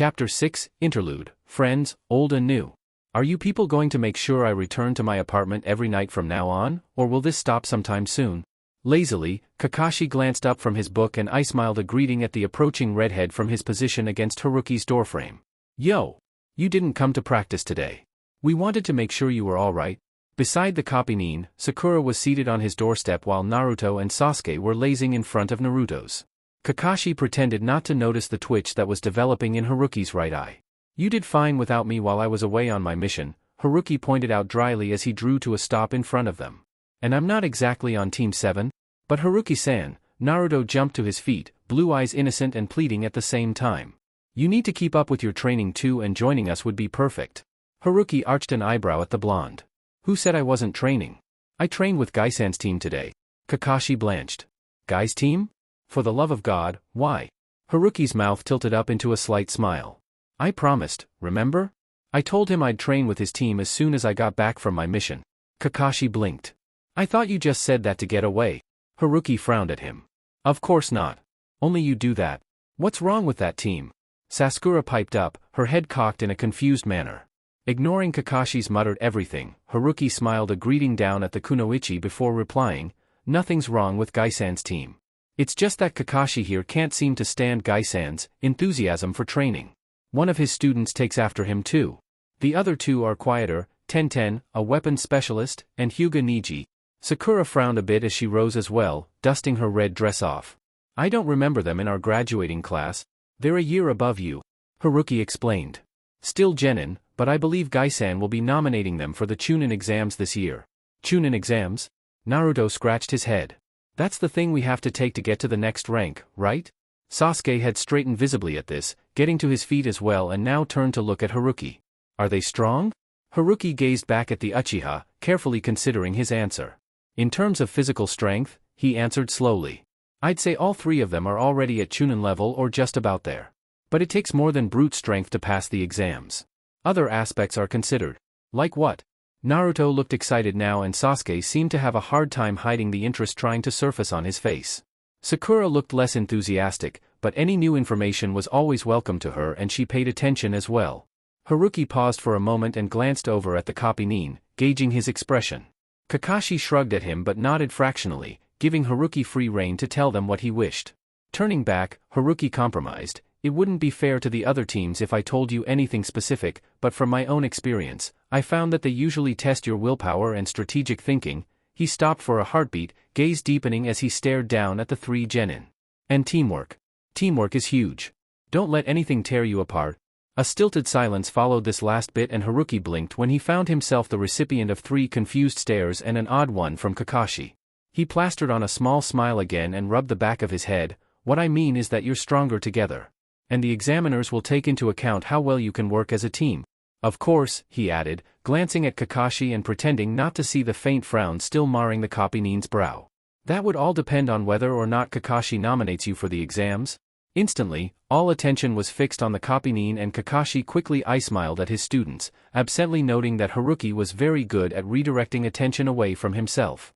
Chapter 6, Interlude, Friends, Old and New. Are you people going to make sure I return to my apartment every night from now on, or will this stop sometime soon? Lazily, Kakashi glanced up from his book and smiled a greeting at the approaching redhead from his position against Haruki's doorframe. Yo! You didn't come to practice today. We wanted to make sure you were alright. Beside the copy, Sakura was seated on his doorstep while Naruto and Sasuke were lazing in front of Naruto's. Kakashi pretended not to notice the twitch that was developing in Haruki's right eye. You did fine without me while I was away on my mission, Haruki pointed out dryly as he drew to a stop in front of them. And I'm not exactly on Team 7. But Haruki-san, Naruto jumped to his feet, blue eyes innocent and pleading at the same time. You need to keep up with your training too, and joining us would be perfect. Haruki arched an eyebrow at the blonde. Who said I wasn't training? I trained with Gai-san's team today. Kakashi blanched. Gai's team? For the love of God, why? Haruki's mouth tilted up into a slight smile. I promised, remember? I told him I'd train with his team as soon as I got back from my mission. Kakashi blinked. I thought you just said that to get away. Haruki frowned at him. Of course not. Only you do that. What's wrong with that team? Sakura piped up, her head cocked in a confused manner. Ignoring Kakashi's muttered everything, Haruki smiled a greeting down at the kunoichi before replying, nothing's wrong with Gai-san's team. It's just that Kakashi here can't seem to stand Gai-san's enthusiasm for training. One of his students takes after him too. The other two are quieter, Tenten, a weapons specialist, and Hyuga Niji. Sakura frowned a bit as she rose as well, dusting her red dress off. I don't remember them in our graduating class. They're a year above you. Haruki explained. Still genin, but I believe Gai-san will be nominating them for the Chunin exams this year. Chunin exams? Naruto scratched his head. That's the thing we have to take to get to the next rank, right? Sasuke had straightened visibly at this, getting to his feet as well, and now turned to look at Haruki. Are they strong? Haruki gazed back at the Uchiha, carefully considering his answer. In terms of physical strength, he answered slowly. I'd say all three of them are already at Chunin level or just about there. But it takes more than brute strength to pass the exams. Other aspects are considered. Like what? Naruto looked excited now, and Sasuke seemed to have a hard time hiding the interest trying to surface on his face. Sakura looked less enthusiastic, but any new information was always welcome to her, and she paid attention as well. Haruki paused for a moment and glanced over at the copy, gauging his expression. Kakashi shrugged at him but nodded fractionally, giving Haruki free rein to tell them what he wished. Turning back, Haruki compromised. It wouldn't be fair to the other teams if I told you anything specific, but from my own experience, I found that they usually test your willpower and strategic thinking. He stopped for a heartbeat, gaze deepening as he stared down at the three genin. And teamwork. Teamwork is huge. Don't let anything tear you apart. A stilted silence followed this last bit, and Haruki blinked when he found himself the recipient of three confused stares and an odd one from Kakashi. He plastered on a small smile again and rubbed the back of his head. What I mean is that you're stronger together. And the examiners will take into account how well you can work as a team. Of course, he added, glancing at Kakashi and pretending not to see the faint frown still marring the copy-nin's brow. That would all depend on whether or not Kakashi nominates you for the exams. Instantly, all attention was fixed on the copy-nin, and Kakashi quickly smiled at his students, absently noting that Haruki was very good at redirecting attention away from himself.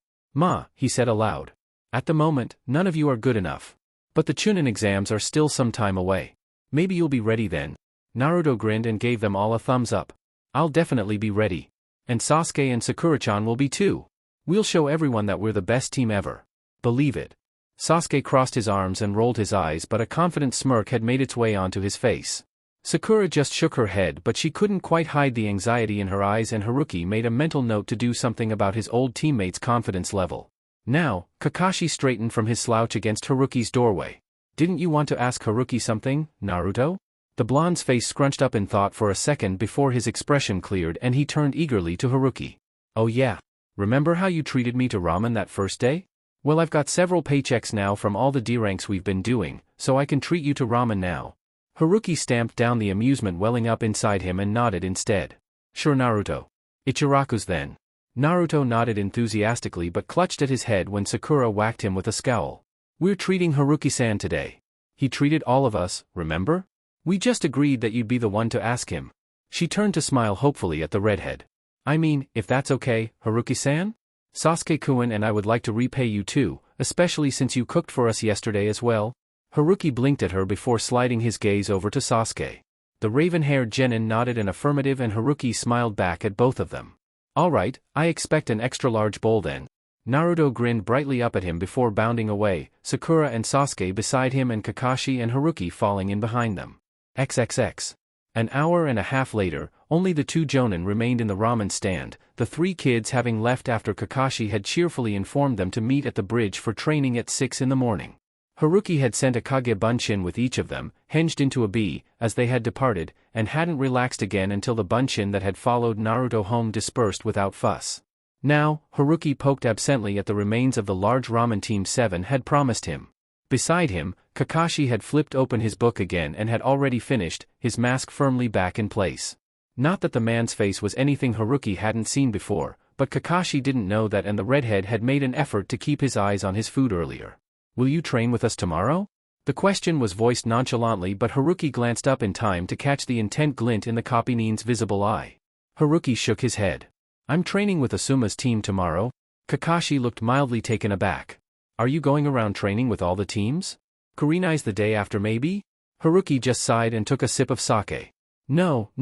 He said aloud. At the moment, none of you are good enough. But the Chunin exams are still some time away. Maybe you'll be ready then. Naruto grinned and gave them all a thumbs up. I'll definitely be ready. And Sasuke and Sakura-chan will be too. We'll show everyone that we're the best team ever. Believe it. Sasuke crossed his arms and rolled his eyes, but a confident smirk had made its way onto his face. Sakura just shook her head, but she couldn't quite hide the anxiety in her eyes, and Haruki made a mental note to do something about his old teammate's confidence level. Now, Kakashi straightened from his slouch against Haruki's doorway. Didn't you want to ask Haruki something, Naruto? The blonde's face scrunched up in thought for a second before his expression cleared and he turned eagerly to Haruki. Oh yeah. Remember how you treated me to ramen that first day? Well, I've got several paychecks now from all the D-ranks we've been doing, so I can treat you to ramen now. Haruki stamped down the amusement welling up inside him and nodded instead. Sure, Naruto. Ichiraku's then. Naruto nodded enthusiastically but clutched at his head when Sakura whacked him with a scowl. We're treating Haruki-san today. He treated all of us, remember? We just agreed that you'd be the one to ask him. She turned to smile hopefully at the redhead. I mean, if that's okay, Haruki-san? Sasuke-kun and I would like to repay you too, especially since you cooked for us yesterday as well. Haruki blinked at her before sliding his gaze over to Sasuke. The raven-haired genin nodded an affirmative and Haruki smiled back at both of them. Alright, I expect an extra-large bowl then. Naruto grinned brightly up at him before bounding away, Sakura and Sasuke beside him and Kakashi and Haruki falling in behind them. XXX. An hour and a half later, only the two jonin remained in the ramen stand, the three kids having left after Kakashi had cheerfully informed them to meet at the bridge for training at 6 in the morning. Haruki had sent a kage bunshin with each of them, hinged into a bee, as they had departed, and hadn't relaxed again until the bunshin that had followed Naruto home dispersed without fuss. Now, Haruki poked absently at the remains of the large ramen Team 7 had promised him. Beside him, Kakashi had flipped open his book again and had already finished, his mask firmly back in place. Not that the man's face was anything Haruki hadn't seen before, but Kakashi didn't know that, and the redhead had made an effort to keep his eyes on his food earlier. Will you train with us tomorrow? The question was voiced nonchalantly, but Haruki glanced up in time to catch the intent glint in the copy-nin's visible eye. Haruki shook his head. I'm training with Asuma's team tomorrow. Kakashi looked mildly taken aback. Are you going around training with all the teams? Kurenai's the day after maybe? Haruki just sighed and took a sip of sake. No,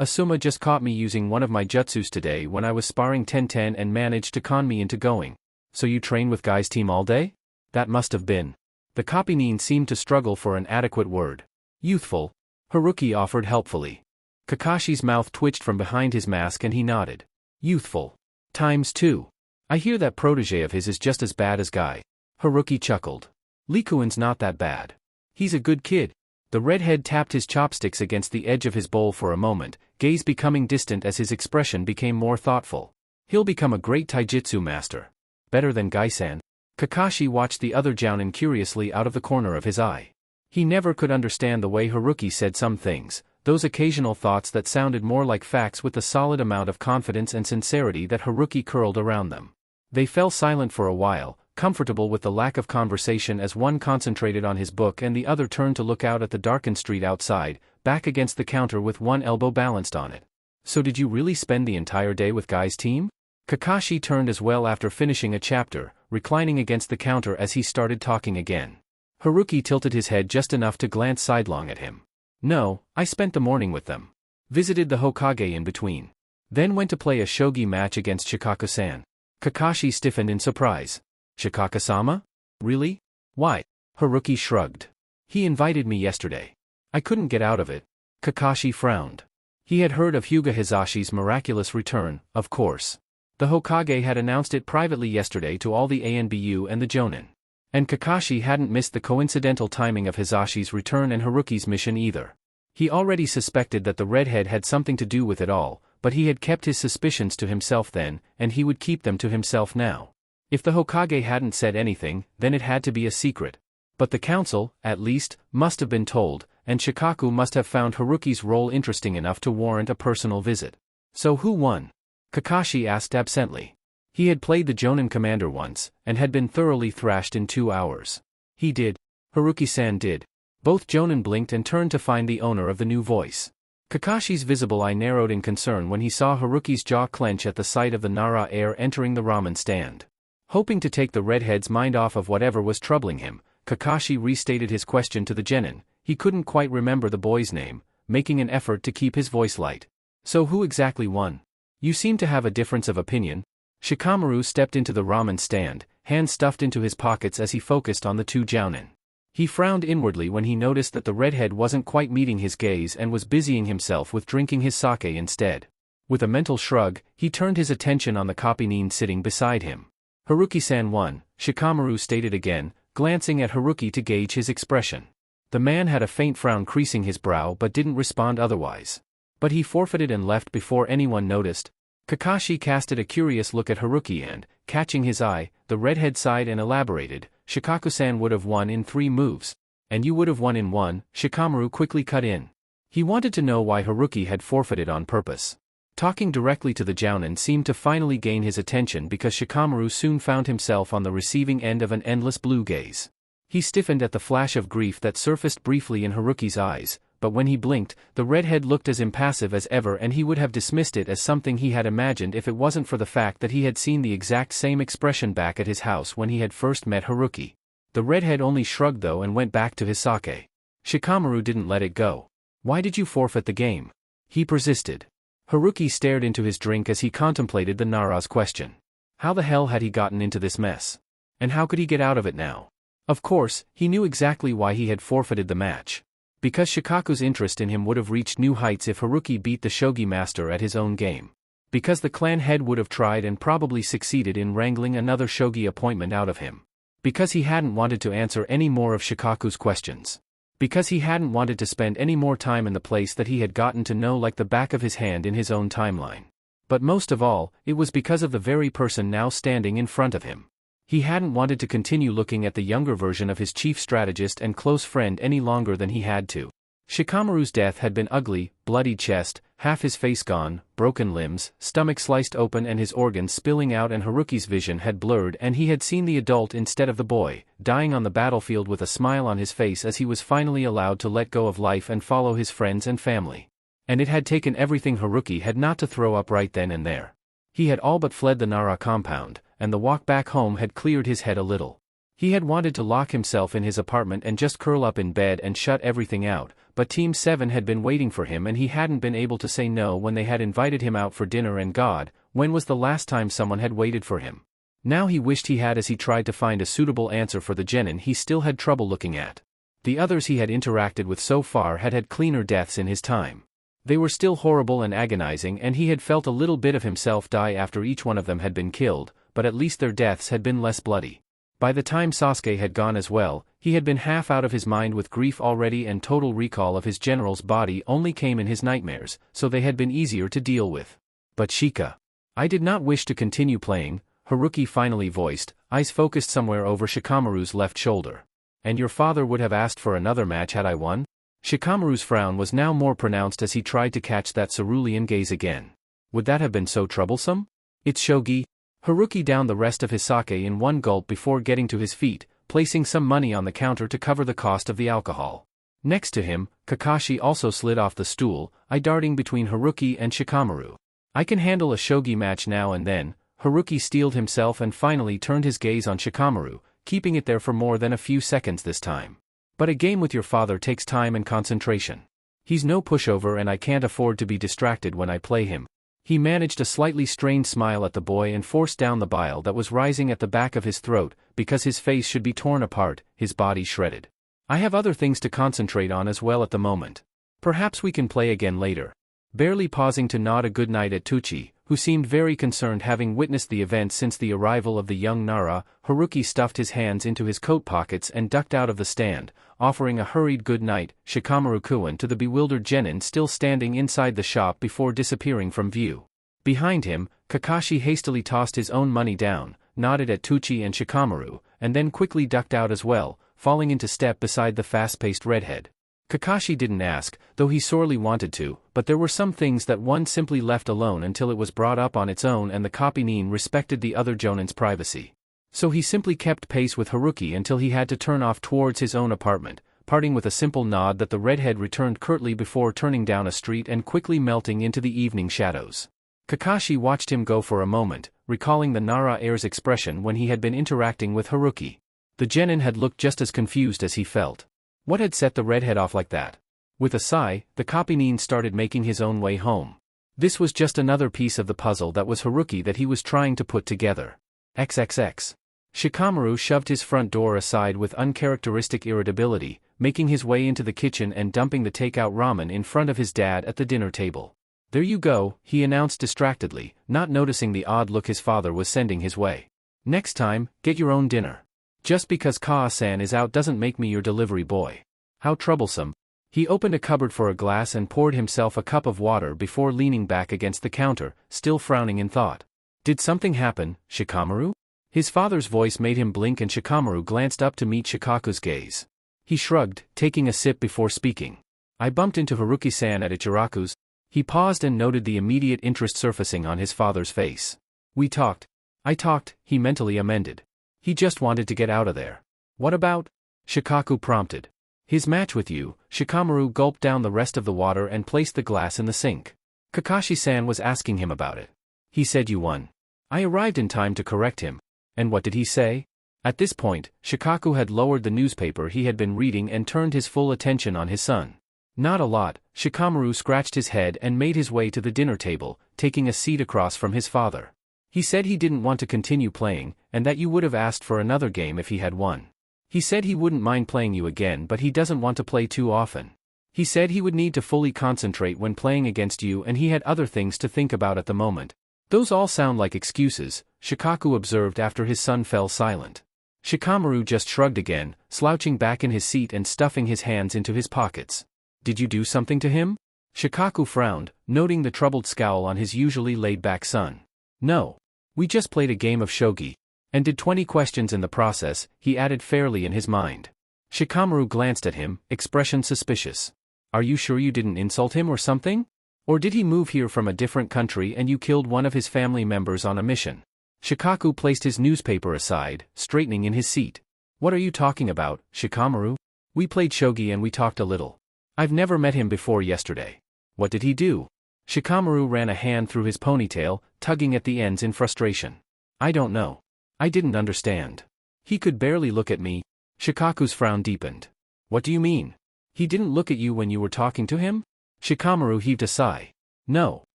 Asuma just caught me using one of my jutsus today when I was sparring 10-10 and managed to con me into going. So you train with Guy's team all day? That must have been. The copy-nin seemed to struggle for an adequate word. Youthful. Haruki offered helpfully. Kakashi's mouth twitched from behind his mask and he nodded. Youthful. ×2. I hear that protege of his is just as bad as Guy. Haruki chuckled. Likuan's not that bad. He's a good kid. The redhead tapped his chopsticks against the edge of his bowl for a moment, gaze becoming distant as his expression became more thoughtful. He'll become a great taijutsu master. Better than Gai-san. Kakashi watched the other jounin curiously out of the corner of his eye. He never could understand the way Haruki said some things, those occasional thoughts that sounded more like facts with the solid amount of confidence and sincerity that Haruki curled around them. They fell silent for a while, comfortable with the lack of conversation as one concentrated on his book and the other turned to look out at the darkened street outside, back against the counter with one elbow balanced on it. So did you really spend the entire day with Guy's team? Kakashi turned as well after finishing a chapter, reclining against the counter as he started talking again. Haruki tilted his head just enough to glance sidelong at him. No, I spent the morning with them. Visited the Hokage in between. Then went to play a shogi match against Shikaku-san. Kakashi stiffened in surprise. Shikaku-sama? Really? Why? Haruki shrugged. He invited me yesterday. I couldn't get out of it. Kakashi frowned. He had heard of Hyuga Hizashi's miraculous return, of course. The Hokage had announced it privately yesterday to all the ANBU and the Jonin. And Kakashi hadn't missed the coincidental timing of Hizashi's return and Haruki's mission either. He already suspected that the redhead had something to do with it all, but he had kept his suspicions to himself then, and he would keep them to himself now. If the Hokage hadn't said anything, then it had to be a secret. But the council, at least, must have been told, and Shikaku must have found Haruki's role interesting enough to warrant a personal visit. So who won? Kakashi asked absently. He had played the Jonin commander once, and had been thoroughly thrashed in 2 hours. He did. Haruki-san did. Both Jonin blinked and turned to find the owner of the new voice. Kakashi's visible eye narrowed in concern when he saw Haruki's jaw clench at the sight of the Nara heir entering the ramen stand. Hoping to take the redhead's mind off of whatever was troubling him, Kakashi restated his question to the genin. He couldn't quite remember the boy's name, making an effort to keep his voice light. So who exactly won? You seem to have a difference of opinion. Shikamaru stepped into the ramen stand, hands stuffed into his pockets as he focused on the two jounin. He frowned inwardly when he noticed that the redhead wasn't quite meeting his gaze and was busying himself with drinking his sake instead. With a mental shrug, he turned his attention on the copy-nin sitting beside him. Haruki-san won, Shikamaru stated again, glancing at Haruki to gauge his expression. The man had a faint frown creasing his brow but didn't respond otherwise. But he forfeited and left before anyone noticed. Kakashi casted a curious look at Haruki and, catching his eye, the redhead sighed and elaborated, Shikaku-san would have won in 3 moves. And you would have won in 1, Shikamaru quickly cut in. He wanted to know why Haruki had forfeited on purpose. Talking directly to the jounin seemed to finally gain his attention because Shikamaru soon found himself on the receiving end of an endless blue gaze. He stiffened at the flash of grief that surfaced briefly in Haruki's eyes, but when he blinked, the redhead looked as impassive as ever and he would have dismissed it as something he had imagined if it wasn't for the fact that he had seen the exact same expression back at his house when he had first met Haruki. The redhead only shrugged though and went back to his sake. Shikamaru didn't let it go. Why did you forfeit the game? He persisted. Haruki stared into his drink as he contemplated the Nara's question. How the hell had he gotten into this mess? And how could he get out of it now? Of course, he knew exactly why he had forfeited the match. Because Shikaku's interest in him would have reached new heights if Haruki beat the shogi master at his own game. Because the clan head would have tried and probably succeeded in wrangling another shogi appointment out of him. Because he hadn't wanted to answer any more of Shikaku's questions. Because he hadn't wanted to spend any more time in the place that he had gotten to know like the back of his hand in his own timeline. But most of all, it was because of the very person now standing in front of him. He hadn't wanted to continue looking at the younger version of his chief strategist and close friend any longer than he had to. Shikamaru's death had been ugly, bloodied chest, half his face gone, broken limbs, stomach sliced open and his organs spilling out, and Haruki's vision had blurred and he had seen the adult instead of the boy, dying on the battlefield with a smile on his face as he was finally allowed to let go of life and follow his friends and family. And it had taken everything Haruki had not to throw up right then and there. He had all but fled the Nara compound, and the walk back home had cleared his head a little. He had wanted to lock himself in his apartment and just curl up in bed and shut everything out, but Team 7 had been waiting for him and he hadn't been able to say no when they had invited him out for dinner, and God, when was the last time someone had waited for him? Now he wished he had, as he tried to find a suitable answer for the genin he still had trouble looking at. The others he had interacted with so far had had cleaner deaths in his time. They were still horrible and agonizing, and he had felt a little bit of himself die after each one of them had been killed, but at least their deaths had been less bloody. By the time Sasuke had gone as well, he had been half out of his mind with grief already, and total recall of his general's body only came in his nightmares, so they had been easier to deal with. But Shika. I did not wish to continue playing, Haruki finally voiced, eyes focused somewhere over Shikamaru's left shoulder. And your father would have asked for another match had I won? Shikamaru's frown was now more pronounced as he tried to catch that cerulean gaze again. Would that have been so troublesome? It's shogi. Haruki downed the rest of his sake in one gulp before getting to his feet, placing some money on the counter to cover the cost of the alcohol. Next to him, Kakashi also slid off the stool, eye darting between Haruki and Shikamaru. I can handle a shogi match now and then. Haruki steeled himself and finally turned his gaze on Shikamaru, keeping it there for more than a few seconds this time. But a game with your father takes time and concentration. He's no pushover and I can't afford to be distracted when I play him. He managed a slightly strained smile at the boy and forced down the bile that was rising at the back of his throat, because his face should be torn apart, his body shredded. I have other things to concentrate on as well at the moment. Perhaps we can play again later. Barely pausing to nod a good night at Tucci, who seemed very concerned having witnessed the events since the arrival of the young Nara, Haruki stuffed his hands into his coat pockets and ducked out of the stand, offering a hurried good night, Shikamaru-kun, to the bewildered genin still standing inside the shop before disappearing from view. Behind him, Kakashi hastily tossed his own money down, nodded at Tucci and Shikamaru, and then quickly ducked out as well, falling into step beside the fast-paced redhead. Kakashi didn't ask, though he sorely wanted to, but there were some things that one simply left alone until it was brought up on its own, and the copy-nin respected the other jonin's privacy. So he simply kept pace with Haruki until he had to turn off towards his own apartment, parting with a simple nod that the redhead returned curtly before turning down a street and quickly melting into the evening shadows. Kakashi watched him go for a moment, recalling the Nara heir's expression when he had been interacting with Haruki. The genin had looked just as confused as he felt. What had set the redhead off like that? With a sigh, the copy-nin started making his own way home. This was just another piece of the puzzle that was Haruki that he was trying to put together. XXX. Shikamaru shoved his front door aside with uncharacteristic irritability, making his way into the kitchen and dumping the takeout ramen in front of his dad at the dinner table. There you go, he announced distractedly, not noticing the odd look his father was sending his way. Next time, get your own dinner. Just because Kaa-san is out doesn't make me your delivery boy. How troublesome. He opened a cupboard for a glass and poured himself a cup of water before leaning back against the counter, still frowning in thought. Did something happen, Shikamaru? His father's voice made him blink, and Shikamaru glanced up to meet Shikaku's gaze. He shrugged, taking a sip before speaking. I bumped into Haruki-san at Ichiraku's. He paused and noted the immediate interest surfacing on his father's face. We talked. I talked, he mentally amended. He just wanted to get out of there. What about? Shikaku prompted. His match with you. Shikamaru gulped down the rest of the water and placed the glass in the sink. Kakashi-san was asking him about it. He said you won. I arrived in time to correct him. And what did he say? At this point, Shikaku had lowered the newspaper he had been reading and turned his full attention on his son. Not a lot. Shikamaru scratched his head and made his way to the dinner table, taking a seat across from his father. He said he didn't want to continue playing, and that you would have asked for another game if he had won. He said he wouldn't mind playing you again, but he doesn't want to play too often. He said he would need to fully concentrate when playing against you and he had other things to think about at the moment. Those all sound like excuses, Shikaku observed after his son fell silent. Shikamaru just shrugged again, slouching back in his seat and stuffing his hands into his pockets. Did you do something to him? Shikaku frowned, noting the troubled scowl on his usually laid-back son. No. We just played a game of shogi. And did 20 questions in the process, he added fairly in his mind. Shikamaru glanced at him, expression suspicious. Are you sure you didn't insult him or something? Or did he move here from a different country and you killed one of his family members on a mission? Shikaku placed his newspaper aside, straightening in his seat. What are you talking about, Shikamaru? We played shogi and we talked a little. I've never met him before yesterday. What did he do? Shikamaru ran a hand through his ponytail, tugging at the ends in frustration. I don't know. I didn't understand. He could barely look at me. Shikaku's frown deepened. What do you mean? He didn't look at you when you were talking to him? Shikamaru heaved a sigh. No.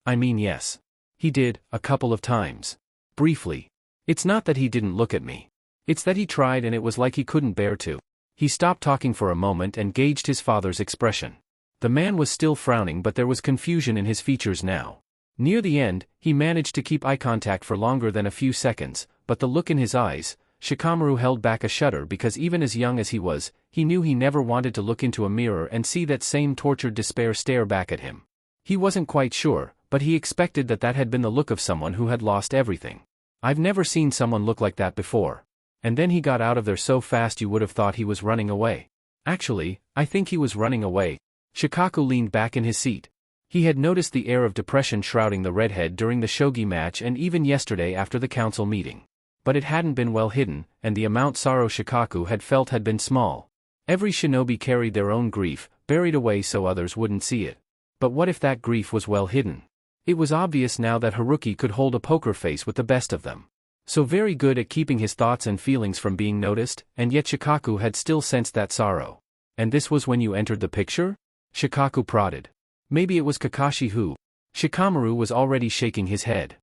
I mean yes. He did, a couple of times. Briefly. It's not that he didn't look at me. It's that he tried and it was like he couldn't bear to. He stopped talking for a moment and gauged his father's expression. The man was still frowning, but there was confusion in his features now. Near the end, he managed to keep eye contact for longer than a few seconds, but the look in his eyes, Shikamaru held back a shudder because even as young as he was, he knew he never wanted to look into a mirror and see that same tortured despair stare back at him. He wasn't quite sure, but he expected that that had been the look of someone who had lost everything. I've never seen someone look like that before. And then he got out of there so fast you would have thought he was running away. Actually, I think he was running away. Shikaku leaned back in his seat. He had noticed the air of depression shrouding the redhead during the shogi match and even yesterday after the council meeting. But it hadn't been well hidden, and the amount sorrow Shikaku had felt had been small. Every shinobi carried their own grief, buried away so others wouldn't see it. But what if that grief was well hidden? It was obvious now that Haruki could hold a poker face with the best of them. So very good at keeping his thoughts and feelings from being noticed, and yet Shikaku had still sensed that sorrow. And this was when you entered the picture? Shikaku prodded. Maybe it was Kakashi who. Shikamaru was already shaking his head.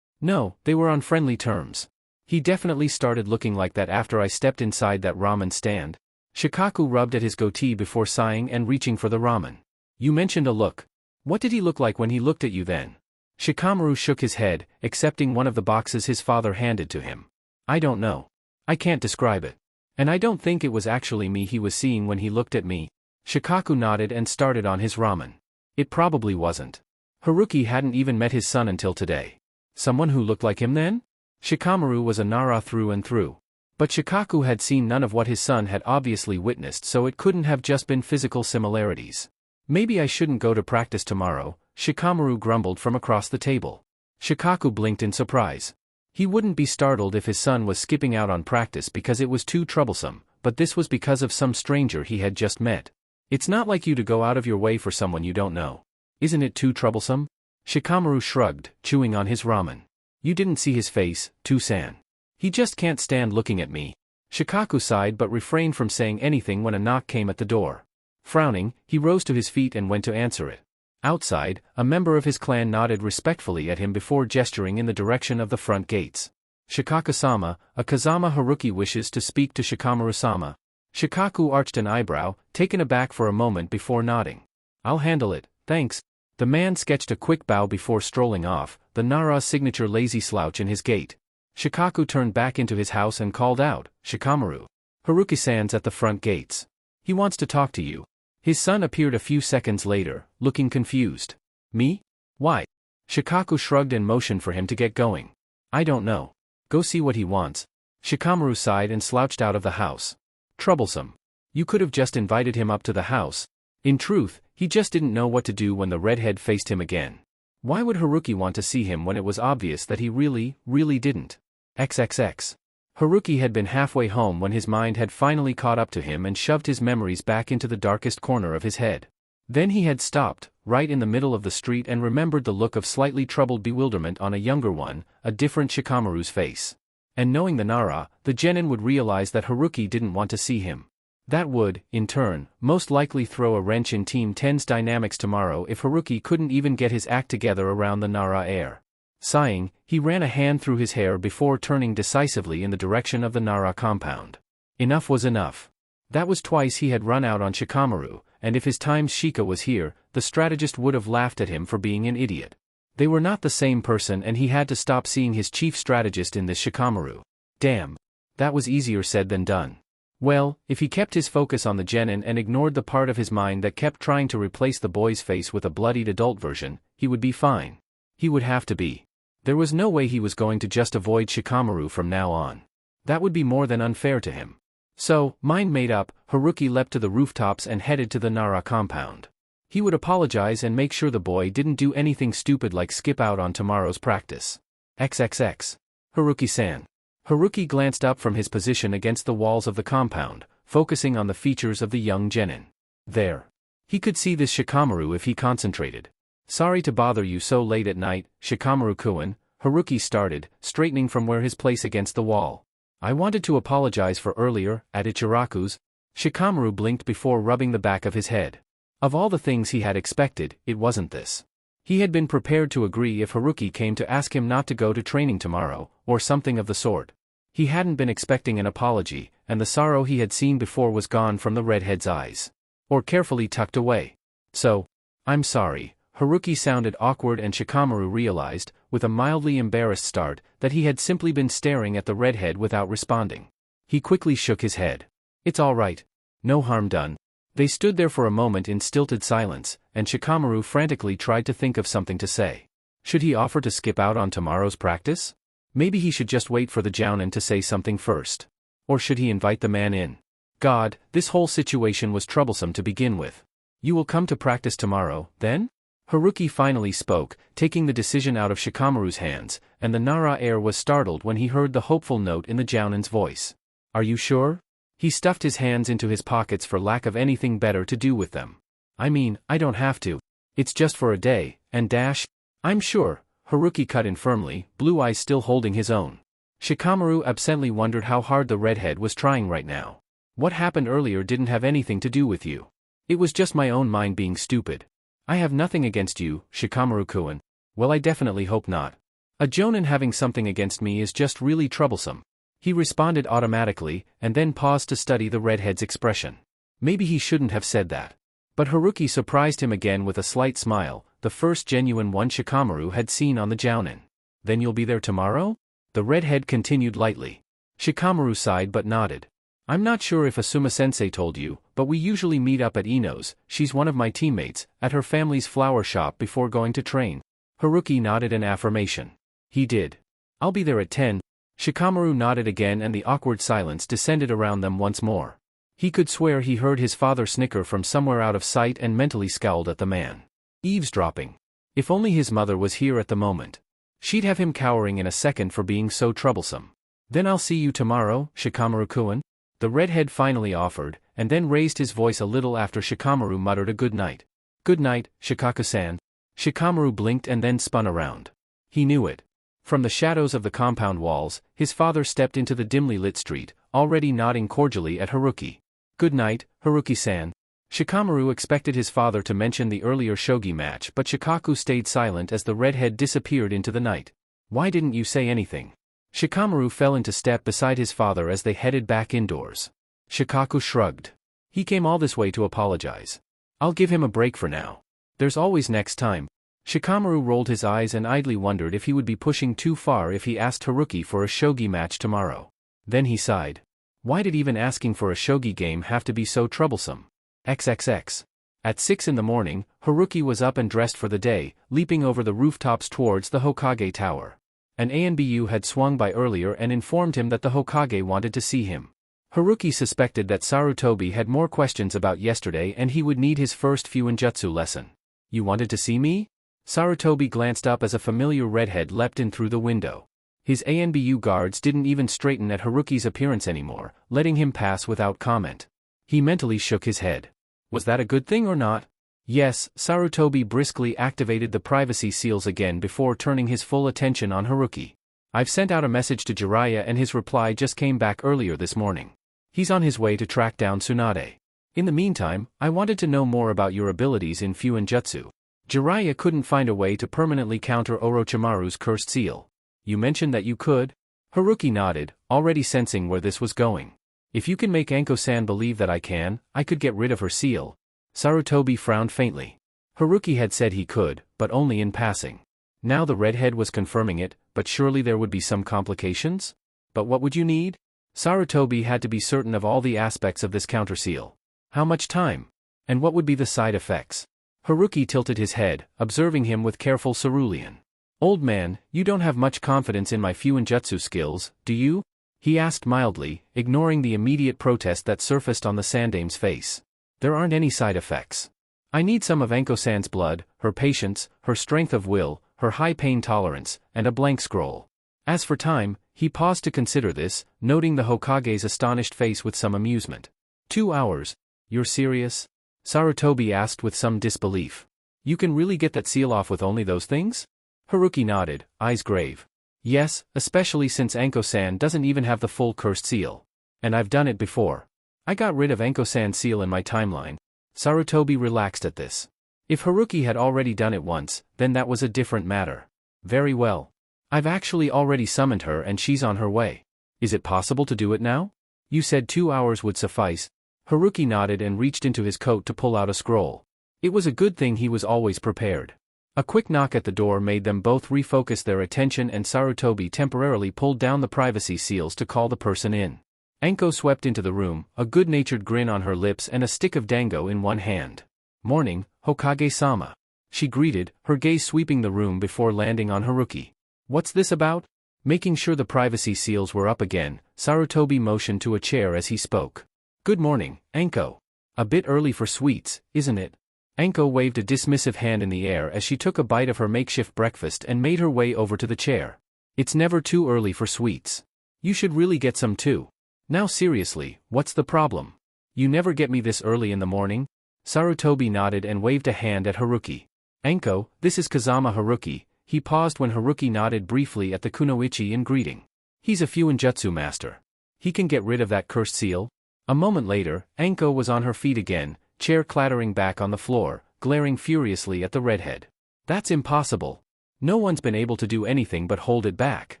No, they were on friendly terms. He definitely started looking like that after I stepped inside that ramen stand. Shikaku rubbed at his goatee before sighing and reaching for the ramen. You mentioned a look. What did he look like when he looked at you then? Shikamaru shook his head, accepting one of the boxes his father handed to him. I don't know. I can't describe it. And I don't think it was actually me he was seeing when he looked at me. Shikaku nodded and started on his ramen. It probably wasn't. Haruki hadn't even met his son until today. Someone who looked like him then? Shikamaru was a Nara through and through. But Shikaku had seen none of what his son had obviously witnessed, so it couldn't have just been physical similarities. Maybe I shouldn't go to practice tomorrow, Shikamaru grumbled from across the table. Shikaku blinked in surprise. He wouldn't be startled if his son was skipping out on practice because it was too troublesome, but this was because of some stranger he had just met. It's not like you to go out of your way for someone you don't know. Isn't it too troublesome? Shikamaru shrugged, chewing on his ramen. You didn't see his face, Tusan. He just can't stand looking at me. Shikaku sighed but refrained from saying anything when a knock came at the door. Frowning, he rose to his feet and went to answer it. Outside, a member of his clan nodded respectfully at him before gesturing in the direction of the front gates. Shikaku-sama, a Kazama Haruki wishes to speak to Shikamaru-sama. Shikaku arched an eyebrow, taken aback for a moment before nodding. I'll handle it, thanks. The man sketched a quick bow before strolling off, the Nara's signature lazy slouch in his gait. Shikaku turned back into his house and called out, Shikamaru. Haruki-san's at the front gates. He wants to talk to you. His son appeared a few seconds later, looking confused. Me? Why? Shikaku shrugged and motioned for him to get going. I don't know. Go see what he wants. Shikamaru sighed and slouched out of the house. Troublesome. You could have just invited him up to the house. In truth, he just didn't know what to do when the redhead faced him again. Why would Haruki want to see him when it was obvious that he really didn't? XXX. Haruki had been halfway home when his mind had finally caught up to him and shoved his memories back into the darkest corner of his head. Then he had stopped, right in the middle of the street, and remembered the look of slightly troubled bewilderment on a younger one, a different Shikamaru's face. And knowing the Nara, the genin would realize that Haruki didn't want to see him. That would, in turn, most likely throw a wrench in Team 10's dynamics tomorrow if Haruki couldn't even get his act together around the Nara heir. Sighing, he ran a hand through his hair before turning decisively in the direction of the Nara compound. Enough was enough. That was twice he had run out on Shikamaru, and if his time's Shika was here, the strategist would have laughed at him for being an idiot. They were not the same person and he had to stop seeing his chief strategist in this Shikamaru. Damn. That was easier said than done. Well, if he kept his focus on the genin and ignored the part of his mind that kept trying to replace the boy's face with a bloodied adult version, he would be fine. He would have to be. There was no way he was going to just avoid Shikamaru from now on. That would be more than unfair to him. So, mind made up, Haruki leapt to the rooftops and headed to the Nara compound. He would apologize and make sure the boy didn't do anything stupid like skip out on tomorrow's practice. XXX. Haruki-san. Haruki glanced up from his position against the walls of the compound, focusing on the features of the young genin. There. He could see this Shikamaru if he concentrated. Sorry to bother you so late at night, Shikamaru-kun, Haruki started, straightening from where his place against the wall. I wanted to apologize for earlier, at Ichiraku's. Shikamaru blinked before rubbing the back of his head. Of all the things he had expected, it wasn't this. He had been prepared to agree if Haruki came to ask him not to go to training tomorrow, or something of the sort. He hadn't been expecting an apology, and the sorrow he had seen before was gone from the redhead's eyes. Or carefully tucked away. So, I'm sorry. Haruki sounded awkward and Shikamaru realized, with a mildly embarrassed start, that he had simply been staring at the redhead without responding. He quickly shook his head. It's all right. No harm done. They stood there for a moment in stilted silence, and Shikamaru frantically tried to think of something to say. Should he offer to skip out on tomorrow's practice? Maybe he should just wait for the jounin to say something first. Or should he invite the man in? God, this whole situation was troublesome to begin with. You will come to practice tomorrow, then? Haruki finally spoke, taking the decision out of Shikamaru's hands, and the Nara heir was startled when he heard the hopeful note in the jounin's voice. Are you sure? He stuffed his hands into his pockets for lack of anything better to do with them. I mean, I don't have to. It's just for a day, and dash. I'm sure. Haruki cut in firmly, blue eyes still holding his own. Shikamaru absently wondered how hard the redhead was trying right now. What happened earlier didn't have anything to do with you. It was just my own mind being stupid. I have nothing against you, Shikamaru-kun. Well, I definitely hope not. A jounin having something against me is just really troublesome. He responded automatically, and then paused to study the redhead's expression. Maybe he shouldn't have said that. But Haruki surprised him again with a slight smile, the first genuine one Shikamaru had seen on the jounin. Then you'll be there tomorrow? The redhead continued lightly. Shikamaru sighed but nodded. I'm not sure if Asuma-sensei told you, but we usually meet up at Ino's, she's one of my teammates, at her family's flower shop before going to train. Haruki nodded in affirmation. He did. I'll be there at 10. Shikamaru nodded again and the awkward silence descended around them once more. He could swear he heard his father snicker from somewhere out of sight and mentally scowled at the man. Eavesdropping. If only his mother was here at the moment. She'd have him cowering in a second for being so troublesome. Then I'll see you tomorrow, Shikamaru-kun. The redhead finally offered, and then raised his voice a little after Shikamaru muttered a good night. Good night, Shikaku-san. Shikamaru blinked and then spun around. He knew it. From the shadows of the compound walls, his father stepped into the dimly lit street, already nodding cordially at Haruki. Good night, Haruki-san. Shikamaru expected his father to mention the earlier shogi match but Shikaku stayed silent as the redhead disappeared into the night. Why didn't you say anything? Shikamaru fell into step beside his father as they headed back indoors. Shikaku shrugged. He came all this way to apologize. I'll give him a break for now. There's always next time. Shikamaru rolled his eyes and idly wondered if he would be pushing too far if he asked Haruki for a shogi match tomorrow. Then he sighed. Why did even asking for a shogi game have to be so troublesome? XXX. At 6 in the morning, Haruki was up and dressed for the day, leaping over the rooftops towards the Hokage tower. An ANBU had swung by earlier and informed him that the Hokage wanted to see him. Haruki suspected that Sarutobi had more questions about yesterday and he would need his first Fuinjutsu lesson. You wanted to see me? Sarutobi glanced up as a familiar redhead leapt in through the window. His ANBU guards didn't even straighten at Haruki's appearance anymore, letting him pass without comment. He mentally shook his head. Was that a good thing or not? Yes, Sarutobi briskly activated the privacy seals again before turning his full attention on Haruki. I've sent out a message to Jiraiya and his reply just came back earlier this morning. He's on his way to track down Tsunade. In the meantime, I wanted to know more about your abilities in Fuinjutsu. Jiraiya couldn't find a way to permanently counter Orochimaru's cursed seal. You mentioned that you could? Haruki nodded, already sensing where this was going. If you can make Anko-san believe that I could get rid of her seal. Sarutobi frowned faintly. Haruki had said he could, but only in passing. Now the redhead was confirming it, but surely there would be some complications? But what would you need? Sarutobi had to be certain of all the aspects of this counter seal. How much time? And what would be the side effects? Haruki tilted his head, observing him with careful cerulean. Old man, you don't have much confidence in my Fuinjutsu skills, do you? He asked mildly, ignoring the immediate protest that surfaced on the Sandame's face. There aren't any side effects. I need some of Anko-san's blood, her patience, her strength of will, her high pain tolerance, and a blank scroll. As for time, he paused to consider this, noting the Hokage's astonished face with some amusement. 2 hours? You're serious? Sarutobi asked with some disbelief. You can really get that seal off with only those things? Haruki nodded, eyes grave. Yes, especially since Anko-san doesn't even have the full cursed seal. And I've done it before. I got rid of Anko-san's seal in my timeline. Sarutobi relaxed at this. If Haruki had already done it once, then that was a different matter. Very well. I've actually already summoned her and she's on her way. Is it possible to do it now? You said 2 hours would suffice. Haruki nodded and reached into his coat to pull out a scroll. It was a good thing he was always prepared. A quick knock at the door made them both refocus their attention, and Sarutobi temporarily pulled down the privacy seals to call the person in. Anko swept into the room, a good-natured grin on her lips and a stick of dango in one hand. Morning, Hokage-sama. She greeted, her gaze sweeping the room before landing on Haruki. What's this about? Making sure the privacy seals were up again, Sarutobi motioned to a chair as he spoke. Good morning, Anko. A bit early for sweets, isn't it? Anko waved a dismissive hand in the air as she took a bite of her makeshift breakfast and made her way over to the chair. It's never too early for sweets. You should really get some too. Now seriously, what's the problem? You never get me this early in the morning? Sarutobi nodded and waved a hand at Haruki. Anko, this is Kazama Haruki. He paused when Haruki nodded briefly at the kunoichi in greeting. He's a Fuinjutsu master. He can get rid of that cursed seal. A moment later, Anko was on her feet again, chair clattering back on the floor, glaring furiously at the redhead. That's impossible. No one's been able to do anything but hold it back.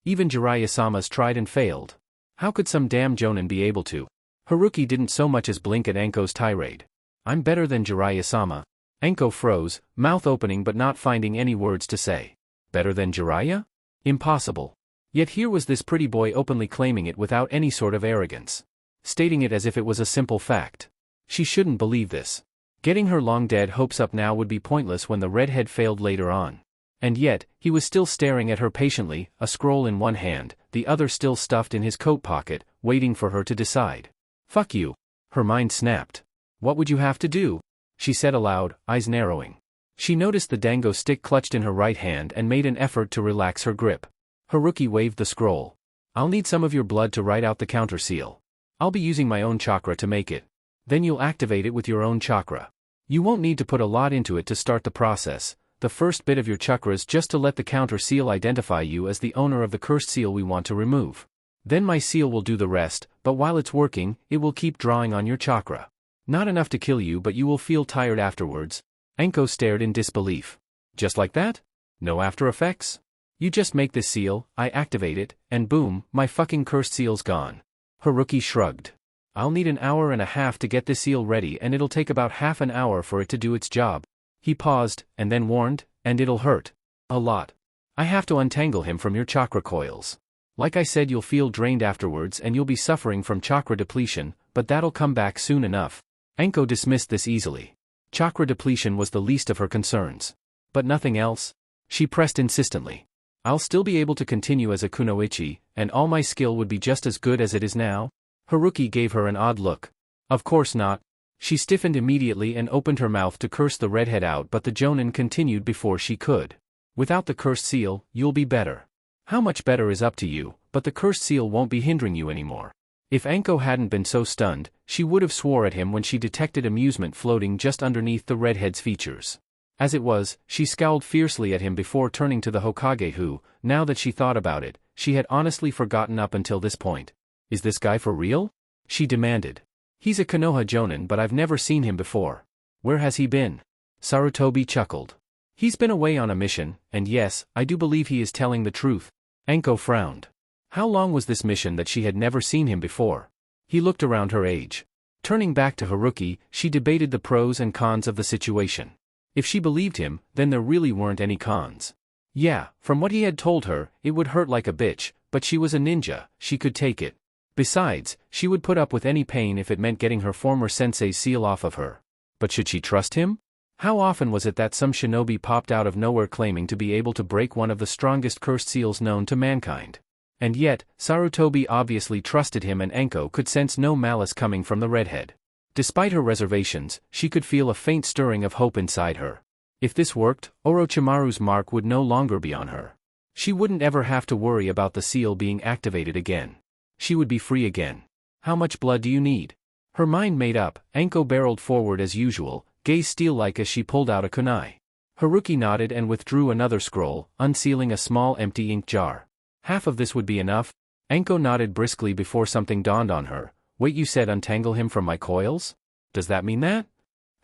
Even Jiraiya-sama's tried and failed. How could some damn jonin be able to? Haruki didn't so much as blink at Anko's tirade. I'm better than Jiraiya-sama. Anko froze, mouth opening but not finding any words to say. Better than Jiraiya? Impossible. Yet here was this pretty boy openly claiming it without any sort of arrogance. Stating it as if it was a simple fact. She shouldn't believe this. Getting her long-dead hopes up now would be pointless when the redhead failed later on. And yet, he was still staring at her patiently, a scroll in one hand, the other still stuffed in his coat pocket, waiting for her to decide. Fuck you. Her mind snapped. What would you have to do? She said aloud, eyes narrowing. She noticed the dango stick clutched in her right hand and made an effort to relax her grip. Haruki waved the scroll. I'll need some of your blood to write out the counter seal. I'll be using my own chakra to make it. Then you'll activate it with your own chakra. You won't need to put a lot into it to start the process. The first bit of your chakras just to let the counter seal identify you as the owner of the cursed seal we want to remove. Then my seal will do the rest, but while it's working, it will keep drawing on your chakra. Not enough to kill you, but you will feel tired afterwards. Anko stared in disbelief. Just like that? No after effects? You just make this seal, I activate it, and boom, my fucking cursed seal's gone. Haruki shrugged. I'll need an hour and a half to get this seal ready, and it'll take about half an hour for it to do its job. He paused, and then warned, and it'll hurt. A lot. I have to untangle him from your chakra coils. Like I said, you'll feel drained afterwards and you'll be suffering from chakra depletion, but that'll come back soon enough. Anko dismissed this easily. Chakra depletion was the least of her concerns. But nothing else? She pressed insistently. I'll still be able to continue as a kunoichi, and all my skill would be just as good as it is now? Haruki gave her an odd look. Of course not. She stiffened immediately and opened her mouth to curse the redhead out, but the jonin continued before she could. Without the cursed seal, you'll be better. How much better is up to you, but the cursed seal won't be hindering you anymore. If Anko hadn't been so stunned, she would have swore at him when she detected amusement floating just underneath the redhead's features. As it was, she scowled fiercely at him before turning to the Hokage who, now that she thought about it, she had honestly forgotten up until this point. Is this guy for real? she demanded. He's a Konoha Jonin, but I've never seen him before. Where has he been? Sarutobi chuckled. He's been away on a mission, and yes, I do believe he is telling the truth. Anko frowned. How long was this mission that she had never seen him before? He looked around her age. Turning back to Haruki, she debated the pros and cons of the situation. If she believed him, then there really weren't any cons. Yeah, from what he had told her, it would hurt like a bitch, but she was a ninja, she could take it. Besides, she would put up with any pain if it meant getting her former sensei's seal off of her. But should she trust him? How often was it that some shinobi popped out of nowhere claiming to be able to break one of the strongest cursed seals known to mankind? And yet, Sarutobi obviously trusted him, and Anko could sense no malice coming from the redhead. Despite her reservations, she could feel a faint stirring of hope inside her. If this worked, Orochimaru's mark would no longer be on her. She wouldn't ever have to worry about the seal being activated again. She would be free again. How much blood do you need? Her mind made up, Anko barreled forward as usual, gaze steel-like as she pulled out a kunai. Haruki nodded and withdrew another scroll, unsealing a small empty ink jar. Half of this would be enough? Anko nodded briskly before something dawned on her. Wait, you said untangle him from my coils? Does that mean that?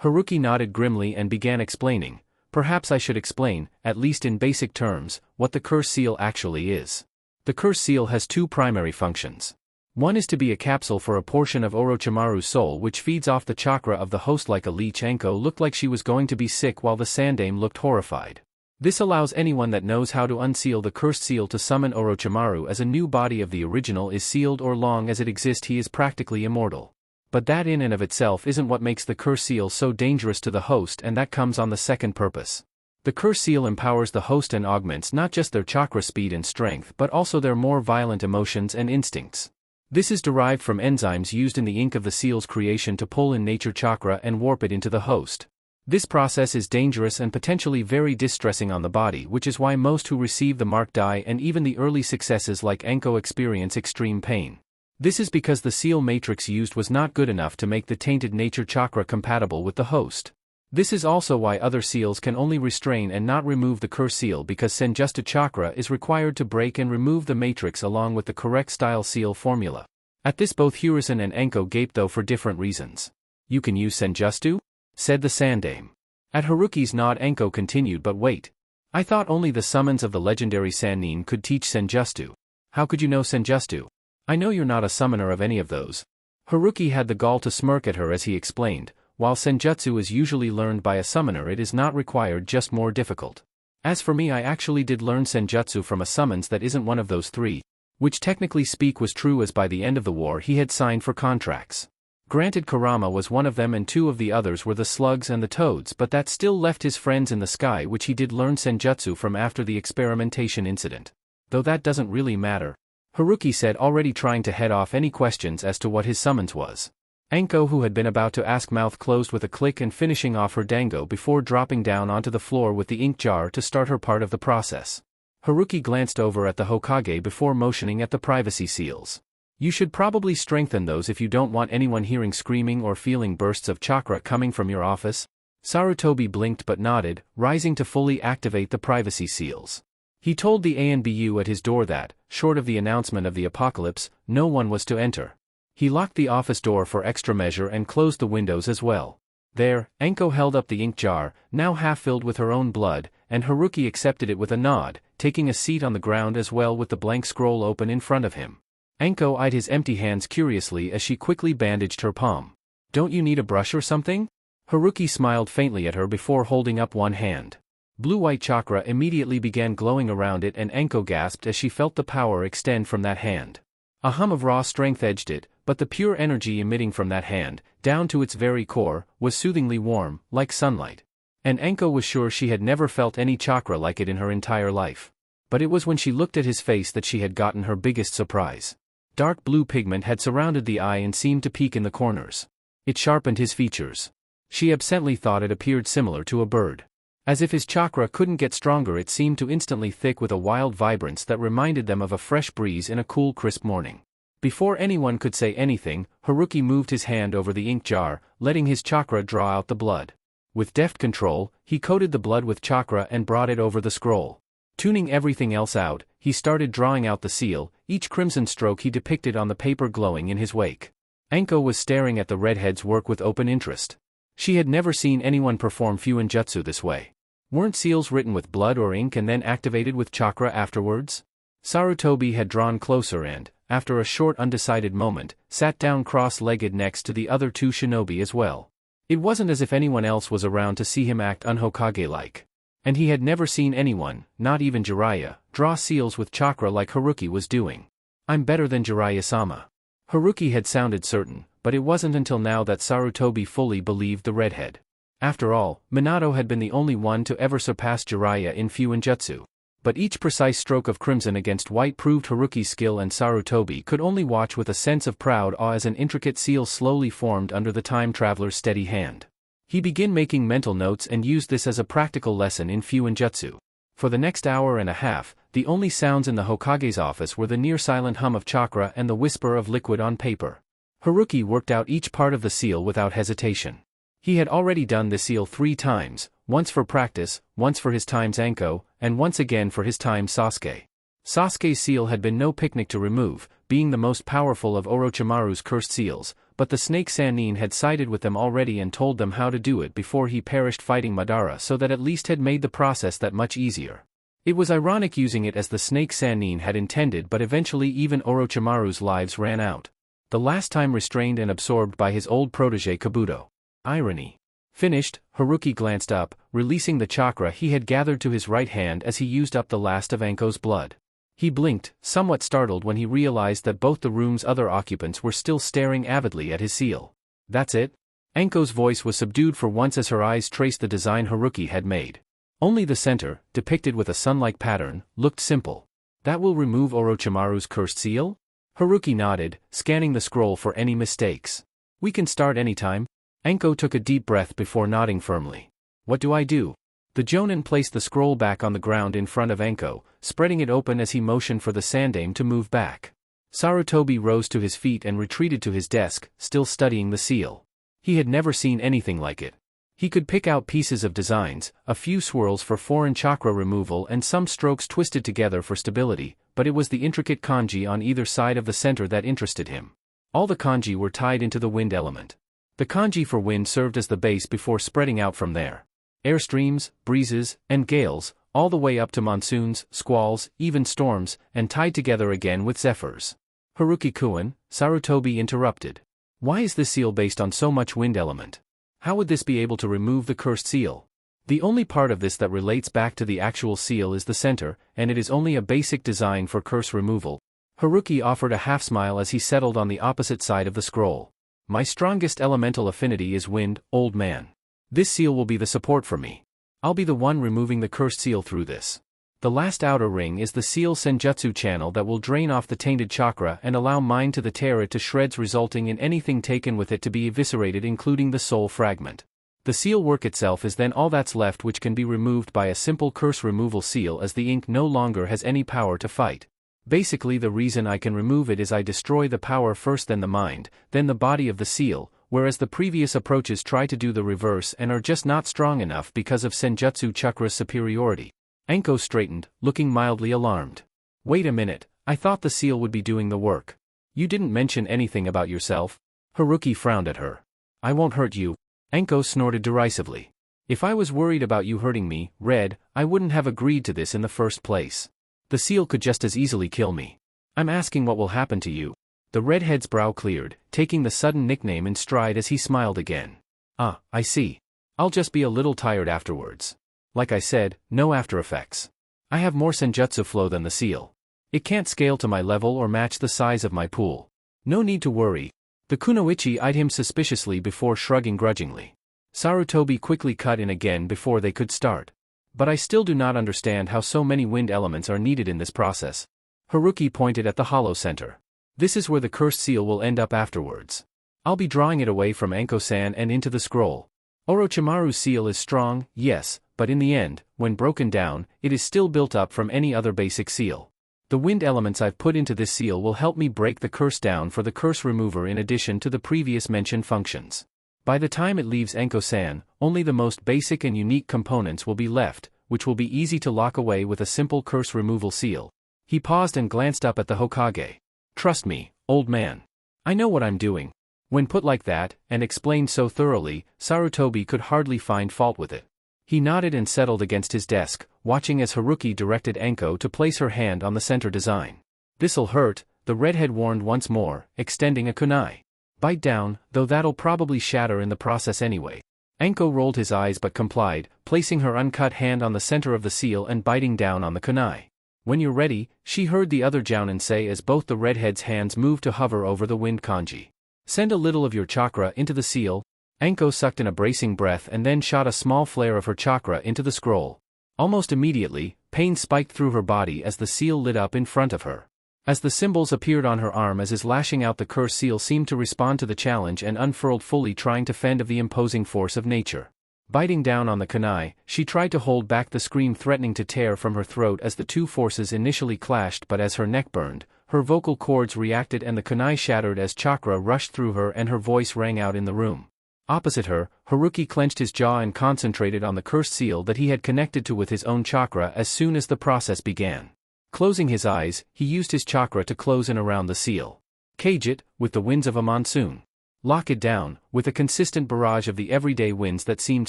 Haruki nodded grimly and began explaining. Perhaps I should explain, at least in basic terms, what the curse seal actually is. The curse seal has two primary functions. One is to be a capsule for a portion of Orochimaru's soul which feeds off the chakra of the host like a leech. Anko looked like she was going to be sick while the Sandame looked horrified. This allows anyone that knows how to unseal the cursed seal to summon Orochimaru as a new body of the original is sealed, or long as it exists he is practically immortal. But that in and of itself isn't what makes the curse seal so dangerous to the host, and that comes on the second purpose. The curse seal empowers the host and augments not just their chakra speed and strength but also their more violent emotions and instincts. This is derived from enzymes used in the ink of the seal's creation to pull in nature chakra and warp it into the host. This process is dangerous and potentially very distressing on the body, which is why most who receive the mark die, and even the early successes like Anko experience extreme pain. This is because the seal matrix used was not good enough to make the tainted nature chakra compatible with the host. This is also why other seals can only restrain and not remove the curse seal, because Senjutsu chakra is required to break and remove the matrix along with the correct style seal formula. At this both Hiruzen and Anko gaped, though for different reasons. You can use Senjutsu? Said the Sandame. At Haruki's nod, Anko continued, but wait. I thought only the summons of the legendary Sannin could teach Senjutsu. How could you know Senjutsu? I know you're not a summoner of any of those. Haruki had the gall to smirk at her as he explained. While Senjutsu is usually learned by a summoner, it is not required, just more difficult. As for me, I actually did learn Senjutsu from a summons that isn't one of those three, which technically speak was true, as by the end of the war he had signed for contracts. Granted, Kurama was one of them and two of the others were the slugs and the toads, but that still left his friends in the sky, which he did learn Senjutsu from after the experimentation incident. Though that doesn't really matter, Haruki said, already trying to head off any questions as to what his summons was. Anko, who had been about to ask, mouth closed with a click and finishing off her dango before dropping down onto the floor with the ink jar to start her part of the process. Haruki glanced over at the Hokage before motioning at the privacy seals. You should probably strengthen those if you don't want anyone hearing screaming or feeling bursts of chakra coming from your office. Sarutobi blinked but nodded, rising to fully activate the privacy seals. He told the ANBU at his door that, short of the announcement of the apocalypse, no one was to enter. He locked the office door for extra measure and closed the windows as well. There, Anko held up the ink jar, now half filled with her own blood, and Haruki accepted it with a nod, taking a seat on the ground as well with the blank scroll open in front of him. Anko eyed his empty hands curiously as she quickly bandaged her palm. Don't you need a brush or something? Haruki smiled faintly at her before holding up one hand. Blue-white chakra immediately began glowing around it, and Anko gasped as she felt the power extend from that hand. A hum of raw strength edged it, but the pure energy emitting from that hand, down to its very core, was soothingly warm, like sunlight. And Anko was sure she had never felt any chakra like it in her entire life. But it was when she looked at his face that she had gotten her biggest surprise. Dark blue pigment had surrounded the eye and seemed to peek in the corners. It sharpened his features. She absently thought it appeared similar to a bird. As if his chakra couldn't get stronger, it seemed to instantly thick with a wild vibrance that reminded them of a fresh breeze in a cool, crisp morning. Before anyone could say anything, Haruki moved his hand over the ink jar, letting his chakra draw out the blood. With deft control, he coated the blood with chakra and brought it over the scroll. Tuning everything else out, he started drawing out the seal, each crimson stroke he depicted on the paper glowing in his wake. Anko was staring at the redhead's work with open interest. She had never seen anyone perform Fuinjutsu this way. Weren't seals written with blood or ink and then activated with chakra afterwards? Sarutobi had drawn closer and, after a short undecided moment, sat down cross-legged next to the other two shinobi as well. It wasn't as if anyone else was around to see him act un-Hokage-like. And he had never seen anyone, not even Jiraiya, draw seals with chakra like Haruki was doing. I'm better than Jiraiya-sama. Haruki had sounded certain, but it wasn't until now that Sarutobi fully believed the redhead. After all, Minato had been the only one to ever surpass Jiraiya in Fuinjutsu. But each precise stroke of crimson against white proved Haruki's skill, and Sarutobi could only watch with a sense of proud awe as an intricate seal slowly formed under the time traveler's steady hand. He began making mental notes and used this as a practical lesson in Fuinjutsu. For the next hour and a half, the only sounds in the Hokage's office were the near-silent hum of chakra and the whisper of liquid on paper. Haruki worked out each part of the seal without hesitation. He had already done the seal 3 times, once for practice, once for his times Anko, and once again for his time Sasuke. Sasuke's seal had been no picnic to remove, being the most powerful of Orochimaru's cursed seals, but the snake Sannin had sided with them already and told them how to do it before he perished fighting Madara, so that at least had made the process that much easier. It was ironic using it as the snake Sannin had intended, but eventually even Orochimaru's lives ran out. The last time restrained and absorbed by his old protege Kabuto. Irony. Finished, Haruki glanced up, releasing the chakra he had gathered to his right hand as he used up the last of Anko's blood. He blinked, somewhat startled when he realized that both the room's other occupants were still staring avidly at his seal. That's it? Anko's voice was subdued for once as her eyes traced the design Haruki had made. Only the center, depicted with a sun-like pattern, looked simple. That will remove Orochimaru's cursed seal? Haruki nodded, scanning the scroll for any mistakes. We can start anytime. Anko took a deep breath before nodding firmly. What do I do? The Jonin placed the scroll back on the ground in front of Anko, spreading it open as he motioned for the Sandaime to move back. Sarutobi rose to his feet and retreated to his desk, still studying the seal. He had never seen anything like it. He could pick out pieces of designs, a few swirls for foreign chakra removal and some strokes twisted together for stability, but it was the intricate kanji on either side of the center that interested him. All the kanji were tied into the wind element. The kanji for wind served as the base before spreading out from there. Airstreams, breezes, and gales, all the way up to monsoons, squalls, even storms, and tied together again with zephyrs. Haruki-kun, Sarutobi interrupted. Why is this seal based on so much wind element? How would this be able to remove the cursed seal? The only part of this that relates back to the actual seal is the center, and it is only a basic design for curse removal. Haruki offered a half-smile as he settled on the opposite side of the scroll. My strongest elemental affinity is wind, old man. This seal will be the support for me. I'll be the one removing the cursed seal through this. The last outer ring is the seal senjutsu channel that will drain off the tainted chakra and allow mine to tear it to shreds, resulting in anything taken with it to be eviscerated, including the soul fragment. The seal work itself is then all that's left, which can be removed by a simple curse removal seal, as the ink no longer has any power to fight. Basically, the reason I can remove it is I destroy the power first, then the mind, then the body of the seal, whereas the previous approaches try to do the reverse and are just not strong enough because of Senjutsu Chakra's superiority. Anko straightened, looking mildly alarmed. Wait a minute, I thought the seal would be doing the work. You didn't mention anything about yourself? Haruki frowned at her. I won't hurt you. Anko snorted derisively. If I was worried about you hurting me, Red, I wouldn't have agreed to this in the first place. The seal could just as easily kill me. I'm asking what will happen to you. The redhead's brow cleared, taking the sudden nickname in stride as he smiled again. Ah, I see. I'll just be a little tired afterwards. Like I said, no after effects. I have more senjutsu flow than the seal. It can't scale to my level or match the size of my pool. No need to worry. The kunoichi eyed him suspiciously before shrugging grudgingly. Sarutobi quickly cut in again before they could start. But I still do not understand how so many wind elements are needed in this process. Haruki pointed at the hollow center. This is where the cursed seal will end up afterwards. I'll be drawing it away from Anko-san and into the scroll. Orochimaru's seal is strong, yes, but in the end, when broken down, it is still built up from any other basic seal. The wind elements I've put into this seal will help me break the curse down for the curse remover in addition to the previous mentioned functions. By the time it leaves Anko-san, only the most basic and unique components will be left, which will be easy to lock away with a simple curse removal seal. He paused and glanced up at the Hokage. Trust me, old man. I know what I'm doing. When put like that, and explained so thoroughly, Sarutobi could hardly find fault with it. He nodded and settled against his desk, watching as Haruki directed Anko to place her hand on the center design. "This'll hurt," the redhead warned once more, extending a kunai. "Bite down, though that'll probably shatter in the process anyway." Anko rolled his eyes but complied, placing her uncut hand on the center of the seal and biting down on the kunai. "When you're ready," she heard the other jounin say as both the redhead's hands moved to hover over the wind kanji. "Send a little of your chakra into the seal." Anko sucked in a bracing breath and then shot a small flare of her chakra into the scroll. Almost immediately, pain spiked through her body as the seal lit up in front of her. As the symbols appeared on her arm as his lashing out, the curse seal seemed to respond to the challenge and unfurled fully, trying to fend off the imposing force of nature. Biting down on the kunai, she tried to hold back the scream threatening to tear from her throat as the two forces initially clashed, but as her neck burned, her vocal cords reacted and the kunai shattered as chakra rushed through her and her voice rang out in the room. Opposite her, Haruki clenched his jaw and concentrated on the cursed seal that he had connected to with his own chakra as soon as the process began. Closing his eyes, he used his chakra to close in around the seal. Cage it, with the winds of a monsoon. Lock it down, with a consistent barrage of the everyday winds that seemed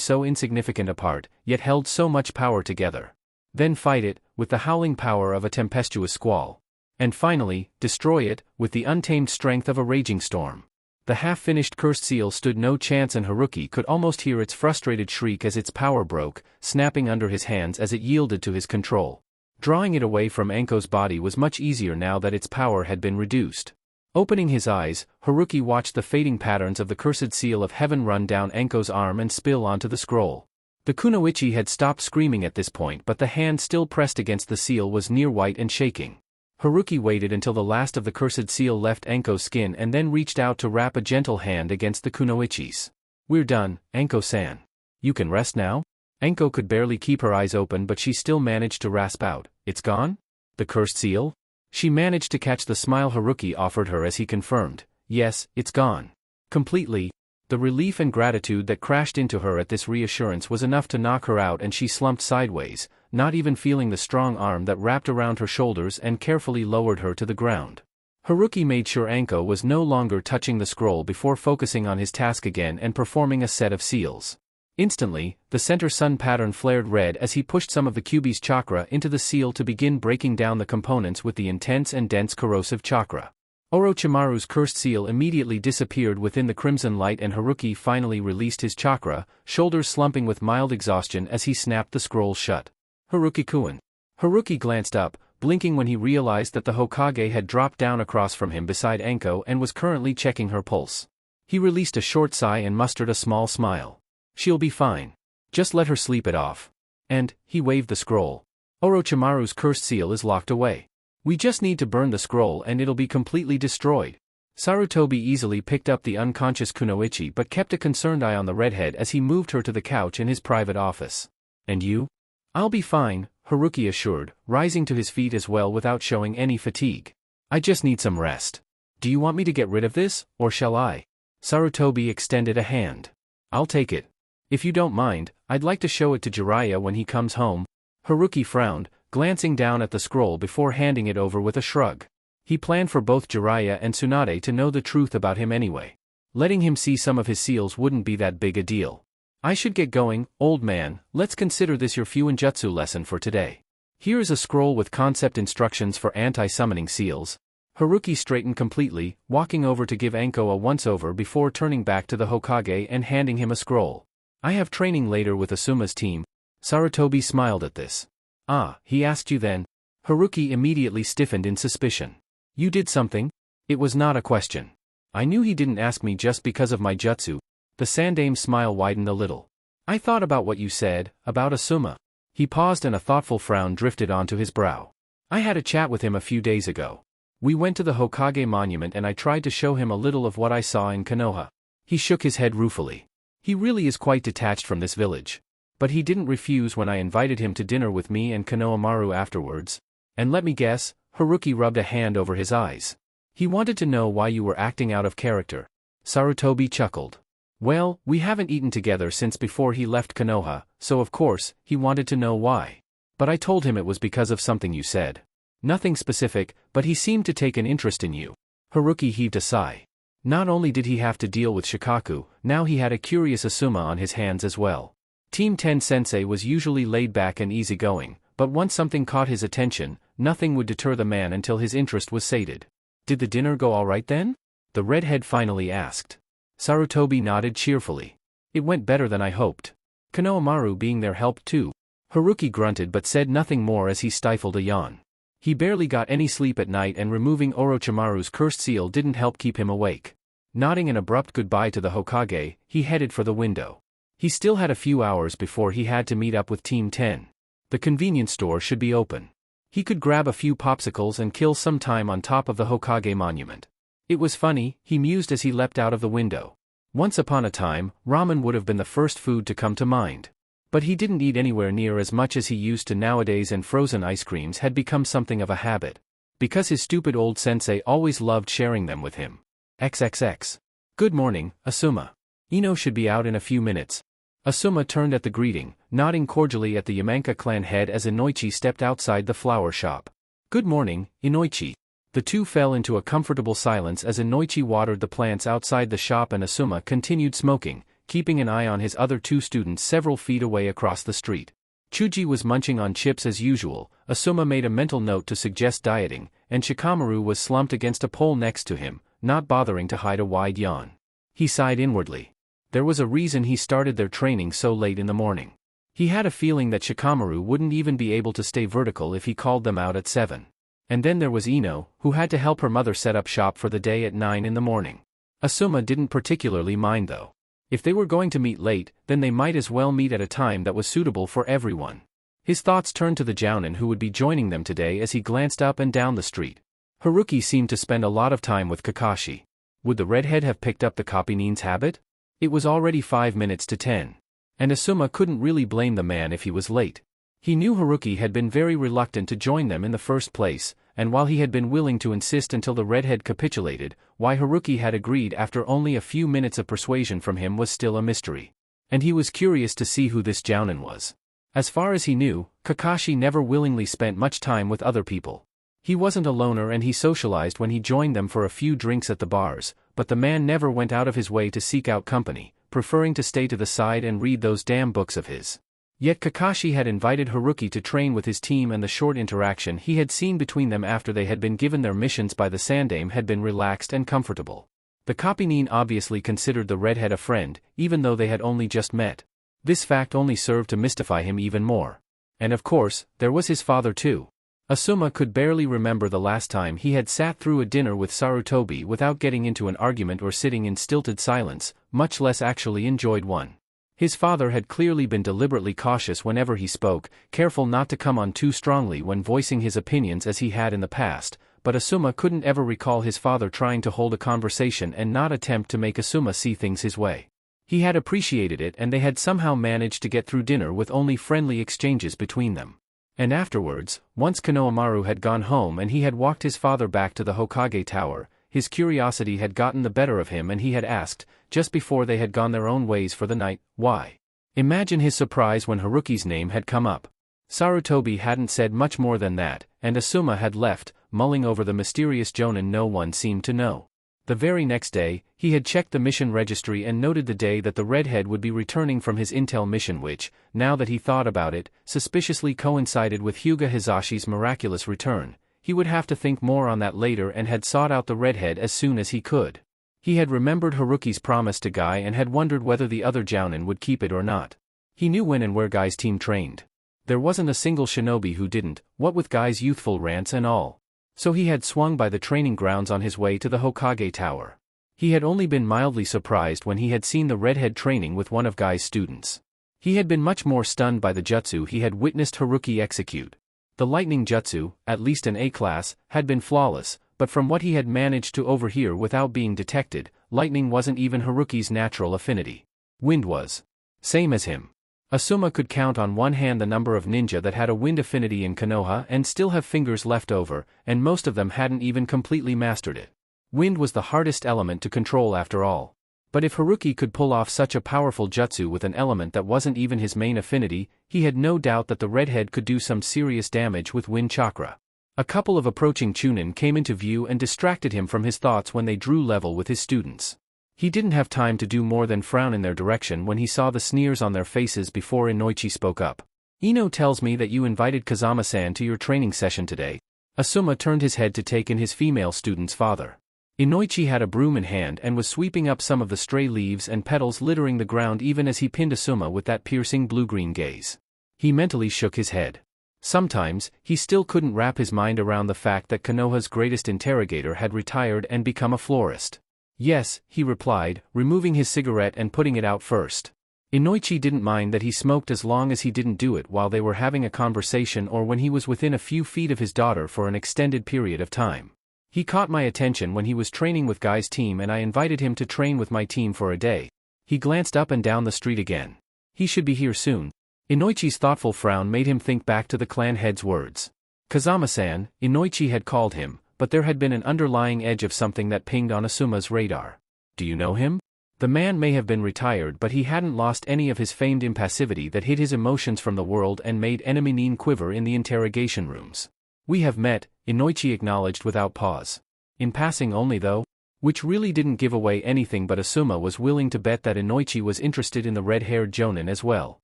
so insignificant apart, yet held so much power together. Then fight it, with the howling power of a tempestuous squall. And finally, destroy it, with the untamed strength of a raging storm. The half-finished cursed seal stood no chance, and Haruki could almost hear its frustrated shriek as its power broke, snapping under his hands as it yielded to his control. Drawing it away from Anko's body was much easier now that its power had been reduced. Opening his eyes, Haruki watched the fading patterns of the cursed seal of heaven run down Anko's arm and spill onto the scroll. The kunoichi had stopped screaming at this point, but the hand still pressed against the seal was near white and shaking. Haruki waited until the last of the cursed seal left Anko's skin and then reached out to wrap a gentle hand against the kunoichi's. "We're done, Anko-san. You can rest now?" Anko could barely keep her eyes open, but she still managed to rasp out, "It's gone? The cursed seal?" She managed to catch the smile Haruki offered her as he confirmed, "Yes, it's gone. Completely." The relief and gratitude that crashed into her at this reassurance was enough to knock her out, and she slumped sideways, not even feeling the strong arm that wrapped around her shoulders and carefully lowered her to the ground. Haruki made sure Anko was no longer touching the scroll before focusing on his task again and performing a set of seals. Instantly, the center sun pattern flared red as he pushed some of the Kyuubi's chakra into the seal to begin breaking down the components with the intense and dense corrosive chakra. Orochimaru's cursed seal immediately disappeared within the crimson light, and Haruki finally released his chakra, shoulders slumping with mild exhaustion as he snapped the scroll shut. "Haruki-kun." Haruki glanced up, blinking when he realized that the Hokage had dropped down across from him beside Anko and was currently checking her pulse. He released a short sigh and mustered a small smile. "She'll be fine. Just let her sleep it off." And, he waved the scroll. "Orochimaru's cursed seal is locked away. We just need to burn the scroll and it'll be completely destroyed." Sarutobi easily picked up the unconscious kunoichi but kept a concerned eye on the redhead as he moved her to the couch in his private office. "And you?" "I'll be fine," Haruki assured, rising to his feet as well without showing any fatigue. "I just need some rest. Do you want me to get rid of this, or shall I?" Sarutobi extended a hand. "I'll take it. If you don't mind, I'd like to show it to Jiraiya when he comes home." Haruki frowned, glancing down at the scroll before handing it over with a shrug. He planned for both Jiraiya and Tsunade to know the truth about him anyway. Letting him see some of his seals wouldn't be that big a deal. "I should get going, old man. Let's consider this your Fuinjutsu lesson for today. Here is a scroll with concept instructions for anti-summoning seals." Haruki straightened completely, walking over to give Anko a once-over before turning back to the Hokage and handing him a scroll. "I have training later with Asuma's team." Sarutobi smiled at this. "Ah, he asked you then?" Haruki immediately stiffened in suspicion. "You did something?" It was not a question. "I knew he didn't ask me just because of my jutsu." The Sandame's smile widened a little. "I thought about what you said, about Asuma." He paused and a thoughtful frown drifted onto his brow. "I had a chat with him a few days ago. We went to the Hokage monument and I tried to show him a little of what I saw in Konoha." He shook his head ruefully. "He really is quite detached from this village. But he didn't refuse when I invited him to dinner with me and Konohamaru afterwards. And let me guess," Haruki rubbed a hand over his eyes. "He wanted to know why you were acting out of character." Sarutobi chuckled. "Well, we haven't eaten together since before he left Konoha, so of course, he wanted to know why. But I told him it was because of something you said. Nothing specific, but he seemed to take an interest in you." Haruki heaved a sigh. Not only did he have to deal with Shikaku, now he had a curious Asuma on his hands as well. Team 10 Sensei was usually laid back and easygoing, but once something caught his attention, nothing would deter the man until his interest was sated. Did the dinner go all right then? The redhead finally asked. Sarutobi nodded cheerfully. It went better than I hoped. Konohamaru being there helped too. Haruki grunted but said nothing more as he stifled a yawn. He barely got any sleep at night, and removing Orochimaru's cursed seal didn't help keep him awake. Nodding an abrupt goodbye to the Hokage, he headed for the window. He still had a few hours before he had to meet up with Team 10. The convenience store should be open. He could grab a few popsicles and kill some time on top of the Hokage monument. It was funny, he mused as he leapt out of the window. Once upon a time, ramen would have been the first food to come to mind. But he didn't eat anywhere near as much as he used to nowadays, and frozen ice creams had become something of a habit. Because his stupid old sensei always loved sharing them with him. XXX. Good morning, Asuma. Ino should be out in a few minutes. Asuma turned at the greeting, nodding cordially at the Yamanka clan head as Inoichi stepped outside the flower shop. Good morning, Inoichi. The two fell into a comfortable silence as Inoichi watered the plants outside the shop and Asuma continued smoking, keeping an eye on his other two students several feet away across the street. Chuji was munching on chips as usual. Asuma made a mental note to suggest dieting, and Shikamaru was slumped against a pole next to him, not bothering to hide a wide yawn. He sighed inwardly. There was a reason he started their training so late in the morning. He had a feeling that Shikamaru wouldn't even be able to stay vertical if he called them out at 7. And then there was Ino, who had to help her mother set up shop for the day at 9 in the morning. Asuma didn't particularly mind though. If they were going to meet late, then they might as well meet at a time that was suitable for everyone. His thoughts turned to the jounin who would be joining them today as he glanced up and down the street. Haruki seemed to spend a lot of time with Kakashi. Would the redhead have picked up the copy-nin's habit? It was already 5 minutes to 10. And Asuma couldn't really blame the man if he was late. He knew Haruki had been very reluctant to join them in the first place, and while he had been willing to insist until the redhead capitulated, why Haruki had agreed after only a few minutes of persuasion from him was still a mystery. And he was curious to see who this jounin was. As far as he knew, Kakashi never willingly spent much time with other people. He wasn't a loner and he socialized when he joined them for a few drinks at the bars, but the man never went out of his way to seek out company, preferring to stay to the side and read those damn books of his. Yet Kakashi had invited Haruki to train with his team, and the short interaction he had seen between them after they had been given their missions by the Sandame had been relaxed and comfortable. The copy-nin obviously considered the redhead a friend, even though they had only just met. This fact only served to mystify him even more. And of course, there was his father too. Asuma could barely remember the last time he had sat through a dinner with Sarutobi without getting into an argument or sitting in stilted silence, much less actually enjoyed one. His father had clearly been deliberately cautious whenever he spoke, careful not to come on too strongly when voicing his opinions as he had in the past, but Asuma couldn't ever recall his father trying to hold a conversation and not attempt to make Asuma see things his way. He had appreciated it, and they had somehow managed to get through dinner with only friendly exchanges between them. And afterwards, once Konohamaru had gone home and he had walked his father back to the Hokage tower, his curiosity had gotten the better of him and he had asked, just before they had gone their own ways for the night, why? Imagine his surprise when Haruki's name had come up. Sarutobi hadn't said much more than that, and Asuma had left, mulling over the mysterious jounin no one seemed to know. The very next day, he had checked the mission registry and noted the day that the redhead would be returning from his intel mission, which, now that he thought about it, suspiciously coincided with Hyuga Hizashi's miraculous return. He would have to think more on that later and had sought out the redhead as soon as he could. He had remembered Haruki's promise to Guy and had wondered whether the other jounin would keep it or not. He knew when and where Guy's team trained. There wasn't a single shinobi who didn't, what with Guy's youthful rants and all. So he had swung by the training grounds on his way to the Hokage tower. He had only been mildly surprised when he had seen the redhead training with one of Guy's students. He had been much more stunned by the jutsu he had witnessed Haruki execute. The lightning jutsu, at least an A-class, had been flawless, but from what he had managed to overhear without being detected, lightning wasn't even Haruki's natural affinity. Wind was. Same as him. Asuma could count on one hand the number of ninja that had a wind affinity in Konoha and still have fingers left over, and most of them hadn't even completely mastered it. Wind was the hardest element to control after all. But if Haruki could pull off such a powerful jutsu with an element that wasn't even his main affinity, he had no doubt that the redhead could do some serious damage with wind chakra. A couple of approaching chunin came into view and distracted him from his thoughts when they drew level with his students. He didn't have time to do more than frown in their direction when he saw the sneers on their faces before Inoichi spoke up. "Ino tells me that you invited Kazama-san to your training session today." Asuma turned his head to take in his female student's father. Inoichi had a broom in hand and was sweeping up some of the stray leaves and petals littering the ground even as he pinned Asuma with that piercing blue-green gaze. He mentally shook his head. Sometimes, he still couldn't wrap his mind around the fact that Konoha's greatest interrogator had retired and become a florist. "Yes," he replied, removing his cigarette and putting it out first. Inoichi didn't mind that he smoked as long as he didn't do it while they were having a conversation or when he was within a few feet of his daughter for an extended period of time. "He caught my attention when he was training with Guy's team and I invited him to train with my team for a day." He glanced up and down the street again. "He should be here soon." Inoichi's thoughtful frown made him think back to the clan head's words. Kazama-san, Inoichi had called him, but there had been an underlying edge of something that pinged on Asuma's radar. "Do you know him?" The man may have been retired but he hadn't lost any of his famed impassivity that hid his emotions from the world and made enemy Nin quiver in the interrogation rooms. "We have met," Inoichi acknowledged without pause. "In passing only though?" Which really didn't give away anything, but Asuma was willing to bet that Inoichi was interested in the red-haired jonin as well.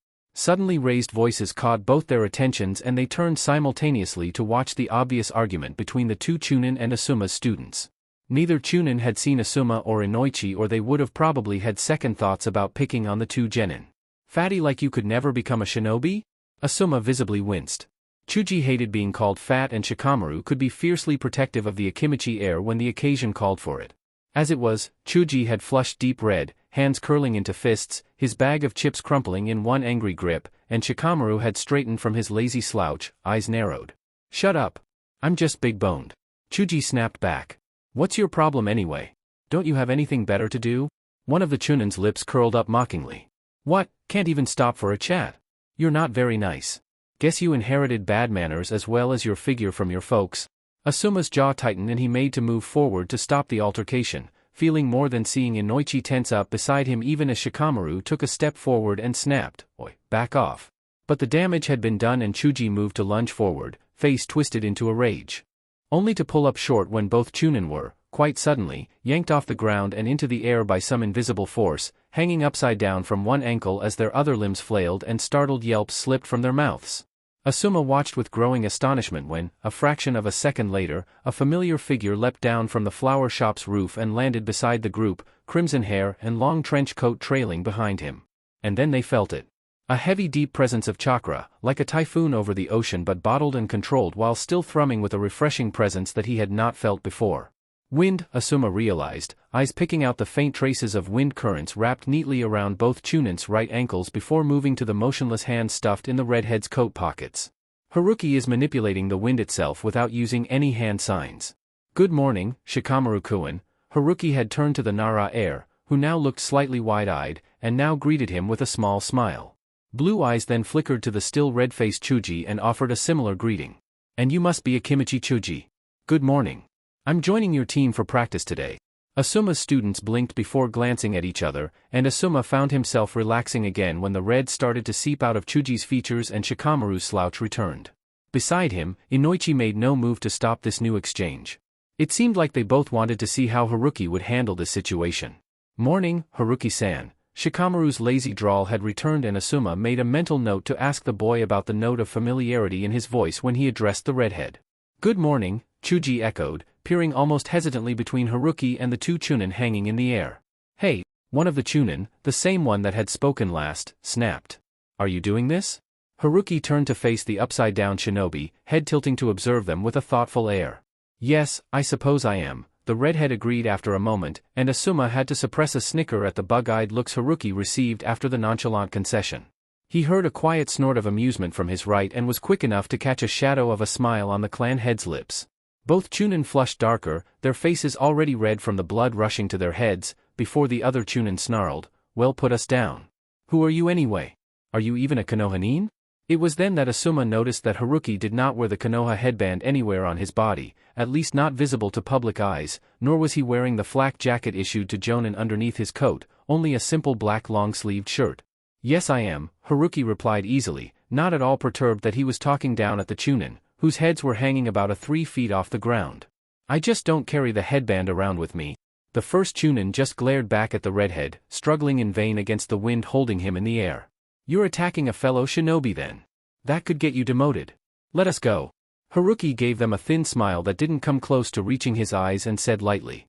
Suddenly raised voices caught both their attentions and they turned simultaneously to watch the obvious argument between the two chunin and Asuma's students. Neither chunin had seen Asuma or Inoichi or they would have probably had second thoughts about picking on the two genin. "Fatty like you could never become a shinobi?" Asuma visibly winced. Chuji hated being called fat and Shikamaru could be fiercely protective of the Akimichi heir when the occasion called for it. As it was, Chuji had flushed deep red, hands curling into fists, his bag of chips crumpling in one angry grip, and Shikamaru had straightened from his lazy slouch, eyes narrowed. "Shut up. I'm just big-boned." Chuji snapped back. "What's your problem anyway? Don't you have anything better to do?" One of the chunin's lips curled up mockingly. "What, can't even stop for a chat? You're not very nice. Guess you inherited bad manners as well as your figure from your folks." Asuma's jaw tightened and he made to move forward to stop the altercation, feeling more than seeing Inoichi tense up beside him even as Shikamaru took a step forward and snapped, "Oi, back off." But the damage had been done and Chuji moved to lunge forward, face twisted into a rage. Only to pull up short when both chunin were, quite suddenly, yanked off the ground and into the air by some invisible force, hanging upside down from one ankle as their other limbs flailed and startled yelps slipped from their mouths. Asuma watched with growing astonishment when, a fraction of a second later, a familiar figure leapt down from the flower shop's roof and landed beside the group, crimson hair and long trench coat trailing behind him. And then they felt it. A heavy deep presence of chakra, like a typhoon over the ocean but bottled and controlled while still thrumming with a refreshing presence that he had not felt before. Wind, Asuma realized, eyes picking out the faint traces of wind currents wrapped neatly around both chunin's right ankles before moving to the motionless hands stuffed in the redhead's coat pockets. Haruki is manipulating the wind itself without using any hand signs. "Good morning, Shikamaru-kun." Haruki had turned to the Nara heir, who now looked slightly wide-eyed, and now greeted him with a small smile. Blue eyes then flickered to the still red-faced Chuji and offered a similar greeting. "And you must be Akimichi Chuji. Good morning. I'm joining your team for practice today." Asuma's students blinked before glancing at each other, and Asuma found himself relaxing again when the red started to seep out of Chuji's features and Shikamaru's slouch returned. Beside him, Inoichi made no move to stop this new exchange. It seemed like they both wanted to see how Haruki would handle this situation. "Morning, Haruki-san." Shikamaru's lazy drawl had returned and Asuma made a mental note to ask the boy about the note of familiarity in his voice when he addressed the redhead. "Good morning," Chuji echoed, peering almost hesitantly between Haruki and the two chunin hanging in the air. "Hey," one of the chunin, the same one that had spoken last, snapped. "Are you doing this?" Haruki turned to face the upside-down shinobi, head tilting to observe them with a thoughtful air. "Yes, I suppose I am," the redhead agreed after a moment, and Asuma had to suppress a snicker at the bug-eyed looks Haruki received after the nonchalant concession. He heard a quiet snort of amusement from his right and was quick enough to catch a shadow of a smile on the clan head's lips. Both chunin flushed darker, their faces already red from the blood rushing to their heads, before the other chunin snarled, "Well, put us down. Who are you anyway? Are you even a Konoha-nin?" It was then that Asuma noticed that Haruki did not wear the Konoha headband anywhere on his body, at least not visible to public eyes, nor was he wearing the flak jacket issued to jonin underneath his coat, only a simple black long-sleeved shirt. "Yes I am," Haruki replied easily, not at all perturbed that he was talking down at the chunin, whose heads were hanging about 3 feet off the ground. I just don't carry the headband around with me. The first Chunin just glared back at the redhead, struggling in vain against the wind holding him in the air. You're attacking a fellow shinobi then. That could get you demoted. Let us go. Haruki gave them a thin smile that didn't come close to reaching his eyes and said lightly.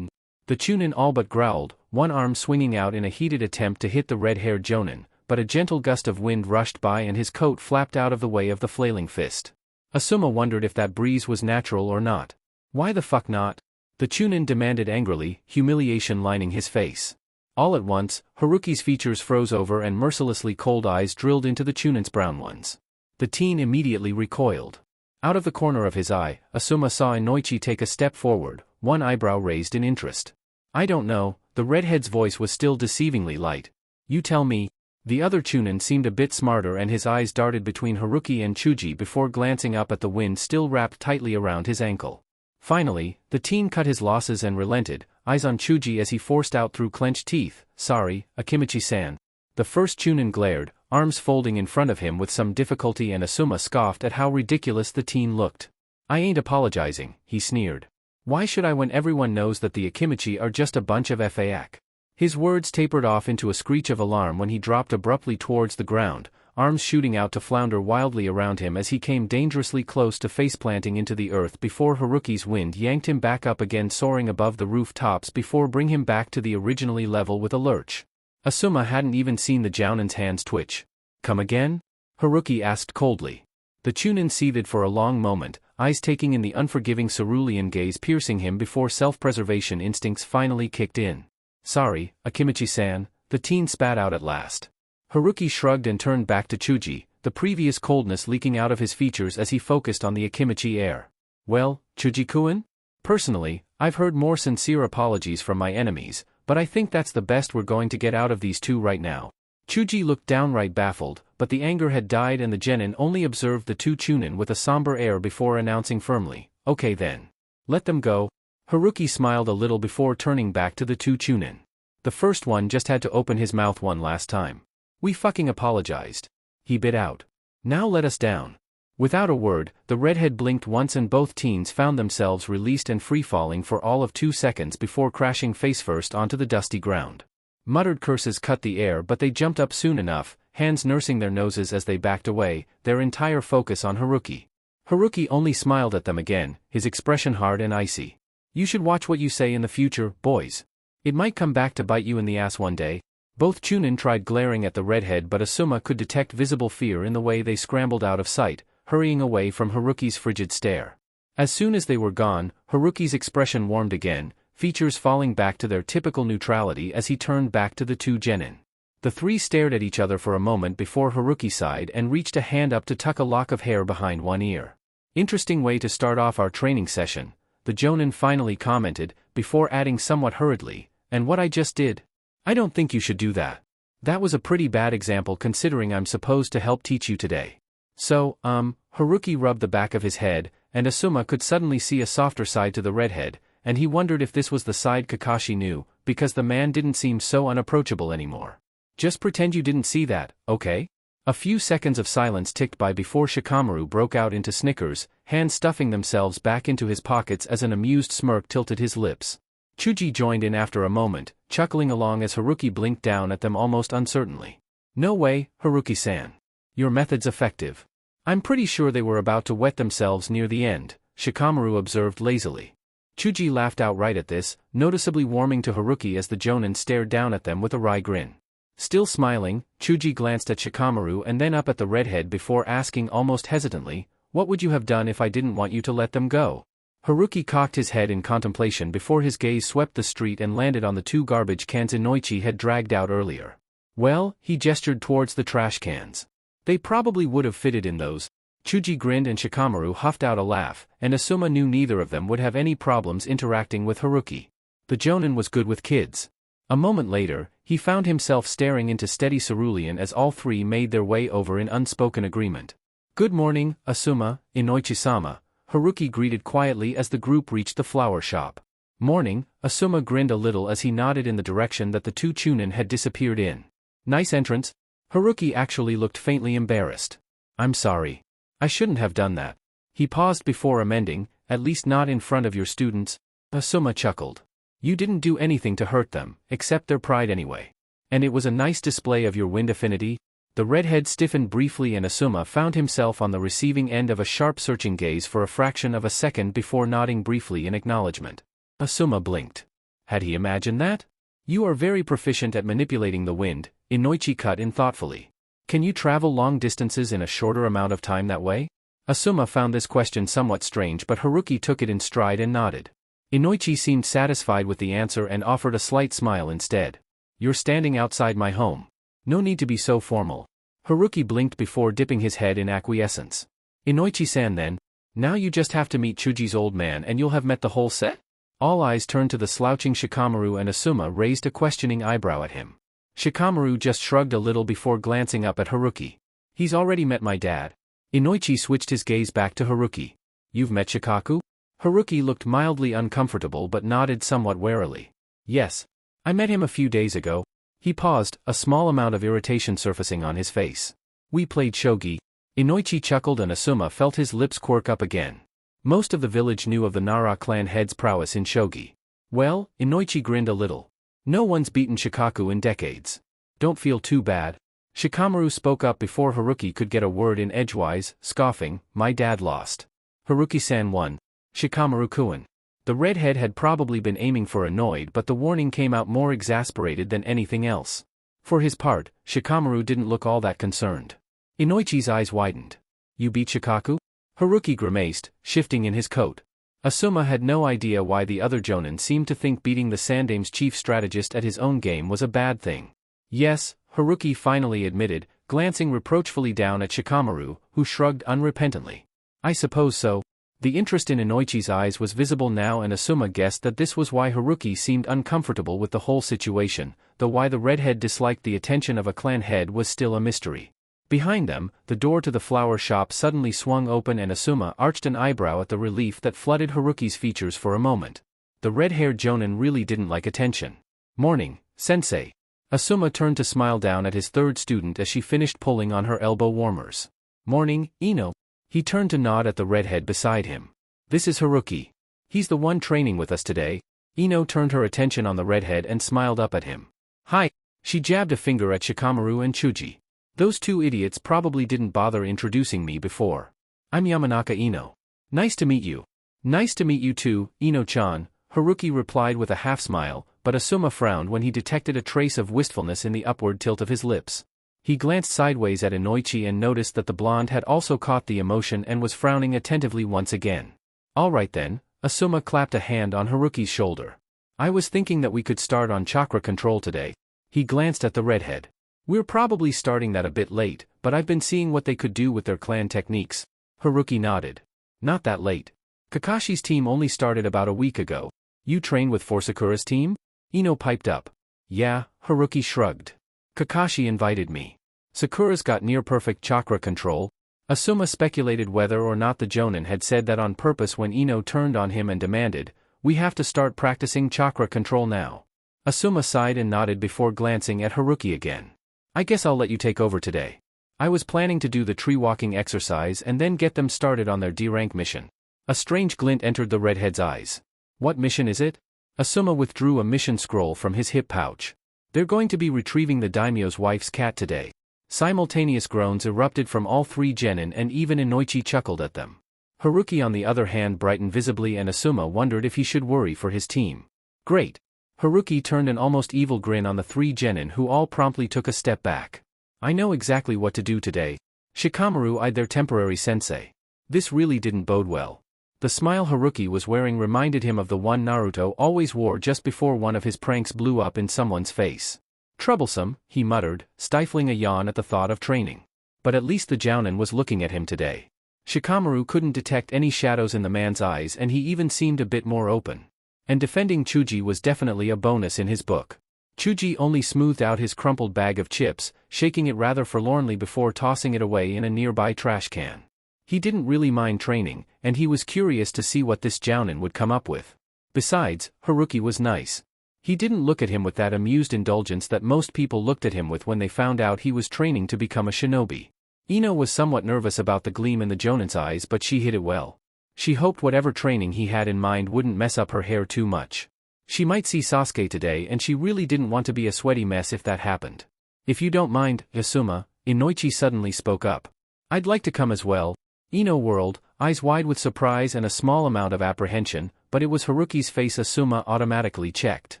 The Chunin all but growled, one arm swinging out in a heated attempt to hit the red-haired jonin, but a gentle gust of wind rushed by and his coat flapped out of the way of the flailing fist. Asuma wondered if that breeze was natural or not. Why the fuck not? The Chunin demanded angrily, humiliation lining his face. All at once, Haruki's features froze over and mercilessly cold eyes drilled into the Chunin's brown ones. The teen immediately recoiled. Out of the corner of his eye, Asuma saw Inoichi take a step forward, one eyebrow raised in interest. I don't know, the redhead's voice was still deceivingly light. You tell me. The other Chunin seemed a bit smarter and his eyes darted between Haruki and Chuji before glancing up at the wind still wrapped tightly around his ankle. Finally, the teen cut his losses and relented, eyes on Chuji as he forced out through clenched teeth, sorry, Akimichi-san. The first Chunin glared, arms folding in front of him with some difficulty, and Asuma scoffed at how ridiculous the teen looked. I ain't apologizing, he sneered. Why should I when everyone knows that the Akimichi are just a bunch of FAK? His words tapered off into a screech of alarm when he dropped abruptly towards the ground, arms shooting out to flounder wildly around him as he came dangerously close to faceplanting into the earth before Haruki's wind yanked him back up again, soaring above the rooftops before bringing him back to the originally level with a lurch. Asuma hadn't even seen the Jounin's hands twitch. Come again? Haruki asked coldly. The Chunin seethed for a long moment, eyes taking in the unforgiving cerulean gaze piercing him before self-preservation instincts finally kicked in. Sorry, Akimichi-san, the teen spat out at last. Haruki shrugged and turned back to Chuji, the previous coldness leaking out of his features as he focused on the Akimichi air. Well, Chuji-kun? Personally, I've heard more sincere apologies from my enemies, but I think that's the best we're going to get out of these two right now. Chuji looked downright baffled, but the anger had died and the genin only observed the two Chunin with a somber air before announcing firmly, okay then. Let them go. Haruki smiled a little before turning back to the two Chunin. The first one just had to open his mouth one last time. We fucking apologized. He bit out. Now let us down. Without a word, the redhead blinked once and both teens found themselves released and free-falling for all of 2 seconds before crashing face-first onto the dusty ground. Muttered curses cut the air, but they jumped up soon enough, hands nursing their noses as they backed away, their entire focus on Haruki. Haruki only smiled at them again, his expression hard and icy. You should watch what you say in the future, boys. It might come back to bite you in the ass one day. Both Chunin tried glaring at the redhead, but Asuma could detect visible fear in the way they scrambled out of sight, hurrying away from Haruki's frigid stare. As soon as they were gone, Haruki's expression warmed again, features falling back to their typical neutrality as he turned back to the two genin. The three stared at each other for a moment before Haruki sighed and reached a hand up to tuck a lock of hair behind one ear. Interesting way to start off our training session, the jonin finally commented, before adding somewhat hurriedly, and what I just did? I don't think you should do that. That was a pretty bad example considering I'm supposed to help teach you today. So, Haruki rubbed the back of his head, and Asuma could suddenly see a softer side to the redhead, and he wondered if this was the side Kakashi knew, because the man didn't seem so unapproachable anymore. Just pretend you didn't see that, okay? A few seconds of silence ticked by before Shikamaru broke out into snickers, hands stuffing themselves back into his pockets as an amused smirk tilted his lips. Chuji joined in after a moment, chuckling along as Haruki blinked down at them almost uncertainly. No way, Haruki-san. Your method's effective. I'm pretty sure they were about to wet themselves near the end, Shikamaru observed lazily. Chuji laughed outright at this, noticeably warming to Haruki as the jonin stared down at them with a wry grin. Still smiling, Chuji glanced at Shikamaru and then up at the redhead before asking almost hesitantly, what would you have done if I didn't want you to let them go? Haruki cocked his head in contemplation before his gaze swept the street and landed on the 2 garbage cans Inoichi had dragged out earlier. Well, he gestured towards the trash cans. They probably would have fitted in those. Chuji grinned and Shikamaru huffed out a laugh, and Asuma knew neither of them would have any problems interacting with Haruki. The jonin was good with kids. A moment later, he found himself staring into steady cerulean as all three made their way over in unspoken agreement. Good morning, Asuma, Inoichi-sama, Haruki greeted quietly as the group reached the flower shop. Morning, Asuma grinned a little as he nodded in the direction that the two Chunin had disappeared in. Nice entrance. Haruki actually looked faintly embarrassed. I'm sorry. I shouldn't have done that. He paused before amending, "At least not in front of your students." Asuma chuckled. "You didn't do anything to hurt them, except their pride anyway. And it was a nice display of your wind affinity." The redhead stiffened briefly and Asuma found himself on the receiving end of a sharp searching gaze for a fraction of a second before nodding briefly in acknowledgement. Asuma blinked. Had he imagined that? "You are very proficient at manipulating the wind," Inoichi cut in thoughtfully. "Can you travel long distances in a shorter amount of time that way?" Asuma found this question somewhat strange, but Haruki took it in stride and nodded. Inoichi seemed satisfied with the answer and offered a slight smile instead. "You're standing outside my home. No need to be so formal." Haruki blinked before dipping his head in acquiescence. "Inoichi-san then, now you just have to meet Chuji's old man and you'll have met the whole set?" All eyes turned to the slouching Shikamaru and Asuma raised a questioning eyebrow at him. Shikamaru just shrugged a little before glancing up at Haruki. "He's already met my dad." Inoichi switched his gaze back to Haruki. "You've met Shikaku?" Haruki looked mildly uncomfortable but nodded somewhat warily. "Yes. I met him a few days ago." He paused, a small amount of irritation surfacing on his face. "We played shogi." Inoichi chuckled and Asuma felt his lips quirk up again. Most of the village knew of the Nara clan head's prowess in shogi. "Well," Inoichi grinned a little. "No one's beaten Shikaku in decades. Don't feel too bad." Shikamaru spoke up before Haruki could get a word in edgewise, scoffing, "My dad lost." "Haruki-san won." Shikamaru-kun. The redhead had probably been aiming for annoyed, but the warning came out more exasperated than anything else. For his part, Shikamaru didn't look all that concerned. Inoichi's eyes widened. "You beat Shikaku?" Haruki grimaced, shifting in his coat. Asuma had no idea why the other jonin seemed to think beating the Sandame's chief strategist at his own game was a bad thing. "Yes," Haruki finally admitted, glancing reproachfully down at Shikamaru, who shrugged unrepentantly. "I suppose so." The interest in Inoichi's eyes was visible now and Asuma guessed that this was why Haruki seemed uncomfortable with the whole situation, though why the redhead disliked the attention of a clan head was still a mystery. Behind them, the door to the flower shop suddenly swung open and Asuma arched an eyebrow at the relief that flooded Haruki's features for a moment. The red-haired jonin really didn't like attention. "Morning, sensei." Asuma turned to smile down at his third student as she finished pulling on her elbow warmers. "Morning, Ino." He turned to nod at the redhead beside him. "This is Haruki. He's the one training with us today." Ino turned her attention on the redhead and smiled up at him. "Hi." She jabbed a finger at Shikamaru and Chuji. "Those two idiots probably didn't bother introducing me before. I'm Yamanaka Ino. Nice to meet you." "Nice to meet you too, Ino-chan," Haruki replied with a half-smile, but Asuma frowned when he detected a trace of wistfulness in the upward tilt of his lips. He glanced sideways at Inoichi and noticed that the blonde had also caught the emotion and was frowning attentively once again. "All right then," Asuma clapped a hand on Haruki's shoulder. "I was thinking that we could start on chakra control today." He glanced at the redhead. "We're probably starting that a bit late, but I've been seeing what they could do with their clan techniques." Haruki nodded. "Not that late. Kakashi's team only started about a week ago." "You train with Sakura's team?" Ino piped up. "Yeah," Haruki shrugged. "Kakashi invited me. Sakura's got near-perfect chakra control." Asuma speculated whether or not the jonin had said that on purpose when Ino turned on him and demanded, "We have to start practicing chakra control now." Asuma sighed and nodded before glancing at Haruki again. "I guess I'll let you take over today. I was planning to do the tree-walking exercise and then get them started on their D-rank mission." A strange glint entered the redhead's eyes. "What mission is it?" Asuma withdrew a mission scroll from his hip pouch. "They're going to be retrieving the daimyo's wife's cat today." Simultaneous groans erupted from all three genin and even Inoichi chuckled at them. Haruki on the other hand brightened visibly and Asuma wondered if he should worry for his team. "Great." Haruki turned an almost evil grin on the three genin who all promptly took a step back. "I know exactly what to do today." Shikamaru eyed their temporary sensei. This really didn't bode well. The smile Haruki was wearing reminded him of the one Naruto always wore just before one of his pranks blew up in someone's face. "Troublesome," he muttered, stifling a yawn at the thought of training. But at least the jounin was looking at him today. Shikamaru couldn't detect any shadows in the man's eyes and he even seemed a bit more open. And defending Chuji was definitely a bonus in his book. Chuji only smoothed out his crumpled bag of chips, shaking it rather forlornly before tossing it away in a nearby trash can. He didn't really mind training, and he was curious to see what this jounin would come up with. Besides, Haruki was nice. He didn't look at him with that amused indulgence that most people looked at him with when they found out he was training to become a shinobi. Ino was somewhat nervous about the gleam in the Jonin's eyes, but she hid it well. She hoped whatever training he had in mind wouldn't mess up her hair too much. She might see Sasuke today and she really didn't want to be a sweaty mess if that happened. If you don't mind, Asuma, Inoichi suddenly spoke up. I'd like to come as well. Ino whirled, eyes wide with surprise and a small amount of apprehension, but it was Haruki's face Asuma automatically checked.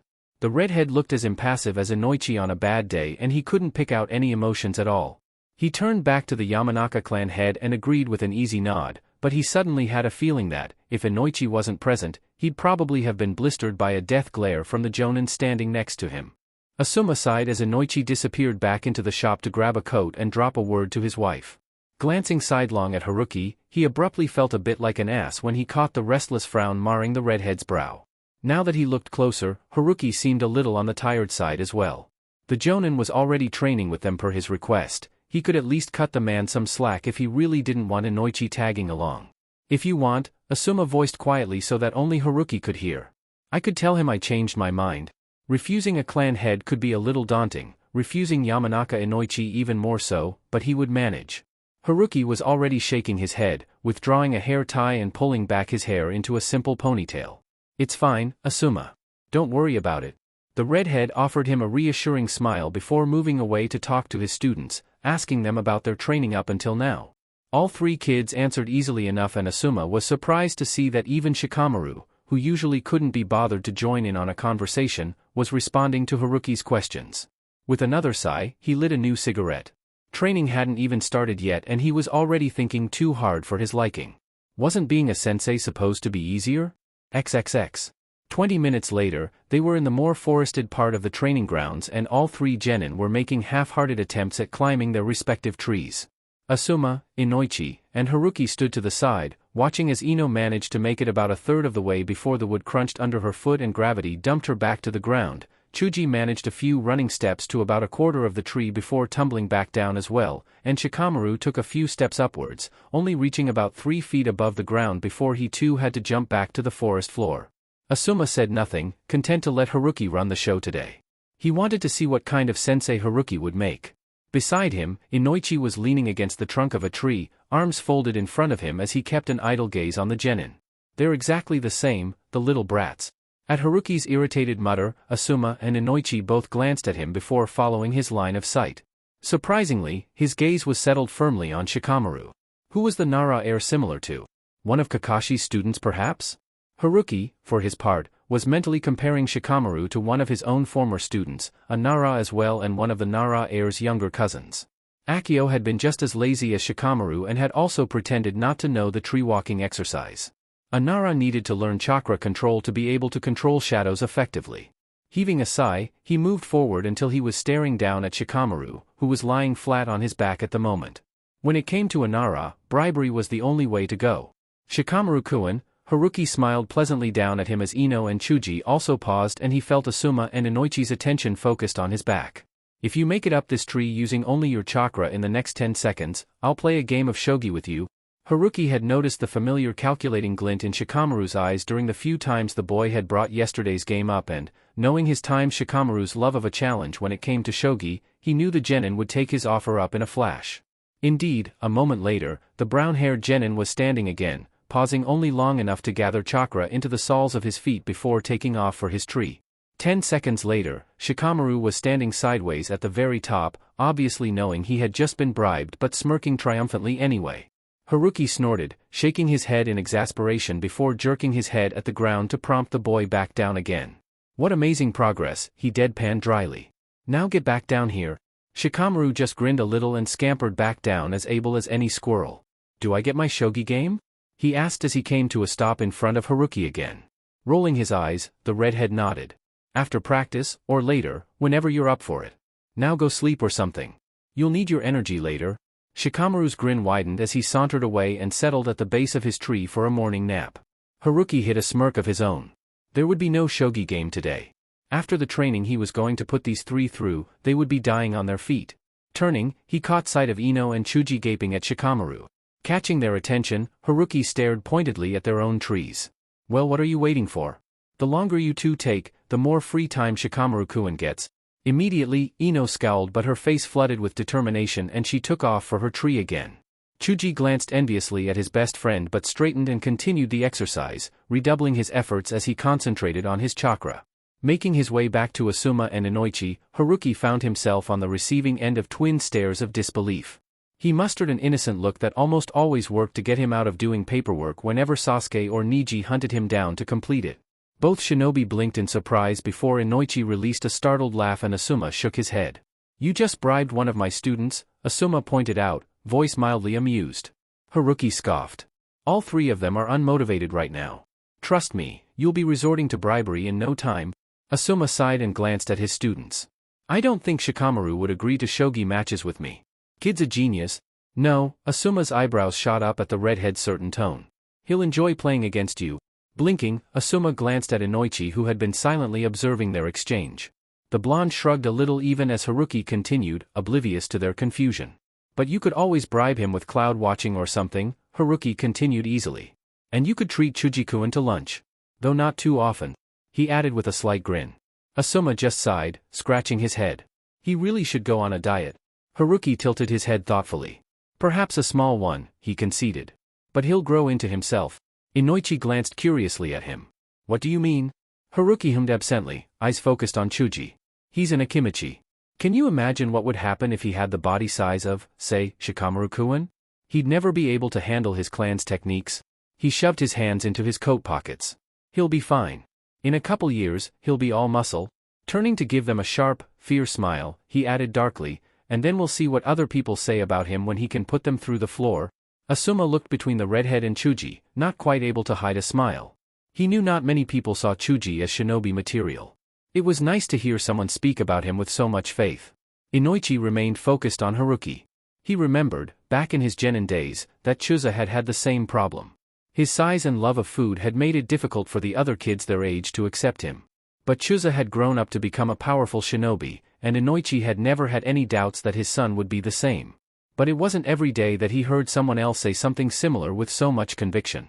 The redhead looked as impassive as Inoichi on a bad day and he couldn't pick out any emotions at all. He turned back to the Yamanaka clan head and agreed with an easy nod, but he suddenly had a feeling that, if Inoichi wasn't present, he'd probably have been blistered by a death glare from the Jonin standing next to him. Asuma sighed as Inoichi disappeared back into the shop to grab a coat and drop a word to his wife. Glancing sidelong at Haruki, he abruptly felt a bit like an ass when he caught the restless frown marring the redhead's brow. Now that he looked closer, Haruki seemed a little on the tired side as well. The Jonin was already training with them per his request. He could at least cut the man some slack if he really didn't want Inoichi tagging along. If you want, Asuma voiced quietly so that only Haruki could hear. I could tell him I changed my mind. Refusing a clan head could be a little daunting, refusing Yamanaka Inoichi even more so, but he would manage. Haruki was already shaking his head, withdrawing a hair tie and pulling back his hair into a simple ponytail. It's fine, Asuma. Don't worry about it. The redhead offered him a reassuring smile before moving away to talk to his students, asking them about their training up until now. All three kids answered easily enough and Asuma was surprised to see that even Shikamaru, who usually couldn't be bothered to join in on a conversation, was responding to Haruki's questions. With another sigh, he lit a new cigarette. Training hadn't even started yet and he was already thinking too hard for his liking. Wasn't being a sensei supposed to be easier? XXX. 20 minutes later, they were in the more forested part of the training grounds and all three genin were making half-hearted attempts at climbing their respective trees. Asuma, Inoichi, and Haruki stood to the side, watching as Ino managed to make it about a third of the way before the wood crunched under her foot and gravity dumped her back to the ground. Chuji managed a few running steps to about a quarter of the tree before tumbling back down as well, and Shikamaru took a few steps upwards, only reaching about 3 feet above the ground before he too had to jump back to the forest floor. Asuma said nothing, content to let Haruki run the show today. He wanted to see what kind of sensei Haruki would make. Beside him, Inoichi was leaning against the trunk of a tree, arms folded in front of him as he kept an idle gaze on the genin. They're exactly the same, the little brats. At Haruki's irritated mutter, Asuma and Inoichi both glanced at him before following his line of sight. Surprisingly, his gaze was settled firmly on Shikamaru. Who was the Nara heir similar to? One of Kakashi's students perhaps? Haruki, for his part, was mentally comparing Shikamaru to one of his own former students, a Nara as well and one of the Nara heir's younger cousins. Akio had been just as lazy as Shikamaru and had also pretended not to know the tree-walking exercise. A Nara needed to learn chakra control to be able to control shadows effectively. Heaving a sigh, he moved forward until he was staring down at Shikamaru, who was lying flat on his back at the moment. When it came to a Nara, bribery was the only way to go. Shikamaru-kun, Haruki smiled pleasantly down at him as Ino and Chuji also paused and he felt Asuma and Inoichi's attention focused on his back. If you make it up this tree using only your chakra in the next 10 seconds, I'll play a game of shogi with you. Haruki had noticed the familiar calculating glint in Shikamaru's eyes during the few times the boy had brought yesterday's game up and, knowing his time Shikamaru's love of a challenge when it came to shogi, he knew the genin would take his offer up in a flash. Indeed, a moment later, the brown-haired genin was standing again, pausing only long enough to gather chakra into the soles of his feet before taking off for his tree. 10 seconds later, Shikamaru was standing sideways at the very top, obviously knowing he had just been bribed but smirking triumphantly anyway. Haruki snorted, shaking his head in exasperation before jerking his head at the ground to prompt the boy back down again. What amazing progress, he deadpanned dryly. Now get back down here. Shikamaru just grinned a little and scampered back down as able as any squirrel. Do I get my shogi game? He asked as he came to a stop in front of Haruki again. Rolling his eyes, the redhead nodded. After practice, or later, whenever you're up for it. Now go sleep or something. You'll need your energy later. Shikamaru's grin widened as he sauntered away and settled at the base of his tree for a morning nap. Haruki hid a smirk of his own. There would be no shogi game today. After the training he was going to put these three through, they would be dying on their feet. Turning, he caught sight of Ino and Chuji gaping at Shikamaru. Catching their attention, Haruki stared pointedly at their own trees. Well, what are you waiting for? The longer you two take, the more free time Shikamaru-kun gets. Immediately, Ino scowled, but her face flooded with determination and she took off for her tree again. Chuji glanced enviously at his best friend but straightened and continued the exercise, redoubling his efforts as he concentrated on his chakra. Making his way back to Asuma and Inoichi, Haruki found himself on the receiving end of twin stares of disbelief. He mustered an innocent look that almost always worked to get him out of doing paperwork whenever Sasuke or Niji hunted him down to complete it. Both shinobi blinked in surprise before Inoichi released a startled laugh and Asuma shook his head. "You just bribed one of my students," Asuma pointed out, voice mildly amused. Haruki scoffed. "All three of them are unmotivated right now. Trust me, you'll be resorting to bribery in no time." Asuma sighed and glanced at his students. "I don't think Shikamaru would agree to shogi matches with me. Kid's a genius." "No," Asuma's eyebrows shot up at the redhead's certain tone. "He'll enjoy playing against you." Blinking, Asuma glanced at Inoichi who had been silently observing their exchange. The blonde shrugged a little even as Haruki continued, oblivious to their confusion. "But you could always bribe him with cloud watching or something," Haruki continued easily. "And you could treat Chujikuin to lunch. Though not too often," he added with a slight grin. Asuma just sighed, scratching his head. He really should go on a diet. Haruki tilted his head thoughtfully. "Perhaps a small one," he conceded. "But he'll grow into himself." Inoichi glanced curiously at him. "What do you mean?" Haruki hummed absently, eyes focused on Chuji. "He's an Akimichi. Can you imagine what would happen if he had the body size of, say, Shikamaru-kun? He'd never be able to handle his clan's techniques." He shoved his hands into his coat pockets. "He'll be fine. In a couple years, he'll be all muscle." Turning to give them a sharp, fierce smile, he added darkly, "And then we'll see what other people say about him when he can put them through the floor." Asuma looked between the redhead and Chuji, not quite able to hide a smile. He knew not many people saw Chuji as shinobi material. It was nice to hear someone speak about him with so much faith. Inoichi remained focused on Haruki. He remembered, back in his genin days, that Chuza had had the same problem. His size and love of food had made it difficult for the other kids their age to accept him. But Chuza had grown up to become a powerful shinobi, and Inoichi had never had any doubts that his son would be the same. But it wasn't every day that he heard someone else say something similar with so much conviction.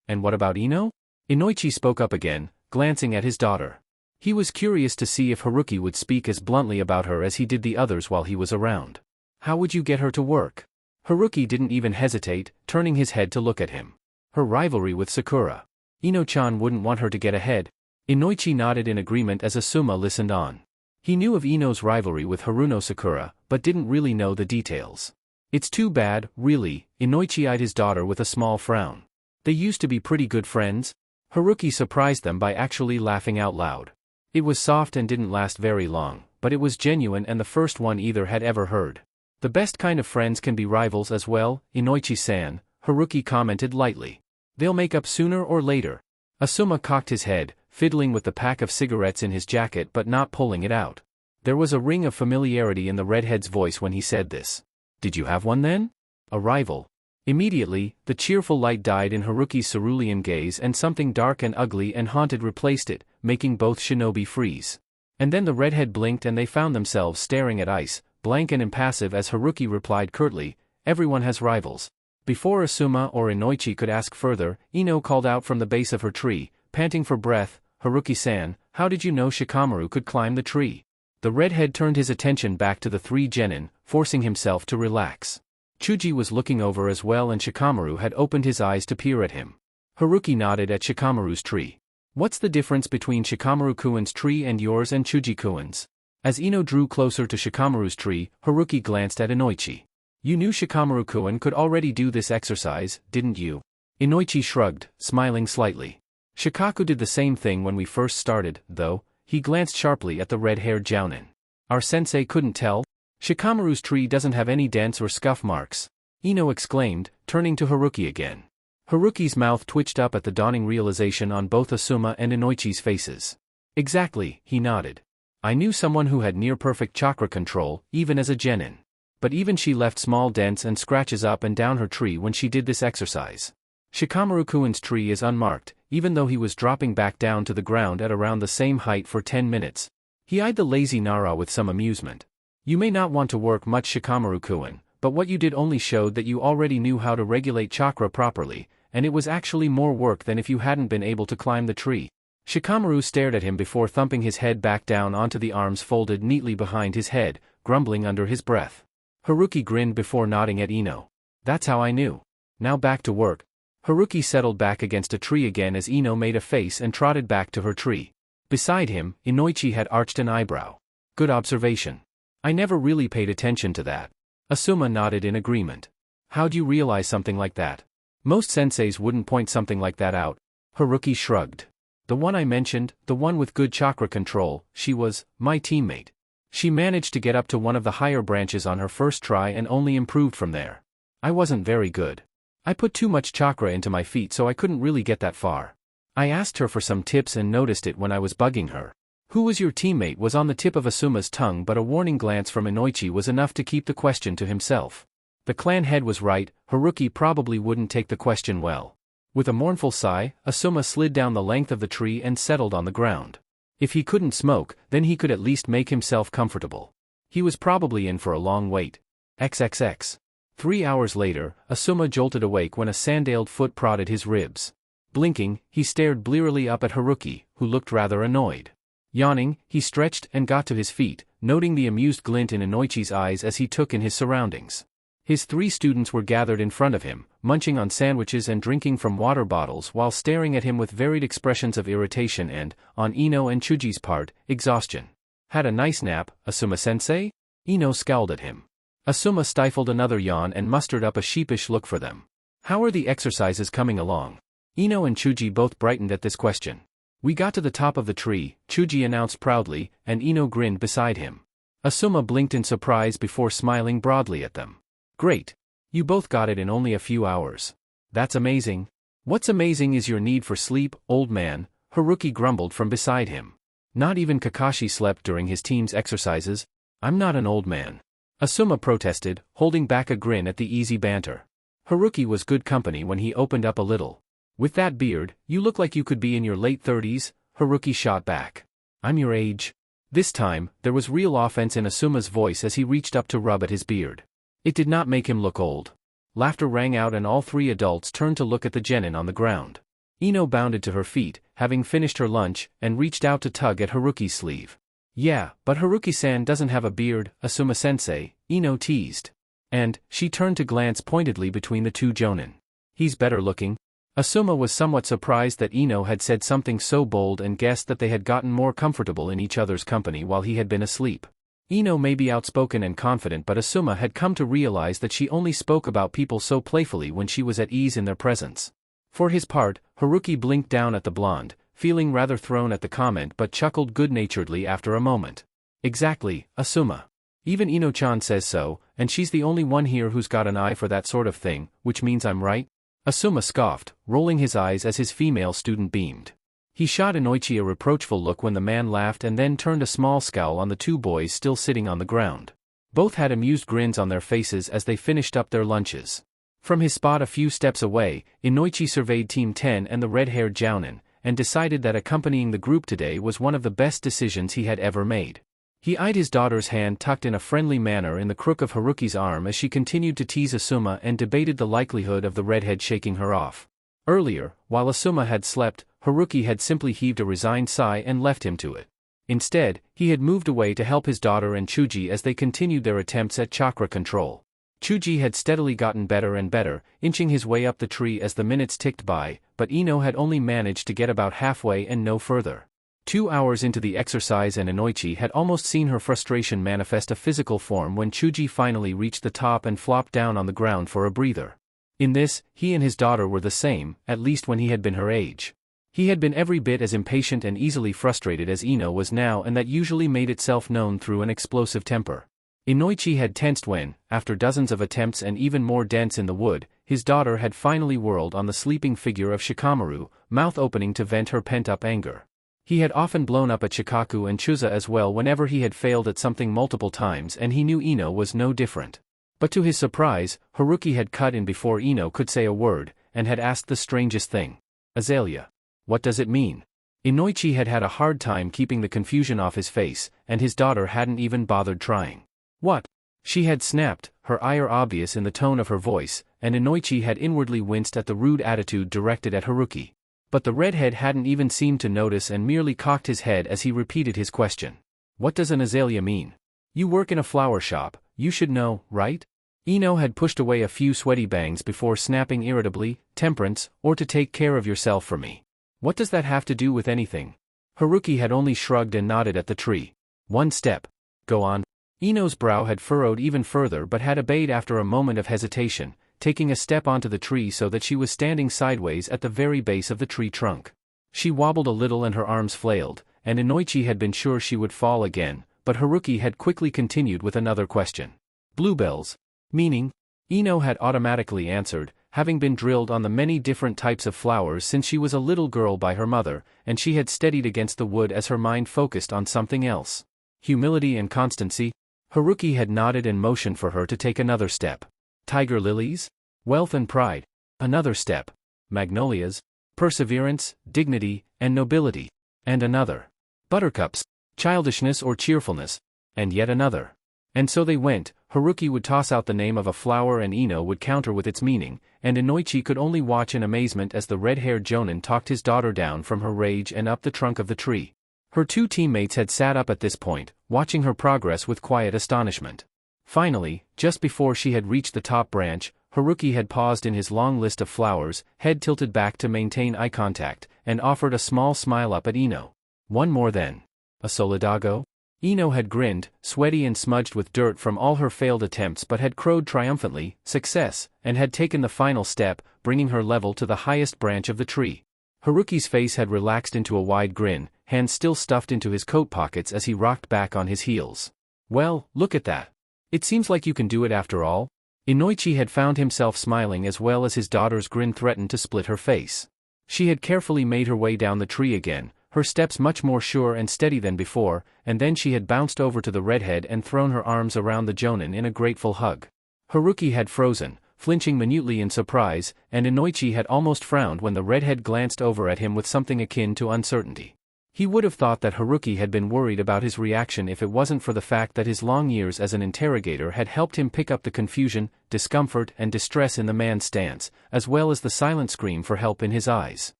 "And what about Ino?" Inoichi spoke up again, glancing at his daughter. He was curious to see if Haruki would speak as bluntly about her as he did the others while he was around. "How would you get her to work?" Haruki didn't even hesitate, turning his head to look at him. "Her rivalry with Sakura. Ino-chan wouldn't want her to get ahead." Inoichi nodded in agreement as Asuma listened on. He knew of Ino's rivalry with Haruno Sakura, but didn't really know the details. "It's too bad, really." Inoichi eyed his daughter with a small frown. "They used to be pretty good friends." Haruki surprised them by actually laughing out loud. It was soft and didn't last very long, but it was genuine and the first one either had ever heard. "The best kind of friends can be rivals as well, Inoichi-san," Haruki commented lightly. "They'll make up sooner or later." Asuma cocked his head, fiddling with the pack of cigarettes in his jacket but not pulling it out. There was a ring of familiarity in the redhead's voice when he said this. "Did you have one then? A rival?" Immediately, the cheerful light died in Haruki's cerulean gaze and something dark and ugly and haunted replaced it, making both shinobi freeze. And then the redhead blinked and they found themselves staring at ice, blank and impassive as Haruki replied curtly, "Everyone has rivals." Before Asuma or Inoichi could ask further, Ino called out from the base of her tree, panting for breath, "Haruki-san, how did you know Shikamaru could climb the tree?" The redhead turned his attention back to the three genin, forcing himself to relax. Chuji was looking over as well and Shikamaru had opened his eyes to peer at him. Haruki nodded at Shikamaru's tree. "What's the difference between Shikamaru-kuin's tree and yours and Chuji-kuin's?" As Ino drew closer to Shikamaru's tree, Haruki glanced at Inoichi. "You knew Shikamaru-kun could already do this exercise, didn't you?" Inoichi shrugged, smiling slightly. "Shikaku did the same thing when we first started, though." He glanced sharply at the red-haired jounin. "Our sensei couldn't tell? Shikamaru's tree doesn't have any dents or scuff marks," Ino exclaimed, turning to Haruki again. Haruki's mouth twitched up at the dawning realization on both Asuma and Inoichi's faces. "Exactly," he nodded. "I knew someone who had near-perfect chakra control, even as a genin. But even she left small dents and scratches up and down her tree when she did this exercise. Shikamaru-kuin's tree is unmarked, even though he was dropping back down to the ground at around the same height for 10 minutes. He eyed the lazy Nara with some amusement. "You may not want to work much Shikamaru-kun, but what you did only showed that you already knew how to regulate chakra properly, and it was actually more work than if you hadn't been able to climb the tree." Shikamaru stared at him before thumping his head back down onto the arms folded neatly behind his head, grumbling under his breath. Haruki grinned before nodding at Ino. That's how I knew. Now back to work. Haruki settled back against a tree again as Ino made a face and trotted back to her tree. Beside him, Inoichi had arched an eyebrow. Good observation. I never really paid attention to that. Asuma nodded in agreement. How'd you realize something like that? Most senseis wouldn't point something like that out. Haruki shrugged. The one I mentioned, the one with good chakra control, she was my teammate. She managed to get up to one of the higher branches on her first try and only improved from there. I wasn't very good. I put too much chakra into my feet so I couldn't really get that far. I asked her for some tips and noticed it when I was bugging her. Who was your teammate was on the tip of Asuma's tongue, but a warning glance from Inoichi was enough to keep the question to himself. The clan head was right, Haruki probably wouldn't take the question well. With a mournful sigh, Asuma slid down the length of the tree and settled on the ground. If he couldn't smoke, then he could at least make himself comfortable. He was probably in for a long wait. XXX. 3 hours later, Asuma jolted awake when a sandaled foot prodded his ribs. Blinking, he stared blearily up at Haruki, who looked rather annoyed. Yawning, he stretched and got to his feet, noting the amused glint in Inoichi's eyes as he took in his surroundings. His 3 students were gathered in front of him, munching on sandwiches and drinking from water bottles while staring at him with varied expressions of irritation and, on Ino and Chuji's part, exhaustion. Had a nice nap, Asuma-sensei? Ino scowled at him. Asuma stifled another yawn and mustered up a sheepish look for them. How are the exercises coming along? Ino and Chuji both brightened at this question. We got to the top of the tree, Chuji announced proudly, and Ino grinned beside him. Asuma blinked in surprise before smiling broadly at them. Great. You both got it in only a few hours. That's amazing. What's amazing is your need for sleep, old man, Haruki grumbled from beside him. Not even Kakashi slept during his team's exercises. I'm not an old man. Asuma protested, holding back a grin at the easy banter. Haruki was good company when he opened up a little. With that beard, you look like you could be in your late 30s, Haruki shot back. I'm your age. This time, there was real offense in Asuma's voice as he reached up to rub at his beard. It did not make him look old. Laughter rang out and all 3 adults turned to look at the genin on the ground. Ino bounded to her feet, having finished her lunch, and reached out to tug at Haruki's sleeve. Yeah, but Haruki-san doesn't have a beard, Asuma-sensei, Ino teased. And, she turned to glance pointedly between the 2 jonin. He's better looking. Asuma was somewhat surprised that Ino had said something so bold and guessed that they had gotten more comfortable in each other's company while he had been asleep. Ino may be outspoken and confident, but Asuma had come to realize that she only spoke about people so playfully when she was at ease in their presence. For his part, Haruki blinked down at the blonde, feeling rather thrown at the comment but chuckled good-naturedly after a moment. Exactly, Asuma. Even Ino-chan says so, and she's the only one here who's got an eye for that sort of thing, which means I'm right? Asuma scoffed, rolling his eyes as his female student beamed. He shot Inoichi a reproachful look when the man laughed and then turned a small scowl on the 2 boys still sitting on the ground. Both had amused grins on their faces as they finished up their lunches. From his spot a few steps away, Inoichi surveyed Team 10 and the red-haired jounin, and decided that accompanying the group today was one of the best decisions he had ever made. He eyed his daughter's hand tucked in a friendly manner in the crook of Haruki's arm as she continued to tease Asuma and debated the likelihood of the redhead shaking her off. Earlier, while Asuma had slept, Haruki had simply heaved a resigned sigh and left him to it. Instead, he had moved away to help his daughter and Chuji as they continued their attempts at chakra control. Chuji had steadily gotten better and better, inching his way up the tree as the minutes ticked by, but Ino had only managed to get about halfway and no further. 2 hours into the exercise and Inoichi had almost seen her frustration manifest a physical form when Chuji finally reached the top and flopped down on the ground for a breather. In this, he and his daughter were the same, at least when he had been her age. He had been every bit as impatient and easily frustrated as Ino was now, and that usually made itself known through an explosive temper. Inoichi had tensed when, after dozens of attempts and even more dents in the wood, his daughter had finally whirled on the sleeping figure of Shikamaru, mouth opening to vent her pent-up anger. He had often blown up at Shikaku and Chuza as well whenever he had failed at something multiple times, and he knew Ino was no different. But to his surprise, Haruki had cut in before Ino could say a word, and had asked the strangest thing. Azalea. What does it mean? Inoichi had had a hard time keeping the confusion off his face, and his daughter hadn't even bothered trying. What? She had snapped, her ire obvious in the tone of her voice, and Inoichi had inwardly winced at the rude attitude directed at Haruki. But the redhead hadn't even seemed to notice and merely cocked his head as he repeated his question. What does an azalea mean? You work in a flower shop, you should know, right? Ino had pushed away a few sweaty bangs before snapping irritably, Temperance, or to take care of yourself for me. What does that have to do with anything? Haruki had only shrugged and nodded at the tree. One step. Go on. Ino's brow had furrowed even further but had obeyed after a moment of hesitation, taking a step onto the tree so that she was standing sideways at the very base of the tree trunk. She wobbled a little and her arms flailed, and Inoichi had been sure she would fall again, but Haruki had quickly continued with another question. Bluebells. Meaning? Ino had automatically answered, having been drilled on the many different types of flowers since she was a little girl by her mother, and she had steadied against the wood as her mind focused on something else. Humility and constancy? Haruki had nodded and motioned for her to take another step. Tiger lilies? Wealth and pride. Another step. Magnolias? Perseverance, dignity, and nobility. And another. Buttercups? Childishness or cheerfulness. And yet another. And so they went. Haruki would toss out the name of a flower and Ino would counter with its meaning, and Inoichi could only watch in amazement as the red-haired jonin talked his daughter down from her rage and up the trunk of the tree. Her two teammates had sat up at this point, watching her progress with quiet astonishment. Finally, just before she had reached the top branch, Haruki had paused in his long list of flowers, head tilted back to maintain eye contact, and offered a small smile up at Ino. One more then. A solidago? Ino had grinned, sweaty and smudged with dirt from all her failed attempts but had crowed triumphantly, success, and had taken the final step, bringing her level to the highest branch of the tree. Haruki's face had relaxed into a wide grin, hands still stuffed into his coat pockets as he rocked back on his heels. Well, look at that. It seems like you can do it after all. Inoichi had found himself smiling as well as his daughter's grin threatened to split her face. She had carefully made her way down the tree again, her steps much more sure and steady than before, and then she had bounced over to the redhead and thrown her arms around the jonin in a grateful hug. Haruki had frozen, flinching minutely in surprise, and Inoichi had almost frowned when the redhead glanced over at him with something akin to uncertainty. He would have thought that Haruki had been worried about his reaction if it wasn't for the fact that his long years as an interrogator had helped him pick up the confusion, discomfort and distress in the man's stance, as well as the silent scream for help in his eyes.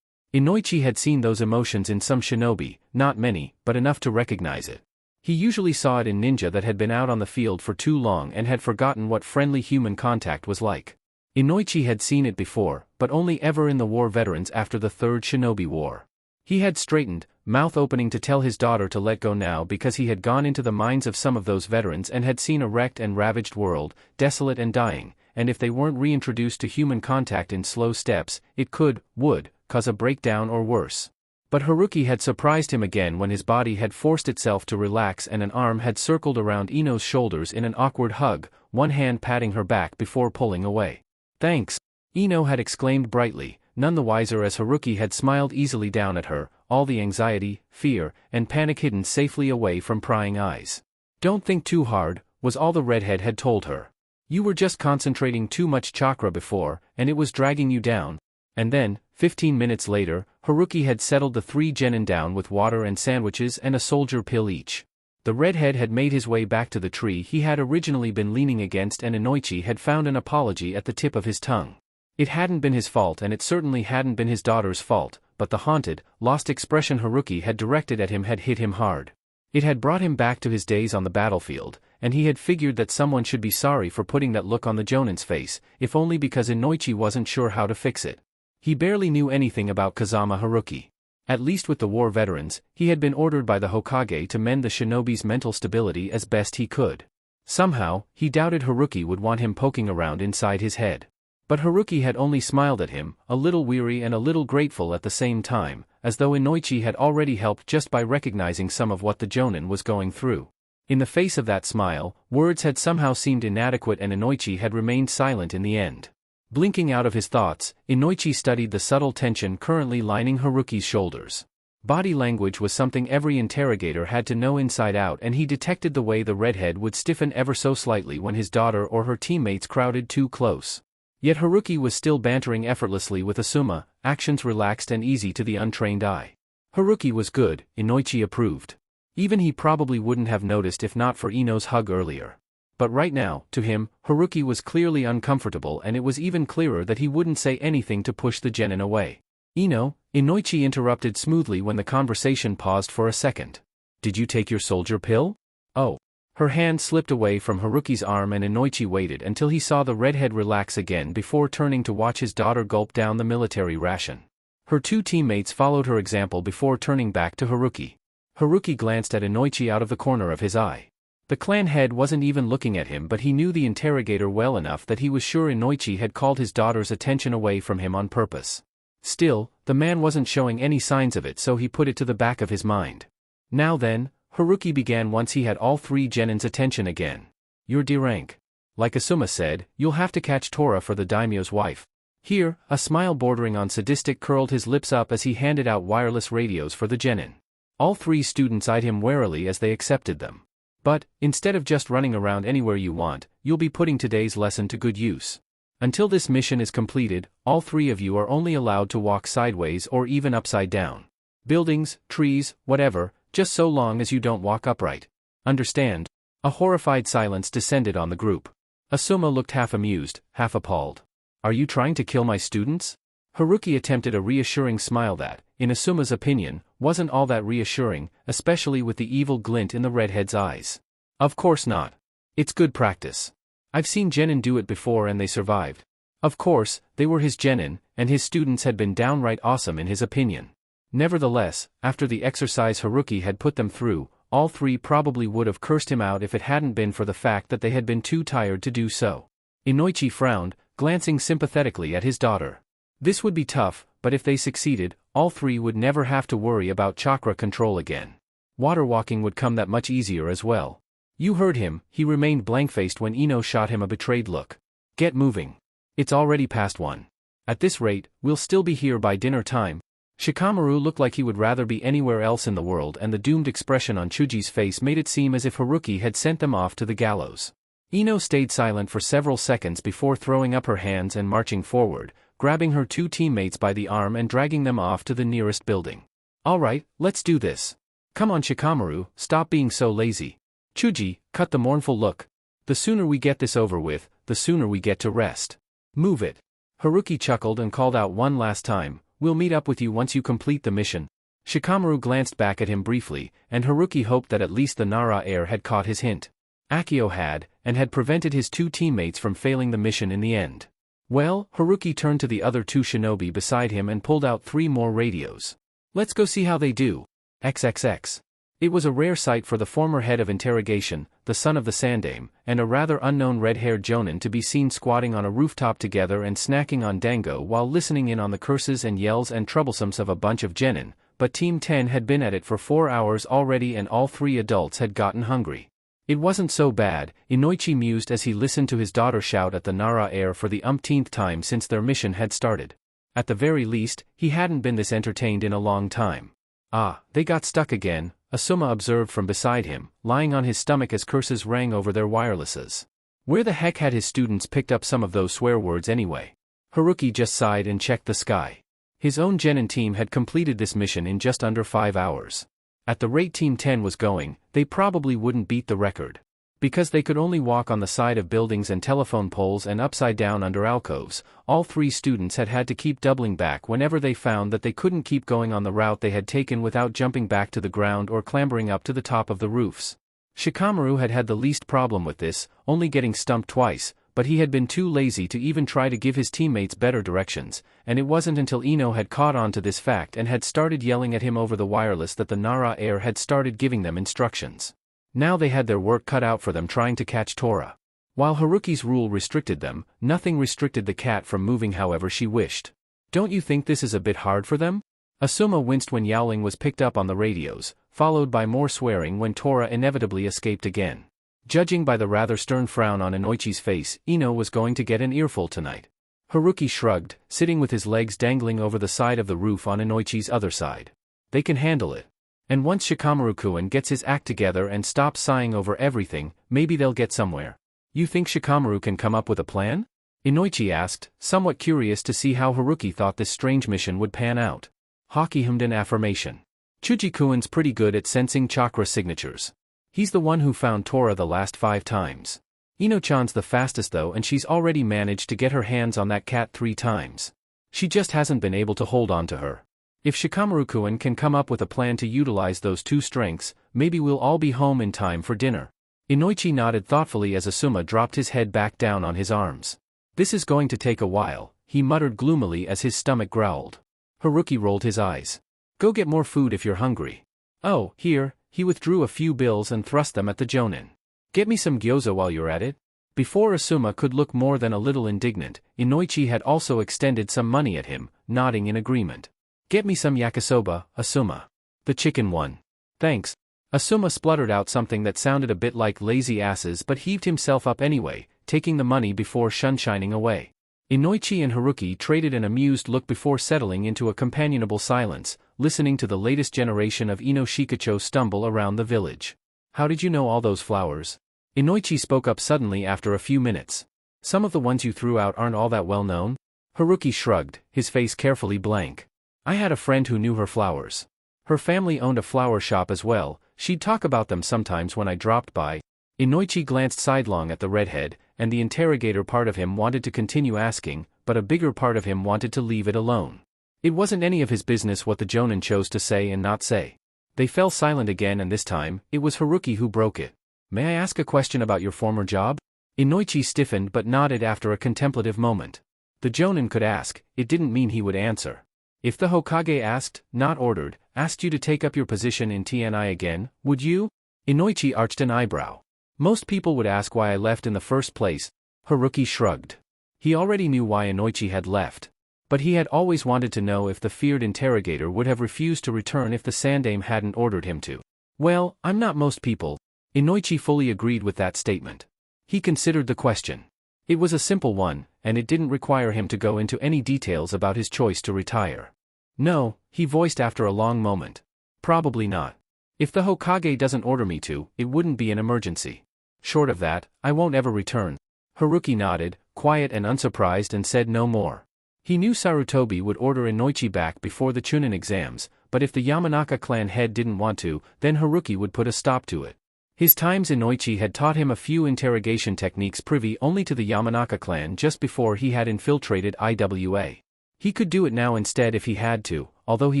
Inoichi had seen those emotions in some shinobi, not many, but enough to recognize it. He usually saw it in ninja that had been out on the field for too long and had forgotten what friendly human contact was like. Inoichi had seen it before, but only ever in the war veterans after the Third Shinobi War. He had straightened, mouth opening to tell his daughter to let go now because he had gone into the minds of some of those veterans and had seen a wrecked and ravaged world, desolate and dying, and if they weren't reintroduced to human contact in slow steps, it would, cause a breakdown or worse. But Haruki had surprised him again when his body had forced itself to relax and an arm had circled around Ino's shoulders in an awkward hug, one hand patting her back before pulling away. Thanks, Ino had exclaimed brightly, none the wiser as Haruki had smiled easily down at her, all the anxiety, fear, and panic hidden safely away from prying eyes. Don't think too hard, was all the redhead had told her. You were just concentrating too much chakra before, and it was dragging you down. And then, 15 minutes later, Haruki had settled the 3 genin down with water and sandwiches and a soldier pill each. The redhead had made his way back to the tree he had originally been leaning against and Inoichi had found an apology at the tip of his tongue. It hadn't been his fault and it certainly hadn't been his daughter's fault, but the haunted, lost expression Haruki had directed at him had hit him hard. It had brought him back to his days on the battlefield, and he had figured that someone should be sorry for putting that look on the jonin's face, if only because Inoichi wasn't sure how to fix it. He barely knew anything about Kazama Haruki. At least with the war veterans, he had been ordered by the Hokage to mend the shinobi's mental stability as best he could. Somehow, he doubted Haruki would want him poking around inside his head. But Haruki had only smiled at him, a little weary and a little grateful at the same time, as though Inoichi had already helped just by recognizing some of what the jonin was going through. In the face of that smile, words had somehow seemed inadequate and Inoichi had remained silent in the end. Blinking out of his thoughts, Inoichi studied the subtle tension currently lining Haruki's shoulders. Body language was something every interrogator had to know inside out and he detected the way the redhead would stiffen ever so slightly when his daughter or her teammates crowded too close. Yet Haruki was still bantering effortlessly with Asuma, actions relaxed and easy to the untrained eye. Haruki was good, Inoichi approved. Even he probably wouldn't have noticed if not for Ino's hug earlier. But right now, to him, Haruki was clearly uncomfortable and it was even clearer that he wouldn't say anything to push the genin away. Ino, Inoichi interrupted smoothly when the conversation paused for a second. Did you take your soldier pill? Oh. Her hand slipped away from Haruki's arm and Inoichi waited until he saw the redhead relax again before turning to watch his daughter gulp down the military ration. Her two teammates followed her example before turning back to Haruki. Haruki glanced at Inoichi out of the corner of his eye. The clan head wasn't even looking at him, but he knew the interrogator well enough that he was sure Inoichi had called his daughter's attention away from him on purpose. Still, the man wasn't showing any signs of it, so he put it to the back of his mind. Now then, Haruki began once he had all three genins' attention again. You're D-rank. Like Asuma said, you'll have to catch Torah for the daimyo's wife. Here, a smile bordering on sadistic curled his lips up as he handed out wireless radios for the genin. All three students eyed him warily as they accepted them. But, instead of just running around anywhere you want, you'll be putting today's lesson to good use. Until this mission is completed, all three of you are only allowed to walk sideways or even upside down. Buildings, trees, whatever, just so long as you don't walk upright. Understand? A horrified silence descended on the group. Asuma looked half amused, half appalled. Are you trying to kill my students? Haruki attempted a reassuring smile that, in Asuma's opinion, wasn't all that reassuring, especially with the evil glint in the redhead's eyes. Of course not. It's good practice. I've seen genin do it before and they survived. Of course, they were his genin, and his students had been downright awesome in his opinion. Nevertheless, after the exercise Haruki had put them through, all three probably would have cursed him out if it hadn't been for the fact that they had been too tired to do so. Inoichi frowned, glancing sympathetically at his daughter. This would be tough, but if they succeeded, all three would never have to worry about chakra control again. Water walking would come that much easier as well. You heard him, he remained blank-faced when Ino shot him a betrayed look. Get moving. It's already past 1. At this rate, we'll still be here by dinner time. Shikamaru looked like he would rather be anywhere else in the world, and the doomed expression on Chuji's face made it seem as if Haruki had sent them off to the gallows. Ino stayed silent for several seconds before throwing up her hands and marching forward, grabbing her two teammates by the arm and dragging them off to the nearest building. Alright, let's do this. Come on Shikamaru, stop being so lazy. Chuji, cut the mournful look. The sooner we get this over with, the sooner we get to rest. Move it. Haruki chuckled and called out one last time, we'll meet up with you once you complete the mission. Shikamaru glanced back at him briefly, and Haruki hoped that at least the Nara heir had caught his hint. Akio had, and had prevented his two teammates from failing the mission in the end. Well, Haruki turned to the other two shinobi beside him and pulled out 3 more radios. Let's go see how they do. XXX. It was a rare sight for the former head of interrogation, the son of the Sandame, and a rather unknown red-haired jonin to be seen squatting on a rooftop together and snacking on dango while listening in on the curses and yells and troublesomes of a bunch of genin, but Team 10 had been at it for 4 hours already and all 3 adults had gotten hungry. It wasn't so bad, Inoichi mused as he listened to his daughter shout at the Nara heir for the umpteenth time since their mission had started. At the very least, he hadn't been this entertained in a long time. Ah, they got stuck again, Asuma observed from beside him, lying on his stomach as curses rang over their wirelesses. Where the heck had his students picked up some of those swear words anyway? Haruki just sighed and checked the sky. His own genin team had completed this mission in just under 5 hours. At the rate Team 10 was going, they probably wouldn't beat the record. Because they could only walk on the side of buildings and telephone poles and upside down under alcoves, all 3 students had to keep doubling back whenever they found that they couldn't keep going on the route they had taken without jumping back to the ground or clambering up to the top of the roofs. Shikamaru had the least problem with this, only getting stumped twice, but he had been too lazy to even try to give his teammates better directions, and it wasn't until Ino had caught on to this fact and had started yelling at him over the wireless that the Nara heir had started giving them instructions. Now they had their work cut out for them trying to catch Torah. While Haruki's rule restricted them, nothing restricted the cat from moving however she wished. Don't you think this is a bit hard for them? Asuma winced when yowling was picked up on the radios, followed by more swearing when Torah inevitably escaped again. Judging by the rather stern frown on Inoichi's face, Ino was going to get an earful tonight. Haruki shrugged, sitting with his legs dangling over the side of the roof on Inoichi's other side. They can handle it. And once Shikamaru-kun gets his act together and stops sighing over everything, maybe they'll get somewhere. You think Shikamaru can come up with a plan? Inoichi asked, somewhat curious to see how Haruki thought this strange mission would pan out. Haki hummed an affirmation. Chuji-kun's pretty good at sensing chakra signatures. He's the one who found Torah the last 5 times. Ino-chan's the fastest though, and she's already managed to get her hands on that cat 3 times. She just hasn't been able to hold on to her. If Shikamaru-kun can come up with a plan to utilize those two strengths, maybe we'll all be home in time for dinner. Inoichi nodded thoughtfully as Asuma dropped his head back down on his arms. This is going to take a while, he muttered gloomily as his stomach growled. Haruki rolled his eyes. Go get more food if you're hungry. Oh, here, he withdrew a few bills and thrust them at the jonin. Get me some gyoza while you're at it. Before Asuma could look more than a little indignant, Inoichi had also extended some money at him, nodding in agreement. Get me some yakisoba, Asuma. The chicken one. Thanks. Asuma spluttered out something that sounded a bit like lazy asses but heaved himself up anyway, taking the money before sunshining away. Inoichi and Haruki traded an amused look before settling into a companionable silence, listening to the latest generation of Ino Shikacho stumble around the village. How did you know all those flowers? Inoichi spoke up suddenly after a few minutes. Some of the ones you threw out aren't all that well known? Haruki shrugged, his face carefully blank. I had a friend who knew her flowers. Her family owned a flower shop as well, she'd talk about them sometimes when I dropped by. Inoichi glanced sidelong at the redhead, and the interrogator part of him wanted to continue asking, but a bigger part of him wanted to leave it alone. It wasn't any of his business what the jonin chose to say and not say. They fell silent again and this time, it was Haruki who broke it. May I ask a question about your former job? Inoichi stiffened but nodded after a contemplative moment. The jonin could ask, it didn't mean he would answer. If the Hokage asked, not ordered, asked you to take up your position in TNI again, would you? Inoichi arched an eyebrow. Most people would ask why I left in the first place. Haruki shrugged. He already knew why Inoichi had left. But he had always wanted to know if the feared interrogator would have refused to return if the Sandaime hadn't ordered him to. Well, I'm not most people. Inoichi fully agreed with that statement. He considered the question. It was a simple one, and it didn't require him to go into any details about his choice to retire. No, he voiced after a long moment. Probably not. If the Hokage doesn't order me to, it wouldn't be an emergency. Short of that, I won't ever return. Haruki nodded, quiet and unsurprised, and said no more. He knew Sarutobi would order Inoichi back before the Chunin exams, but if the Yamanaka clan head didn't want to, then Haruki would put a stop to it. His times Inoichi had taught him a few interrogation techniques privy only to the Yamanaka clan just before he had infiltrated IWA. He could do it now instead if he had to, although he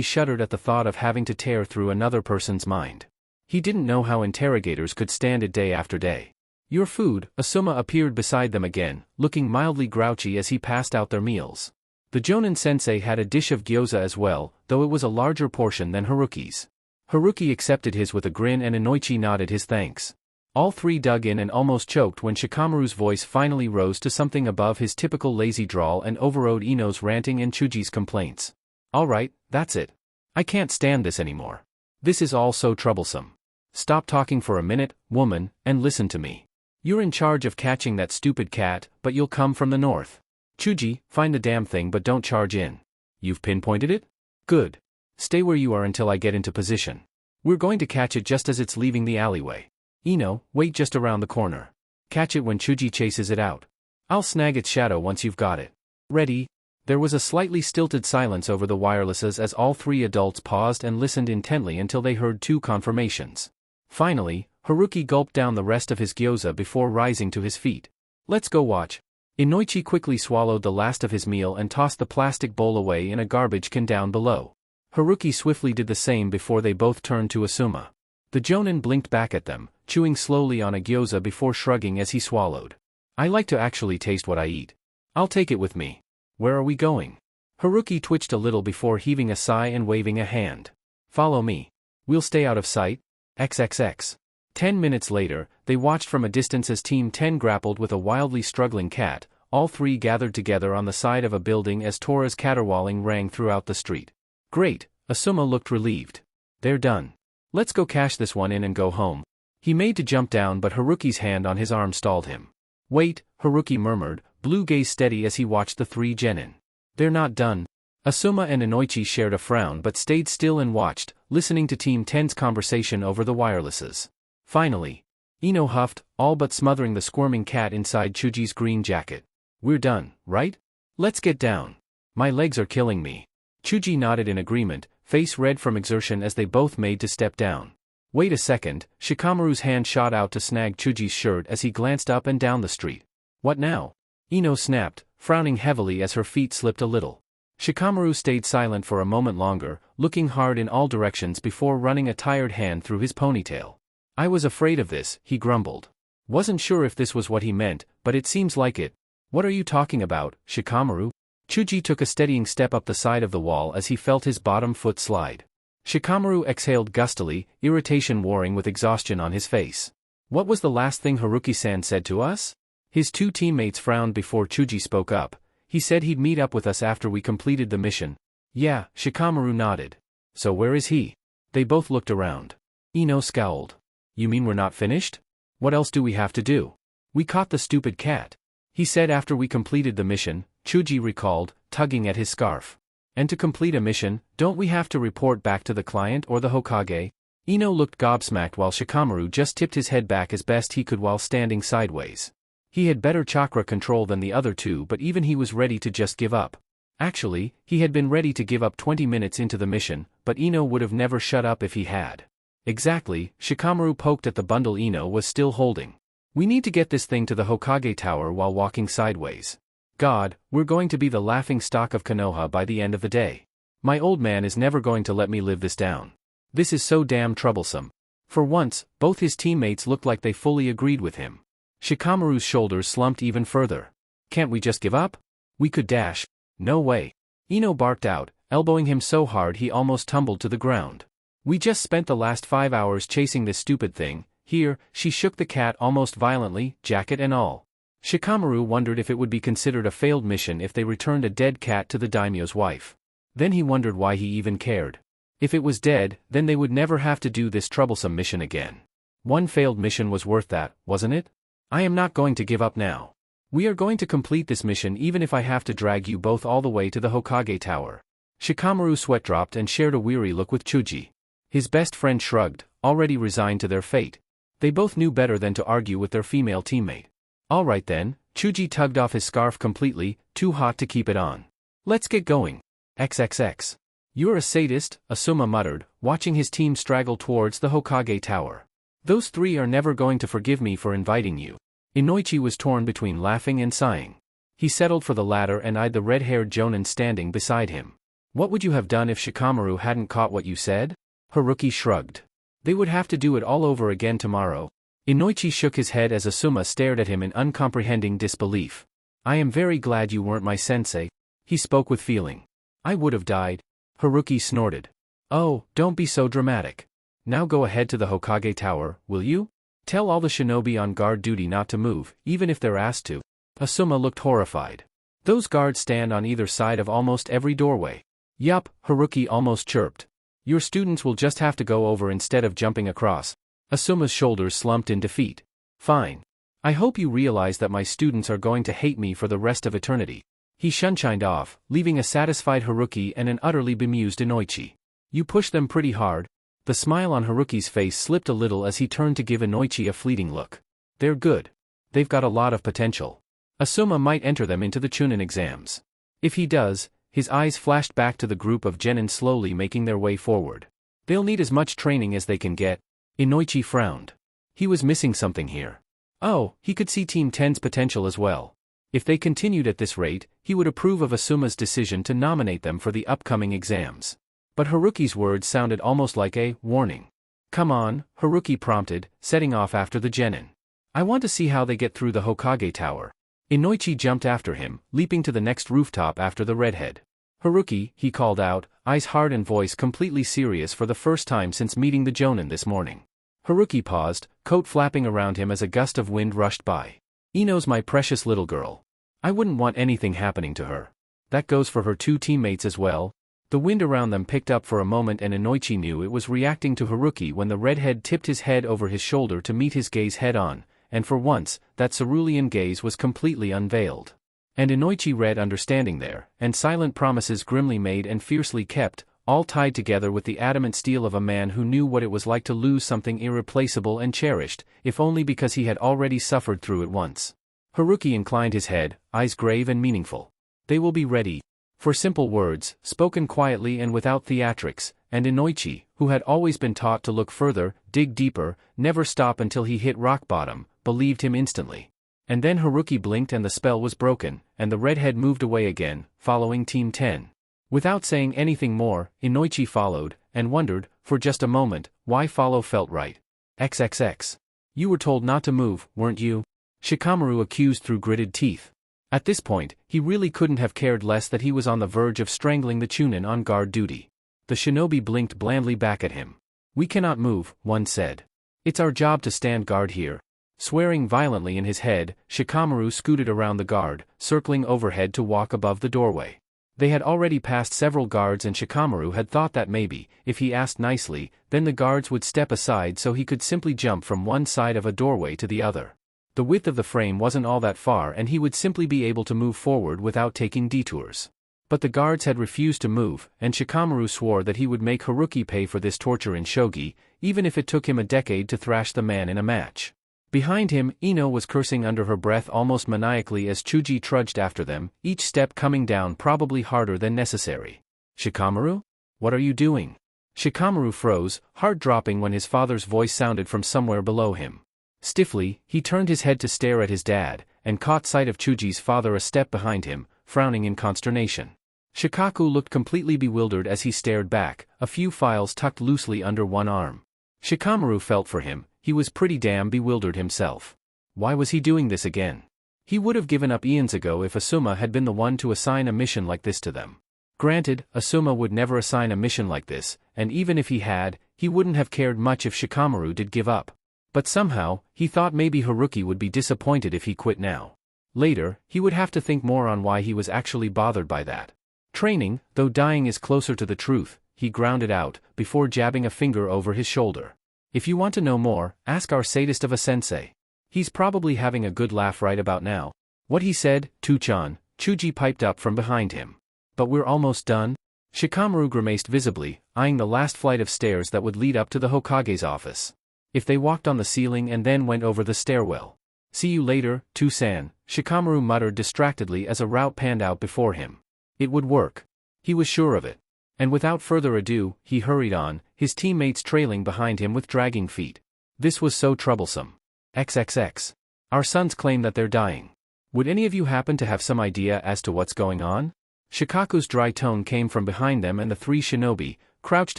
shuddered at the thought of having to tear through another person's mind. He didn't know how interrogators could stand it day after day. Your food, Asuma appeared beside them again, looking mildly grouchy as he passed out their meals. The jonin sensei had a dish of gyoza as well, though it was a larger portion than Haruki's. Haruki accepted his with a grin and Inoichi nodded his thanks. All three dug in and almost choked when Shikamaru's voice finally rose to something above his typical lazy drawl and overrode Ino's ranting and Chuji's complaints. Alright, that's it. I can't stand this anymore. This is all so troublesome. Stop talking for a minute, woman, and listen to me. You're in charge of catching that stupid cat, but you'll come from the north. Chuji, find the damn thing but don't charge in. You've pinpointed it? Good. Stay where you are until I get into position. We're going to catch it just as it's leaving the alleyway. Ino, wait just around the corner. Catch it when Chuji chases it out. I'll snag its shadow once you've got it. Ready? There was a slightly stilted silence over the wirelesses as all three adults paused and listened intently until they heard two confirmations. Finally, Haruki gulped down the rest of his gyoza before rising to his feet. Let's go watch. Inoichi quickly swallowed the last of his meal and tossed the plastic bowl away in a garbage can down below. Haruki swiftly did the same before they both turned to Asuma. The jonin blinked back at them, chewing slowly on a gyoza before shrugging as he swallowed. I like to actually taste what I eat. I'll take it with me. Where are we going? Haruki twitched a little before heaving a sigh and waving a hand. Follow me. We'll stay out of sight. XXX. 10 minutes later, they watched from a distance as Team 10 grappled with a wildly struggling cat. All three gathered together on the side of a building as Torah's caterwauling rang throughout the street. Great, Asuma looked relieved. They're done. Let's go cash this one in and go home. He made to jump down but Haruki's hand on his arm stalled him. Wait, Haruki murmured, blue gaze steady as he watched the three genin. They're not done. Asuma and Inoichi shared a frown but stayed still and watched, listening to Team 10's conversation over the wirelesses. Finally, Ino huffed, all but smothering the squirming cat inside Chuji's green jacket. We're done, right? Let's get down. My legs are killing me. Chuji nodded in agreement, face red from exertion as they both made to step down. Wait a second, Shikamaru's hand shot out to snag Chuji's shirt as he glanced up and down the street. What now? Ino snapped, frowning heavily as her feet slipped a little. Shikamaru stayed silent for a moment longer, looking hard in all directions before running a tired hand through his ponytail. I was afraid of this, he grumbled. Wasn't sure if this was what he meant, but it seems like it. What are you talking about, Shikamaru? Chuji took a steadying step up the side of the wall as he felt his bottom foot slide. Shikamaru exhaled gustily, irritation warring with exhaustion on his face. What was the last thing Haruki-san said to us? His two teammates frowned before Chuji spoke up. He said he'd meet up with us after we completed the mission. Yeah, Shikamaru nodded. So where is he? They both looked around. Ino scowled. You mean we're not finished? What else do we have to do? We caught the stupid cat. He said after we completed the mission, Chuji recalled, tugging at his scarf. And to complete a mission, don't we have to report back to the client or the Hokage? Ino looked gobsmacked while Shikamaru just tipped his head back as best he could while standing sideways. He had better chakra control than the other two, but even he was ready to just give up. Actually, he had been ready to give up 20 minutes into the mission, but Ino would have never shut up if he had. Exactly, Shikamaru poked at the bundle Ino was still holding. We need to get this thing to the Hokage Tower while walking sideways. God, we're going to be the laughing stock of Konoha by the end of the day. My old man is never going to let me live this down. This is so damn troublesome. For once, both his teammates looked like they fully agreed with him. Shikamaru's shoulders slumped even further. Can't we just give up? We could dash. No way. Ino barked out, elbowing him so hard he almost tumbled to the ground. We just spent the last 5 hours chasing this stupid thing. Here, she shook the cat almost violently, jacket and all. Shikamaru wondered if it would be considered a failed mission if they returned a dead cat to the daimyo's wife. Then he wondered why he even cared. If it was dead, then they would never have to do this troublesome mission again. One failed mission was worth that, wasn't it? I am not going to give up now. We are going to complete this mission even if I have to drag you both all the way to the Hokage Tower. Shikamaru's sweat dropped and shared a weary look with Chuji. His best friend shrugged, already resigned to their fate. They both knew better than to argue with their female teammate. All right then, Chuji tugged off his scarf completely, too hot to keep it on. Let's get going. XXX. You're a sadist, Asuma muttered, watching his team straggle towards the Hokage Tower. Those three are never going to forgive me for inviting you. Inoichi was torn between laughing and sighing. He settled for the latter and eyed the red-haired jonin standing beside him. What would you have done if Shikamaru hadn't caught what you said? Haruki shrugged. They would have to do it all over again tomorrow. Inoichi shook his head as Asuma stared at him in uncomprehending disbelief. I am very glad you weren't my sensei. He spoke with feeling. I would have died. Haruki snorted. Oh, don't be so dramatic. Now go ahead to the Hokage Tower, will you? Tell all the shinobi on guard duty not to move, even if they're asked to. Asuma looked horrified. Those guards stand on either side of almost every doorway. Yup, Haruki almost chirped. Your students will just have to go over instead of jumping across. Asuma's shoulders slumped in defeat. Fine. I hope you realize that my students are going to hate me for the rest of eternity. He shunshined off, leaving a satisfied Haruki and an utterly bemused Inoichi. You pushed them pretty hard. The smile on Haruki's face slipped a little as he turned to give Inoichi a fleeting look. They're good. They've got a lot of potential. Asuma might enter them into the Chunin exams. If he does, his eyes flashed back to the group of genin slowly making their way forward. They'll need as much training as they can get. Inoichi frowned. He was missing something here. Oh, he could see Team 10's potential as well. If they continued at this rate, he would approve of Asuma's decision to nominate them for the upcoming exams. But Haruki's words sounded almost like a warning. Come on, Haruki prompted, setting off after the genin. I want to see how they get through the Hokage Tower. Inoichi jumped after him, leaping to the next rooftop after the redhead. Haruki, he called out, eyes hard and voice completely serious for the first time since meeting the jonin this morning. Haruki paused, coat flapping around him as a gust of wind rushed by. Ino's my precious little girl. I wouldn't want anything happening to her. That goes for her two teammates as well. The wind around them picked up for a moment and Inoichi knew it was reacting to Haruki when the redhead tipped his head over his shoulder to meet his gaze head-on, and for once, that cerulean gaze was completely unveiled. And Inoichi read understanding there, and silent promises grimly made and fiercely kept, all tied together with the adamant steel of a man who knew what it was like to lose something irreplaceable and cherished, if only because he had already suffered through it once. Haruki inclined his head, eyes grave and meaningful. They will be ready. For simple words, spoken quietly and without theatrics, and Inoichi, who had always been taught to look further, dig deeper, never stop until he hit rock bottom, believed him instantly. And then Haruki blinked and the spell was broken, and the redhead moved away again, following Team 10. Without saying anything more, Inoichi followed, and wondered, for just a moment, why follow felt right. XXX. You were told not to move, weren't you? Shikamaru accused through gritted teeth. At this point, he really couldn't have cared less that he was on the verge of strangling the Chunin on guard duty. The shinobi blinked blandly back at him. We cannot move, one said. It's our job to stand guard here. Swearing violently in his head, Shikamaru scooted around the guard, circling overhead to walk above the doorway. They had already passed several guards and Shikamaru had thought that maybe, if he asked nicely, then the guards would step aside so he could simply jump from one side of a doorway to the other. The width of the frame wasn't all that far and he would simply be able to move forward without taking detours. But the guards had refused to move, and Shikamaru swore that he would make Haruki pay for this torture in shogi, even if it took him a decade to thrash the man in a match. Behind him, Ino was cursing under her breath almost maniacally as Chuji trudged after them, each step coming down probably harder than necessary. Shikamaru? What are you doing? Shikamaru froze, heart dropping when his father's voice sounded from somewhere below him. Stiffly, he turned his head to stare at his dad, and caught sight of Chuji's father a step behind him, frowning in consternation. Shikaku looked completely bewildered as he stared back, a few files tucked loosely under one arm. Shikamaru felt for him. He was pretty damn bewildered himself. Why was he doing this again? He would have given up eons ago if Asuma had been the one to assign a mission like this to them. Granted, Asuma would never assign a mission like this, and even if he had, he wouldn't have cared much if Shikamaru did give up. But somehow, he thought maybe Haruki would be disappointed if he quit now. Later, he would have to think more on why he was actually bothered by that. Training, though dying is closer to the truth, he grounded out, before jabbing a finger over his shoulder. If you want to know more, ask our sadist of a sensei. He's probably having a good laugh right about now. What he said, Tuchan, Chuji piped up from behind him. But we're almost done? Shikamaru grimaced visibly, eyeing the last flight of stairs that would lead up to the Hokage's office. If they walked on the ceiling and then went over the stairwell. See you later, Tu-san, Shikamaru muttered distractedly as a route panned out before him. It would work. He was sure of it. And without further ado, he hurried on, his teammates trailing behind him with dragging feet. This was so troublesome. XXX. Our sons claim that they're dying. Would any of you happen to have some idea as to what's going on? Shikaku's dry tone came from behind them and the three shinobi, crouched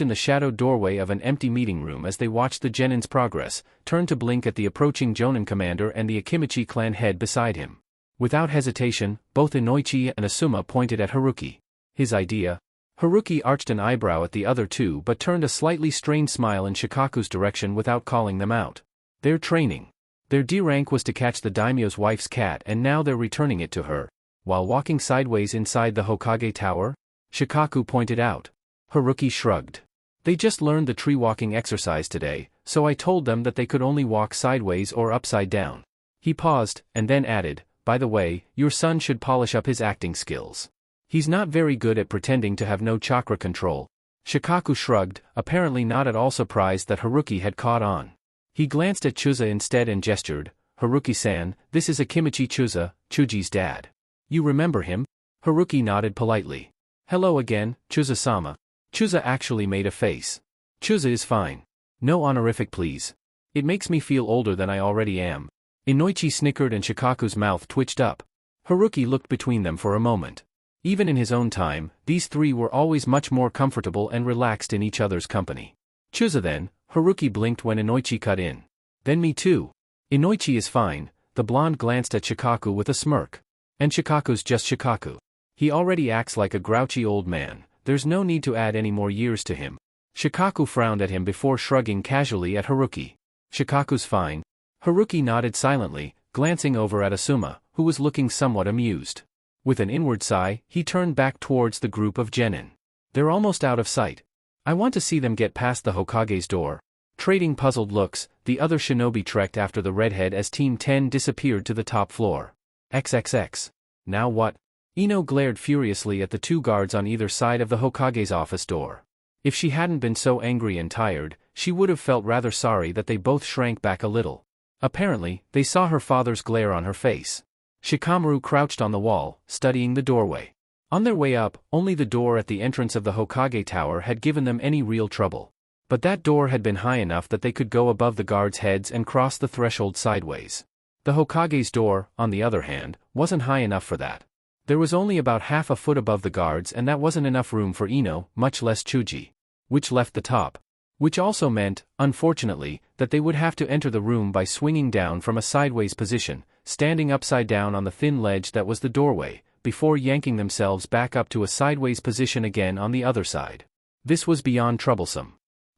in the shadowed doorway of an empty meeting room as they watched the genin's progress, turned to blink at the approaching Jonin commander and the Akimichi clan head beside him. Without hesitation, both Inoichi and Asuma pointed at Haruki. His idea? Haruki arched an eyebrow at the other two but turned a slightly strained smile in Shikaku's direction without calling them out. They're training. Their D rank was to catch the daimyo's wife's cat and now they're returning it to her. While walking sideways inside the Hokage tower? Shikaku pointed out. Haruki shrugged. They just learned the tree walking exercise today, so I told them that they could only walk sideways or upside down. He paused, and then added, by the way, your son should polish up his acting skills. He's not very good at pretending to have no chakra control. Shikaku shrugged, apparently not at all surprised that Haruki had caught on. He glanced at Chuza instead and gestured, Haruki-san, this is Akimichi Chuza, Chuji's dad. You remember him? Haruki nodded politely. Hello again, Chuza-sama. Chuza actually made a face. Chuza is fine. No honorific please. It makes me feel older than I already am. Inoichi snickered and Shikaku's mouth twitched up. Haruki looked between them for a moment. Even in his own time, these three were always much more comfortable and relaxed in each other's company. Chuza then, Haruki blinked when Inoichi cut in. Then me too. Inoichi is fine, the blonde glanced at Shikaku with a smirk. And Shikaku's just Shikaku. He already acts like a grouchy old man, there's no need to add any more years to him. Shikaku frowned at him before shrugging casually at Haruki. Shikaku's fine. Haruki nodded silently, glancing over at Asuma, who was looking somewhat amused. With an inward sigh, he turned back towards the group of genin. They're almost out of sight. I want to see them get past the Hokage's door. Trading puzzled looks, the other shinobi trekked after the redhead as Team 10 disappeared to the top floor. XXX. Now what? Ino glared furiously at the two guards on either side of the Hokage's office door. If she hadn't been so angry and tired, she would have felt rather sorry that they both shrank back a little. Apparently, they saw her father's glare on her face. Shikamaru crouched on the wall, studying the doorway. On their way up, only the door at the entrance of the Hokage tower had given them any real trouble. But that door had been high enough that they could go above the guards' heads and cross the threshold sideways. The Hokage's door, on the other hand, wasn't high enough for that. There was only about half a foot above the guards, and that wasn't enough room for Ino, much less Chuji. Which left the top. Which also meant, unfortunately, that they would have to enter the room by swinging down from a sideways position, standing upside down on the thin ledge that was the doorway, before yanking themselves back up to a sideways position again on the other side. This was beyond troublesome.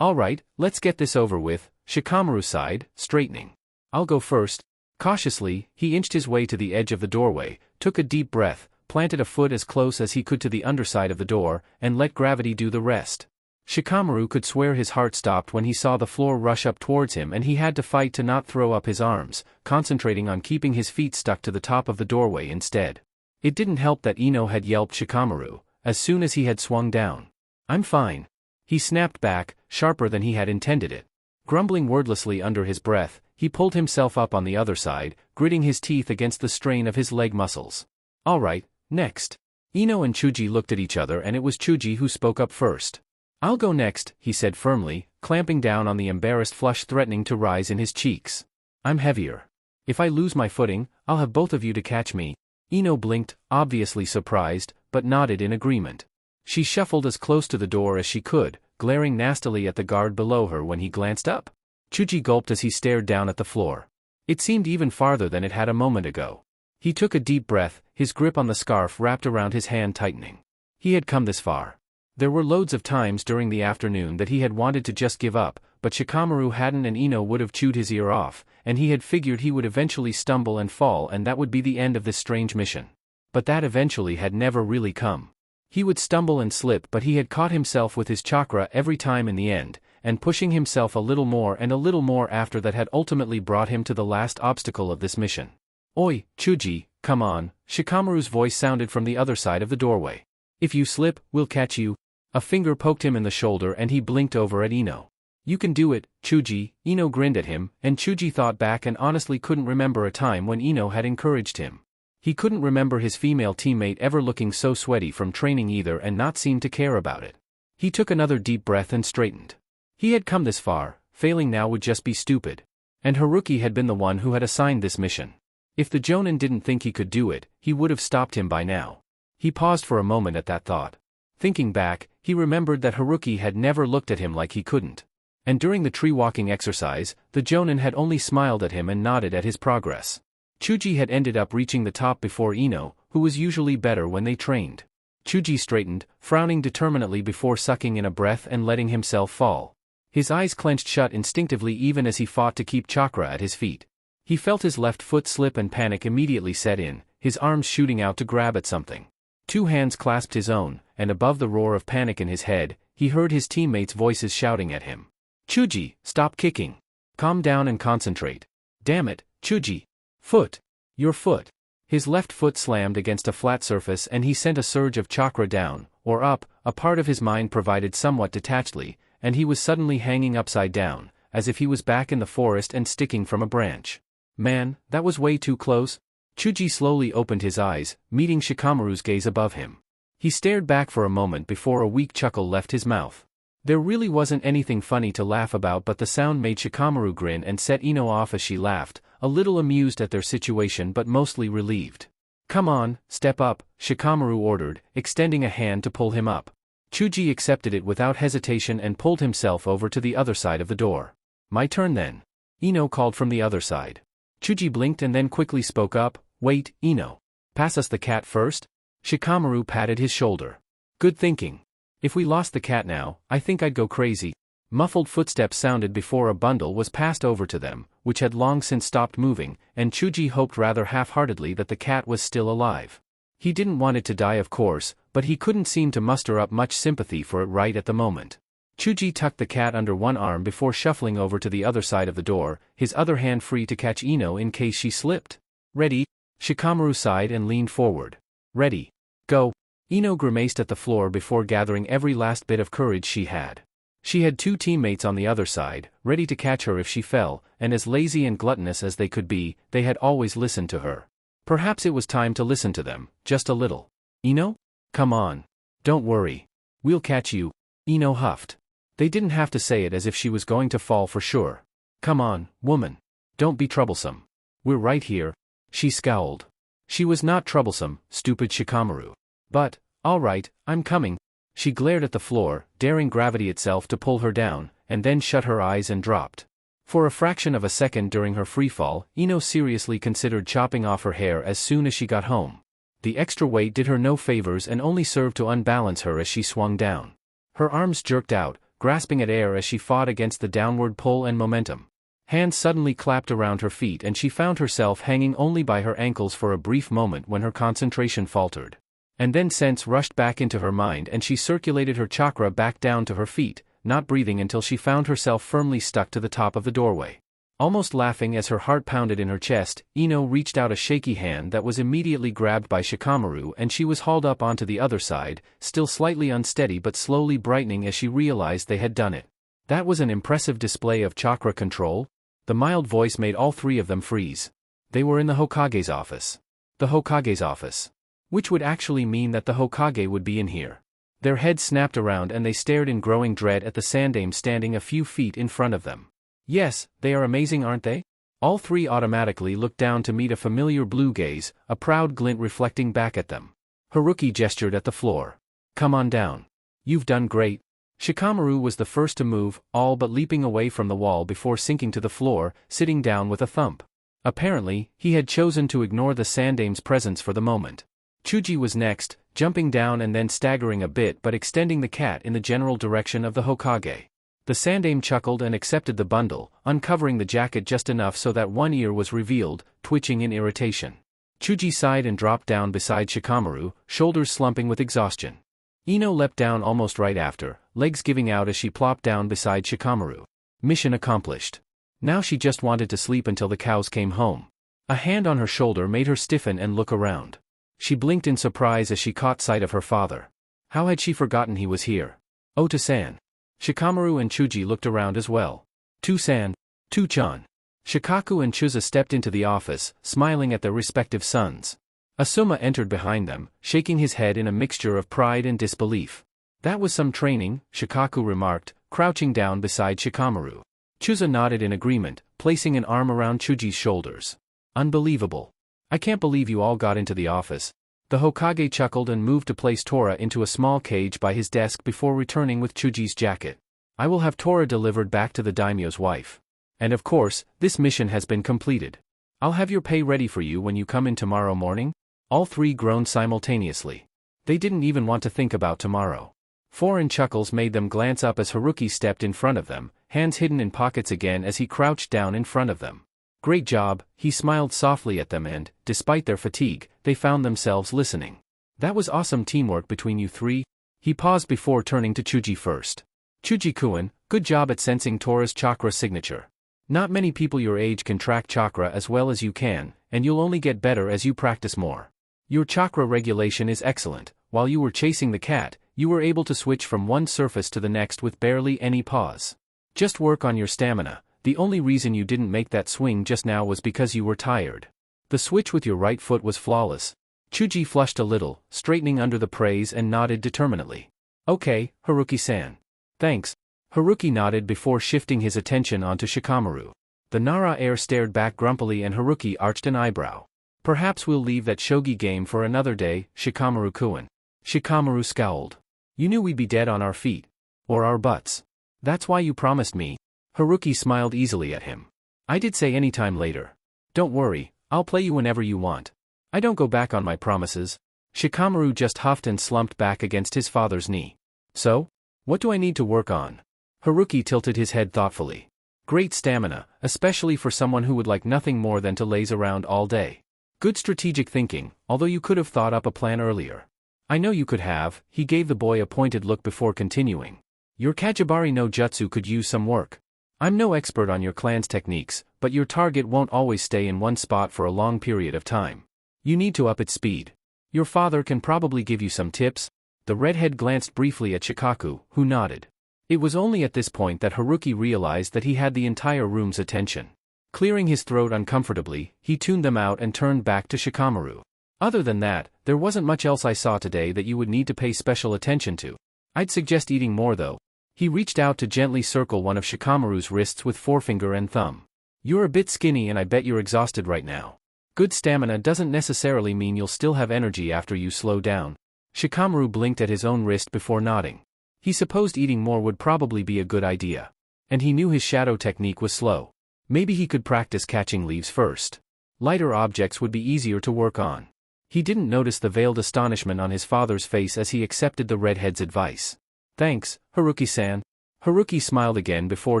"Alright, let's get this over with," Shikamaru sighed, straightening. "I'll go first." Cautiously, he inched his way to the edge of the doorway, took a deep breath, planted a foot as close as he could to the underside of the door, and let gravity do the rest. Shikamaru could swear his heart stopped when he saw the floor rush up towards him, and he had to fight to not throw up his arms, concentrating on keeping his feet stuck to the top of the doorway instead. It didn't help that Ino had yelped Shikamaru as soon as he had swung down. "I'm fine." He snapped back, sharper than he had intended it. Grumbling wordlessly under his breath, he pulled himself up on the other side, gritting his teeth against the strain of his leg muscles. "Alright, next." Ino and Chuji looked at each other, and it was Chuji who spoke up first. "I'll go next," he said firmly, clamping down on the embarrassed flush threatening to rise in his cheeks. "I'm heavier. If I lose my footing, I'll have both of you to catch me." Ino blinked, obviously surprised, but nodded in agreement. She shuffled as close to the door as she could, glaring nastily at the guard below her when he glanced up. Chuji gulped as he stared down at the floor. It seemed even farther than it had a moment ago. He took a deep breath, his grip on the scarf wrapped around his hand tightening. He had come this far. There were loads of times during the afternoon that he had wanted to just give up, but Shikamaru hadn't, and Ino would have chewed his ear off, and he had figured he would eventually stumble and fall, and that would be the end of this strange mission. But that eventually had never really come. He would stumble and slip, but he had caught himself with his chakra every time in the end, and pushing himself a little more and a little more after that had ultimately brought him to the last obstacle of this mission. "Oi, Chuji, come on," Shikamaru's voice sounded from the other side of the doorway. "If you slip, we'll catch you." A finger poked him in the shoulder and he blinked over at Ino. "You can do it, Chuji." Ino grinned at him, and Chuji thought back and honestly couldn't remember a time when Ino had encouraged him. He couldn't remember his female teammate ever looking so sweaty from training either, and not seem to care about it. He took another deep breath and straightened. He had come this far, failing now would just be stupid. And Haruki had been the one who had assigned this mission. If the Jonin didn't think he could do it, he would have stopped him by now. He paused for a moment at that thought. Thinking back, he remembered that Haruki had never looked at him like he couldn't. And during the tree-walking exercise, the Jonin had only smiled at him and nodded at his progress. Chuji had ended up reaching the top before Ino, who was usually better when they trained. Chuji straightened, frowning determinedly before sucking in a breath and letting himself fall. His eyes clenched shut instinctively even as he fought to keep Chakra at his feet. He felt his left foot slip and panic immediately set in, his arms shooting out to grab at something. Two hands clasped his own, and above the roar of panic in his head, he heard his teammates' voices shouting at him. "Chuji, stop kicking. Calm down and concentrate. Damn it, Chuji. Foot. Your foot." His left foot slammed against a flat surface and he sent a surge of chakra down, or up, a part of his mind provided somewhat detachedly, and he was suddenly hanging upside down, as if he was back in the forest and sticking from a branch. Man, that was way too close. Chuji slowly opened his eyes, meeting Shikamaru's gaze above him. He stared back for a moment before a weak chuckle left his mouth. There really wasn't anything funny to laugh about, but the sound made Shikamaru grin and set Ino off as she laughed, a little amused at their situation but mostly relieved. "Come on, step up," Shikamaru ordered, extending a hand to pull him up. Chuji accepted it without hesitation and pulled himself over to the other side of the door. "My turn then," Ino called from the other side. Chuji blinked and then quickly spoke up, "Wait, Ino. Pass us the cat first?" Shikamaru patted his shoulder. "Good thinking. If we lost the cat now, I think I'd go crazy." Muffled footsteps sounded before a bundle was passed over to them, which had long since stopped moving, and Chuji hoped rather half-heartedly that the cat was still alive. He didn't want it to die, of course, but he couldn't seem to muster up much sympathy for it right at the moment. Chuji tucked the cat under one arm before shuffling over to the other side of the door, his other hand free to catch Ino in case she slipped. "Ready?" Shikamaru sighed and leaned forward. "Ready. Go." Ino grimaced at the floor before gathering every last bit of courage she had. She had two teammates on the other side, ready to catch her if she fell, and as lazy and gluttonous as they could be, they had always listened to her. Perhaps it was time to listen to them, just a little. "Ino? Come on. Don't worry. We'll catch you," Ino huffed. They didn't have to say it as if she was going to fall for sure. "Come on, woman. Don't be troublesome. We're right here." She scowled. She was not troublesome, stupid Shikamaru. But, alright, I'm coming. She glared at the floor, daring gravity itself to pull her down, and then shut her eyes and dropped. For a fraction of a second during her freefall, Ino seriously considered chopping off her hair as soon as she got home. The extra weight did her no favors and only served to unbalance her as she swung down. Her arms jerked out, grasping at air as she fought against the downward pull and momentum. Hands suddenly clapped around her feet and she found herself hanging only by her ankles for a brief moment when her concentration faltered. And then sense rushed back into her mind and she circulated her chakra back down to her feet, not breathing until she found herself firmly stuck to the top of the doorway. Almost laughing as her heart pounded in her chest, Ino reached out a shaky hand that was immediately grabbed by Shikamaru and she was hauled up onto the other side, still slightly unsteady but slowly brightening as she realized they had done it. That was an impressive display of chakra control. The mild voice made all three of them freeze. They were in the Hokage's office. The Hokage's office. Which would actually mean that the Hokage would be in here. Their heads snapped around and they stared in growing dread at the sandame standing a few feet in front of them. Yes, they are amazing, aren't they? All three automatically looked down to meet a familiar blue gaze, a proud glint reflecting back at them. Haruki gestured at the floor. Come on down. You've done great. Shikamaru was the first to move, all but leaping away from the wall before sinking to the floor, sitting down with a thump. Apparently, he had chosen to ignore the sandame's presence for the moment. Chuji was next, jumping down and then staggering a bit but extending the cat in the general direction of the Hokage. The sandame chuckled and accepted the bundle, uncovering the jacket just enough so that one ear was revealed, twitching in irritation. Chuji sighed and dropped down beside Shikamaru, shoulders slumping with exhaustion. Ino leapt down almost right after, legs giving out as she plopped down beside Shikamaru. Mission accomplished. Now she just wanted to sleep until the cows came home. A hand on her shoulder made her stiffen and look around. She blinked in surprise as she caught sight of her father. How had she forgotten he was here? Ota-san. Shikamaru and Chuji looked around as well. Tu-san. Tu-chan. Shikaku and Chuza stepped into the office, smiling at their respective sons. Asuma entered behind them, shaking his head in a mixture of pride and disbelief. That was some training, Shikaku remarked, crouching down beside Shikamaru. Chuza nodded in agreement, placing an arm around Chuji's shoulders. Unbelievable. I can't believe you all got into the office. The Hokage chuckled and moved to place Torah into a small cage by his desk before returning with Chuji's jacket. I will have Torah delivered back to the daimyo's wife. And of course, this mission has been completed. I'll have your pay ready for you when you come in tomorrow morning. All three groaned simultaneously. They didn't even want to think about tomorrow. Foreign chuckles made them glance up as Haruki stepped in front of them, hands hidden in pockets again as he crouched down in front of them. Great job, he smiled softly at them and, despite their fatigue, they found themselves listening. That was awesome teamwork between you three. He paused before turning to Chuji first. Chuji-kun, good job at sensing Torah's chakra signature. Not many people your age can track chakra as well as you can, and you'll only get better as you practice more. Your chakra regulation is excellent. While you were chasing the cat, you were able to switch from one surface to the next with barely any pause. Just work on your stamina. The only reason you didn't make that swing just now was because you were tired. The switch with your right foot was flawless. Chuji flushed a little, straightening under the praise and nodded determinedly. Okay, Haruki-san. Thanks. Haruki nodded before shifting his attention onto Shikamaru. The Nara heir stared back grumpily and Haruki arched an eyebrow. Perhaps we'll leave that shogi game for another day, Shikamaru-kun. Shikamaru scowled. You knew we'd be dead on our feet. Or our butts. That's why you promised me. Haruki smiled easily at him. I did say anytime later. Don't worry, I'll play you whenever you want. I don't go back on my promises. Shikamaru just huffed and slumped back against his father's knee. So? What do I need to work on? Haruki tilted his head thoughtfully. Great stamina, especially for someone who would like nothing more than to laze around all day. Good strategic thinking, although you could have thought up a plan earlier. I know you could have, he gave the boy a pointed look before continuing. Your Kajibari no Jutsu could use some work. I'm no expert on your clan's techniques, but your target won't always stay in one spot for a long period of time. You need to up its speed. Your father can probably give you some tips. The redhead glanced briefly at Shikaku, who nodded. It was only at this point that Haruki realized that he had the entire room's attention. Clearing his throat uncomfortably, he tuned them out and turned back to Shikamaru. Other than that, there wasn't much else I saw today that you would need to pay special attention to. I'd suggest eating more though. He reached out to gently circle one of Shikamaru's wrists with forefinger and thumb. You're a bit skinny and I bet you're exhausted right now. Good stamina doesn't necessarily mean you'll still have energy after you slow down. Shikamaru blinked at his own wrist before nodding. He supposed eating more would probably be a good idea. And he knew his shadow technique was slow. Maybe he could practice catching leaves first. Lighter objects would be easier to work on. He didn't notice the veiled astonishment on his father's face as he accepted the redhead's advice. Thanks, Haruki-san. Haruki smiled again before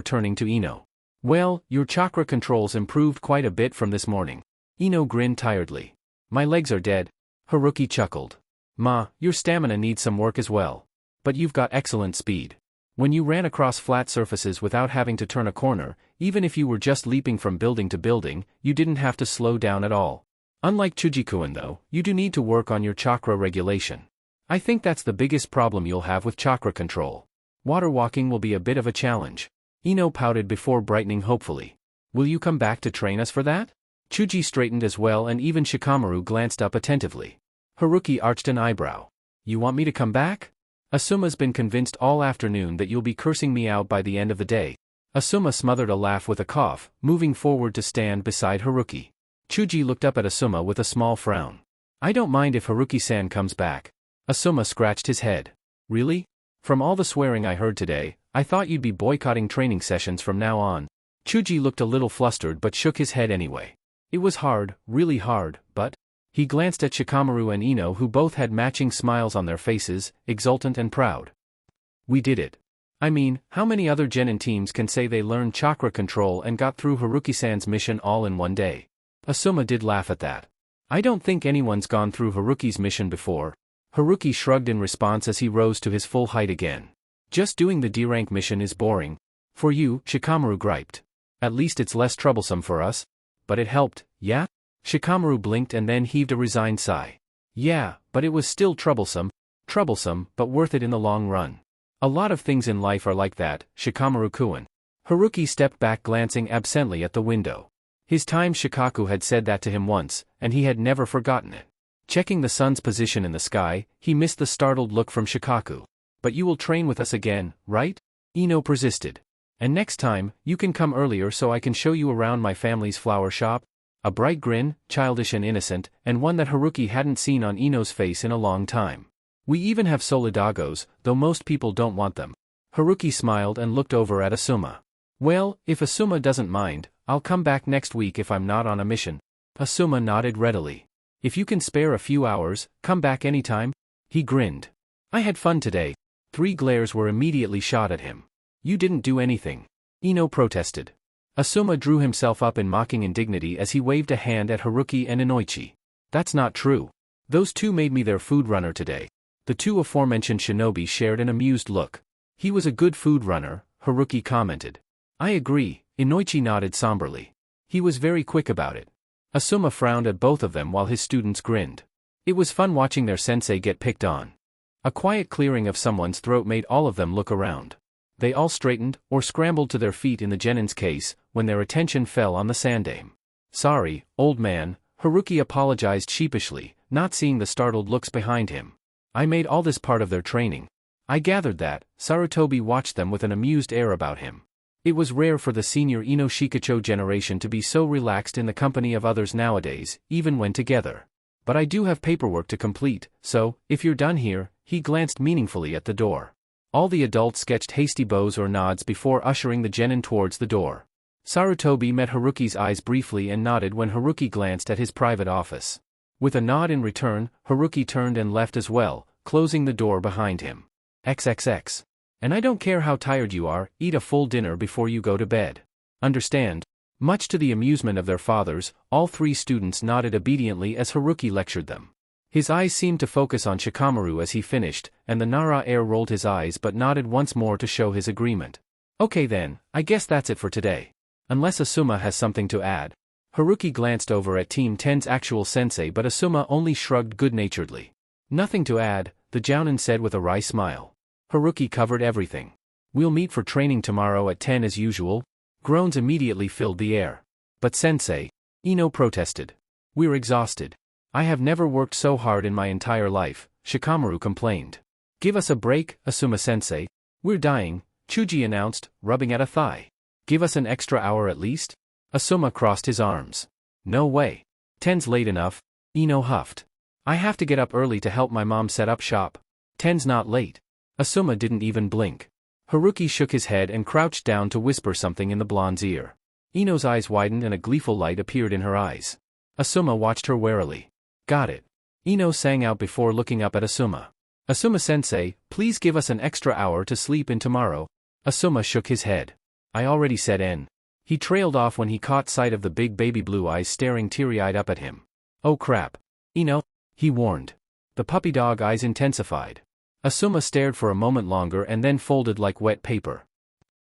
turning to Ino. Well, your chakra controls improved quite a bit from this morning. Ino grinned tiredly. My legs are dead. Haruki chuckled. Ma, your stamina needs some work as well. But you've got excellent speed. When you ran across flat surfaces without having to turn a corner, even if you were just leaping from building to building, you didn't have to slow down at all. Unlike Chujikuin though, you do need to work on your chakra regulation. I think that's the biggest problem you'll have with chakra control. Water walking will be a bit of a challenge. Ino pouted before brightening hopefully. Will you come back to train us for that? Chuji straightened as well and even Shikamaru glanced up attentively. Haruki arched an eyebrow. You want me to come back? Asuma's been convinced all afternoon that you'll be cursing me out by the end of the day. Asuma smothered a laugh with a cough, moving forward to stand beside Haruki. Chuji looked up at Asuma with a small frown. I don't mind if Haruki-san comes back. Asuma scratched his head. Really? From all the swearing I heard today, I thought you'd be boycotting training sessions from now on. Chuji looked a little flustered but shook his head anyway. It was hard, really hard, but... He glanced at Shikamaru and Ino who both had matching smiles on their faces, exultant and proud. We did it. I mean, how many other genin teams can say they learned chakra control and got through Haruki-san's mission all in one day? Asuma did laugh at that. I don't think anyone's gone through Haruki's mission before. Haruki shrugged in response as he rose to his full height again. Just doing the D-rank mission is boring. For you, Shikamaru griped. At least it's less troublesome for us. But it helped, yeah? Shikamaru blinked and then heaved a resigned sigh. Yeah, but it was still troublesome, but worth it in the long run. A lot of things in life are like that, Shikamaru-kun. Haruki stepped back glancing absently at the window. His time Shikaku had said that to him once, and he had never forgotten it. Checking the sun's position in the sky, he missed the startled look from Shikaku. But you will train with us again, right? Ino persisted. And next time, you can come earlier so I can show you around my family's flower shop? A bright grin, childish and innocent, and one that Haruki hadn't seen on Ino's face in a long time. We even have solidagos, though most people don't want them. Haruki smiled and looked over at Asuma. Well, if Asuma doesn't mind, I'll come back next week if I'm not on a mission. Asuma nodded readily. If you can spare a few hours, come back anytime. He grinned. I had fun today. 3 glares were immediately shot at him. You didn't do anything. Ino protested. Asuma drew himself up in mocking indignity as he waved a hand at Haruki and Inoichi. That's not true. Those two made me their food runner today. The two aforementioned shinobi shared an amused look. He was a good food runner, Haruki commented. I agree, Inoichi nodded somberly. He was very quick about it. Asuma frowned at both of them while his students grinned. It was fun watching their sensei get picked on. A quiet clearing of someone's throat made all of them look around. They all straightened, or scrambled to their feet in the genin's case, when their attention fell on the sandame. Sorry, old man, Haruki apologized sheepishly, not seeing the startled looks behind him. I made all this part of their training. I gathered that. Sarutobi watched them with an amused air about him. It was rare for the senior Ino Shikacho generation to be so relaxed in the company of others nowadays, even when together. But I do have paperwork to complete, so, if you're done here, he glanced meaningfully at the door. All the adults sketched hasty bows or nods before ushering the genin towards the door. Sarutobi met Haruki's eyes briefly and nodded when Haruki glanced at his private office. With a nod in return, Haruki turned and left as well, closing the door behind him. XXX. And I don't care how tired you are, eat a full dinner before you go to bed. Understand? Much to the amusement of their fathers, all 3 students nodded obediently as Haruki lectured them. His eyes seemed to focus on Shikamaru as he finished, and the Nara heir rolled his eyes but nodded once more to show his agreement. Okay then, I guess that's it for today. Unless Asuma has something to add. Haruki glanced over at Team 10's actual sensei but Asuma only shrugged good-naturedly. Nothing to add, the Jounin said with a wry smile. Haruki covered everything. We'll meet for training tomorrow at 10 as usual. Groans immediately filled the air. But sensei, Ino protested. We're exhausted. I have never worked so hard in my entire life, Shikamaru complained. Give us a break, Asuma-sensei. We're dying, Chuji announced, rubbing at a thigh. Give us an extra hour at least? Asuma crossed his arms. No way. "10's late enough," Ino huffed. "I have to get up early to help my mom set up shop." "10's not late." Asuma didn't even blink. Haruki shook his head and crouched down to whisper something in the blonde's ear. Ino's eyes widened and a gleeful light appeared in her eyes. Asuma watched her warily. "Got it." Ino sang out before looking up at Asuma. "Asuma-sensei, please give us an extra hour to sleep in tomorrow." Asuma shook his head. "I already said N." He trailed off when he caught sight of the big baby blue eyes staring teary-eyed up at him. "Oh crap. Ino," he warned. The puppy dog eyes intensified. Asuma stared for a moment longer and then folded like wet paper.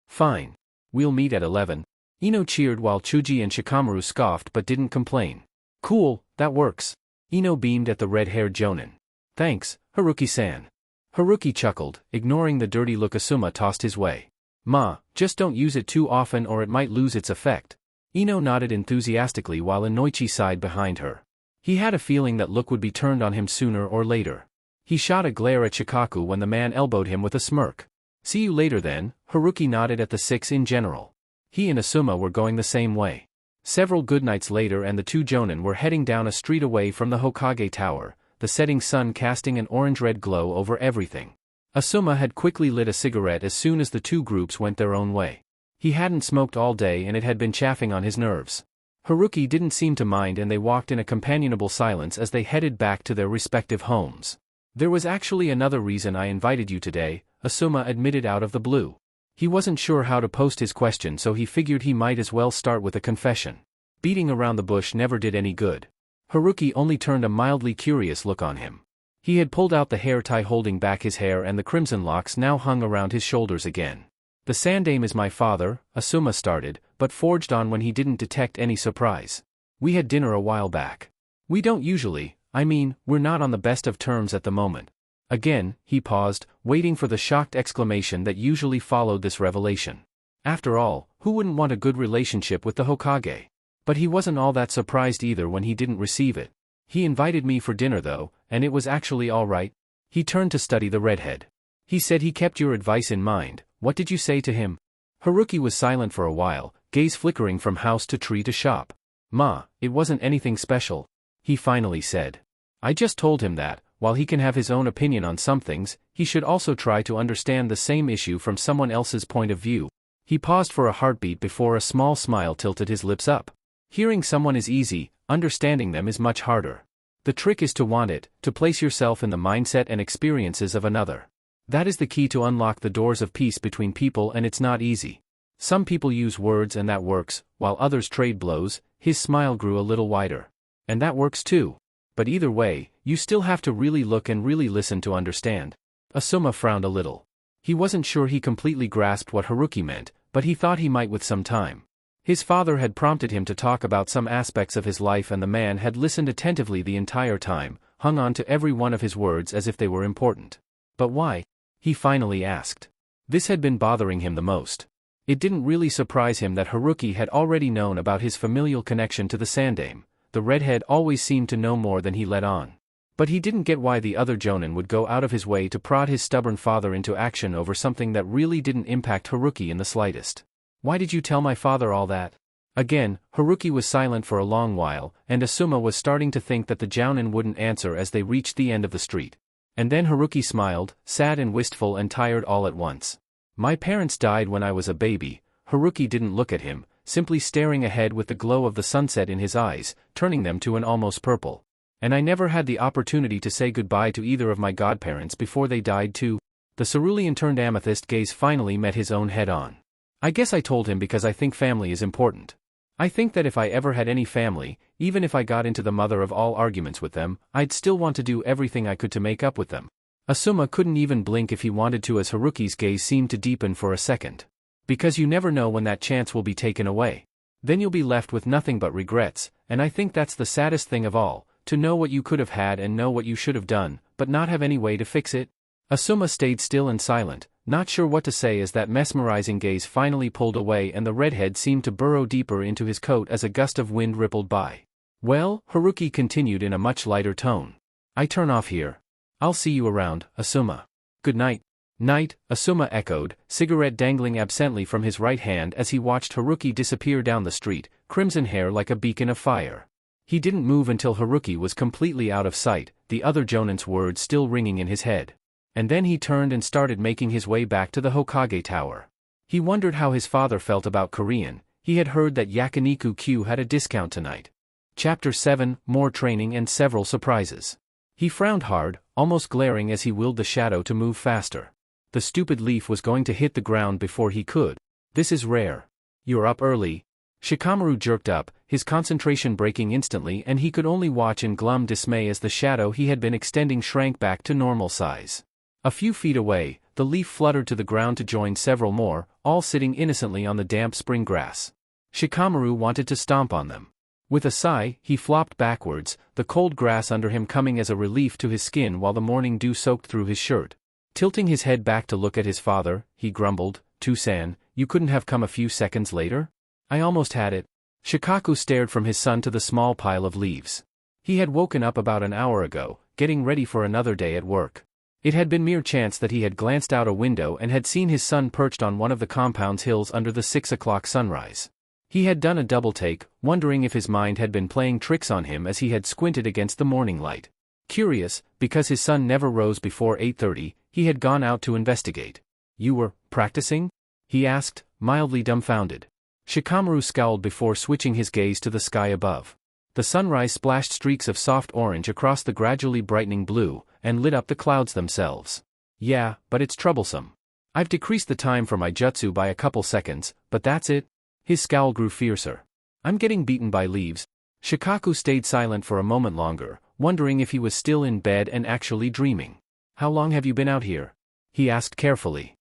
"Fine. We'll meet at 11. Ino cheered while Chuji and Shikamaru scoffed but didn't complain. "Cool, that works." Ino beamed at the red-haired jonin. "Thanks, Haruki-san." Haruki chuckled, ignoring the dirty look Asuma tossed his way. "Ma, just don't use it too often or it might lose its effect." Ino nodded enthusiastically while Inoichi sighed behind her. He had a feeling that look would be turned on him sooner or later. He shot a glare at Shikaku when the man elbowed him with a smirk. "See you later then." Haruki nodded at the six in general. He and Asuma were going the same way. Several good nights later and the two jonin were heading down a street away from the Hokage Tower, the setting sun casting an orange-red glow over everything. Asuma had quickly lit a cigarette as soon as the two groups went their own way. He hadn't smoked all day and it had been chafing on his nerves. Haruki didn't seem to mind and they walked in a companionable silence as they headed back to their respective homes. "There was actually another reason I invited you today," Asuma admitted out of the blue. He wasn't sure how to post his question so he figured he might as well start with a confession. Beating around the bush never did any good. Haruki only turned a mildly curious look on him. He had pulled out the hair tie holding back his hair and the crimson locks now hung around his shoulders again. "The Sandame is my father," Asuma started, but forged on when he didn't detect any surprise. "We had dinner a while back. We don't usually, we're not on the best of terms at the moment." Again, he paused, waiting for the shocked exclamation that usually followed this revelation. After all, who wouldn't want a good relationship with the Hokage? But he wasn't all that surprised either when he didn't receive it. "He invited me for dinner though, and it was actually all right." He turned to study the redhead. "He said he kept your advice in mind. What did you say to him?" Haruki was silent for a while, gaze flickering from house to tree to shop. "Ma, it wasn't anything special," he finally said. "I just told him that, while he can have his own opinion on some things, he should also try to understand the same issue from someone else's point of view." He paused for a heartbeat before a small smile tilted his lips up. Hearing someone is easy, understanding them is much harder. The trick is to want it, to place yourself in the mindset and experiences of another. That is the key to unlock the doors of peace between people and it's not easy. Some people use words and that works, while others trade blows. His smile grew a little wider. "And that works too. But either way, you still have to really look and really listen to understand." Asuma frowned a little. He wasn't sure he completely grasped what Haruki meant, but he thought he might with some time. His father had prompted him to talk about some aspects of his life and the man had listened attentively the entire time, hung on to every one of his words as if they were important. "But why?" he finally asked. This had been bothering him the most. It didn't really surprise him that Haruki had already known about his familial connection to the Sandame. The redhead always seemed to know more than he let on. But he didn't get why the other jonin would go out of his way to prod his stubborn father into action over something that really didn't impact Haruki in the slightest. "Why did you tell my father all that?" Again, Haruki was silent for a long while, and Asuma was starting to think that the jounin wouldn't answer as they reached the end of the street. And then Haruki smiled, sad and wistful and tired all at once. "My parents died when I was a baby." Haruki didn't look at him, simply staring ahead with the glow of the sunset in his eyes, turning them to an almost purple. "And I never had the opportunity to say goodbye to either of my godparents before they died too." The cerulean-turned amethyst gaze finally met his own head-on. "I guess I told him because I think family is important. I think that if I ever had any family, even if I got into the mother of all arguments with them, I'd still want to do everything I could to make up with them." Asuma couldn't even blink if he wanted to as Haruki's gaze seemed to deepen for a second. "Because you never know when that chance will be taken away. Then you'll be left with nothing but regrets, and I think that's the saddest thing of all, to know what you could have had and know what you should have done, but not have any way to fix it." Asuma stayed still and silent, not sure what to say as that mesmerizing gaze finally pulled away and the redhead seemed to burrow deeper into his coat as a gust of wind rippled by. "Well," Haruki continued in a much lighter tone. "I turn off here. I'll see you around, Asuma. Good night." "Night," Asuma echoed, cigarette dangling absently from his right hand as he watched Haruki disappear down the street, crimson hair like a beacon of fire. He didn't move until Haruki was completely out of sight, the other Jonan's words still ringing in his head. And then he turned and started making his way back to the Hokage tower. He wondered how his father felt about Korean. He had heard that Yakiniku Q had a discount tonight. Chapter 7, More Training and Several Surprises. He frowned hard, almost glaring as he willed the shadow to move faster. The stupid leaf was going to hit the ground before he could. This is rare. You're up early. Shikamaru jerked up, his concentration breaking instantly, and he could only watch in glum dismay as the shadow he had been extending shrank back to normal size. A few feet away, the leaf fluttered to the ground to join several more, all sitting innocently on the damp spring grass. Shikamaru wanted to stomp on them. With a sigh, he flopped backwards, the cold grass under him coming as a relief to his skin while the morning dew soaked through his shirt. Tilting his head back to look at his father, he grumbled, "Tusan, you couldn't have come a few seconds later? I almost had it." Shikaku stared from his son to the small pile of leaves. He had woken up about an hour ago, getting ready for another day at work. It had been mere chance that he had glanced out a window and had seen his son perched on one of the compound's hills under the 6 o'clock sunrise. He had done a double take, wondering if his mind had been playing tricks on him as he had squinted against the morning light. Curious, because his son never rose before 8:30, he had gone out to investigate. "You were practicing?" he asked, mildly dumbfounded. Shikamaru scowled before switching his gaze to the sky above. The sunrise splashed streaks of soft orange across the gradually brightening blue, and lit up the clouds themselves. "Yeah, but it's troublesome. I've decreased the time for my jutsu by a couple seconds, but that's it." His scowl grew fiercer. "I'm getting beaten by leaves." Shikaku stayed silent for a moment longer, wondering if he was still in bed and actually dreaming. "How long have you been out here?" he asked carefully.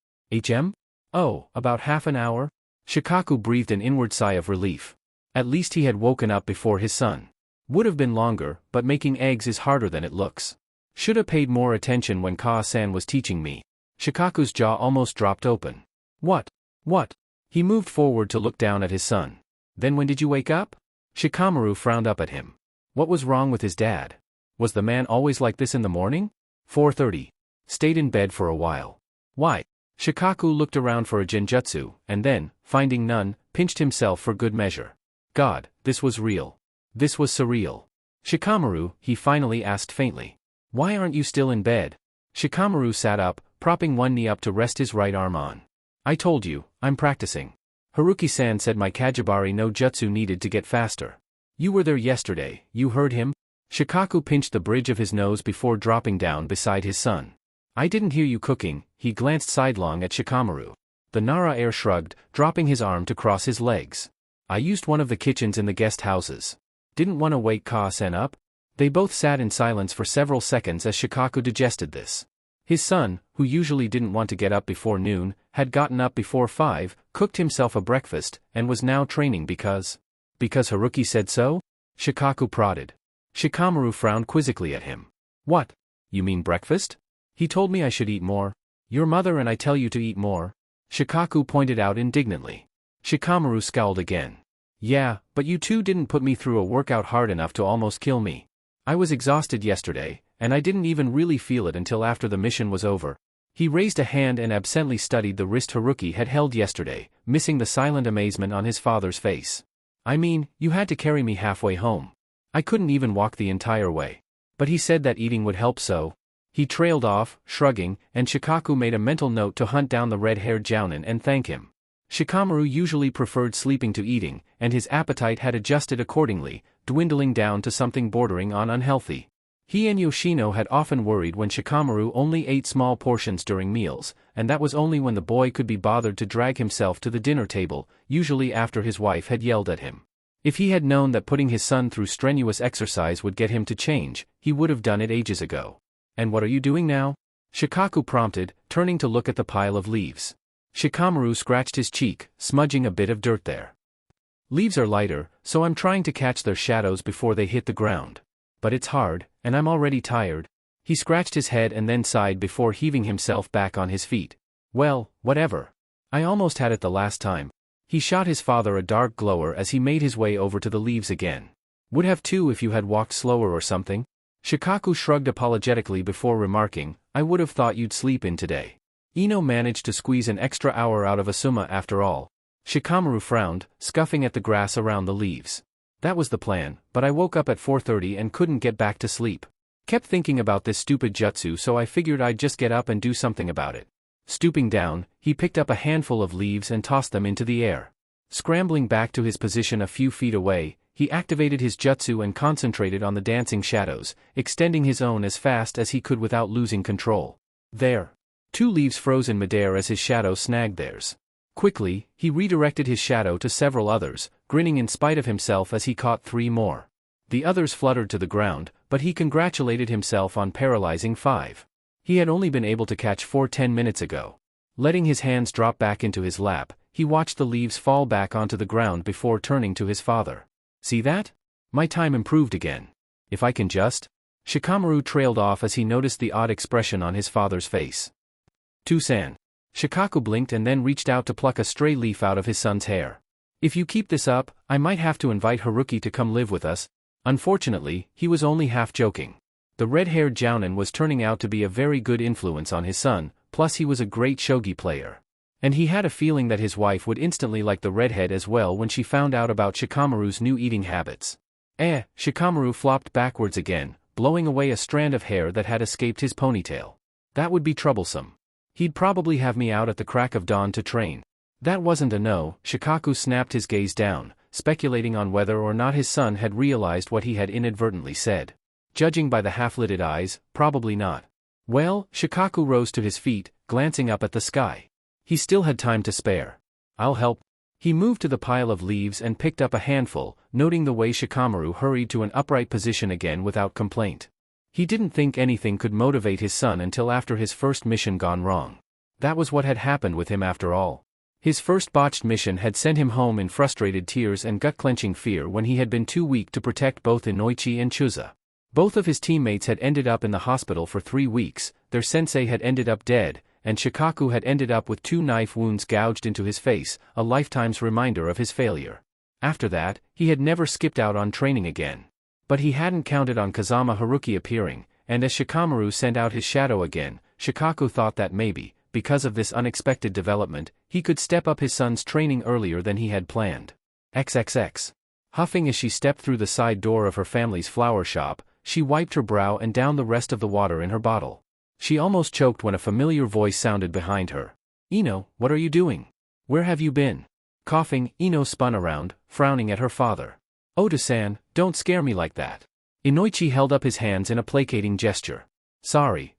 "Oh, about half an hour." Shikaku breathed an inward sigh of relief. At least he had woken up before his son. Would have been longer, but making eggs is harder than it looks. Shoulda paid more attention when Ka-san was teaching me. Shikaku's jaw almost dropped open. What? He moved forward to look down at his son. "Then when did you wake up?" Shikamaru frowned up at him. What was wrong with his dad? Was the man always like this in the morning? 4:30. Stayed in bed for a while. Why? Shikaku looked around for a genjutsu, and then, finding none, pinched himself for good measure. God, this was real. This was surreal. "Shikamaru," he finally asked faintly. "Why aren't you still in bed?" Shikamaru sat up, propping one knee up to rest his right arm on. "I told you, I'm practicing. Haruki-san said my Kajibari no jutsu needed to get faster. You were there yesterday, you heard him?" Shikaku pinched the bridge of his nose before dropping down beside his son. "I didn't hear you cooking." He glanced sidelong at Shikamaru. The Nara heir shrugged, dropping his arm to cross his legs. "I used one of the kitchens in the guest houses. Didn't want to wake Ka-sen up." They both sat in silence for several seconds as Shikaku digested this. His son, who usually didn't want to get up before noon, had gotten up before 5, cooked himself a breakfast, and was now training because Haruki said so? Shikaku prodded. Shikamaru frowned quizzically at him. "What? You mean breakfast? He told me I should eat more. Your mother and I tell you to eat more," Shikaku pointed out indignantly. Shikamaru scowled again. "Yeah, but you two didn't put me through a workout hard enough to almost kill me. I was exhausted yesterday, and I didn't even really feel it until after the mission was over." He raised a hand and absently studied the wrist Haruki had held yesterday, missing the silent amazement on his father's face. "I mean, you had to carry me halfway home. I couldn't even walk the entire way. But he said that eating would help so." He trailed off, shrugging, and Shikaku made a mental note to hunt down the red-haired jounin and thank him. Shikamaru usually preferred sleeping to eating, and his appetite had adjusted accordingly, dwindling down to something bordering on unhealthy. He and Yoshino had often worried when Shikamaru only ate small portions during meals, and that was only when the boy could be bothered to drag himself to the dinner table, usually after his wife had yelled at him. If he had known that putting his son through strenuous exercise would get him to change, he would have done it ages ago. "And what are you doing now?" Shikaku prompted, turning to look at the pile of leaves. Shikamaru scratched his cheek, smudging a bit of dirt there. "Leaves are lighter, so I'm trying to catch their shadows before they hit the ground. But it's hard, and I'm already tired." He scratched his head and then sighed before heaving himself back on his feet. "Well, whatever. I almost had it the last time." He shot his father a dark glower as he made his way over to the leaves again. "Would have too if you had walked slower or something." Shikaku shrugged apologetically before remarking, "I would have thought you'd sleep in today." Ino managed to squeeze an extra hour out of Asuma after all. Shikamaru frowned, scuffing at the grass around the leaves. That was the plan, but I woke up at 4:30 and couldn't get back to sleep. Kept thinking about this stupid jutsu, so I figured I'd just get up and do something about it. Stooping down, he picked up a handful of leaves and tossed them into the air. Scrambling back to his position a few feet away, he activated his jutsu and concentrated on the dancing shadows, extending his own as fast as he could without losing control. There. 2 leaves froze in midair as his shadow snagged theirs. Quickly, he redirected his shadow to several others, grinning in spite of himself as he caught 3 more. The others fluttered to the ground, but he congratulated himself on paralyzing 5. He had only been able to catch 4 10 minutes ago. Letting his hands drop back into his lap, he watched the leaves fall back onto the ground before turning to his father. See that? My time improved again. If I can just... Shikamaru trailed off as he noticed the odd expression on his father's face. "To-san." Shikaku blinked and then reached out to pluck a stray leaf out of his son's hair. "If you keep this up, I might have to invite Haruki to come live with us." Unfortunately, he was only half joking. The red-haired jounin was turning out to be a very good influence on his son, plus he was a great shogi player. And he had a feeling that his wife would instantly like the redhead as well when she found out about Shikamaru's new eating habits. Shikamaru flopped backwards again, blowing away a strand of hair that had escaped his ponytail. That would be troublesome. He'd probably have me out at the crack of dawn to train. That wasn't a no. Shikaku snapped his gaze down, speculating on whether or not his son had realized what he had inadvertently said. Judging by the half-lidded eyes, probably not. Well, Shikaku rose to his feet, glancing up at the sky. He still had time to spare. "I'll help." He moved to the pile of leaves and picked up a handful, noting the way Shikamaru hurried to an upright position again without complaint. He didn't think anything could motivate his son until after his first mission gone wrong. That was what had happened with him after all. His first botched mission had sent him home in frustrated tears and gut-clenching fear when he had been too weak to protect both Inoichi and Chuza. Both of his teammates had ended up in the hospital for 3 weeks, their sensei had ended up dead, and Shikaku had ended up with 2 knife wounds gouged into his face, a lifetime's reminder of his failure. After that, he had never skipped out on training again. But he hadn't counted on Kazama Haruki appearing, and as Shikamaru sent out his shadow again, Shikaku thought that maybe, because of this unexpected development, he could step up his son's training earlier than he had planned. XXX. Huffing as she stepped through the side door of her family's flower shop, she wiped her brow and downed the rest of the water in her bottle. She almost choked when a familiar voice sounded behind her. "Ino, what are you doing? Where have you been?" Coughing, Ino spun around, frowning at her father. "Oda-san, don't scare me like that." Inoichi held up his hands in a placating gesture. Sorry.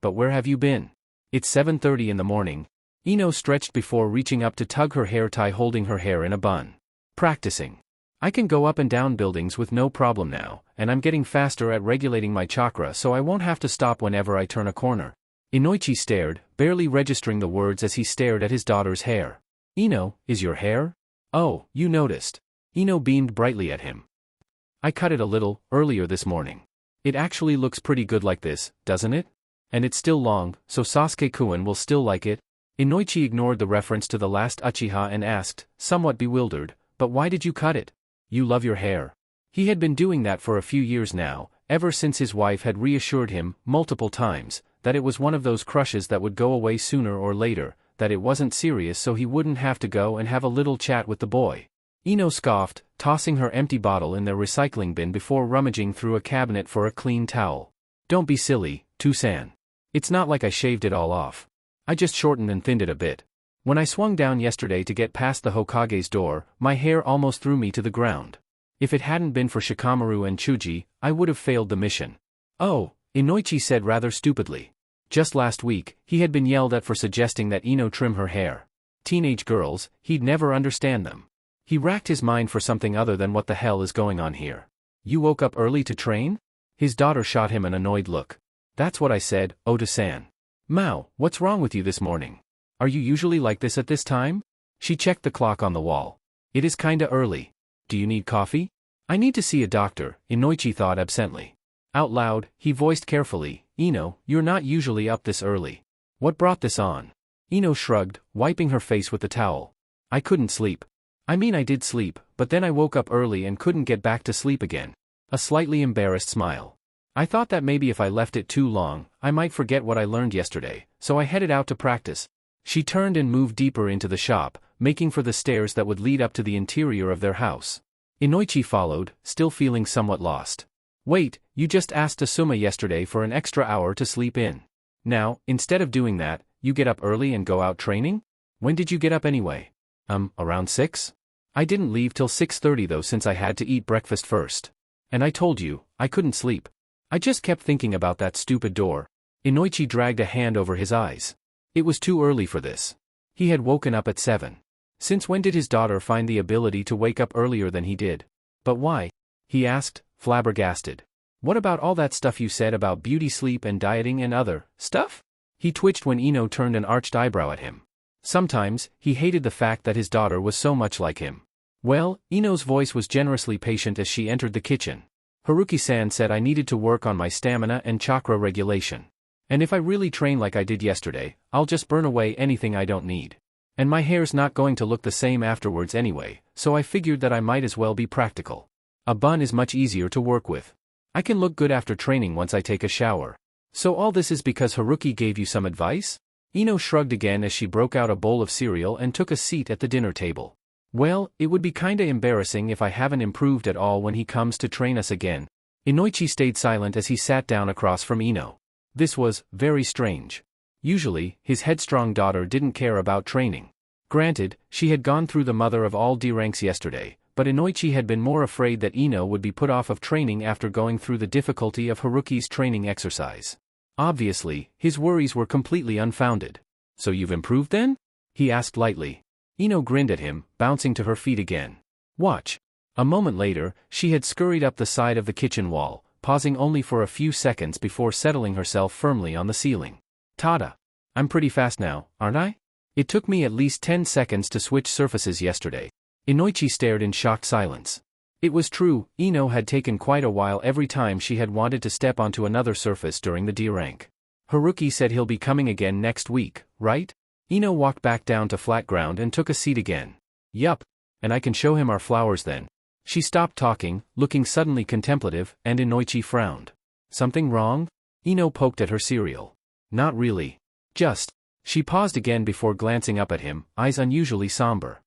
But where have you been?" "It's 7:30 in the morning." Ino stretched before reaching up to tug her hair tie, holding her hair in a bun. "Practicing. I can go up and down buildings with no problem now, and I'm getting faster at regulating my chakra so I won't have to stop whenever I turn a corner." Inoichi stared, barely registering the words as he stared at his daughter's hair. "Ino, is your hair? Oh, you noticed." Ino beamed brightly at him. "I cut it a little, earlier this morning. It actually looks pretty good like this, doesn't it? And it's still long, so Sasuke-kun will still like it." Inoichi ignored the reference to the last Uchiha and asked, somewhat bewildered, "But why did you cut it? You love your hair." He had been doing that for a few years now, ever since his wife had reassured him, multiple times, that it was one of those crushes that would go away sooner or later, that it wasn't serious so he wouldn't have to go and have a little chat with the boy. Ino scoffed, tossing her empty bottle in their recycling bin before rummaging through a cabinet for a clean towel. "Don't be silly, To-san. It's not like I shaved it all off. I just shortened and thinned it a bit. When I swung down yesterday to get past the Hokage's door, my hair almost threw me to the ground. If it hadn't been for Shikamaru and Chuji, I would have failed the mission." "Oh," Inoichi said rather stupidly. Just last week, he had been yelled at for suggesting that Ino trim her hair. Teenage girls, he'd never understand them. He racked his mind for something other than what the hell is going on here. "You woke up early to train?" His daughter shot him an annoyed look. "That's what I said, Oda-san." "Mao, what's wrong with you this morning? Are you usually like this at this time?" She checked the clock on the wall. "It is kinda early. Do you need coffee?" "I need to see a doctor," Inoichi thought absently. Out loud, he voiced carefully, "Ino, you're not usually up this early. What brought this on?" Ino shrugged, wiping her face with the towel. "I couldn't sleep. I mean I did sleep, but then I woke up early and couldn't get back to sleep again." A slightly embarrassed smile. "I thought that maybe if I left it too long, I might forget what I learned yesterday, so I headed out to practice." She turned and moved deeper into the shop, making for the stairs that would lead up to the interior of their house. Inoichi followed, still feeling somewhat lost. Wait, you just asked Asuma yesterday for an extra hour to sleep in. Now, instead of doing that, you get up early and go out training? When did you get up anyway? Around 6? I didn't leave till 6:30 though since I had to eat breakfast first. And I told you, I couldn't sleep. I just kept thinking about that stupid door. Inoichi dragged a hand over his eyes. It was too early for this. He had woken up at 7. Since when did his daughter find the ability to wake up earlier than he did? But why? He asked, flabbergasted. What about all that stuff you said about beauty sleep and dieting and other stuff? He twitched when Ino turned an arched eyebrow at him. Sometimes, he hated the fact that his daughter was so much like him. Well, Ino's voice was generously patient as she entered the kitchen. Haruki-san said I needed to work on my stamina and chakra regulation. And if I really train like I did yesterday, I'll just burn away anything I don't need. And my hair's not going to look the same afterwards anyway, so I figured that I might as well be practical. A bun is much easier to work with. I can look good after training once I take a shower. So all this is because Haruki gave you some advice? Ino shrugged again as she broke out a bowl of cereal and took a seat at the dinner table. Well, it would be kinda embarrassing if I haven't improved at all when he comes to train us again. Inoichi stayed silent as he sat down across from Ino. This was very strange. Usually, his headstrong daughter didn't care about training. Granted, she had gone through the mother of all D ranks yesterday, but Inoichi had been more afraid that Ino would be put off of training after going through the difficulty of Haruki's training exercise. Obviously, his worries were completely unfounded. So you've improved then? He asked lightly. Ino grinned at him, bouncing to her feet again. Watch. A moment later, she had scurried up the side of the kitchen wall, pausing only for a few seconds before settling herself firmly on the ceiling. Tada! I'm pretty fast now, aren't I? It took me at least 10 seconds to switch surfaces yesterday. Inoichi stared in shocked silence. It was true, Ino had taken quite a while every time she had wanted to step onto another surface during the D rank. Haruki said he'll be coming again next week, right? Ino walked back down to flat ground and took a seat again. Yup. And I can show him our flowers then. She stopped talking, looking suddenly contemplative, and Inoichi frowned. Something wrong? Ino poked at her cereal. Not really. Just. She paused again before glancing up at him, eyes unusually somber.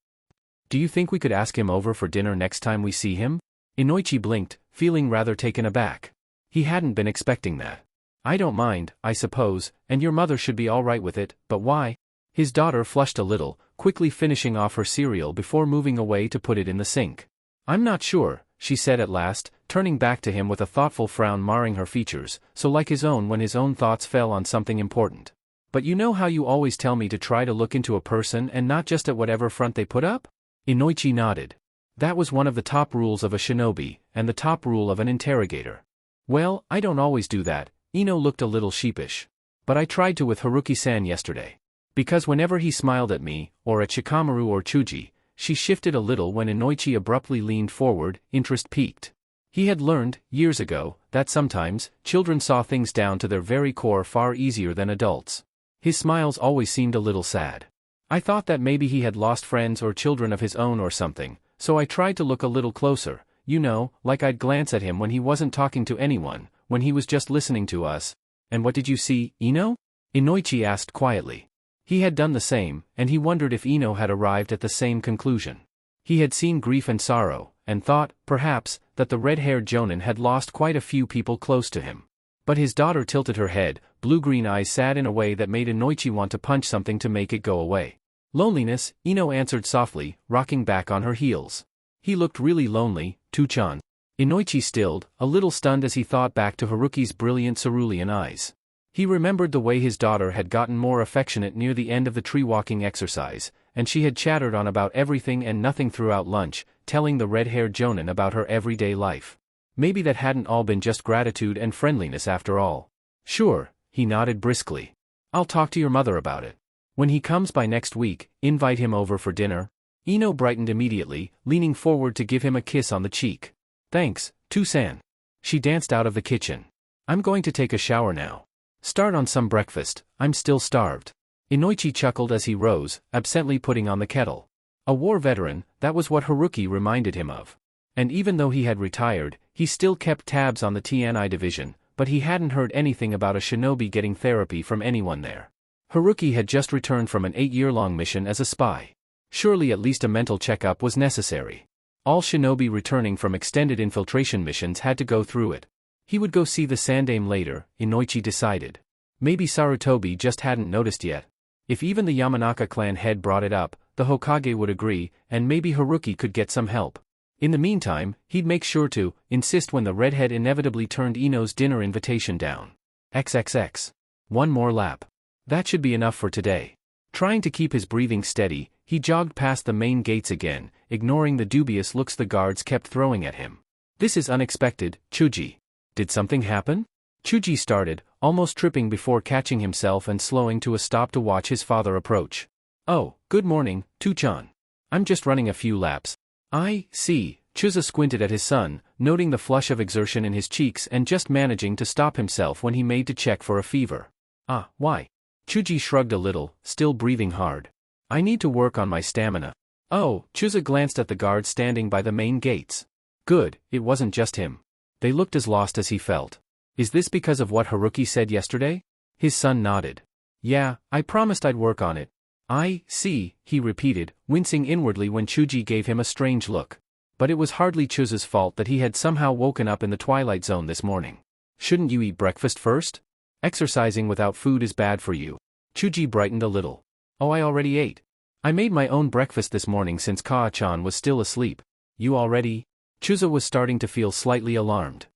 Do you think we could ask him over for dinner next time we see him? Inoichi blinked, feeling rather taken aback. He hadn't been expecting that. I don't mind, I suppose, and your mother should be all right with it, but why? His daughter flushed a little, quickly finishing off her cereal before moving away to put it in the sink. I'm not sure, she said at last, turning back to him with a thoughtful frown marring her features, so like his own when his own thoughts fell on something important. But you know how you always tell me to try to look into a person and not just at whatever front they put up? Inoichi nodded. That was one of the top rules of a shinobi, and the top rule of an interrogator. Well, I don't always do that. Ino looked a little sheepish. But I tried to with Haruki-san yesterday. Because whenever he smiled at me, or at Shikamaru or Chuji, she shifted a little when Inoichi abruptly leaned forward, interest piqued. He had learned, years ago, that sometimes, children saw things down to their very core far easier than adults. His smiles always seemed a little sad. I thought that maybe he had lost friends or children of his own or something, so I tried to look a little closer, you know, like I'd glance at him when he wasn't talking to anyone, when he was just listening to us. And what did you see, Ino? Inoichi asked quietly. He had done the same, and he wondered if Ino had arrived at the same conclusion. He had seen grief and sorrow, and thought, perhaps, that the red-haired jonin had lost quite a few people close to him. But his daughter tilted her head, blue-green eyes sad in a way that made Inoichi want to punch something to make it go away. Loneliness, Ino answered softly, rocking back on her heels. He looked really lonely, Tuchan. Inoichi stilled, a little stunned as he thought back to Haruki's brilliant cerulean eyes. He remembered the way his daughter had gotten more affectionate near the end of the tree-walking exercise, and she had chattered on about everything and nothing throughout lunch, telling the red-haired jonin about her everyday life. Maybe that hadn't all been just gratitude and friendliness after all. Sure, he nodded briskly. I'll talk to your mother about it. When he comes by next week, invite him over for dinner. Ino brightened immediately, leaning forward to give him a kiss on the cheek. Thanks, Tu-san. She danced out of the kitchen. I'm going to take a shower now. Start on some breakfast, I'm still starved. Inoichi chuckled as he rose, absently putting on the kettle. A war veteran, that was what Haruki reminded him of. And even though he had retired, he still kept tabs on the TNI division, but he hadn't heard anything about a shinobi getting therapy from anyone there. Haruki had just returned from an 8-year-long mission as a spy. Surely at least a mental checkup was necessary. All shinobi returning from extended infiltration missions had to go through it. He would go see the Sandaime later, Inoichi decided. Maybe Sarutobi just hadn't noticed yet. If even the Yamanaka clan head brought it up, the Hokage would agree, and maybe Haruki could get some help. In the meantime, he'd make sure to insist when the redhead inevitably turned Ino's dinner invitation down. XXX. One more lap. That should be enough for today. Trying to keep his breathing steady, he jogged past the main gates again, ignoring the dubious looks the guards kept throwing at him. This is unexpected, Chuji. Did something happen? Chuji started, almost tripping before catching himself and slowing to a stop to watch his father approach. Oh, good morning, Tuchan. I'm just running a few laps. I see. Chuza squinted at his son, noting the flush of exertion in his cheeks and just managing to stop himself when he made to check for a fever. Ah, why? Chuji shrugged a little, still breathing hard. I need to work on my stamina. Oh, Chuza glanced at the guards standing by the main gates. Good, it wasn't just him. They looked as lost as he felt. Is this because of what Haruki said yesterday? His son nodded. Yeah, I promised I'd work on it. I see, he repeated, wincing inwardly when Chuji gave him a strange look. But it was hardly Chuza's fault that he had somehow woken up in the twilight zone this morning. Shouldn't you eat breakfast first? Exercising without food is bad for you. Chuji brightened a little. Oh, I already ate. I made my own breakfast this morning since Kaa-chan was still asleep. You already? Chuza was starting to feel slightly alarmed.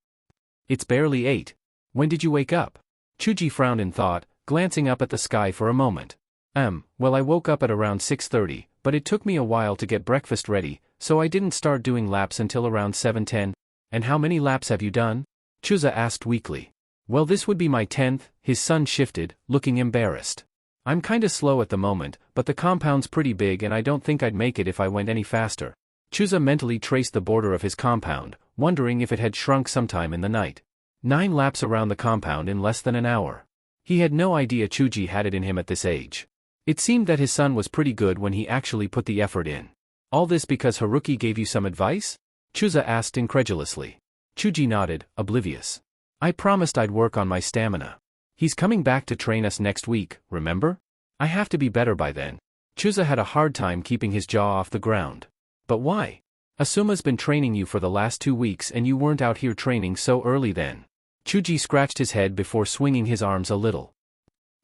It's barely 8. When did you wake up? Chuji frowned in thought, glancing up at the sky for a moment. Well, I woke up at around 6:30, but it took me a while to get breakfast ready, so I didn't start doing laps until around 7:10. And how many laps have you done? Chuza asked weakly. Well, this would be my 10th, his son shifted, looking embarrassed. I'm kinda slow at the moment, but the compound's pretty big and I don't think I'd make it if I went any faster. Chuza mentally traced the border of his compound, wondering if it had shrunk sometime in the night. 9 laps around the compound in less than an hour. He had no idea Chuji had it in him at this age. It seemed that his son was pretty good when he actually put the effort in. All this because Haruki gave you some advice? Chuza asked incredulously. Chuji nodded, oblivious. I promised I'd work on my stamina. He's coming back to train us next week, remember? I have to be better by then. Chuza had a hard time keeping his jaw off the ground. But why? Asuma's been training you for the last 2 weeks and you weren't out here training so early then. Chuji scratched his head before swinging his arms a little.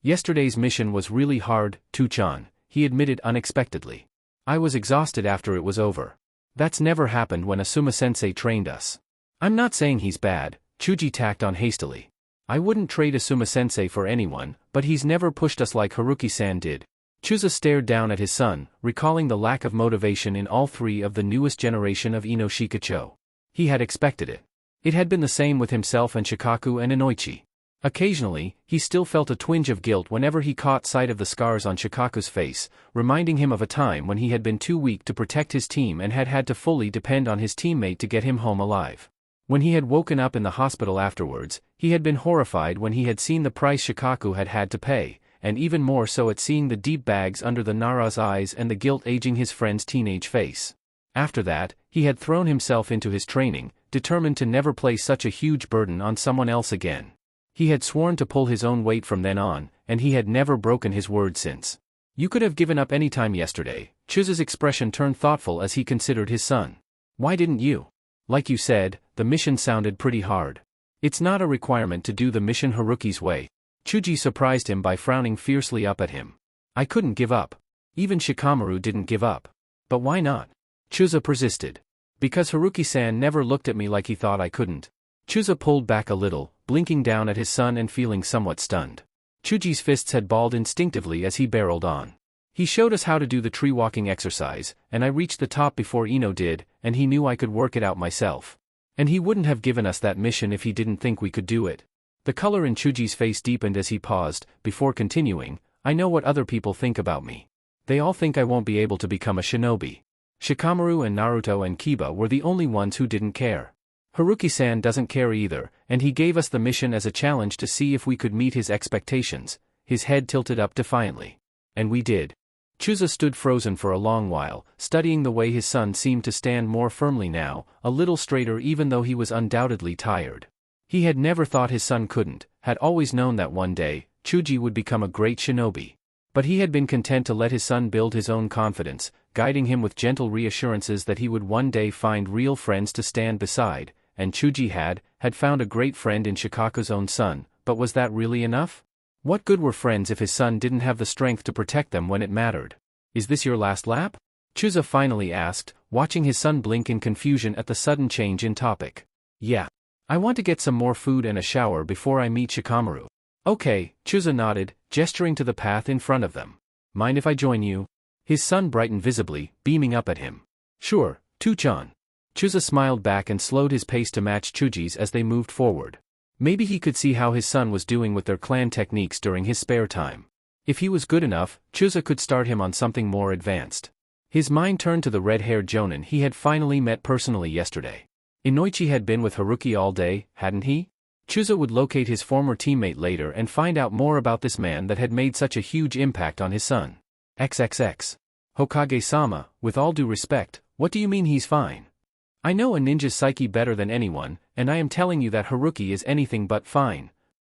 Yesterday's mission was really hard, Tuchan, he admitted unexpectedly. I was exhausted after it was over. That's never happened when Asuma-sensei trained us. I'm not saying he's bad, Chuji tacked on hastily. I wouldn't trade Asuma-sensei for anyone, but he's never pushed us like Haruki-san did. Chuza stared down at his son, recalling the lack of motivation in all 3 of the newest generation of Ino Shikacho. He had expected it. It had been the same with himself and Shikaku and Inoichi. Occasionally, he still felt a twinge of guilt whenever he caught sight of the scars on Shikaku's face, reminding him of a time when he had been too weak to protect his team and had had to fully depend on his teammate to get him home alive. When he had woken up in the hospital afterwards, he had been horrified when he had seen the price Shikaku had had to pay, and even more so at seeing the deep bags under the Nara's eyes and the guilt aging his friend's teenage face. After that, he had thrown himself into his training, determined to never place such a huge burden on someone else again. He had sworn to pull his own weight from then on, and he had never broken his word since. You could have given up any time yesterday. Chuza's expression turned thoughtful as he considered his son. Why didn't you? Like you said, the mission sounded pretty hard. It's not a requirement to do the mission Haruki's way. Chuji surprised him by frowning fiercely up at him. I couldn't give up. Even Shikamaru didn't give up. But why not? Chuza persisted. Because Haruki-san never looked at me like he thought I couldn't. Chuza pulled back a little, blinking down at his son and feeling somewhat stunned. Chuji's fists had balled instinctively as he barreled on. He showed us how to do the tree walking exercise, and I reached the top before Ino did, and he knew I could work it out myself. And he wouldn't have given us that mission if he didn't think we could do it. The color in Chuji's face deepened as he paused, before continuing, I know what other people think about me. They all think I won't be able to become a shinobi. Shikamaru and Naruto and Kiba were the only ones who didn't care. Haruki-san doesn't care either, and he gave us the mission as a challenge to see if we could meet his expectations. His head tilted up defiantly. And we did. Chuza stood frozen for a long while, studying the way his son seemed to stand more firmly now, a little straighter even though he was undoubtedly tired. He had never thought his son couldn't, had always known that one day, Chuji would become a great shinobi. But he had been content to let his son build his own confidence, guiding him with gentle reassurances that he would one day find real friends to stand beside, and Chuji had found a great friend in Shikaku's own son, but was that really enough? What good were friends if his son didn't have the strength to protect them when it mattered? Is this your last lap? Chuza finally asked, watching his son blink in confusion at the sudden change in topic. Yeah. I want to get some more food and a shower before I meet Shikamaru. Okay, Chuza nodded, gesturing to the path in front of them. Mind if I join you? His son brightened visibly, beaming up at him. Sure, Tu-chan. Chuza smiled back and slowed his pace to match Chuji's as they moved forward. Maybe he could see how his son was doing with their clan techniques during his spare time. If he was good enough, Chuza could start him on something more advanced. His mind turned to the red-haired jonin he had finally met personally yesterday. Inoichi had been with Haruki all day, hadn't he? Chuza would locate his former teammate later and find out more about this man that had made such a huge impact on his son. XXX. Hokage-sama, with all due respect, what do you mean he's fine? I know a ninja's psyche better than anyone, and I am telling you that Haruki is anything but fine.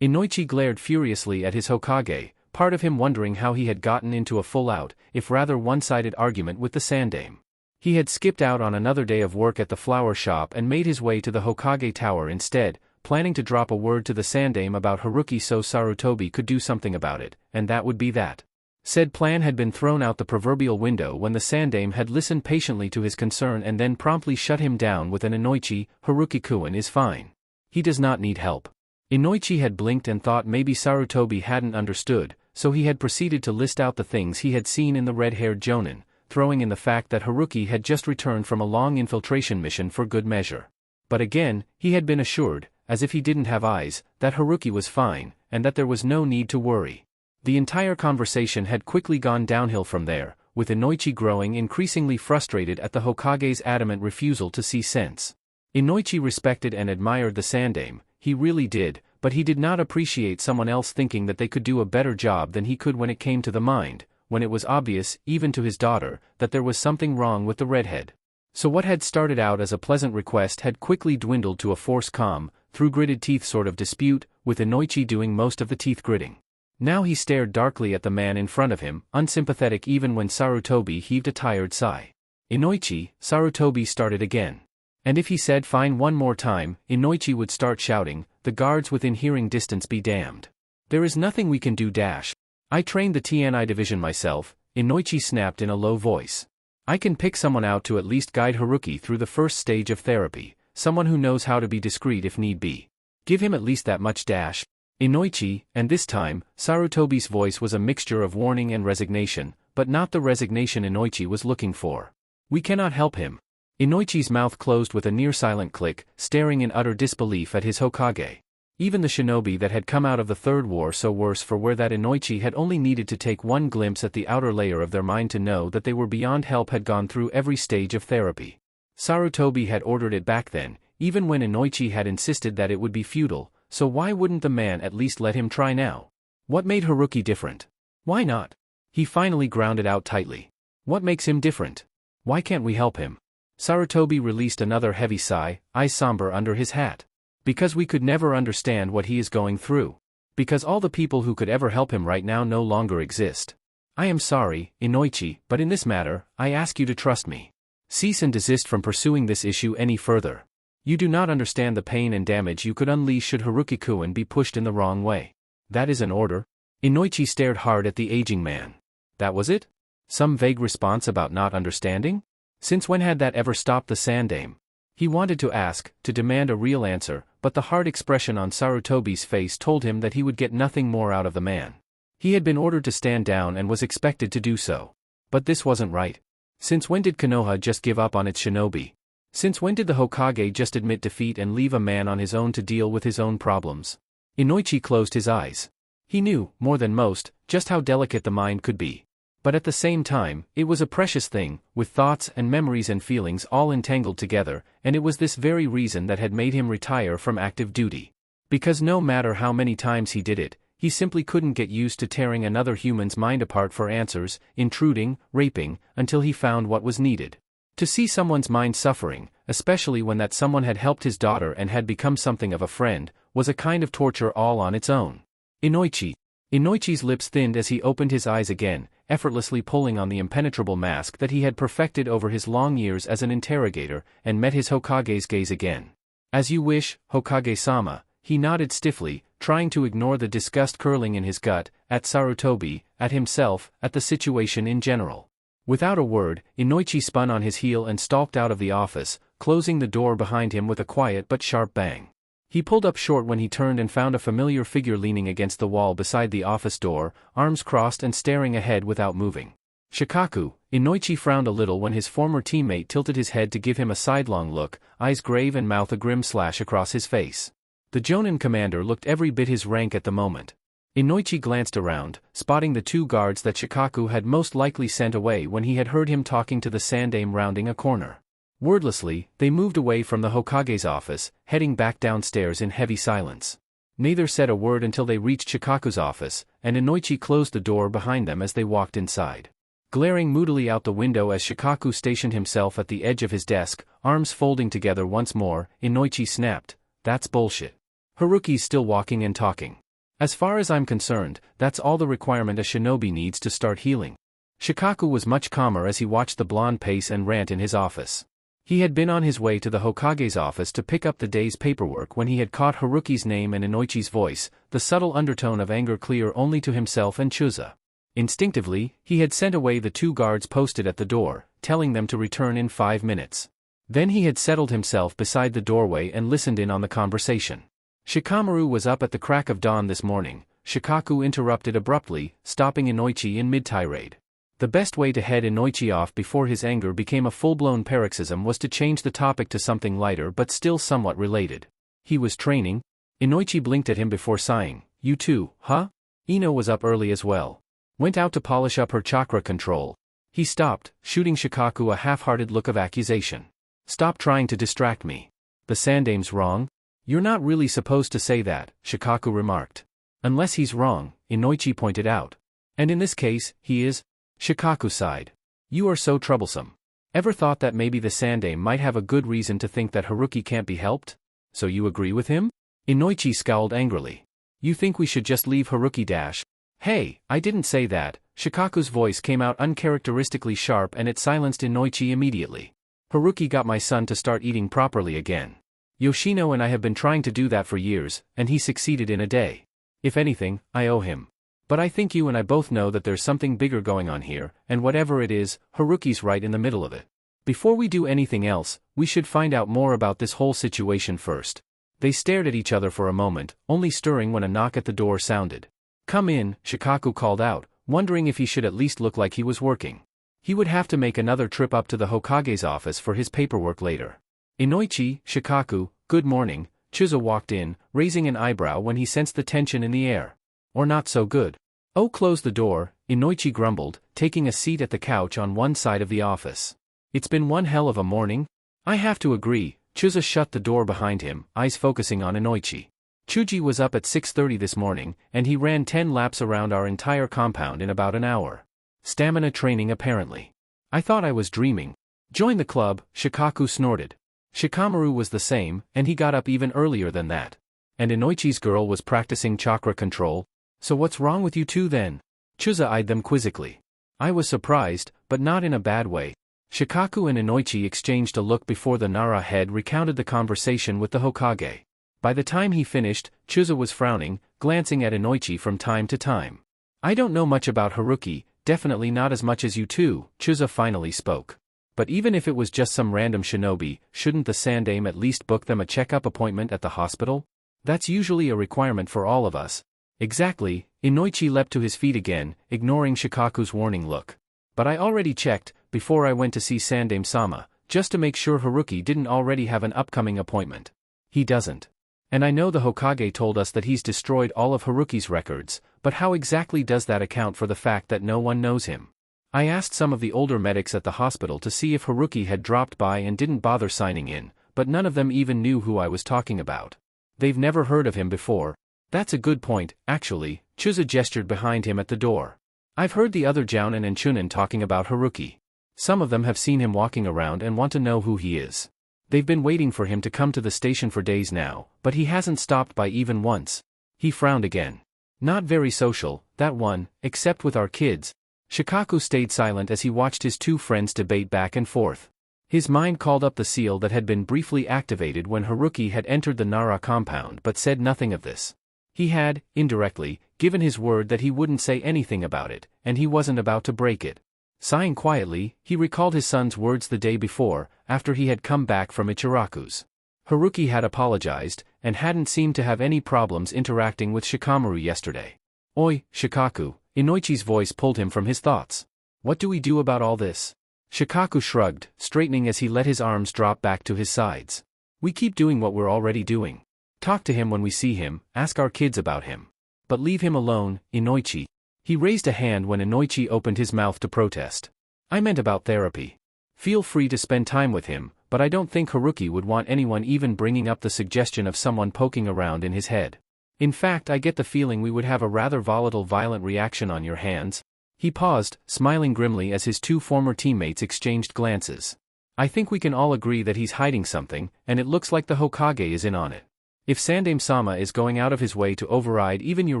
Inoichi glared furiously at his Hokage, part of him wondering how he had gotten into a full-out, if rather one-sided argument with the Sandame. He had skipped out on another day of work at the flower shop and made his way to the Hokage Tower instead, planning to drop a word to the Sandame about Haruki so Sarutobi could do something about it, and that would be that. Said plan had been thrown out the proverbial window when the Sandame had listened patiently to his concern and then promptly shut him down with an Inoichi, Haruki-kun is fine. He does not need help. Inoichi had blinked and thought maybe Sarutobi hadn't understood, so he had proceeded to list out the things he had seen in the red-haired jonin, throwing in the fact that Haruki had just returned from a long infiltration mission for good measure. But again, he had been assured, as if he didn't have eyes, that Haruki was fine, and that there was no need to worry. The entire conversation had quickly gone downhill from there, with Inoichi growing increasingly frustrated at the Hokage's adamant refusal to see sense. Inoichi respected and admired the Sandame, he really did, but he did not appreciate someone else thinking that they could do a better job than he could when it came to the mind, when it was obvious, even to his daughter, that there was something wrong with the redhead. So what had started out as a pleasant request had quickly dwindled to a forced calm, through gritted teeth sort of dispute, with Inoichi doing most of the teeth gritting. Now he stared darkly at the man in front of him, unsympathetic even when Sarutobi heaved a tired sigh. Inoichi, Sarutobi started again. And if he said fine one more time, Inoichi would start shouting, the guards within hearing distance be damned. There is nothing we can do dash. I trained the TNI division myself, Inoichi snapped in a low voice. I can pick someone out to at least guide Haruki through the first stage of therapy, someone who knows how to be discreet if need be. Give him at least that much dash. Inoichi, and this time, Sarutobi's voice was a mixture of warning and resignation, but not the resignation Inoichi was looking for. We cannot help him. Inoichi's mouth closed with a near-silent click, staring in utter disbelief at his Hokage. Even the shinobi that had come out of the Third War so worse for wear that Inoichi had only needed to take one glimpse at the outer layer of their mind to know that they were beyond help had gone through every stage of therapy. Sarutobi had ordered it back then, even when Inoichi had insisted that it would be futile, so why wouldn't the man at least let him try now? What made Haruki different? Why not? He finally grounded out tightly. What makes him different? Why can't we help him? Sarutobi released another heavy sigh, eyes somber under his hat. Because we could never understand what he is going through. Because all the people who could ever help him right now no longer exist. I am sorry, Inoichi, but in this matter, I ask you to trust me. Cease and desist from pursuing this issue any further. You do not understand the pain and damage you could unleash should Haruki-kun be pushed in the wrong way. That is an order? Inoichi stared hard at the aging man. That was it? Some vague response about not understanding? Since when had that ever stopped the Sandame? He wanted to ask, to demand a real answer, but the hard expression on Sarutobi's face told him that he would get nothing more out of the man. He had been ordered to stand down and was expected to do so. But this wasn't right. Since when did Konoha just give up on its shinobi? Since when did the Hokage just admit defeat and leave a man on his own to deal with his own problems? Inoichi closed his eyes. He knew, more than most, just how delicate the mind could be. But at the same time, it was a precious thing, with thoughts and memories and feelings all entangled together, and it was this very reason that had made him retire from active duty. Because no matter how many times he did it, he simply couldn't get used to tearing another human's mind apart for answers, intruding, raping, until he found what was needed. To see someone's mind suffering, especially when that someone had helped his daughter and had become something of a friend, was a kind of torture all on its own. Inoichi's lips thinned as he opened his eyes again, effortlessly pulling on the impenetrable mask that he had perfected over his long years as an interrogator, and met his Hokage's gaze again. "As you wish, Hokage-sama," he nodded stiffly, trying to ignore the disgust curling in his gut, at Sarutobi, at himself, at the situation in general. Without a word, Inoichi spun on his heel and stalked out of the office, closing the door behind him with a quiet but sharp bang. He pulled up short when he turned and found a familiar figure leaning against the wall beside the office door, arms crossed and staring ahead without moving. "Shikaku." Inoichi frowned a little when his former teammate tilted his head to give him a sidelong look, eyes grave and mouth a grim slash across his face. The Jonin commander looked every bit his rank at the moment. Inoichi glanced around, spotting the 2 guards that Shikaku had most likely sent away when he had heard him talking to the Sandaime rounding a corner. Wordlessly, they moved away from the Hokage's office, heading back downstairs in heavy silence. Neither said a word until they reached Shikaku's office, and Inoichi closed the door behind them as they walked inside. Glaring moodily out the window as Shikaku stationed himself at the edge of his desk, arms folding together once more, Inoichi snapped, "That's bullshit. Haruki's still walking and talking. As far as I'm concerned, that's all the requirement a shinobi needs to start healing." Shikaku was much calmer as he watched the blonde pace and rant in his office. He had been on his way to the Hokage's office to pick up the day's paperwork when he had caught Haruki's name and Inoichi's voice, the subtle undertone of anger clear only to himself and Chuza. Instinctively, he had sent away the 2 guards posted at the door, telling them to return in 5 minutes. Then he had settled himself beside the doorway and listened in on the conversation. Shikamaru was up at the crack of dawn this morning. Shikaku interrupted abruptly, stopping Inoichi in mid-tirade. The best way to head Inoichi off before his anger became a full-blown paroxysm was to change the topic to something lighter but still somewhat related. He was training? Inoichi blinked at him before sighing. "You too, huh?" Ino was up early as well. Went out to polish up her chakra control. He stopped, shooting Shikaku a half-hearted look of accusation. "Stop trying to distract me. The Sandaime's wrong?" "You're not really supposed to say that," Shikaku remarked. "Unless he's wrong," Inoichi pointed out. "And in this case, he is?" Shikaku sighed. "You are so troublesome. Ever thought that maybe the Sandaime might have a good reason to think that Haruki can't be helped? So you agree with him?" Inoichi scowled angrily. "You think we should just leave Haruki dash?" "Hey, I didn't say that." Shikaku's voice came out uncharacteristically sharp and it silenced Inoichi immediately. "Haruki got my son to start eating properly again. Yoshino and I have been trying to do that for years, and he succeeded in a day. If anything, I owe him. But I think you and I both know that there's something bigger going on here, and whatever it is, Haruki's right in the middle of it. Before we do anything else, we should find out more about this whole situation first." They stared at each other for a moment, only stirring when a knock at the door sounded. "Come in," Shikaku called out, wondering if he should at least look like he was working. He would have to make another trip up to the Hokage's office for his paperwork later. "Inoichi, Shikaku, good morning." Chuza walked in, raising an eyebrow when he sensed the tension in the air. "Or not so good." "Oh, close the door," Inoichi grumbled, taking a seat at the couch on one side of the office. "It's been one hell of a morning." "I have to agree." Chuza shut the door behind him, eyes focusing on Inoichi. "Chuji was up at 6:30 this morning, and he ran 10 laps around our entire compound in about an hour. Stamina training apparently. I thought I was dreaming." "Join the club," Shikaku snorted. Shikamaru was the same, and he got up even earlier than that. And Inoichi's girl was practicing chakra control. "So what's wrong with you two then?" Chuza eyed them quizzically. "I was surprised, but not in a bad way." Shikaku and Inoichi exchanged a look before the Nara head recounted the conversation with the Hokage. By the time he finished, Chuza was frowning, glancing at Inoichi from time to time. "I don't know much about Haruki, definitely not as much as you two," Chuza finally spoke. "But even if it was just some random shinobi, shouldn't the Sandaime at least book them a checkup appointment at the hospital? That's usually a requirement for all of us." "Exactly." Inoichi leapt to his feet again, ignoring Shikaku's warning look. "But I already checked, before I went to see Sandaime-sama, just to make sure Haruki didn't already have an upcoming appointment. He doesn't. And I know the Hokage told us that he's destroyed all of Haruki's records, but how exactly does that account for the fact that no one knows him? I asked some of the older medics at the hospital to see if Haruki had dropped by and didn't bother signing in, but none of them even knew who I was talking about. They've never heard of him before." "That's a good point, actually." Chuza gestured behind him at the door. "I've heard the other Jounin and Chunin talking about Haruki. Some of them have seen him walking around and want to know who he is. They've been waiting for him to come to the station for days now, but he hasn't stopped by even once." He frowned again. "Not very social, that one, except with our kids." Shikaku stayed silent as he watched his two friends debate back and forth. His mind called up the seal that had been briefly activated when Haruki had entered the Nara compound but said nothing of this. He had, indirectly, given his word that he wouldn't say anything about it, and he wasn't about to break it. Sighing quietly, he recalled his son's words the day before, after he had come back from Ichiraku's. Haruki had apologized, and hadn't seemed to have any problems interacting with Shikamaru yesterday. "Oi, Shikaku," Inoichi's voice pulled him from his thoughts. "What do we do about all this?" Shikaku shrugged, straightening as he let his arms drop back to his sides. "We keep doing what we're already doing. Talk to him when we see him, ask our kids about him. But leave him alone, Inoichi." He raised a hand when Inoichi opened his mouth to protest. "I meant about therapy. Feel free to spend time with him, but I don't think Haruki would want anyone even bringing up the suggestion of someone poking around in his head. In fact, I get the feeling we would have a rather volatile violent reaction on your hands." He paused, smiling grimly as his two former teammates exchanged glances. "I think we can all agree that he's hiding something, and it looks like the Hokage is in on it. If Sandaime-sama is going out of his way to override even your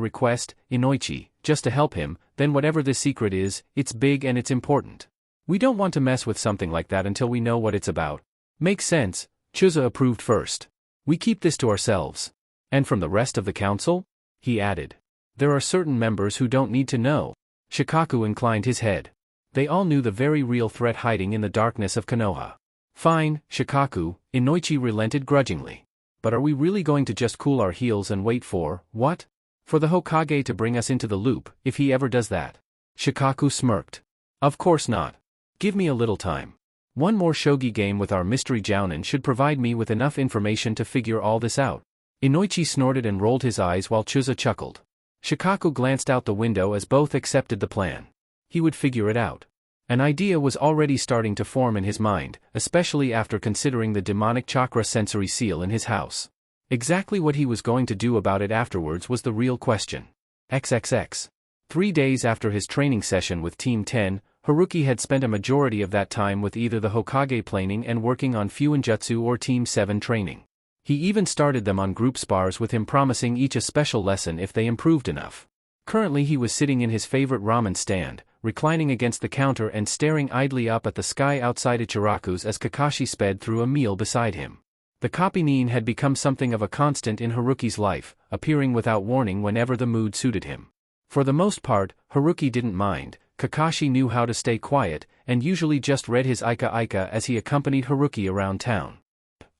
request, Inoichi, just to help him, then whatever this secret is, it's big and it's important. We don't want to mess with something like that until we know what it's about." "Makes sense," Chusa approved first. "We keep this to ourselves. And from the rest of the council?" he added. "There are certain members who don't need to know." Shikaku inclined his head. They all knew the very real threat hiding in the darkness of Konoha. "Fine, Shikaku," Inoichi relented grudgingly. "But are we really going to just cool our heels and wait for, what? For the Hokage to bring us into the loop, if he ever does that?" Shikaku smirked. "Of course not. Give me a little time. One more shogi game with our mystery jounin should provide me with enough information to figure all this out." Inoichi snorted and rolled his eyes while Chusa chuckled. Shikaku glanced out the window as both accepted the plan. He would figure it out. An idea was already starting to form in his mind, especially after considering the demonic chakra sensory seal in his house. Exactly what he was going to do about it afterwards was the real question. XXX. 3 days after his training session with Team 10, Haruki had spent a majority of that time with either the Hokage planing and working on Fuinjutsu or Team 7 training. He even started them on group spars with him promising each a special lesson if they improved enough. Currently he was sitting in his favorite ramen stand, reclining against the counter and staring idly up at the sky outside Ichiraku's as Kakashi sped through a meal beside him. The copy-nin had become something of a constant in Haruki's life, appearing without warning whenever the mood suited him. For the most part, Haruki didn't mind. Kakashi knew how to stay quiet, and usually just read his Ika as he accompanied Haruki around town.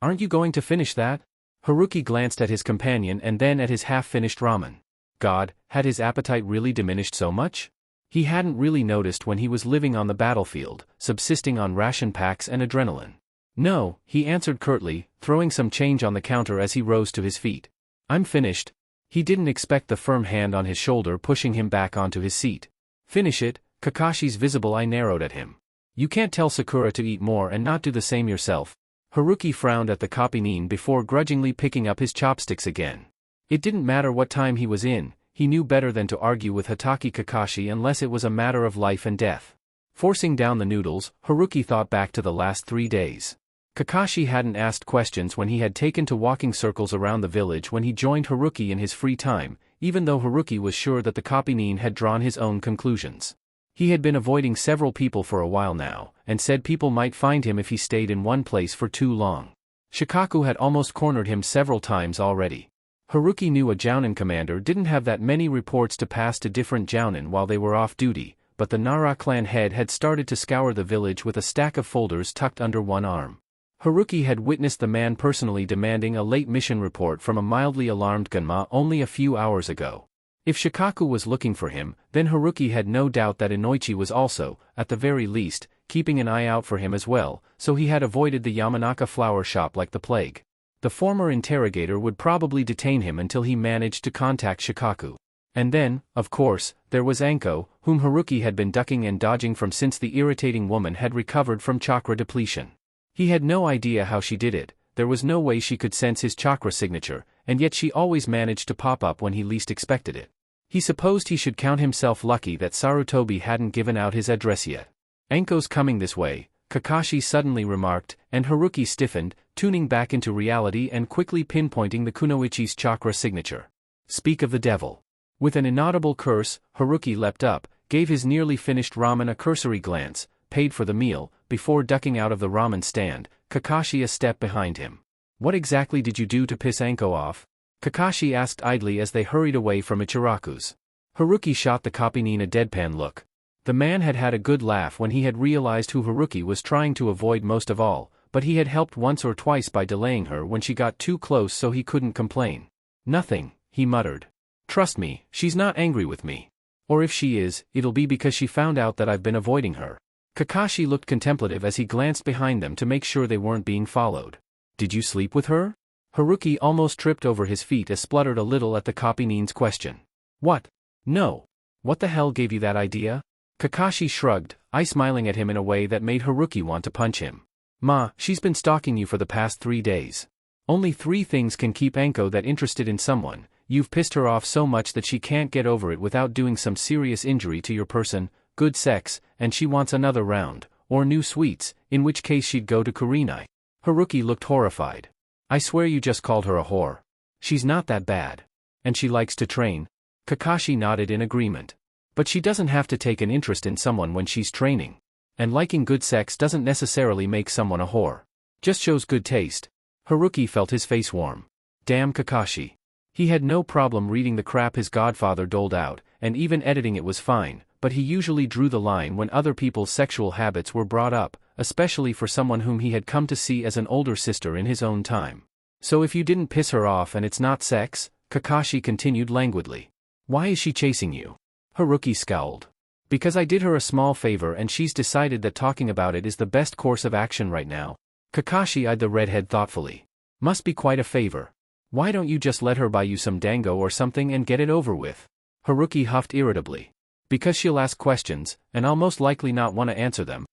"Aren't you going to finish that?" Haruki glanced at his companion and then at his half-finished ramen. God, had his appetite really diminished so much? He hadn't really noticed when he was living on the battlefield, subsisting on ration packs and adrenaline. "No," he answered curtly, throwing some change on the counter as he rose to his feet. "I'm finished." He didn't expect the firm hand on his shoulder pushing him back onto his seat. "Finish it," Kakashi's visible eye narrowed at him. "You can't tell Sakura to eat more and not do the same yourself." Haruki frowned at the copy-nin before grudgingly picking up his chopsticks again. It didn't matter what time he was in, he knew better than to argue with Hatake Kakashi unless it was a matter of life and death. Forcing down the noodles, Haruki thought back to the last 3 days. Kakashi hadn't asked questions when he had taken to walking circles around the village when he joined Haruki in his free time, even though Haruki was sure that the copy-nin had drawn his own conclusions. He had been avoiding several people for a while now, and said people might find him if he stayed in one place for too long. Shikaku had almost cornered him several times already. Haruki knew a jounin commander didn't have that many reports to pass to different jounin while they were off duty, but the Nara clan head had started to scour the village with a stack of folders tucked under one arm. Haruki had witnessed the man personally demanding a late mission report from a mildly alarmed Gunma only a few hours ago. If Shikaku was looking for him, then Haruki had no doubt that Inoichi was also, at the very least, keeping an eye out for him as well, so he had avoided the Yamanaka flower shop like the plague. The former interrogator would probably detain him until he managed to contact Shikaku. And then, of course, there was Anko, whom Haruki had been ducking and dodging from since the irritating woman had recovered from chakra depletion. He had no idea how she did it, there was no way she could sense his chakra signature, and yet she always managed to pop up when he least expected it. He supposed he should count himself lucky that Sarutobi hadn't given out his address yet. "Anko's coming this way," Kakashi suddenly remarked, and Haruki stiffened, tuning back into reality and quickly pinpointing the kunoichi's chakra signature. Speak of the devil. With an inaudible curse, Haruki leapt up, gave his nearly finished ramen a cursory glance, paid for the meal, before ducking out of the ramen stand, Kakashi a step behind him. What exactly did you do to piss Anko off? Kakashi asked idly as they hurried away from Ichiraku's. Haruki shot the copynin a deadpan look. The man had had a good laugh when he had realized who Haruki was trying to avoid most of all, but he had helped once or twice by delaying her when she got too close, so he couldn't complain. Nothing, he muttered. Trust me, she's not angry with me. Or if she is, it'll be because she found out that I've been avoiding her. Kakashi looked contemplative as he glanced behind them to make sure they weren't being followed. Did you sleep with her? Haruki almost tripped over his feet as spluttered a little at the copynin's question. What? No. What the hell gave you that idea? Kakashi shrugged, smiling at him in a way that made Haruki want to punch him. Ma, she's been stalking you for the past 3 days. Only 3 things can keep Anko that interested in someone. You've pissed her off so much that she can't get over it without doing some serious injury to your person, good sex, and she wants another round, or new sweets, in which case she'd go to Kurenai. Haruki looked horrified. I swear you just called her a whore. She's not that bad. And she likes to train. Kakashi nodded in agreement. But she doesn't have to take an interest in someone when she's training. And liking good sex doesn't necessarily make someone a whore. Just shows good taste. Haruki felt his face warm. Damn Kakashi. He had no problem reading the crap his godfather doled out, and even editing it was fine, but he usually drew the line when other people's sexual habits were brought up, especially for someone whom he had come to see as an older sister in his own time. So if you didn't piss her off and it's not sex, Kakashi continued languidly. Why is she chasing you? Haruki scowled. Because I did her a small favor and she's decided that talking about it is the best course of action right now. Kakashi eyed the redhead thoughtfully. Must be quite a favor. Why don't you just let her buy you some dango or something and get it over with? Haruki huffed irritably. Because she'll ask questions, and I'll most likely not want to answer them.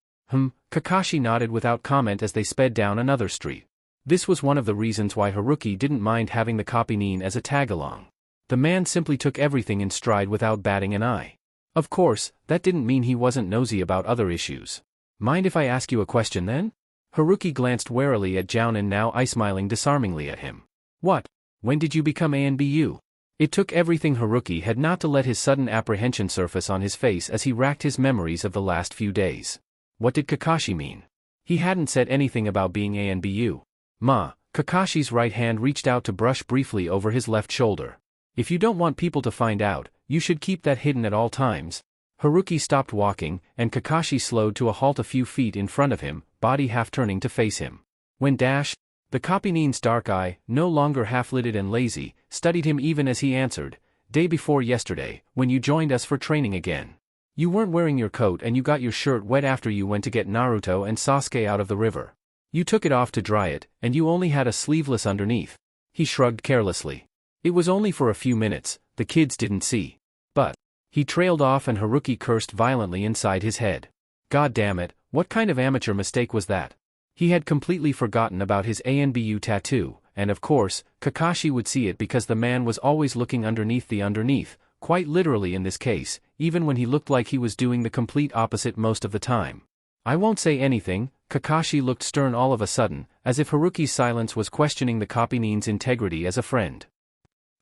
Kakashi nodded without comment as they sped down another street. This was one of the reasons why Haruki didn't mind having the copynin as a tag-along. The man simply took everything in stride without batting an eye. Of course, that didn't mean he wasn't nosy about other issues. Mind if I ask you a question then? Haruki glanced warily at Jounin, now smiling disarmingly at him. What? When did you become ANBU? It took everything Haruki had not to let his sudden apprehension surface on his face as he racked his memories of the last few days. What did Kakashi mean? He hadn't said anything about being ANBU. Ma, Kakashi's right hand reached out to brush briefly over his left shoulder. If you don't want people to find out, you should keep that hidden at all times. Haruki stopped walking, and Kakashi slowed to a halt a few feet in front of him, body half turning to face him. When the copynin's dark eye, no longer half-lidded and lazy, studied him even as he answered, day before yesterday, when you joined us for training again. You weren't wearing your coat and you got your shirt wet after you went to get Naruto and Sasuke out of the river. You took it off to dry it, and you only had a sleeveless underneath. He shrugged carelessly. It was only for a few minutes, the kids didn't see. But he trailed off and Haruki cursed violently inside his head. God damn it, what kind of amateur mistake was that? He had completely forgotten about his ANBU tattoo, and of course, Kakashi would see it because the man was always looking underneath the underneath, quite literally in this case, even when he looked like he was doing the complete opposite most of the time. I won't say anything. Kakashi looked stern all of a sudden, as if Haruki's silence was questioning the copynin's integrity as a friend.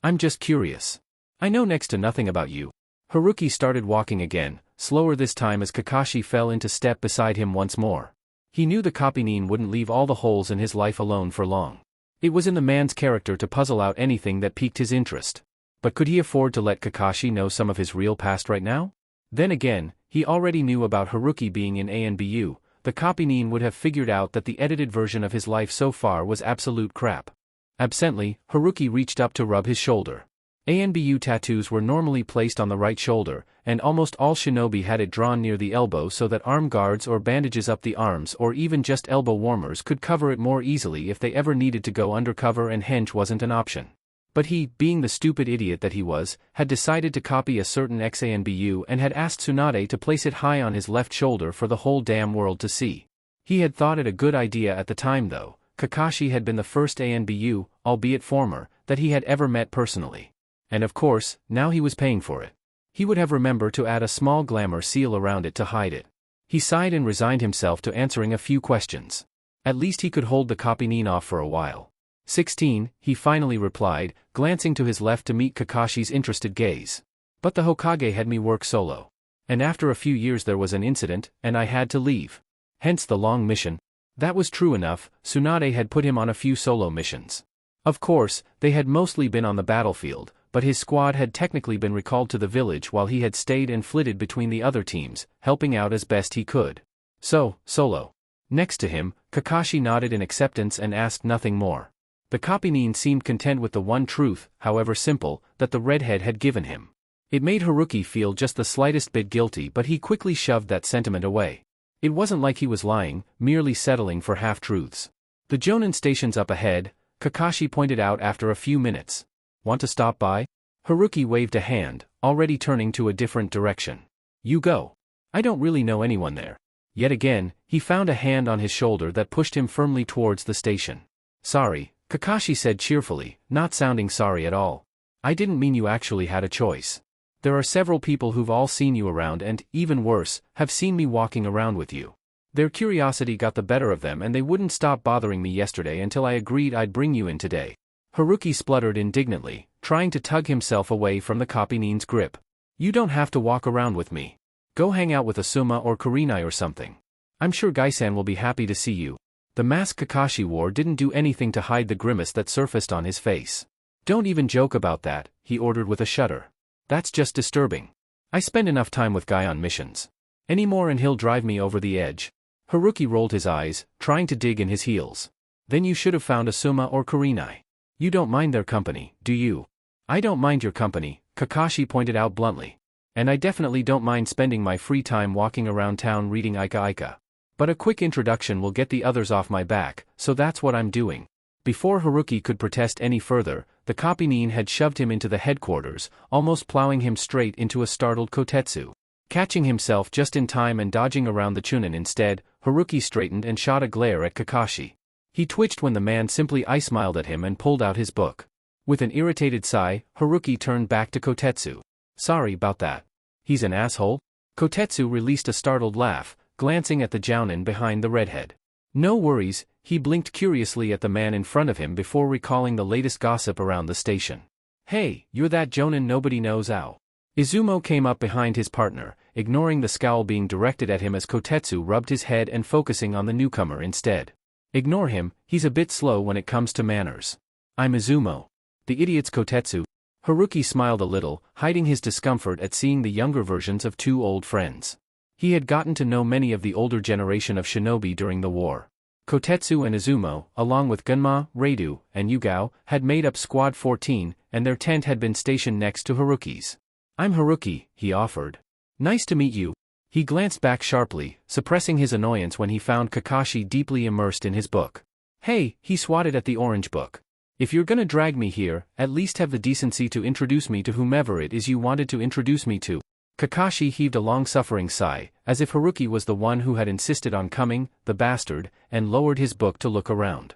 I'm just curious. I know next to nothing about you. Haruki started walking again, slower this time as Kakashi fell into step beside him once more. He knew the copynin wouldn't leave all the holes in his life alone for long. It was in the man's character to puzzle out anything that piqued his interest. But could he afford to let Kakashi know some of his real past right now? Then again, he already knew about Haruki being in ANBU. The copynin would have figured out that the edited version of his life so far was absolute crap. Absently, Haruki reached up to rub his shoulder. ANBU tattoos were normally placed on the right shoulder, and almost all shinobi had it drawn near the elbow so that arm guards or bandages up the arms or even just elbow warmers could cover it more easily if they ever needed to go undercover and hench wasn't an option. But he, being the stupid idiot that he was, had decided to copy a certain ex-ANBU and had asked Tsunade to place it high on his left shoulder for the whole damn world to see. He had thought it a good idea at the time though. Kakashi had been the first ANBU, albeit former, that he had ever met personally. And of course, now he was paying for it. He would have remembered to add a small glamour seal around it to hide it. He sighed and resigned himself to answering a few questions. At least he could hold the copynin off for a while. 16, he finally replied, glancing to his left to meet Kakashi's interested gaze. But the Hokage had me work solo. And after a few years there was an incident, and I had to leave. Hence the long mission. That was true enough, Tsunade had put him on a few solo missions. Of course, they had mostly been on the battlefield, but his squad had technically been recalled to the village while he had stayed and flitted between the other teams, helping out as best he could. So, solo. Next to him, Kakashi nodded in acceptance and asked nothing more. The copynin seemed content with the one truth, however simple, that the redhead had given him. It made Haruki feel just the slightest bit guilty, but he quickly shoved that sentiment away. It wasn't like he was lying, merely settling for half-truths. The Jonin station's up ahead, Kakashi pointed out after a few minutes. Want to stop by? Haruki waved a hand, already turning to a different direction. You go. I don't really know anyone there. Yet again, he found a hand on his shoulder that pushed him firmly towards the station. Sorry, Kakashi said cheerfully, not sounding sorry at all. I didn't mean you actually had a choice. There are several people who've all seen you around and, even worse, have seen me walking around with you. Their curiosity got the better of them and they wouldn't stop bothering me yesterday until I agreed I'd bring you in today. Haruki spluttered indignantly, trying to tug himself away from the copynin's grip. You don't have to walk around with me. Go hang out with Asuma or Kurenai or something. I'm sure Gai-san will be happy to see you. The mask Kakashi wore didn't do anything to hide the grimace that surfaced on his face. Don't even joke about that, he ordered with a shudder. That's just disturbing. I spend enough time with Guy on missions. Any more and he'll drive me over the edge. Haruki rolled his eyes, trying to dig in his heels. Then you should have found Asuma or Kurenai. You don't mind their company, do you? I don't mind your company, Kakashi pointed out bluntly. And I definitely don't mind spending my free time walking around town reading Ika Ika. But a quick introduction will get the others off my back, so that's what I'm doing. Before Haruki could protest any further, the copynin had shoved him into the headquarters, almost plowing him straight into a startled Kotetsu. Catching himself just in time and dodging around the Chunin instead, Haruki straightened and shot a glare at Kakashi. He twitched when the man simply eye-smiled at him and pulled out his book. With an irritated sigh, Haruki turned back to Kotetsu. Sorry about that. He's an asshole? Kotetsu released a startled laugh, glancing at the jounin behind the redhead. No worries, he blinked curiously at the man in front of him before recalling the latest gossip around the station. Hey, you're that jounin nobody knows how. Izumo came up behind his partner, ignoring the scowl being directed at him as Kotetsu rubbed his head and focusing on the newcomer instead. Ignore him, he's a bit slow when it comes to manners. I'm Izumo. The idiot's Kotetsu. Haruki smiled a little, hiding his discomfort at seeing the younger versions of two old friends. He had gotten to know many of the older generation of shinobi during the war. Kotetsu and Izumo, along with Gunma, Reidu, and Yugao, had made up Squad 14, and their tent had been stationed next to Haruki's. I'm Haruki, he offered. Nice to meet you. He glanced back sharply, suppressing his annoyance when he found Kakashi deeply immersed in his book. Hey, he swatted at the orange book. If you're gonna drag me here, at least have the decency to introduce me to whomever it is you wanted to introduce me to. Kakashi heaved a long-suffering sigh, as if Haruki was the one who had insisted on coming, the bastard, and lowered his book to look around.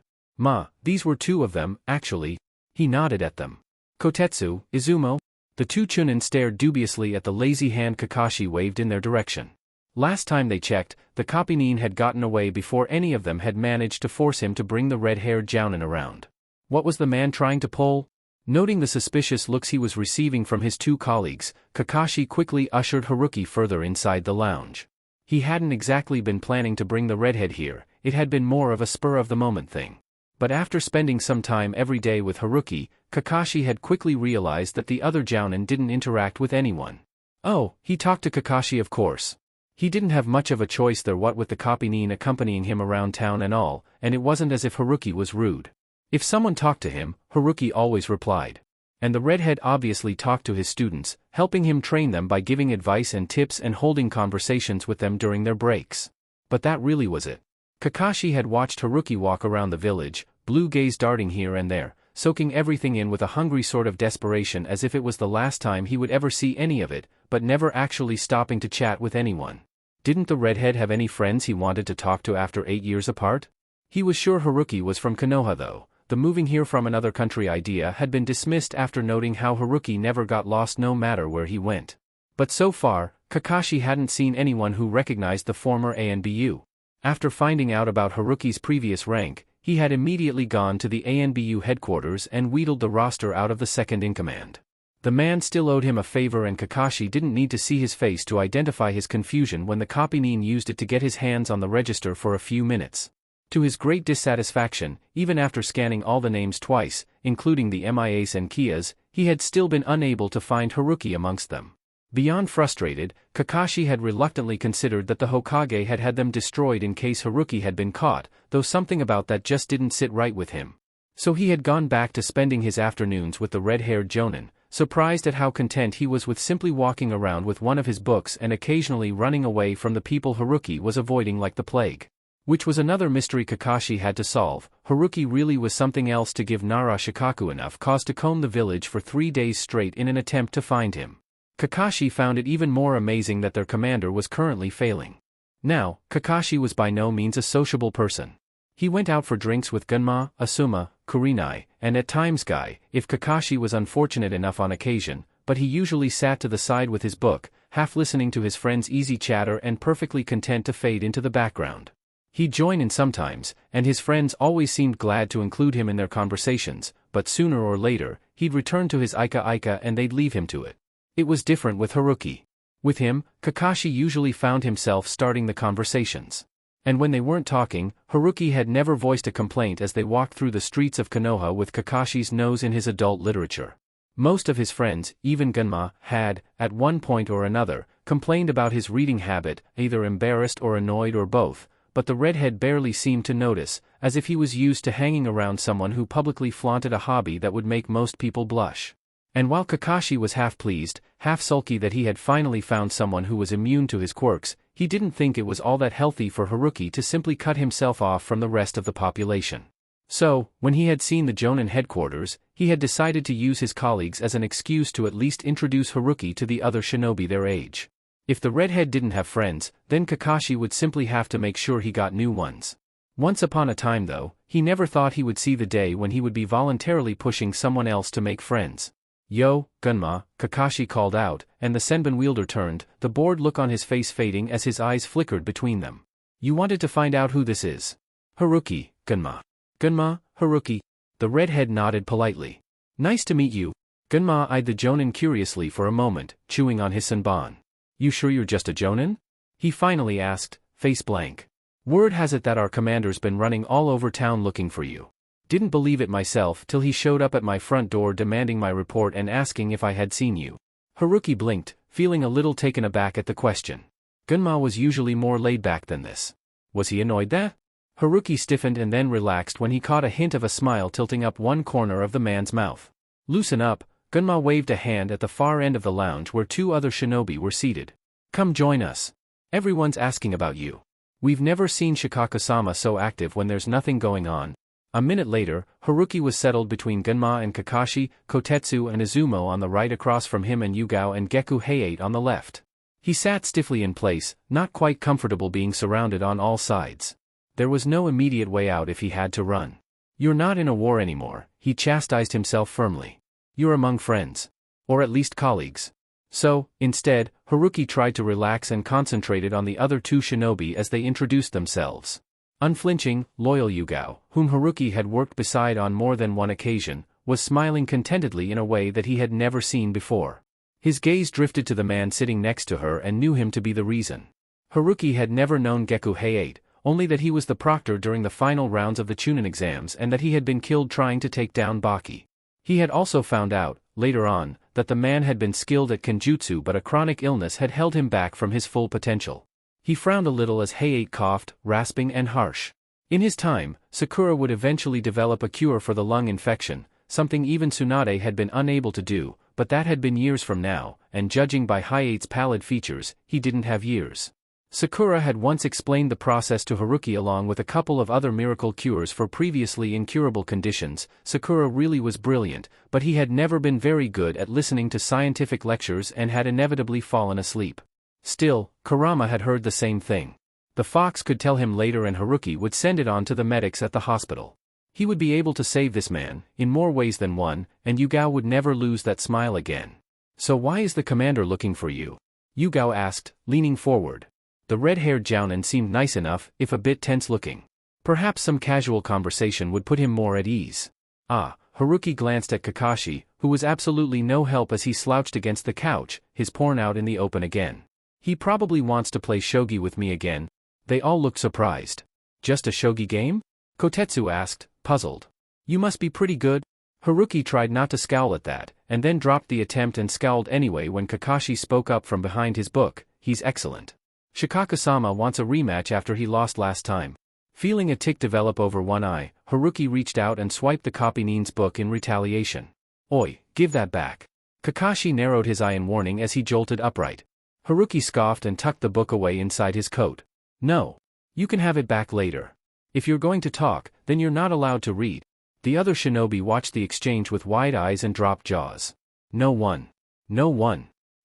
These were two of them, actually. He nodded at them. Kotetsu, Izumo? The two Chunin stared dubiously at the lazy hand Kakashi waved in their direction. Last time they checked, the copynin had gotten away before any of them had managed to force him to bring the red-haired jounin around. What was the man trying to pull? Noting the suspicious looks he was receiving from his two colleagues, Kakashi quickly ushered Haruki further inside the lounge. He hadn't exactly been planning to bring the redhead here, it had been more of a spur-of-the-moment thing. But after spending some time every day with Haruki, Kakashi had quickly realized that the other jounin didn't interact with anyone. Oh, he talked to Kakashi of course. He didn't have much of a choice there what with the copynin accompanying him around town and all, and it wasn't as if Haruki was rude. If someone talked to him, Haruki always replied. And the redhead obviously talked to his students, helping him train them by giving advice and tips and holding conversations with them during their breaks. But that really was it. Kakashi had watched Haruki walk around the village, blue gaze darting here and there, soaking everything in with a hungry sort of desperation as if it was the last time he would ever see any of it, but never actually stopping to chat with anyone. Didn't the redhead have any friends he wanted to talk to after 8 years apart? He was sure Haruki was from Konoha though. The moving here from another country idea had been dismissed after noting how Haruki never got lost no matter where he went. But so far, Kakashi hadn't seen anyone who recognized the former ANBU. After finding out about Haruki's previous rank, he had immediately gone to the ANBU headquarters and wheedled the roster out of the second-in-command. The man still owed him a favor, and Kakashi didn't need to see his face to identify his confusion when the copynin used it to get his hands on the register for a few minutes. To his great dissatisfaction, even after scanning all the names twice, including the MIAs and Kias, he had still been unable to find Haruki amongst them. Beyond frustrated, Kakashi had reluctantly considered that the Hokage had had them destroyed in case Haruki had been caught, though something about that just didn't sit right with him. So he had gone back to spending his afternoons with the red-haired Jonin, surprised at how content he was with simply walking around with one of his books and occasionally running away from the people Haruki was avoiding like the plague. Which was another mystery Kakashi had to solve. Haruki really was something else to give Nara Shikaku enough cause to comb the village for 3 days straight in an attempt to find him. Kakashi found it even more amazing that their commander was currently failing. Now, Kakashi was by no means a sociable person. He went out for drinks with Gunma, Asuma, Kurenai, and at times Guy, if Kakashi was unfortunate enough on occasion, but he usually sat to the side with his book, half listening to his friend's easy chatter and perfectly content to fade into the background. He'd join in sometimes, and his friends always seemed glad to include him in their conversations, but sooner or later, he'd return to his Ika and they'd leave him to it. It was different with Haruki. With him, Kakashi usually found himself starting the conversations. And when they weren't talking, Haruki had never voiced a complaint as they walked through the streets of Konoha with Kakashi's nose in his adult literature. Most of his friends, even Gunma, had, at one point or another, complained about his reading habit, either embarrassed or annoyed or both, but the redhead barely seemed to notice, as if he was used to hanging around someone who publicly flaunted a hobby that would make most people blush. And while Kakashi was half pleased, half sulky that he had finally found someone who was immune to his quirks, he didn't think it was all that healthy for Haruki to simply cut himself off from the rest of the population. So, when he had seen the Jonin headquarters, he had decided to use his colleagues as an excuse to at least introduce Haruki to the other shinobi their age. If the redhead didn't have friends, then Kakashi would simply have to make sure he got new ones. Once upon a time though, he never thought he would see the day when he would be voluntarily pushing someone else to make friends. "Yo, Gunma," Kakashi called out, and the Senbon wielder turned, the bored look on his face fading as his eyes flickered between them. "You wanted to find out who this is?" "Haruki, Gunma." "Gunma, Haruki." The redhead nodded politely. "Nice to meet you." Gunma eyed the Jonin curiously for a moment, chewing on his senbon. "You sure you're just a Jonin?" he finally asked, face blank. "Word has it that our commander's been running all over town looking for you. Didn't believe it myself till he showed up at my front door demanding my report and asking if I had seen you." Haruki blinked, feeling a little taken aback at the question. Gunma was usually more laid back than this. Was he annoyed that? Haruki stiffened and then relaxed when he caught a hint of a smile tilting up one corner of the man's mouth. "Loosen up." Gunma waved a hand at the far end of the lounge where 2 other shinobi were seated. "Come join us. Everyone's asking about you. We've never seen Shikaku-sama so active when there's nothing going on." A minute later, Haruki was settled between Gunma and Kakashi, Kotetsu and Izumo on the right across from him and Yugao and Geku Hayate on the left. He sat stiffly in place, not quite comfortable being surrounded on all sides. There was no immediate way out if he had to run. "You're not in a war anymore," he chastised himself firmly. "You're among friends. Or at least colleagues." So, instead, Haruki tried to relax and concentrated on the other 2 shinobi as they introduced themselves. Unflinching, loyal Yugao, whom Haruki had worked beside on more than one occasion, was smiling contentedly in a way that he had never seen before. His gaze drifted to the man sitting next to her and knew him to be the reason. Haruki had never known Geku Hayate, only that he was the proctor during the final rounds of the Chunin exams and that he had been killed trying to take down Baki. He had also found out, later on, that the man had been skilled at kenjutsu but a chronic illness had held him back from his full potential. He frowned a little as Hayate coughed, rasping and harsh. In his time, Sakura would eventually develop a cure for the lung infection, something even Tsunade had been unable to do, but that had been years from now, and judging by Hayate's pallid features, he didn't have years. Sakura had once explained the process to Haruki along with a couple of other miracle cures for previously incurable conditions. Sakura really was brilliant, but he had never been very good at listening to scientific lectures and had inevitably fallen asleep. Still, Kurama had heard the same thing. The fox could tell him later and Haruki would send it on to the medics at the hospital. He would be able to save this man, in more ways than one, and Yugao would never lose that smile again. "So why is the commander looking for you?" Yugao asked, leaning forward. The red-haired Jounin seemed nice enough, if a bit tense-looking. Perhaps some casual conversation would put him more at ease. Haruki glanced at Kakashi, who was absolutely no help as he slouched against the couch, his porn out in the open again. He probably wants to play shogi with me again. They all looked surprised. Just a shogi game? Kotetsu asked, puzzled. You must be pretty good. Haruki tried not to scowl at that, and then dropped the attempt and scowled anyway when Kakashi spoke up from behind his book. He's excellent. Shikaku-sama wants a rematch after he lost last time. Feeling a tic develop over one eye, Haruki reached out and swiped the copy Nin's book in retaliation. Oi, give that back. Kakashi narrowed his eye in warning as he jolted upright. Haruki scoffed and tucked the book away inside his coat. No. You can have it back later. If you're going to talk, then you're not allowed to read. The other shinobi watched the exchange with wide eyes and dropped jaws. No one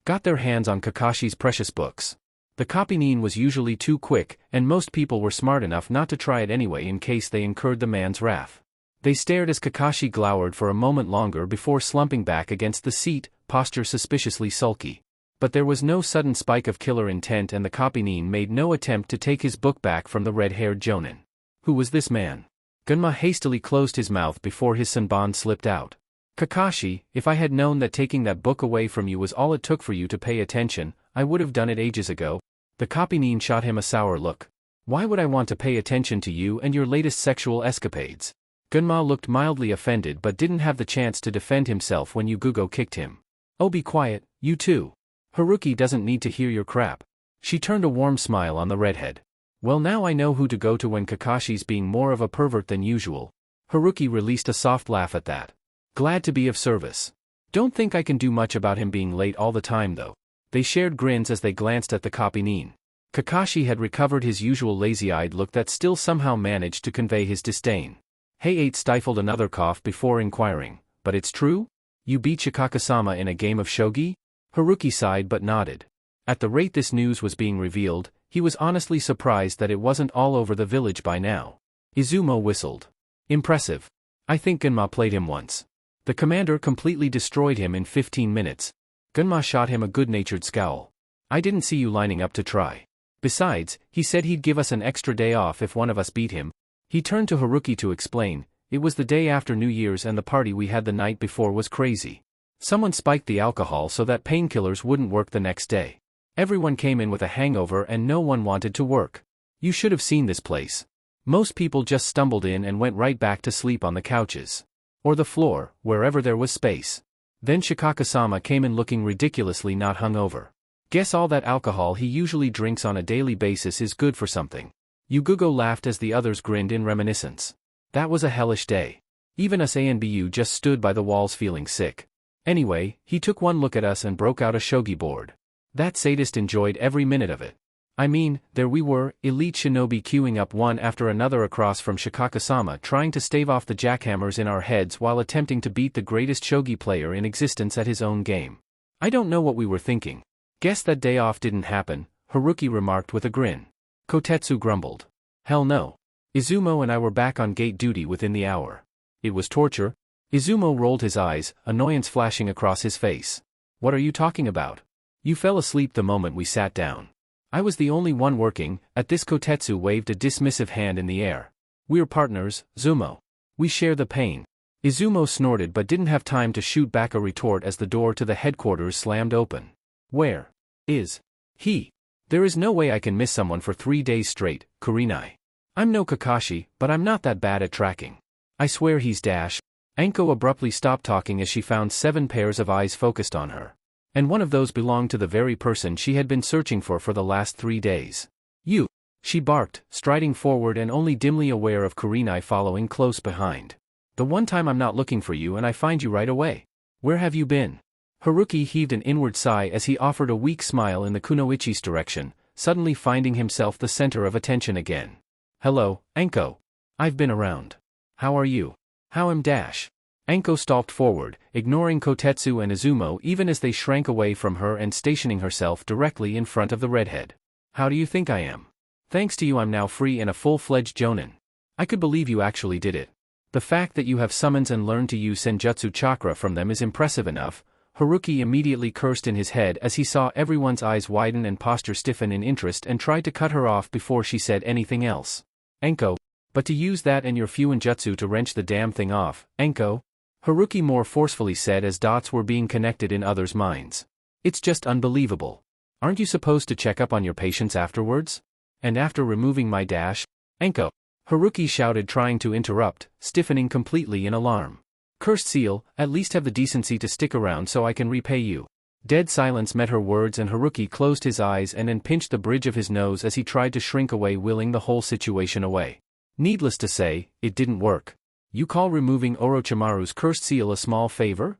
got their hands on Kakashi's precious books. The copy Nin was usually too quick, and most people were smart enough not to try it anyway in case they incurred the man's wrath. They stared as Kakashi glowered for a moment longer before slumping back against the seat, posture suspiciously sulky. But there was no sudden spike of killer intent and the copy Nin made no attempt to take his book back from the red-haired jonin. Who was this man? Gunma hastily closed his mouth before his sanban slipped out. Kakashi, if I had known that taking that book away from you was all it took for you to pay attention, I would have done it ages ago. The copy Nin shot him a sour look. Why would I want to pay attention to you and your latest sexual escapades? Gunma looked mildly offended but didn't have the chance to defend himself when Yugugo kicked him. Oh, be quiet, you too. Haruki doesn't need to hear your crap. She turned a warm smile on the redhead. Well, now I know who to go to when Kakashi's being more of a pervert than usual. Haruki released a soft laugh at that. Glad to be of service. Don't think I can do much about him being late all the time though. They shared grins as they glanced at the copy Nin. Kakashi had recovered his usual lazy-eyed look that still somehow managed to convey his disdain. Hey-8 stifled another cough before inquiring, but it's true? You beat Shikaku-sama in a game of shogi? Haruki sighed but nodded. At the rate this news was being revealed, he was honestly surprised that it wasn't all over the village by now. Izumo whistled. Impressive. I think Gunma played him once. The commander completely destroyed him in 15 minutes. Gunma shot him a good-natured scowl. I didn't see you lining up to try. Besides, he said he'd give us an extra day off if one of us beat him. He turned to Haruki to explain, it was the day after New Year's and the party we had the night before was crazy. Someone spiked the alcohol so that painkillers wouldn't work the next day. Everyone came in with a hangover and no one wanted to work. You should have seen this place. Most people just stumbled in and went right back to sleep on the couches. Or the floor, wherever there was space. Then Shikaku-sama came in looking ridiculously not hungover. Guess all that alcohol he usually drinks on a daily basis is good for something. Yugugo laughed as the others grinned in reminiscence. That was a hellish day. Even us ANBU just stood by the walls feeling sick. Anyway, he took one look at us and broke out a shogi board. That sadist enjoyed every minute of it. I mean, there we were, elite shinobi queuing up one after another across from Shikaku-sama trying to stave off the jackhammers in our heads while attempting to beat the greatest shogi player in existence at his own game. I don't know what we were thinking. Guess that day off didn't happen, Haruki remarked with a grin. Kotetsu grumbled. Hell no. Izumo and I were back on gate duty within the hour. It was torture. Izumo rolled his eyes, annoyance flashing across his face. What are you talking about? You fell asleep the moment we sat down. I was the only one working. At this Kotetsu waved a dismissive hand in the air. We're partners, Zumo. We share the pain. Izumo snorted but didn't have time to shoot back a retort as the door to the headquarters slammed open. Where is he? There is no way I can miss someone for 3 days straight, Kurenai. I'm no Kakashi, but I'm not that bad at tracking. I swear he's dash. Anko abruptly stopped talking as she found 7 pairs of eyes focused on her. And one of those belonged to the very person she had been searching for the last 3 days. You! She barked, striding forward and only dimly aware of Kurenai following close behind. The one time I'm not looking for you and I find you right away. Where have you been? Haruki heaved an inward sigh as he offered a weak smile in the kunoichi's direction, suddenly finding himself the center of attention again. Hello, Anko. I've been around. How are you? How am dash? Anko stalked forward, ignoring Kotetsu and Izumo even as they shrank away from her and stationing herself directly in front of the redhead. How do you think I am? Thanks to you I'm now free and a full-fledged jonin. I could believe you actually did it. The fact that you have summons and learned to use Senjutsu Chakra from them is impressive enough. Haruki immediately cursed in his head as he saw everyone's eyes widen and posture stiffen in interest and tried to cut her off before she said anything else. Anko. But to use that and your Fuinjutsu to wrench the damn thing off, Anko? Haruki more forcefully said as dots were being connected in others' minds. It's just unbelievable. Aren't you supposed to check up on your patients afterwards? And after removing my dash? Anko! Haruki shouted, trying to interrupt, stiffening completely in alarm. Cursed seal, at least have the decency to stick around so I can repay you. Dead silence met her words, and Haruki closed his eyes and then pinched the bridge of his nose as he tried to shrink away, willing the whole situation away. Needless to say, it didn't work. You call removing Orochimaru's cursed seal a small favor?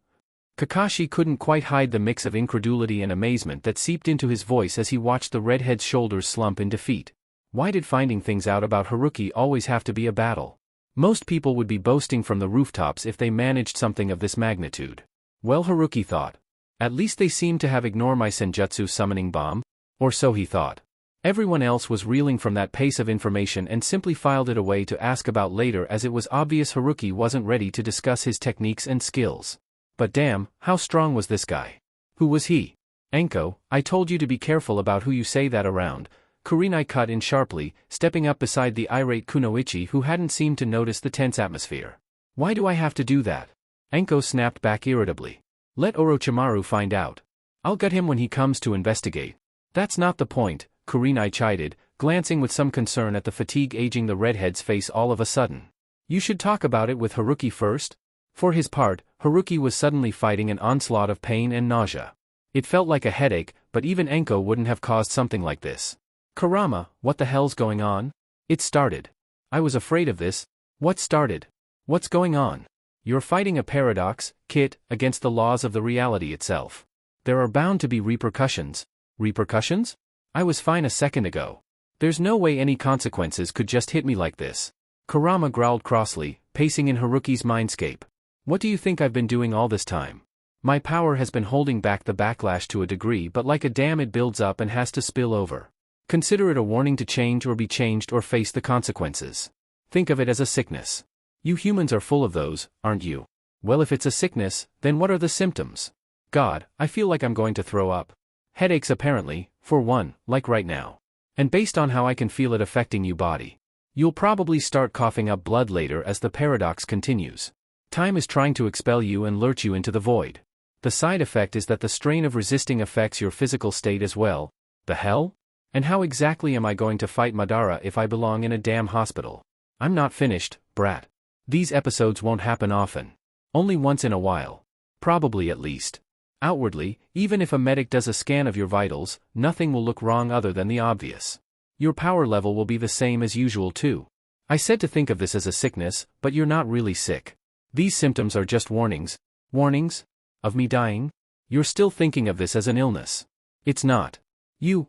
Kakashi couldn't quite hide the mix of incredulity and amazement that seeped into his voice as he watched the redhead's shoulders slump in defeat. Why did finding things out about Haruki always have to be a battle? Most people would be boasting from the rooftops if they managed something of this magnitude. Well, Haruki thought. At least they seemed to have ignored my senjutsu summoning bomb, or so he thought. Everyone else was reeling from that pace of information and simply filed it away to ask about later, as it was obvious Haruki wasn't ready to discuss his techniques and skills. But damn, how strong was this guy? Who was he? Anko, I told you to be careful about who you say that around, Kurenai cut in sharply, stepping up beside the irate Kunoichi, who hadn't seemed to notice the tense atmosphere. Why do I have to do that? Anko snapped back irritably. Let Orochimaru find out. I'll gut him when he comes to investigate. That's not the point, Kurenai chided, glancing with some concern at the fatigue aging the redhead's face all of a sudden. You should talk about it with Haruki first. For his part, Haruki was suddenly fighting an onslaught of pain and nausea. It felt like a headache, but even Anko wouldn't have caused something like this. Kurama, what the hell's going on? It started. I was afraid of this. What started? What's going on? You're fighting a paradox, Kit, against the laws of the reality itself. There are bound to be repercussions. Repercussions? I was fine a second ago. There's no way any consequences could just hit me like this. Kurama growled crossly, pacing in Haruki's mindscape. What do you think I've been doing all this time? My power has been holding back the backlash to a degree, but like a dam it builds up and has to spill over. Consider it a warning to change or be changed or face the consequences. Think of it as a sickness. You humans are full of those, aren't you? Well, if it's a sickness, then what are the symptoms? God, I feel like I'm going to throw up. Headaches apparently, for one, like right now. And based on how I can feel it affecting you body. You'll probably start coughing up blood later as the paradox continues. Time is trying to expel you and lurch you into the void. The side effect is that the strain of resisting affects your physical state as well. The hell? And how exactly am I going to fight Madara if I belong in a damn hospital? I'm not finished, brat. These episodes won't happen often. Only once in a while. Probably at least. Outwardly, even if a medic does a scan of your vitals, nothing will look wrong other than the obvious. Your power level will be the same as usual too. I said to think of this as a sickness, but you're not really sick. These symptoms are just warnings. Warnings? Of me dying? You're still thinking of this as an illness. It's not.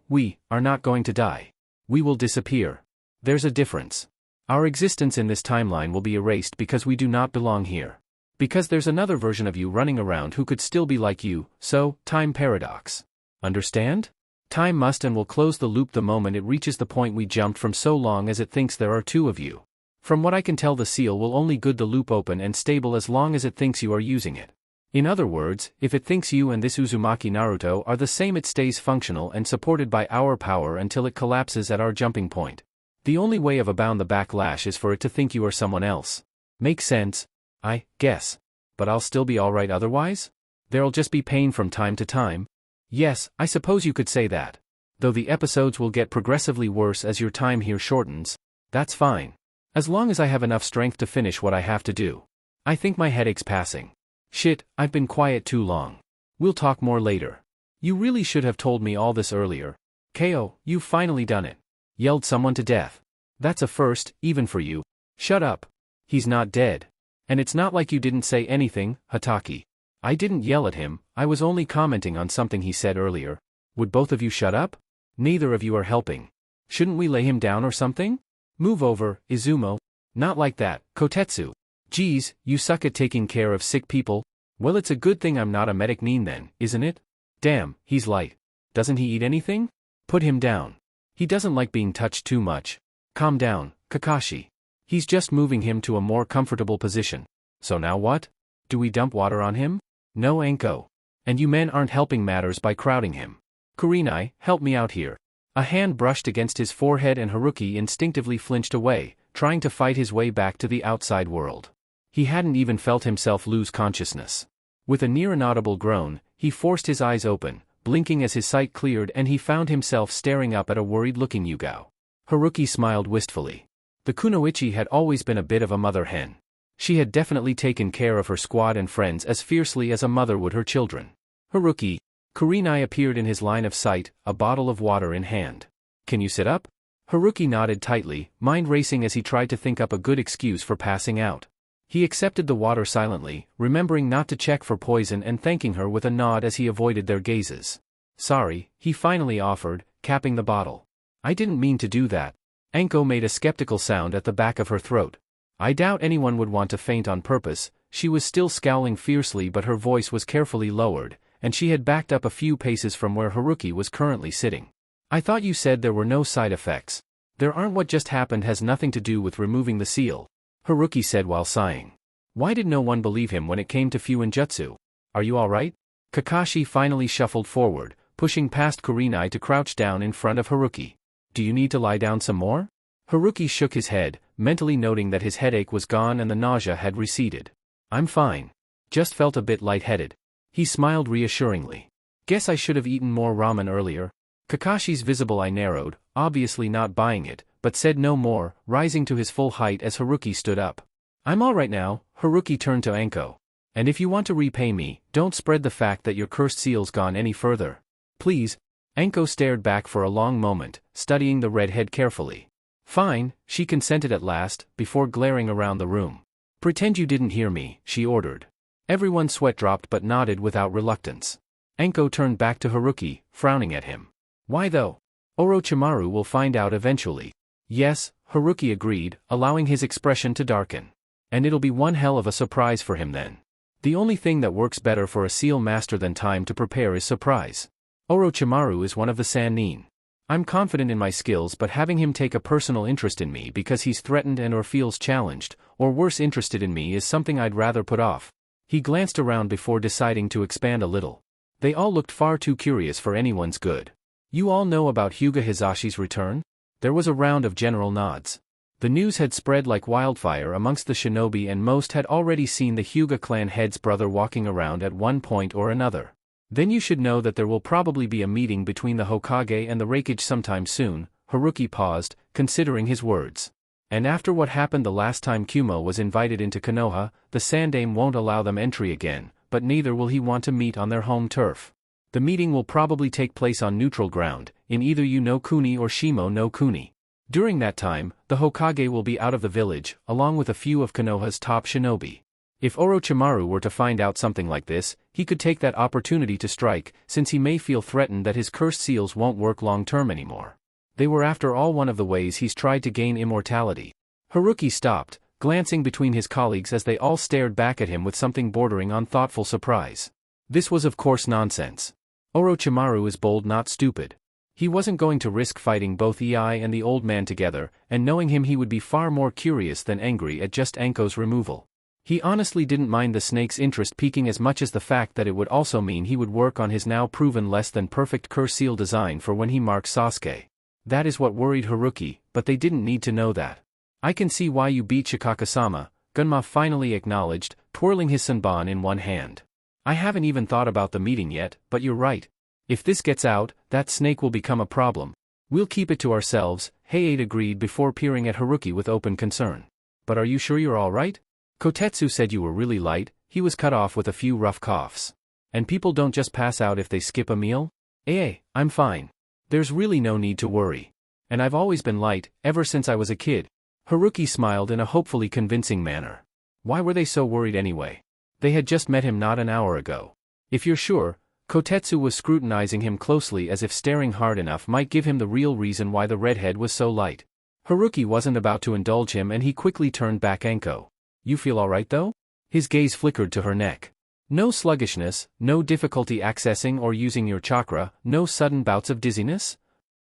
We are not going to die. We will disappear. There's a difference. Our existence in this timeline will be erased because we do not belong here. Because there's another version of you running around who could still be like you, so, time paradox. Understand? Time must and will close the loop the moment it reaches the point we jumped from, so long as it thinks there are two of you. From what I can tell, the seal will only good the loop open and stable as long as it thinks you are using it. In other words, if it thinks you and this Uzumaki Naruto are the same, it stays functional and supported by our power until it collapses at our jumping point. The only way of abound the backlash is for it to think you are someone else. Makes sense? I guess. But I'll still be alright otherwise? There'll just be pain from time to time? Yes, I suppose you could say that. Though the episodes will get progressively worse as your time here shortens. That's fine. As long as I have enough strength to finish what I have to do. I think my headache's passing. Shit, I've been quiet too long. We'll talk more later. You really should have told me all this earlier. KO, you've finally done it. Yelled someone to death. That's a first, even for you. Shut up. He's not dead. And it's not like you didn't say anything, Hatake. I didn't yell at him, I was only commenting on something he said earlier. Would both of you shut up? Neither of you are helping. Shouldn't we lay him down or something? Move over, Izumo. Not like that, Kotetsu. Geez, you suck at taking care of sick people. Well, it's a good thing I'm not a medic then, isn't it? Damn, he's light. Doesn't he eat anything? Put him down. He doesn't like being touched too much. Calm down, Kakashi. He's just moving him to a more comfortable position. So now what? Do we dump water on him? No, Anko. And you men aren't helping matters by crowding him. Kurenai, help me out here. A hand brushed against his forehead and Haruki instinctively flinched away, trying to fight his way back to the outside world. He hadn't even felt himself lose consciousness. With a near inaudible groan, he forced his eyes open, blinking as his sight cleared and he found himself staring up at a worried-looking Yugao. Haruki smiled wistfully. The kunoichi had always been a bit of a mother hen. She had definitely taken care of her squad and friends as fiercely as a mother would her children. Haruki. Kurenai appeared in his line of sight, a bottle of water in hand. Can you sit up? Haruki nodded tightly, mind racing as he tried to think up a good excuse for passing out. He accepted the water silently, remembering not to check for poison and thanking her with a nod as he avoided their gazes. Sorry, he finally offered, capping the bottle. I didn't mean to do that. Anko made a skeptical sound at the back of her throat. I doubt anyone would want to faint on purpose. She was still scowling fiercely but her voice was carefully lowered, and she had backed up a few paces from where Haruki was currently sitting. I thought you said there were no side effects. There aren't. What just happened has nothing to do with removing the seal, Haruki said while sighing. Why did no one believe him when it came to Fuinjutsu? Are you alright? Kakashi finally shuffled forward, pushing past Kurenai to crouch down in front of Haruki. Do you need to lie down some more? Haruki shook his head, mentally noting that his headache was gone and the nausea had receded. I'm fine. Just felt a bit lightheaded. He smiled reassuringly. Guess I should have eaten more ramen earlier. Kakashi's visible eye narrowed, obviously not buying it, but said no more, rising to his full height as Haruki stood up. I'm alright now, Haruki turned to Anko. And if you want to repay me, don't spread the fact that your cursed seal's gone any further. Please. Anko stared back for a long moment, studying the redhead carefully. Fine, she consented at last, before glaring around the room. Pretend you didn't hear me, she ordered. Everyone's sweat dropped but nodded without reluctance. Anko turned back to Haruki, frowning at him. Why though? Orochimaru will find out eventually. Yes, Haruki agreed, allowing his expression to darken. And it'll be one hell of a surprise for him then. The only thing that works better for a seal master than time to prepare is surprise. Orochimaru is one of the Sannin. I'm confident in my skills but having him take a personal interest in me because he's threatened and or feels challenged, or worse interested in me is something I'd rather put off. He glanced around before deciding to expand a little. They all looked far too curious for anyone's good. You all know about Hyuga Hizashi's return? There was a round of general nods. The news had spread like wildfire amongst the shinobi and most had already seen the Hyuga clan head's brother walking around at one point or another. Then you should know that there will probably be a meeting between the Hokage and the Raikage sometime soon. Haruki paused, considering his words. And after what happened the last time Kumo was invited into Konoha, the Sandaime won't allow them entry again, but neither will he want to meet on their home turf. The meeting will probably take place on neutral ground, in either Yu no Kuni or Shimo no Kuni. During that time, the Hokage will be out of the village, along with a few of Konoha's top shinobi. If Orochimaru were to find out something like this, he could take that opportunity to strike, since he may feel threatened that his cursed seals won't work long-term anymore. They were after all one of the ways he's tried to gain immortality. Haruki stopped, glancing between his colleagues as they all stared back at him with something bordering on thoughtful surprise. This was of course nonsense. Orochimaru is bold, not stupid. He wasn't going to risk fighting both EI and the old man together, and knowing him he would be far more curious than angry at just Anko's removal. He honestly didn't mind the snake's interest peaking as much as the fact that it would also mean he would work on his now proven less than perfect curse seal design for when he marks Sasuke. That is what worried Haruki, but they didn't need to know that. I can see why you beat Shikaku-sama, Gunma finally acknowledged, twirling his sanban in one hand. I haven't even thought about the meeting yet, but you're right. If this gets out, that snake will become a problem. We'll keep it to ourselves, Heiei agreed before peering at Haruki with open concern. But are you sure you're alright? Kotetsu said you were really light. He was cut off with a few rough coughs. And people don't just pass out if they skip a meal? I'm fine. There's really no need to worry. And I've always been light, ever since I was a kid. Haruki smiled in a hopefully convincing manner. Why were they so worried anyway? They had just met him not an hour ago. If you're sure, Kotetsu was scrutinizing him closely as if staring hard enough might give him the real reason why the redhead was so light. Haruki wasn't about to indulge him and he quickly turned back Anko. You feel alright though? His gaze flickered to her neck. No sluggishness, no difficulty accessing or using your chakra, no sudden bouts of dizziness?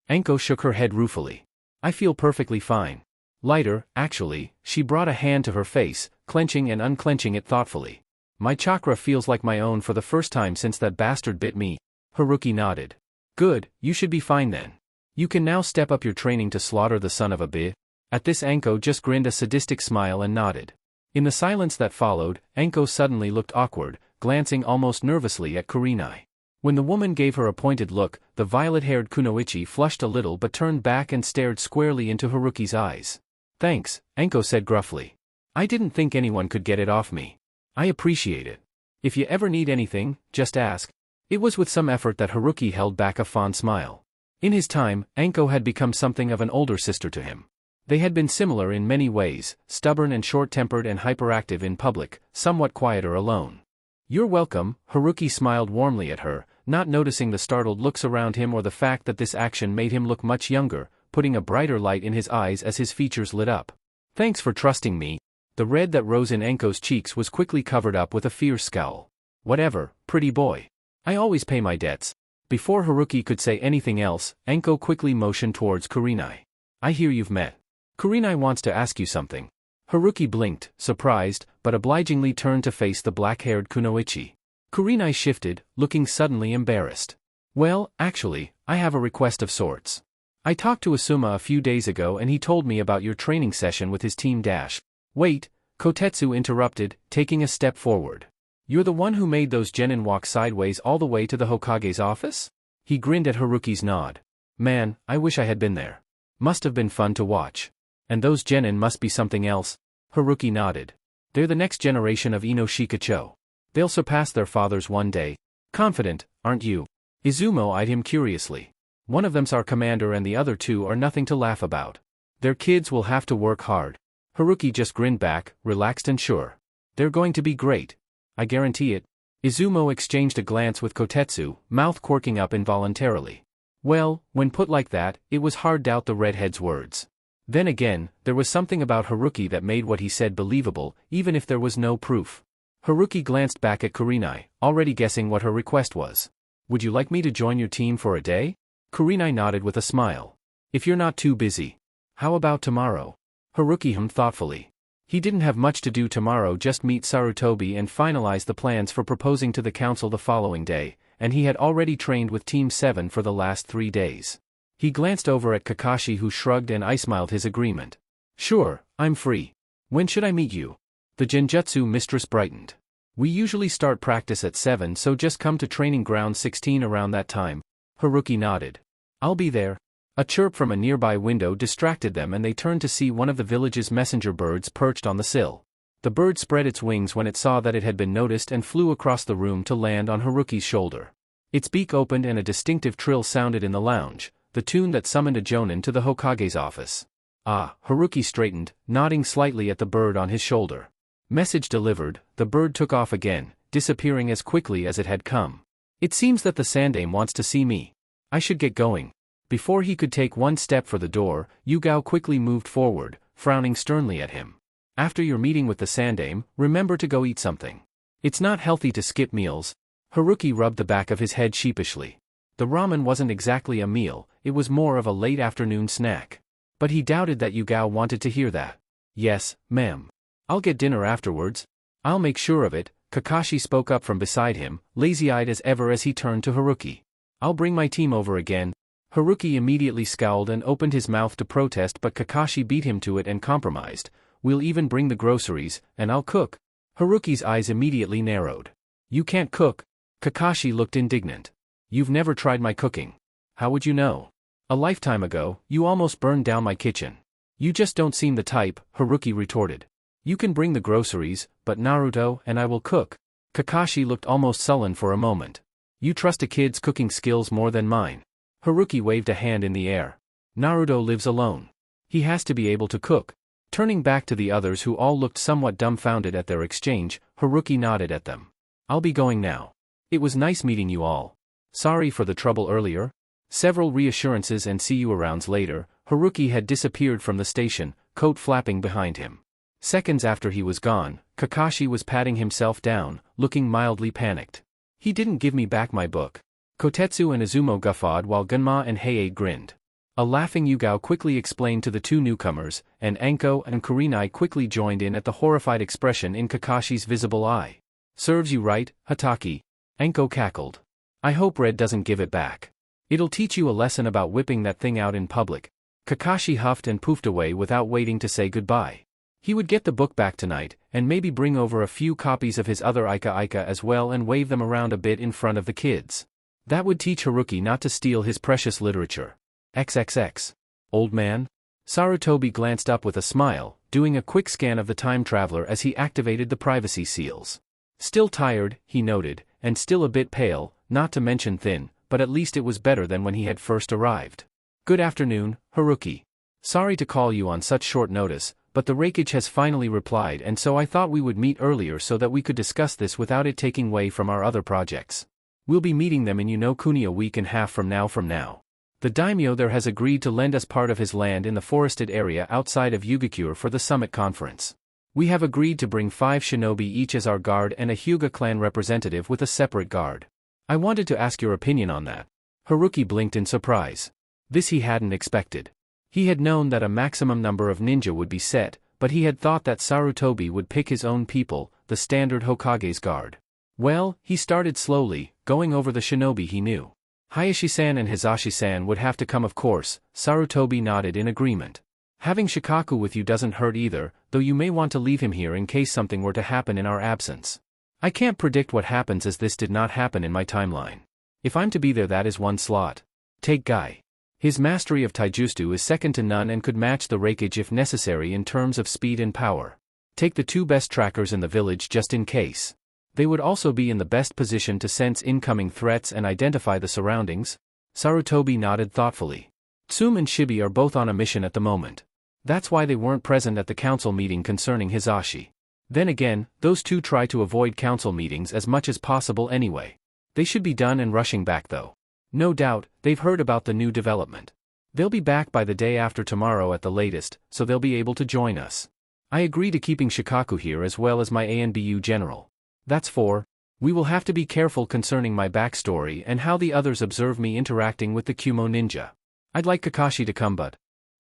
Anko shook her head ruefully. I feel perfectly fine. Lighter, actually. She brought a hand to her face, clenching and unclenching it thoughtfully. My chakra feels like my own for the first time since that bastard bit me. Haruki nodded. Good, you should be fine then. You can now step up your training to slaughter the son of a bitch. At this Anko just grinned a sadistic smile and nodded. In the silence that followed, Anko suddenly looked awkward, glancing almost nervously at Kurenai. When the woman gave her a pointed look, the violet-haired Kunoichi flushed a little but turned back and stared squarely into Haruki's eyes. "Thanks," Anko said gruffly. "I didn't think anyone could get it off me. I appreciate it. If you ever need anything, just ask." It was with some effort that Haruki held back a fond smile. In his time, Anko had become something of an older sister to him. They had been similar in many ways, stubborn and short-tempered and hyperactive in public, somewhat quieter alone. "You're welcome," Haruki smiled warmly at her, not noticing the startled looks around him or the fact that this action made him look much younger, putting a brighter light in his eyes as his features lit up. "Thanks for trusting me." The red that rose in Anko's cheeks was quickly covered up with a fierce scowl. "Whatever, pretty boy. I always pay my debts." Before Haruki could say anything else, Anko quickly motioned towards Kurenai. "I hear you've met. Kurenai wants to ask you something." Haruki blinked, surprised, but obligingly turned to face the black-haired Kunoichi. Kurenai shifted, looking suddenly embarrassed. "Well, actually, I have a request of sorts. I talked to Asuma a few days ago and he told me about your training session with his team dash." "Wait," Kotetsu interrupted, taking a step forward. "You're the one who made those genin walk sideways all the way to the Hokage's office?" He grinned at Haruki's nod. "Man, I wish I had been there. Must have been fun to watch. And those genin must be something else." Haruki nodded. "They're the next generation of Ino Shikacho. They'll surpass their fathers one day." "Confident, aren't you?" Izumo eyed him curiously. "One of them's our commander and the other two are nothing to laugh about. Their kids will have to work hard." Haruki just grinned back, relaxed and sure. "They're going to be great. I guarantee it." Izumo exchanged a glance with Kotetsu, mouth quirking up involuntarily. Well, when put like that, it was hard to doubt the redhead's words. Then again, there was something about Haruki that made what he said believable, even if there was no proof. Haruki glanced back at Kurenai, already guessing what her request was. "Would you like me to join your team for a day?" Kurenai nodded with a smile. "If you're not too busy. How about tomorrow?" Haruki hummed thoughtfully. He didn't have much to do tomorrow, just meet Sarutobi and finalize the plans for proposing to the council the following day, and he had already trained with Team 7 for the last 3 days. He glanced over at Kakashi, who shrugged and I-smiled his agreement. "Sure, I'm free. When should I meet you?" The Genjutsu mistress brightened. "We usually start practice at 7, so just come to training ground 16 around that time." Haruki nodded. "I'll be there." A chirp from a nearby window distracted them and they turned to see one of the village's messenger birds perched on the sill. The bird spread its wings when it saw that it had been noticed and flew across the room to land on Haruki's shoulder. Its beak opened and a distinctive trill sounded in the lounge, the tune that summoned a jonin to the Hokage's office. "Ah," Haruki straightened, nodding slightly at the bird on his shoulder. Message delivered, the bird took off again, disappearing as quickly as it had come. "It seems that the Sandame wants to see me. I should get going." Before he could take one step for the door, Yugao quickly moved forward, frowning sternly at him. "After your meeting with the Sandame, remember to go eat something. It's not healthy to skip meals." Haruki rubbed the back of his head sheepishly. The ramen wasn't exactly a meal, it was more of a late afternoon snack. But he doubted that Yugao wanted to hear that. "Yes, ma'am. I'll get dinner afterwards." "I'll make sure of it," Kakashi spoke up from beside him, lazy-eyed as ever as he turned to Haruki. "I'll bring my team over again." Haruki immediately scowled and opened his mouth to protest, but Kakashi beat him to it and compromised. "We'll even bring the groceries, and I'll cook." Haruki's eyes immediately narrowed. "You can't cook?" Kakashi looked indignant. "You've never tried my cooking. How would you know? A lifetime ago, you almost burned down my kitchen." "You just don't seem the type," Haruki retorted. "You can bring the groceries, but Naruto and I will cook." Kakashi looked almost sullen for a moment. "You trust a kid's cooking skills more than mine." Haruki waved a hand in the air. "Naruto lives alone. He has to be able to cook." Turning back to the others who all looked somewhat dumbfounded at their exchange, Haruki nodded at them. "I'll be going now. It was nice meeting you all. Sorry for the trouble earlier." Several reassurances and see you arounds later, Haruki had disappeared from the station, coat flapping behind him. Seconds after he was gone, Kakashi was patting himself down, looking mildly panicked. "He didn't give me back my book." Kotetsu and Izumo guffawed while Gunma and Heie grinned. A laughing Yugao quickly explained to the two newcomers, and Anko and Kurenai quickly joined in at the horrified expression in Kakashi's visible eye. "Serves you right, Hataki." Anko cackled. "I hope Red doesn't give it back. It'll teach you a lesson about whipping that thing out in public." Kakashi huffed and poofed away without waiting to say goodbye. He would get the book back tonight, and maybe bring over a few copies of his other Ika as well and wave them around a bit in front of the kids. That would teach Haruki not to steal his precious literature. XXX. Old man? Sarutobi glanced up with a smile, doing a quick scan of the time traveler as he activated the privacy seals. Still tired, he noted, and still a bit pale, not to mention thin, but at least it was better than when he had first arrived. Good afternoon, Haruki. Sorry to call you on such short notice, but the Hokage has finally replied, and so I thought we would meet earlier so that we could discuss this without it taking away from our other projects. We'll be meeting them in Kuni a week and a half from now. The daimyo there has agreed to lend us part of his land in the forested area outside of Yugakure for the summit conference. We have agreed to bring 5 shinobi each as our guard and a Hyuga clan representative with a separate guard. I wanted to ask your opinion on that. Haruki blinked in surprise. This he hadn't expected. He had known that a maximum number of ninja would be set, but he had thought that Sarutobi would pick his own people, the standard Hokage's guard. Well, he started slowly, going over the shinobi he knew. Hayashi-san and Hizashi-san would have to come, of course. Sarutobi nodded in agreement. Having Shikaku with you doesn't hurt either, though you may want to leave him here in case something were to happen in our absence. I can't predict what happens as this did not happen in my timeline. If I'm to be there, that is one slot. Take Guy. His mastery of taijutsu is second to none and could match the Hokage if necessary in terms of speed and power. Take the 2 best trackers in the village just in case. They would also be in the best position to sense incoming threats and identify the surroundings. Sarutobi nodded thoughtfully. Tsume and Shibi are both on a mission at the moment. That's why they weren't present at the council meeting concerning Hizashi. Then again, those 2 try to avoid council meetings as much as possible anyway. They should be done and rushing back though. No doubt, they've heard about the new development. They'll be back by the day after tomorrow at the latest, so they'll be able to join us. I agree to keeping Shikaku here as well as my ANBU general. That's 4. We will have to be careful concerning my backstory and how the others observe me interacting with the Kumo ninja. I'd like Kakashi to come, but...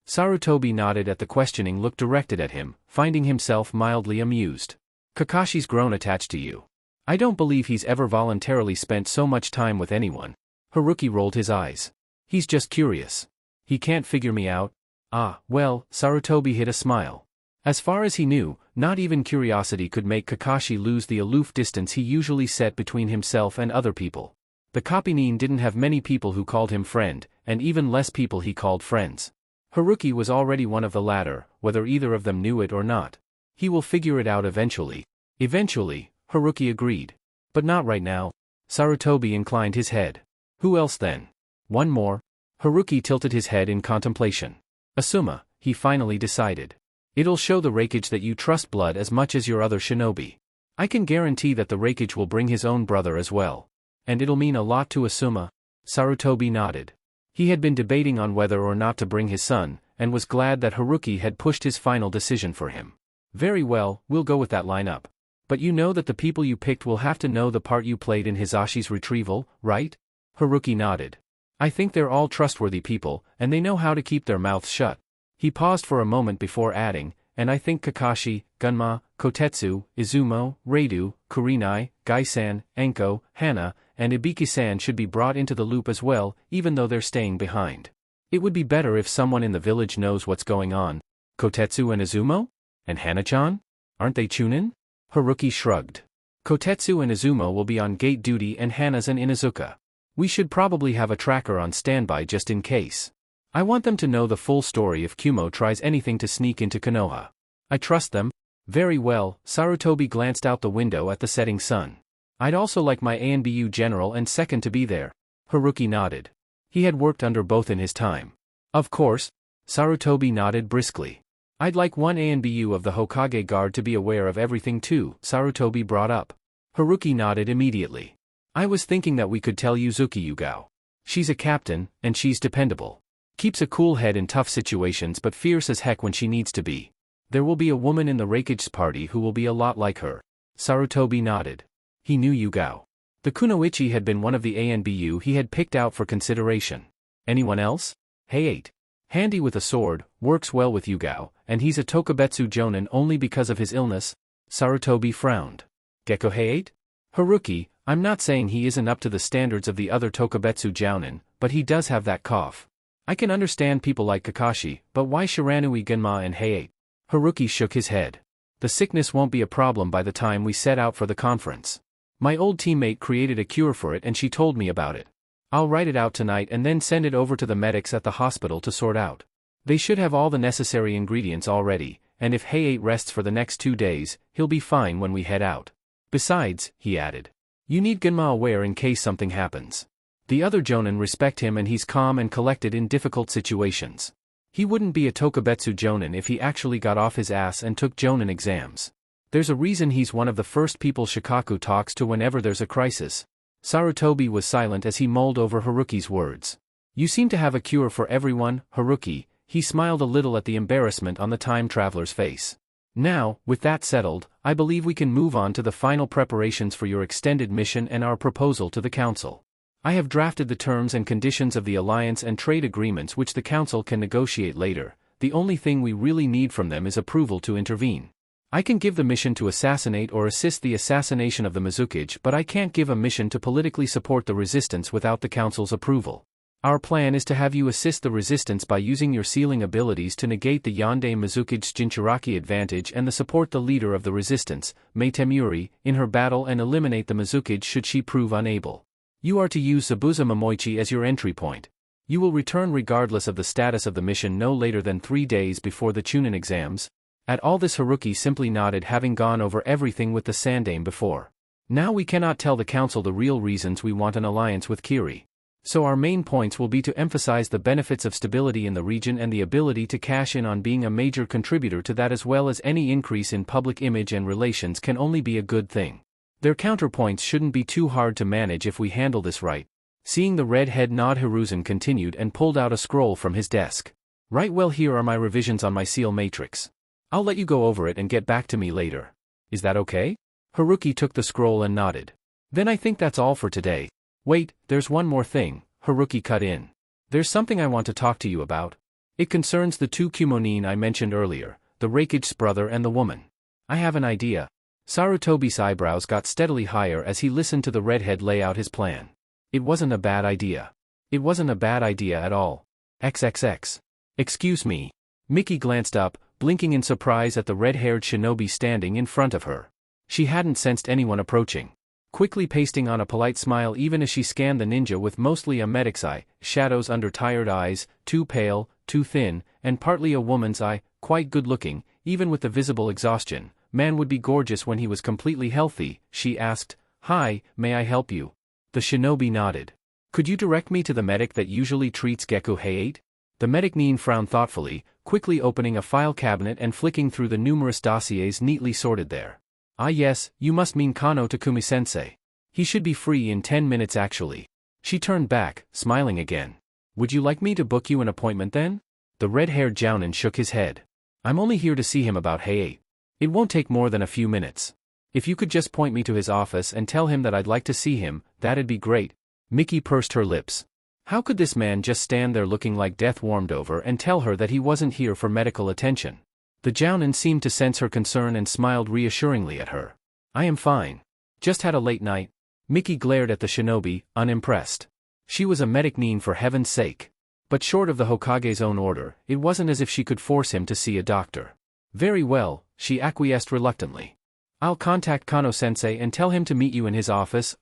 Sarutobi nodded at the questioning look directed at him, finding himself mildly amused. Kakashi's grown attached to you. I don't believe he's ever voluntarily spent so much time with anyone. Haruki rolled his eyes. He's just curious. He can't figure me out. Ah, well, Sarutobi hid a smile. As far as he knew, not even curiosity could make Kakashi lose the aloof distance he usually set between himself and other people. The Kopinin didn't have many people who called him friend, and even less people he called friends. Haruki was already one of the latter, whether either of them knew it or not. He will figure it out eventually. Eventually, Haruki agreed. But not right now. Sarutobi inclined his head. Who else then? One more. Haruki tilted his head in contemplation. Asuma, he finally decided. It'll show the Hokage that you trust blood as much as your other shinobi. I can guarantee that the Hokage will bring his own brother as well. And it'll mean a lot to Asuma. Sarutobi nodded. He had been debating on whether or not to bring his son, and was glad that Haruki had pushed his final decision for him. Very well, we'll go with that lineup. But you know that the people you picked will have to know the part you played in Hizashi's retrieval, right? Haruki nodded. I think they're all trustworthy people, and they know how to keep their mouths shut. He paused for a moment before adding, and I think Kakashi, Gunma, Kotetsu, Izumo, Reidu, Kurenai, Gai-san, Anko, Hana, and Ibiki-san should be brought into the loop as well, even though they're staying behind. It would be better if someone in the village knows what's going on. Kotetsu and Izumo? And Hana-chan? Aren't they Chunin? Haruki shrugged. Kotetsu and Izumo will be on gate duty and Hana's in Inuzuka. We should probably have a tracker on standby just in case. I want them to know the full story if Kumo tries anything to sneak into Konoha. I trust them. Very well, Sarutobi glanced out the window at the setting sun. I'd also like my ANBU general and second to be there. Haruki nodded. He had worked under both in his time. Of course. Sarutobi nodded briskly. I'd like one ANBU of the Hokage guard to be aware of everything too, Sarutobi brought up. Haruki nodded immediately. I was thinking that we could tell Yuzuki Yugao. She's a captain, and she's dependable. Keeps a cool head in tough situations but fierce as heck when she needs to be. There will be a woman in the Hokage's party who will be a lot like her. Sarutobi nodded. He knew Yugao. The Kunoichi had been one of the ANBU he had picked out for consideration. Anyone else? Hayate. Handy with a sword, works well with Yugao, and he's a Tokubetsu Jonin only because of his illness. Sarutobi frowned. Gekko Hayate? Haruki, I'm not saying he isn't up to the standards of the other Tokubetsu Jounin, but he does have that cough. I can understand people like Kakashi, but why Shiranui Gunma and Hayate? Haruki shook his head. The sickness won't be a problem by the time we set out for the conference. My old teammate created a cure for it and she told me about it. I'll write it out tonight and then send it over to the medics at the hospital to sort out. They should have all the necessary ingredients already, and if Hayate rests for the next 2 days, he'll be fine when we head out. Besides, he added, you need Gunma aware in case something happens. The other Jonin respect him and he's calm and collected in difficult situations. He wouldn't be a Tokubetsu Jonin if he actually got off his ass and took Jonin exams. There's a reason he's one of the first people Shikaku talks to whenever there's a crisis. Sarutobi was silent as he mulled over Haruki's words. You seem to have a cure for everyone, Haruki. He smiled a little at the embarrassment on the time traveler's face. Now, with that settled, I believe we can move on to the final preparations for your extended mission and our proposal to the Council. I have drafted the terms and conditions of the alliance and trade agreements which the Council can negotiate later. The only thing we really need from them is approval to intervene. I can give the mission to assassinate or assist the assassination of the Mizukage, but I can't give a mission to politically support the resistance without the Council's approval. Our plan is to have you assist the resistance by using your sealing abilities to negate the Yonde Mizukage's Jinchuriki advantage and support the leader of the resistance, Mei Temuri, in her battle and eliminate the Mizukage should she prove unable. You are to use Zabuza Momoichi as your entry point. You will return regardless of the status of the mission no later than 3 days before the Chunin exams. At all this Haruki simply nodded, having gone over everything with the Sandaime before. Now we cannot tell the Council the real reasons we want an alliance with Kiri. So our main points will be to emphasize the benefits of stability in the region and the ability to cash in on being a major contributor to that, as well as any increase in public image and relations can only be a good thing. Their counterpoints shouldn't be too hard to manage if we handle this right. Seeing the redhead nod, Hiruzen continued and pulled out a scroll from his desk. Right, well, here are my revisions on my seal matrix. I'll let you go over it and get back to me later. Is that okay? Haruki took the scroll and nodded. Then I think that's all for today. Wait, there's one more thing, Haruki cut in. There's something I want to talk to you about. It concerns the 2 Kumonin I mentioned earlier, the Raikage's brother and the woman. I have an idea. Sarutobi's eyebrows got steadily higher as he listened to the redhead lay out his plan. It wasn't a bad idea. It wasn't a bad idea at all. XXX. Excuse me. Miki glanced up, blinking in surprise at the red-haired shinobi standing in front of her. She hadn't sensed anyone approaching. Quickly pasting on a polite smile even as she scanned the ninja with mostly a medic's eye, shadows under tired eyes, too pale, too thin, and partly a woman's eye, quite good-looking, even with the visible exhaustion. Man would be gorgeous when he was completely healthy, she asked. Hi, may I help you? The shinobi nodded. Could you direct me to the medic that usually treats Geku Hayate? The medic Nin frowned thoughtfully, quickly opening a file cabinet and flicking through the numerous dossiers neatly sorted there. Ah yes, you must mean Kano Takumi-sensei. He should be free in 10 minutes actually. She turned back, smiling again. Would you like me to book you an appointment then? The red-haired Jounin shook his head. I'm only here to see him about Hayate. It won't take more than a few minutes. If you could just point me to his office and tell him that I'd like to see him, that'd be great. Miki pursed her lips. How could this man just stand there looking like death warmed over and tell her that he wasn't here for medical attention? The Jounin seemed to sense her concern and smiled reassuringly at her. I am fine. Just had a late night. Miki glared at the shinobi, unimpressed. She was a medic Nin for heaven's sake. But short of the Hokage's own order, it wasn't as if she could force him to see a doctor. Very well, she acquiesced reluctantly. I'll contact Kano-sensei and tell him to meet you in his office,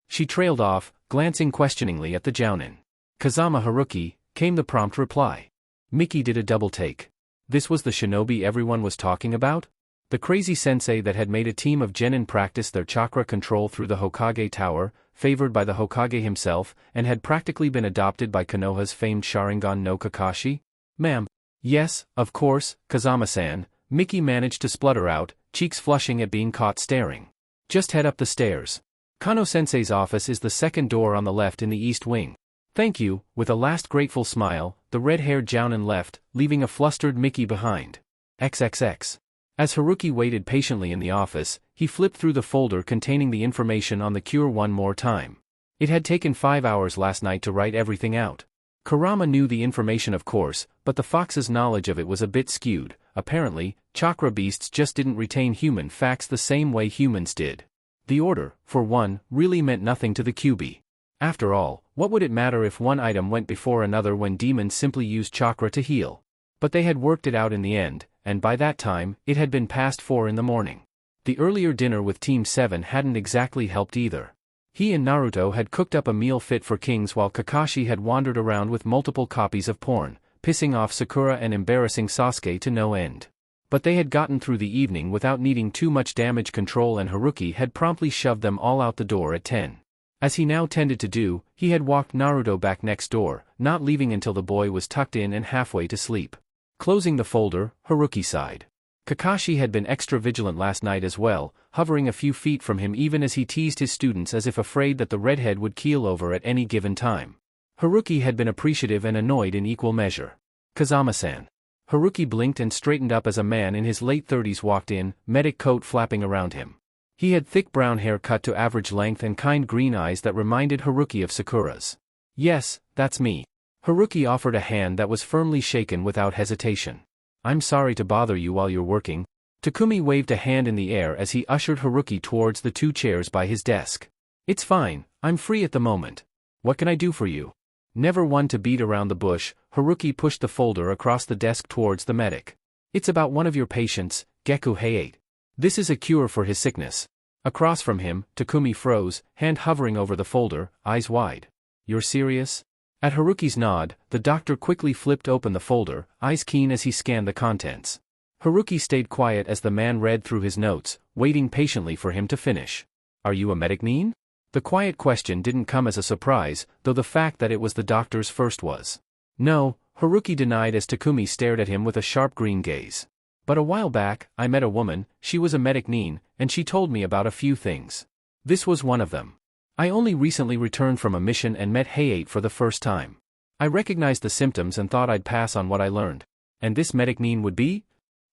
She trailed off, glancing questioningly at the Jounin. Kazama Haruki, came the prompt reply. Miki did a double take. This was the shinobi everyone was talking about? The crazy sensei that had made a team of genin practice their chakra control through the Hokage Tower, favored by the Hokage himself, and had practically been adopted by Konoha's famed Sharingan no Kakashi? Ma'am. Yes, of course, Kazama-san, Miki managed to splutter out, cheeks flushing at being caught staring. Just head up the stairs. Kano-sensei's office is the second door on the left in the east wing. Thank you. With a last grateful smile, the red-haired Jounin left, leaving a flustered Miki behind. XXX. As Haruki waited patiently in the office, he flipped through the folder containing the information on the cure one more time. It had taken 5 hours last night to write everything out. Kurama knew the information of course, but the fox's knowledge of it was a bit skewed. Apparently, chakra beasts just didn't retain human facts the same way humans did. The order, for one, really meant nothing to the QB. After all, what would it matter if one item went before another when demons simply used chakra to heal? But they had worked it out in the end, and by that time, it had been past 4 in the morning. The earlier dinner with Team 7 hadn't exactly helped either. He and Naruto had cooked up a meal fit for kings while Kakashi had wandered around with multiple copies of porn, pissing off Sakura and embarrassing Sasuke to no end. But they had gotten through the evening without needing too much damage control, and Haruki had promptly shoved them all out the door at 10. As he now tended to do, he had walked Naruto back next door, not leaving until the boy was tucked in and halfway to sleep. Closing the folder, Haruki sighed. Kakashi had been extra vigilant last night as well, hovering a few feet from him even as he teased his students as if afraid that the redhead would keel over at any given time. Haruki had been appreciative and annoyed in equal measure. "Kazama-san." Haruki blinked and straightened up as a man in his late 30s walked in, medic coat flapping around him. He had thick brown hair cut to average length and kind green eyes that reminded Haruki of Sakura's. "Yes, that's me." Haruki offered a hand that was firmly shaken without hesitation. "I'm sorry to bother you while you're working." Takumi waved a hand in the air as he ushered Haruki towards the 2 chairs by his desk. "It's fine, I'm free at the moment. What can I do for you?" Never one to beat around the bush, Haruki pushed the folder across the desk towards the medic. "It's about one of your patients, Geku Hayate. This is a cure for his sickness." Across from him, Takumi froze, hand hovering over the folder, eyes wide. "You're serious?" At Haruki's nod, the doctor quickly flipped open the folder, eyes keen as he scanned the contents. Haruki stayed quiet as the man read through his notes, waiting patiently for him to finish. "Are you a medic, Nin?" The quiet question didn't come as a surprise, though the fact that it was the doctor's first was. "No," Haruki denied as Takumi stared at him with a sharp green gaze. "But a while back, I met a woman, she was a medic Nin, and she told me about a few things. This was one of them. I only recently returned from a mission and met Hayate for the first time. I recognized the symptoms and thought I'd pass on what I learned. And this medic Nin would be?"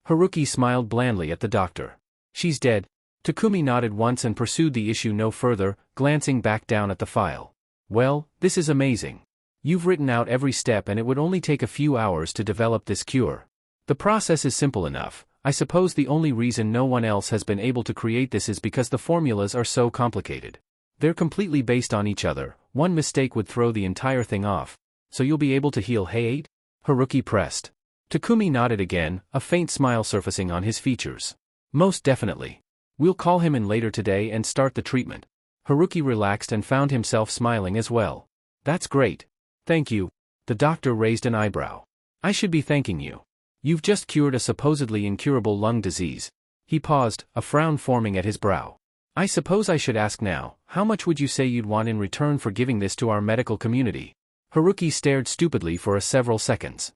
Haruki smiled blandly at the doctor. "She's dead." Takumi nodded once and pursued the issue no further, glancing back down at the file. "Well, this is amazing. You've written out every step and it would only take a few hours to develop this cure. The process is simple enough. I suppose the only reason no one else has been able to create this is because the formulas are so complicated. They're completely based on each other, one mistake would throw the entire thing off. So you'll be able to heal Hayate?" Haruki pressed. Takumi nodded again, a faint smile surfacing on his features. "Most definitely. We'll call him in later today and start the treatment." Haruki relaxed and found himself smiling as well. "That's great. Thank you." The doctor raised an eyebrow. "I should be thanking you. You've just cured a supposedly incurable lung disease." He paused, a frown forming at his brow. "I suppose I should ask now, how much would you say you'd want in return for giving this to our medical community?" Haruki stared stupidly for several seconds.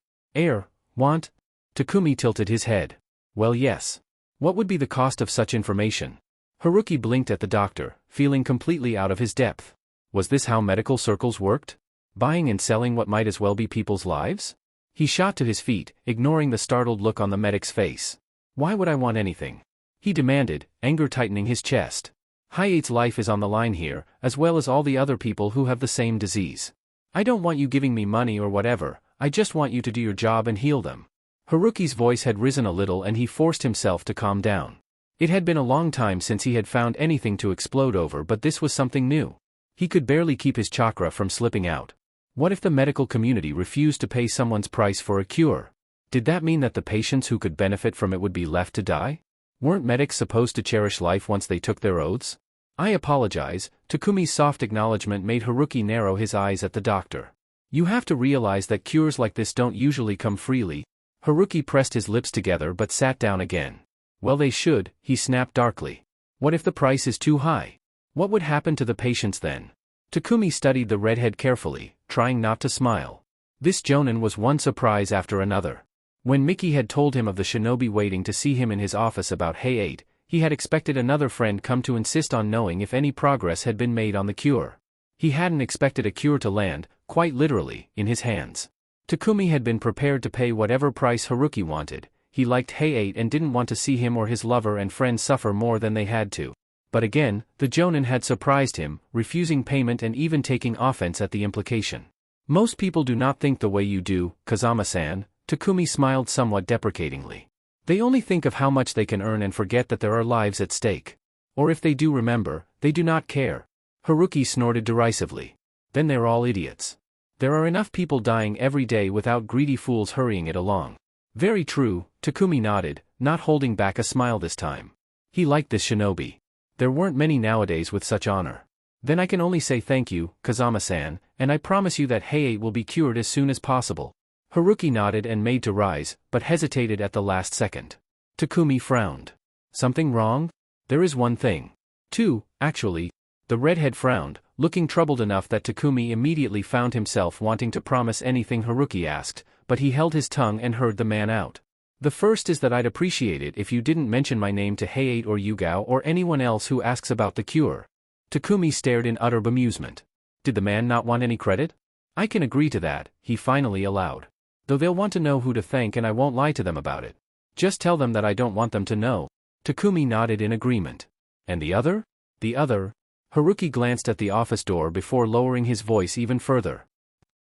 Want?" Takumi tilted his head. "Well, yes. What would be the cost of such information?" Haruki blinked at the doctor, feeling completely out of his depth. Was this how medical circles worked? Buying and selling what might as well be people's lives? He shot to his feet, ignoring the startled look on the medic's face. "Why would I want anything?" he demanded, anger tightening his chest. "Hayate's life is on the line here, as well as all the other people who have the same disease. I don't want you giving me money or whatever, I just want you to do your job and heal them." Haruki's voice had risen a little and he forced himself to calm down. It had been a long time since he had found anything to explode over, but this was something new. He could barely keep his chakra from slipping out. What if the medical community refused to pay someone's price for a cure? Did that mean that the patients who could benefit from it would be left to die? Weren't medics supposed to cherish life once they took their oaths? "I apologize." Takumi's soft acknowledgement made Haruki narrow his eyes at the doctor. "You have to realize that cures like this don't usually come freely." Haruki pressed his lips together but sat down again. "Well, they should," he snapped darkly. "What if the price is too high? What would happen to the patients then?" Takumi studied the redhead carefully, trying not to smile. This jonin was one surprise after another. When Miki had told him of the shinobi waiting to see him in his office about Hayate, he had expected another friend come to insist on knowing if any progress had been made on the cure. He hadn't expected a cure to land, quite literally, in his hands. Takumi had been prepared to pay whatever price Haruki wanted. He liked Hayate and didn't want to see him or his lover and friend suffer more than they had to. But again, the jonin had surprised him, refusing payment and even taking offense at the implication. "Most people do not think the way you do, Kazama-san," Takumi smiled somewhat deprecatingly. "They only think of how much they can earn and forget that there are lives at stake. Or if they do remember, they do not care." Haruki snorted derisively. "Then they're all idiots. There are enough people dying every day without greedy fools hurrying it along. Very true, Takumi nodded, not holding back a smile this time. He liked this shinobi. There weren't many nowadays with such honor. Then I can only say thank you, Kazama-san, and I promise you that Hayate will be cured as soon as possible. Haruki nodded and made to rise, but hesitated at the last second. Takumi frowned. Something wrong? There is one thing. Two, actually. The redhead frowned, looking troubled enough that Takumi immediately found himself wanting to promise anything Haruki asked, but he held his tongue and heard the man out. The first is that I'd appreciate it if you didn't mention my name to Hayate or Yugao or anyone else who asks about the cure. Takumi stared in utter bemusement. Did the man not want any credit? I can agree to that, he finally allowed. Though they'll want to know who to thank and I won't lie to them about it. Just tell them that I don't want them to know. Takumi nodded in agreement. And the other? The other? Haruki glanced at the office door before lowering his voice even further.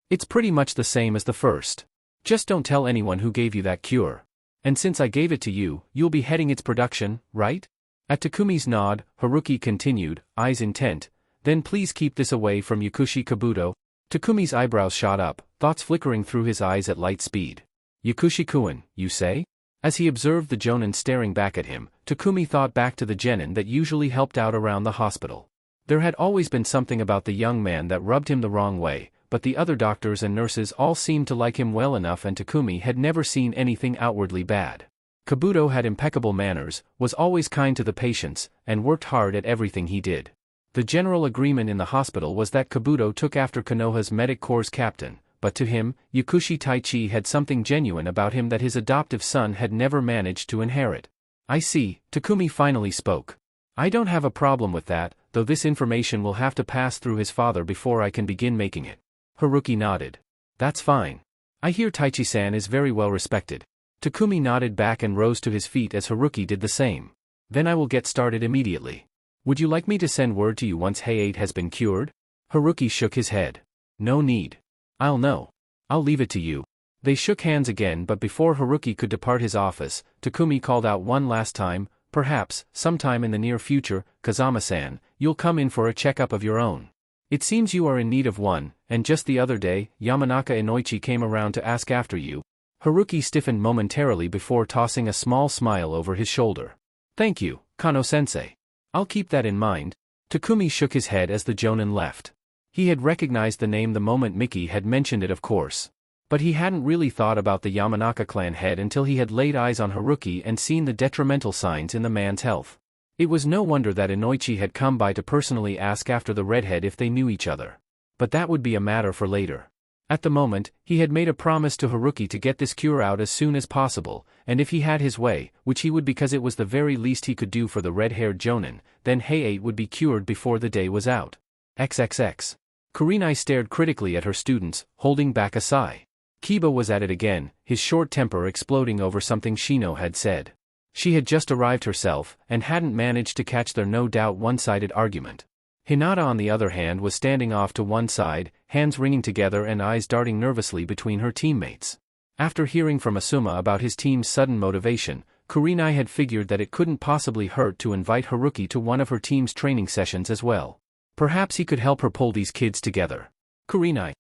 It's pretty much the same as the first. Just don't tell anyone who gave you that cure. And since I gave it to you, you'll be heading its production, right? At Takumi's nod, Haruki continued, eyes intent, then please keep this away from Yakushi Kabuto. Takumi's eyebrows shot up, thoughts flickering through his eyes at light speed. Yakushi-kun, you say? As he observed the jonin staring back at him, Takumi thought back to the genin that usually helped out around the hospital. There had always been something about the young man that rubbed him the wrong way, but the other doctors and nurses all seemed to like him well enough and Takumi had never seen anything outwardly bad. Kabuto had impeccable manners, was always kind to the patients, and worked hard at everything he did. The general agreement in the hospital was that Kabuto took after Konoha's medic corps captain, but to him, Yakushi Taichi had something genuine about him that his adoptive son had never managed to inherit. I see, Takumi finally spoke. I don't have a problem with that, though this information will have to pass through his father before I can begin making it. Haruki nodded. That's fine. I hear Taichi-san is very well respected. Takumi nodded back and rose to his feet as Haruki did the same. Then I will get started immediately. Would you like me to send word to you once Hayate has been cured? Haruki shook his head. No need. I'll know. I'll leave it to you. They shook hands again, but before Haruki could depart his office, Takumi called out one last time, perhaps, sometime in the near future, Kazama-san, you'll come in for a checkup of your own. It seems you are in need of one, and just the other day, Yamanaka Inoichi came around to ask after you. Haruki stiffened momentarily before tossing a small smile over his shoulder. Thank you, Kano-sensei. I'll keep that in mind. Takumi shook his head as the jonin left. He had recognized the name the moment Miki had mentioned it, of course. But he hadn't really thought about the Yamanaka clan head until he had laid eyes on Haruki and seen the detrimental signs in the man's health. It was no wonder that Inoichi had come by to personally ask after the redhead if they knew each other. But that would be a matter for later. At the moment, he had made a promise to Haruki to get this cure out as soon as possible, and if he had his way, which he would because it was the very least he could do for the red-haired jonin, then Hayate would be cured before the day was out. XXX. Kurenai stared critically at her students, holding back a sigh. Kiba was at it again, his short temper exploding over something Shino had said. She had just arrived herself, and hadn't managed to catch their no doubt one-sided argument. Hinata on the other hand was standing off to one side, hands wringing together and eyes darting nervously between her teammates. After hearing from Asuma about his team's sudden motivation, Kurenai had figured that it couldn't possibly hurt to invite Haruki to one of her team's training sessions as well. Perhaps he could help her pull these kids together. Kurenai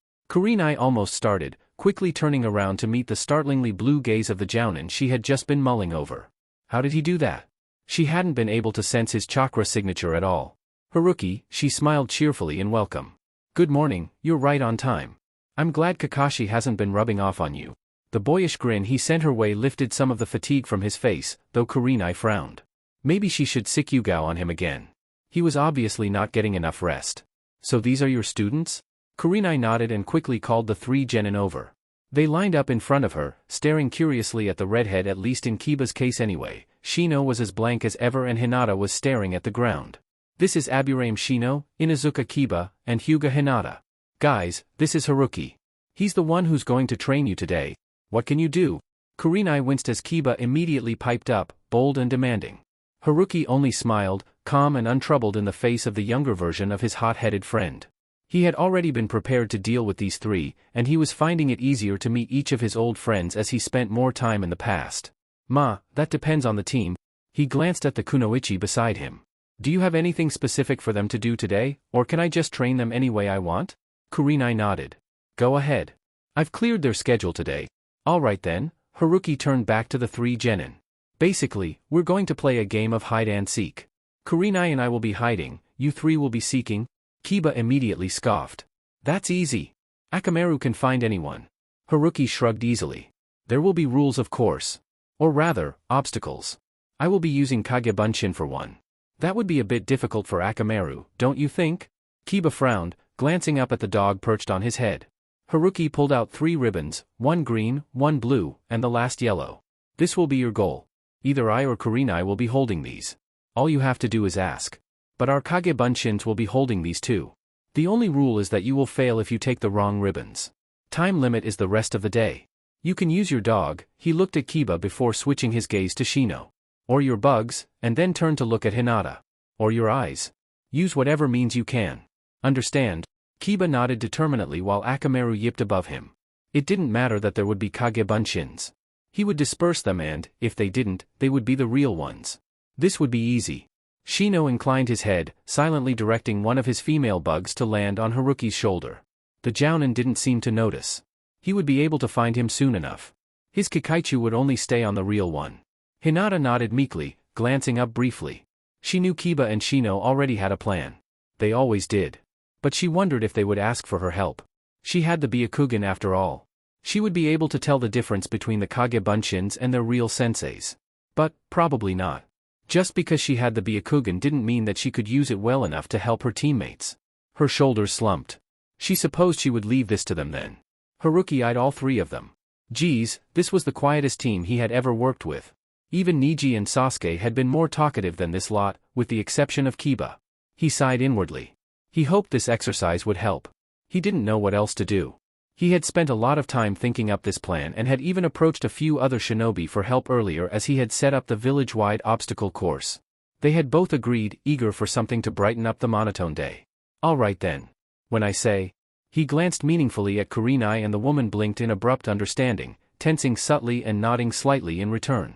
almost started, quickly turning around to meet the startlingly blue gaze of the jounin she had just been mulling over. How did he do that? She hadn't been able to sense his chakra signature at all. Haruki, she smiled cheerfully in welcome. Good morning, you're right on time. I'm glad Kakashi hasn't been rubbing off on you. The boyish grin he sent her way lifted some of the fatigue from his face, though Kurenai frowned. Maybe she should sick Yugao on him again. He was obviously not getting enough rest. So these are your students? Kurenai nodded and quickly called the three genin over. They lined up in front of her, staring curiously at the redhead, at least in Kiba's case anyway. Shino was as blank as ever and Hinata was staring at the ground. This is Aburame Shino, Inuzuka Kiba, and Hyuga Hinata. Guys, this is Haruki. He's the one who's going to train you today. What can you do? Kurenai winced as Kiba immediately piped up, bold and demanding. Haruki only smiled, calm and untroubled in the face of the younger version of his hot-headed friend. He had already been prepared to deal with these three, and he was finding it easier to meet each of his old friends as he spent more time in the past. That depends on the team. He glanced at the kunoichi beside him. Do you have anything specific for them to do today, or can I just train them any way I want? Kurenai nodded. Go ahead. I've cleared their schedule today. All right then, Haruki turned back to the three genin. Basically, we're going to play a game of hide and seek. Kurenai and I will be hiding, you three will be seeking. Kiba immediately scoffed. That's easy. Akamaru can find anyone. Haruki shrugged easily. There will be rules, of course. Or rather, obstacles. I will be using Kage Bunshin for one. That would be a bit difficult for Akamaru, don't you think? Kiba frowned, glancing up at the dog perched on his head. Haruki pulled out 3 ribbons, 1 green, 1 blue, and the last yellow. This will be your goal. Either I or Kurenai will be holding these. All you have to do is ask. But our Kage Bunshins will be holding these too. The only rule is that you will fail if you take the wrong ribbons. Time limit is the rest of the day. You can use your dog, he looked at Kiba before switching his gaze to Shino. Or your bugs, and then turn to look at Hinata. Or your eyes. Use whatever means you can. Understand? Kiba nodded determinedly while Akamaru yipped above him. It didn't matter that there would be Kage Bunshins. He would disperse them and, if they didn't, they would be the real ones. This would be easy. Shino inclined his head, silently directing one of his female bugs to land on Haruki's shoulder. The Jounin didn't seem to notice. He would be able to find him soon enough. His Kikaichu would only stay on the real one. Hinata nodded meekly, glancing up briefly. She knew Kiba and Shino already had a plan. They always did. But she wondered if they would ask for her help. She had the Byakugan after all. She would be able to tell the difference between the Kage Bunshins and their real senseis. But, probably not. Just because she had the Byakugan didn't mean that she could use it well enough to help her teammates. Her shoulders slumped. She supposed she would leave this to them then. Haruki eyed all 3 of them. Geez, this was the quietest team he had ever worked with. Even Niji and Sasuke had been more talkative than this lot, with the exception of Kiba. He sighed inwardly. He hoped this exercise would help. He didn't know what else to do. He had spent a lot of time thinking up this plan and had even approached a few other shinobi for help earlier as he had set up the village-wide obstacle course. They had both agreed, eager for something to brighten up the monotone day. All right then. When I say... He glanced meaningfully at Kurenai and the woman blinked in abrupt understanding, tensing subtly and nodding slightly in return.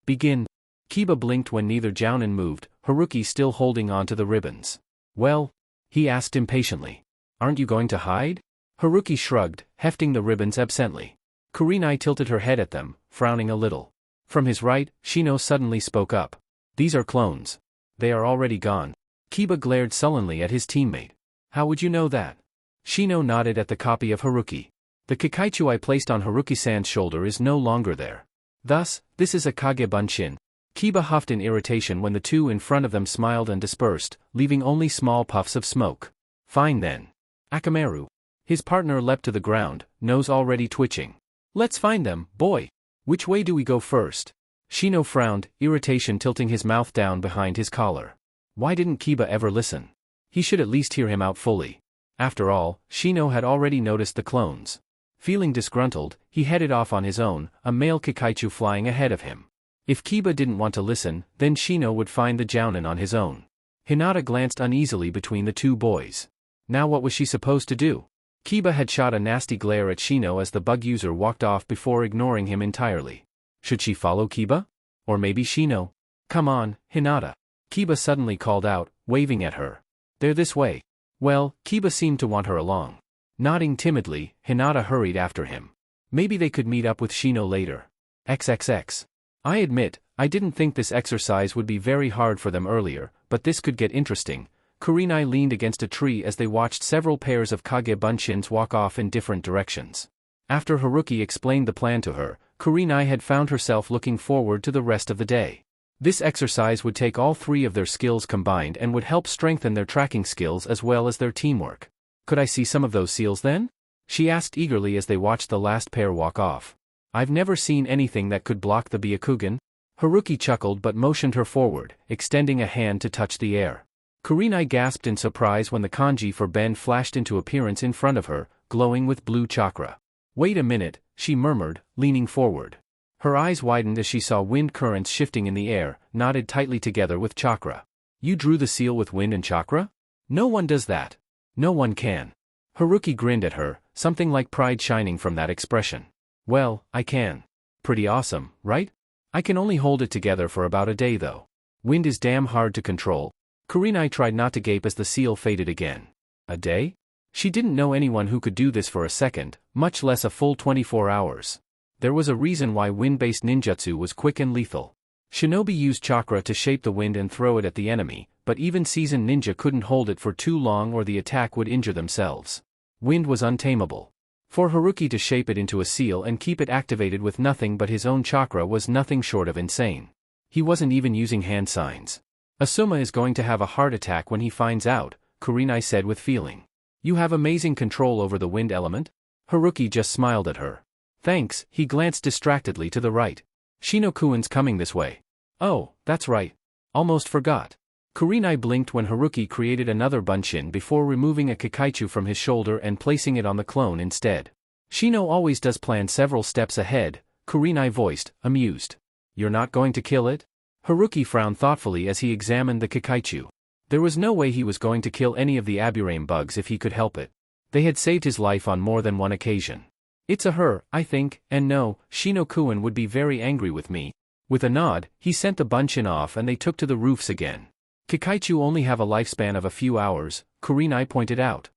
Begin. Kiba blinked when neither Jounin moved, Haruki still holding on to the ribbons. Well? He asked impatiently. Aren't you going to hide? Haruki shrugged, hefting the ribbons absently. Kurenai tilted her head at them, frowning a little. From his right, Shino suddenly spoke up. These are clones. They are already gone. Kiba glared sullenly at his teammate. How would you know that? Shino nodded at the copy of Haruki. The Kikaichu I placed on Haruki-san's shoulder is no longer there. Thus, this is a Kage Bunshin. Kiba huffed in irritation when the 2 in front of them smiled and dispersed, leaving only small puffs of smoke. Fine then. Akamaru. His partner leapt to the ground, nose already twitching. Let's find them, boy. Which way do we go first? Shino frowned, irritation tilting his mouth down behind his collar. Why didn't Kiba ever listen? He should at least hear him out fully. After all, Shino had already noticed the clones. Feeling disgruntled, he headed off on his own, a male Kikaichu flying ahead of him. If Kiba didn't want to listen, then Shino would find the Jounin on his own. Hinata glanced uneasily between the 2 boys. Now what was she supposed to do? Kiba had shot a nasty glare at Shino as the bug user walked off before ignoring him entirely. Should she follow Kiba? Or maybe Shino? Come on, Hinata. Kiba suddenly called out, waving at her. They're this way. Well, Kiba seemed to want her along. Nodding timidly, Hinata hurried after him. Maybe they could meet up with Shino later. XXX. I admit, I didn't think this exercise would be very hard for them earlier, but this could get interesting. Kurenai leaned against a tree as they watched several pairs of Kage Bunshins walk off in different directions. After Haruki explained the plan to her, Kurenai had found herself looking forward to the rest of the day. This exercise would take all 3 of their skills combined and would help strengthen their tracking skills as well as their teamwork. Could I see some of those seals then? She asked eagerly as they watched the last pair walk off. I've never seen anything that could block the Byakugan. Haruki chuckled but motioned her forward, extending a hand to touch the air. Kurenai gasped in surprise when the kanji for Ben flashed into appearance in front of her, glowing with blue chakra. Wait a minute, she murmured, leaning forward. Her eyes widened as she saw wind currents shifting in the air, knotted tightly together with chakra. You drew the seal with wind and chakra? No one does that. No one can. Haruki grinned at her, something like pride shining from that expression. Well, I can. Pretty awesome, right? I can only hold it together for about a day though. Wind is damn hard to control. Kurenai tried not to gape as the seal faded again. A day? She didn't know anyone who could do this for a second, much less a full 24 hours. There was a reason why wind-based ninjutsu was quick and lethal. Shinobi used chakra to shape the wind and throw it at the enemy, but even seasoned ninja couldn't hold it for too long or the attack would injure themselves. Wind was untamable. For Haruki to shape it into a seal and keep it activated with nothing but his own chakra was nothing short of insane. He wasn't even using hand signs. Asuma is going to have a heart attack when he finds out, Kurenai said with feeling. You have amazing control over the wind element? Haruki just smiled at her. Thanks, he glanced distractedly to the right. Shino-kuin's coming this way. Oh, that's right. Almost forgot. Kurenai blinked when Haruki created another bunshin before removing a Kikaichu from his shoulder and placing it on the clone instead. Shino always does plan several steps ahead, Kurenai voiced, amused. You're not going to kill it? Haruki frowned thoughtfully as he examined the Kikaichu. There was no way he was going to kill any of the Aburame bugs if he could help it. They had saved his life on more than one occasion. It's a her, I think, and no, Shino-kun would be very angry with me. With a nod, he sent the bunshin off and they took to the roofs again. Kikaichu only have a lifespan of a few hours, Kurenai pointed out.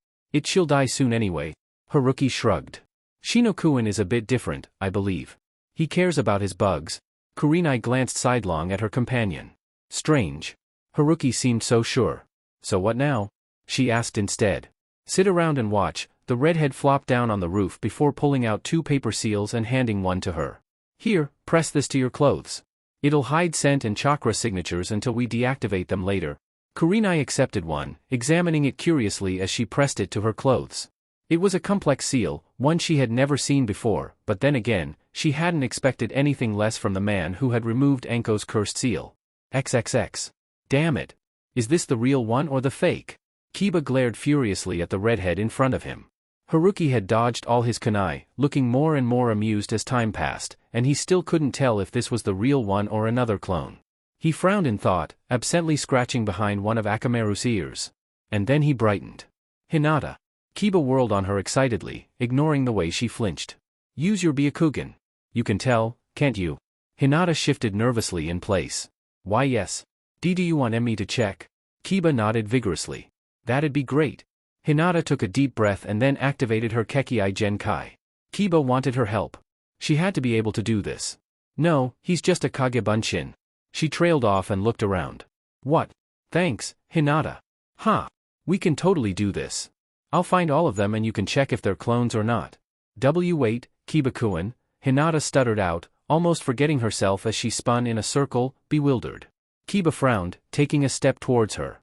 She'll die soon anyway. Haruki shrugged. Shino-kun is a bit different, I believe. He cares about his bugs. Kurenai glanced sidelong at her companion. Strange. Haruki seemed so sure. So what now? She asked instead. Sit around and watch. The redhead flopped down on the roof before pulling out 2 paper seals and handing one to her. Here, press this to your clothes. It'll hide scent and chakra signatures until we deactivate them later. Kurenai accepted one, examining it curiously as she pressed it to her clothes. It was a complex seal, one she had never seen before, but then again, she hadn't expected anything less from the man who had removed Anko's cursed seal. XXX. Damn it. Is this the real one or the fake? Kiba glared furiously at the redhead in front of him. Haruki had dodged all his kunai, looking more and more amused as time passed, and he still couldn't tell if this was the real one or another clone. He frowned in thought, absently scratching behind one of Akamaru's ears. And then he brightened. Hinata. Kiba whirled on her excitedly, ignoring the way she flinched. Use your Byakugan. You can tell, can't you? Hinata shifted nervously in place. Why yes. Do you want me to check? Kiba nodded vigorously. That'd be great. Hinata took a deep breath and then activated her Kekii Genkai. Kiba wanted her help. She had to be able to do this. No, he's just a Kage Bunshin. She trailed off and looked around. What? Thanks, Hinata. Huh. We can totally do this. I'll find all of them and you can check if they're clones or not. Wait, Kiba-kun, Hinata stuttered out, almost forgetting herself as she spun in a circle, bewildered. Kiba frowned, taking a step towards her.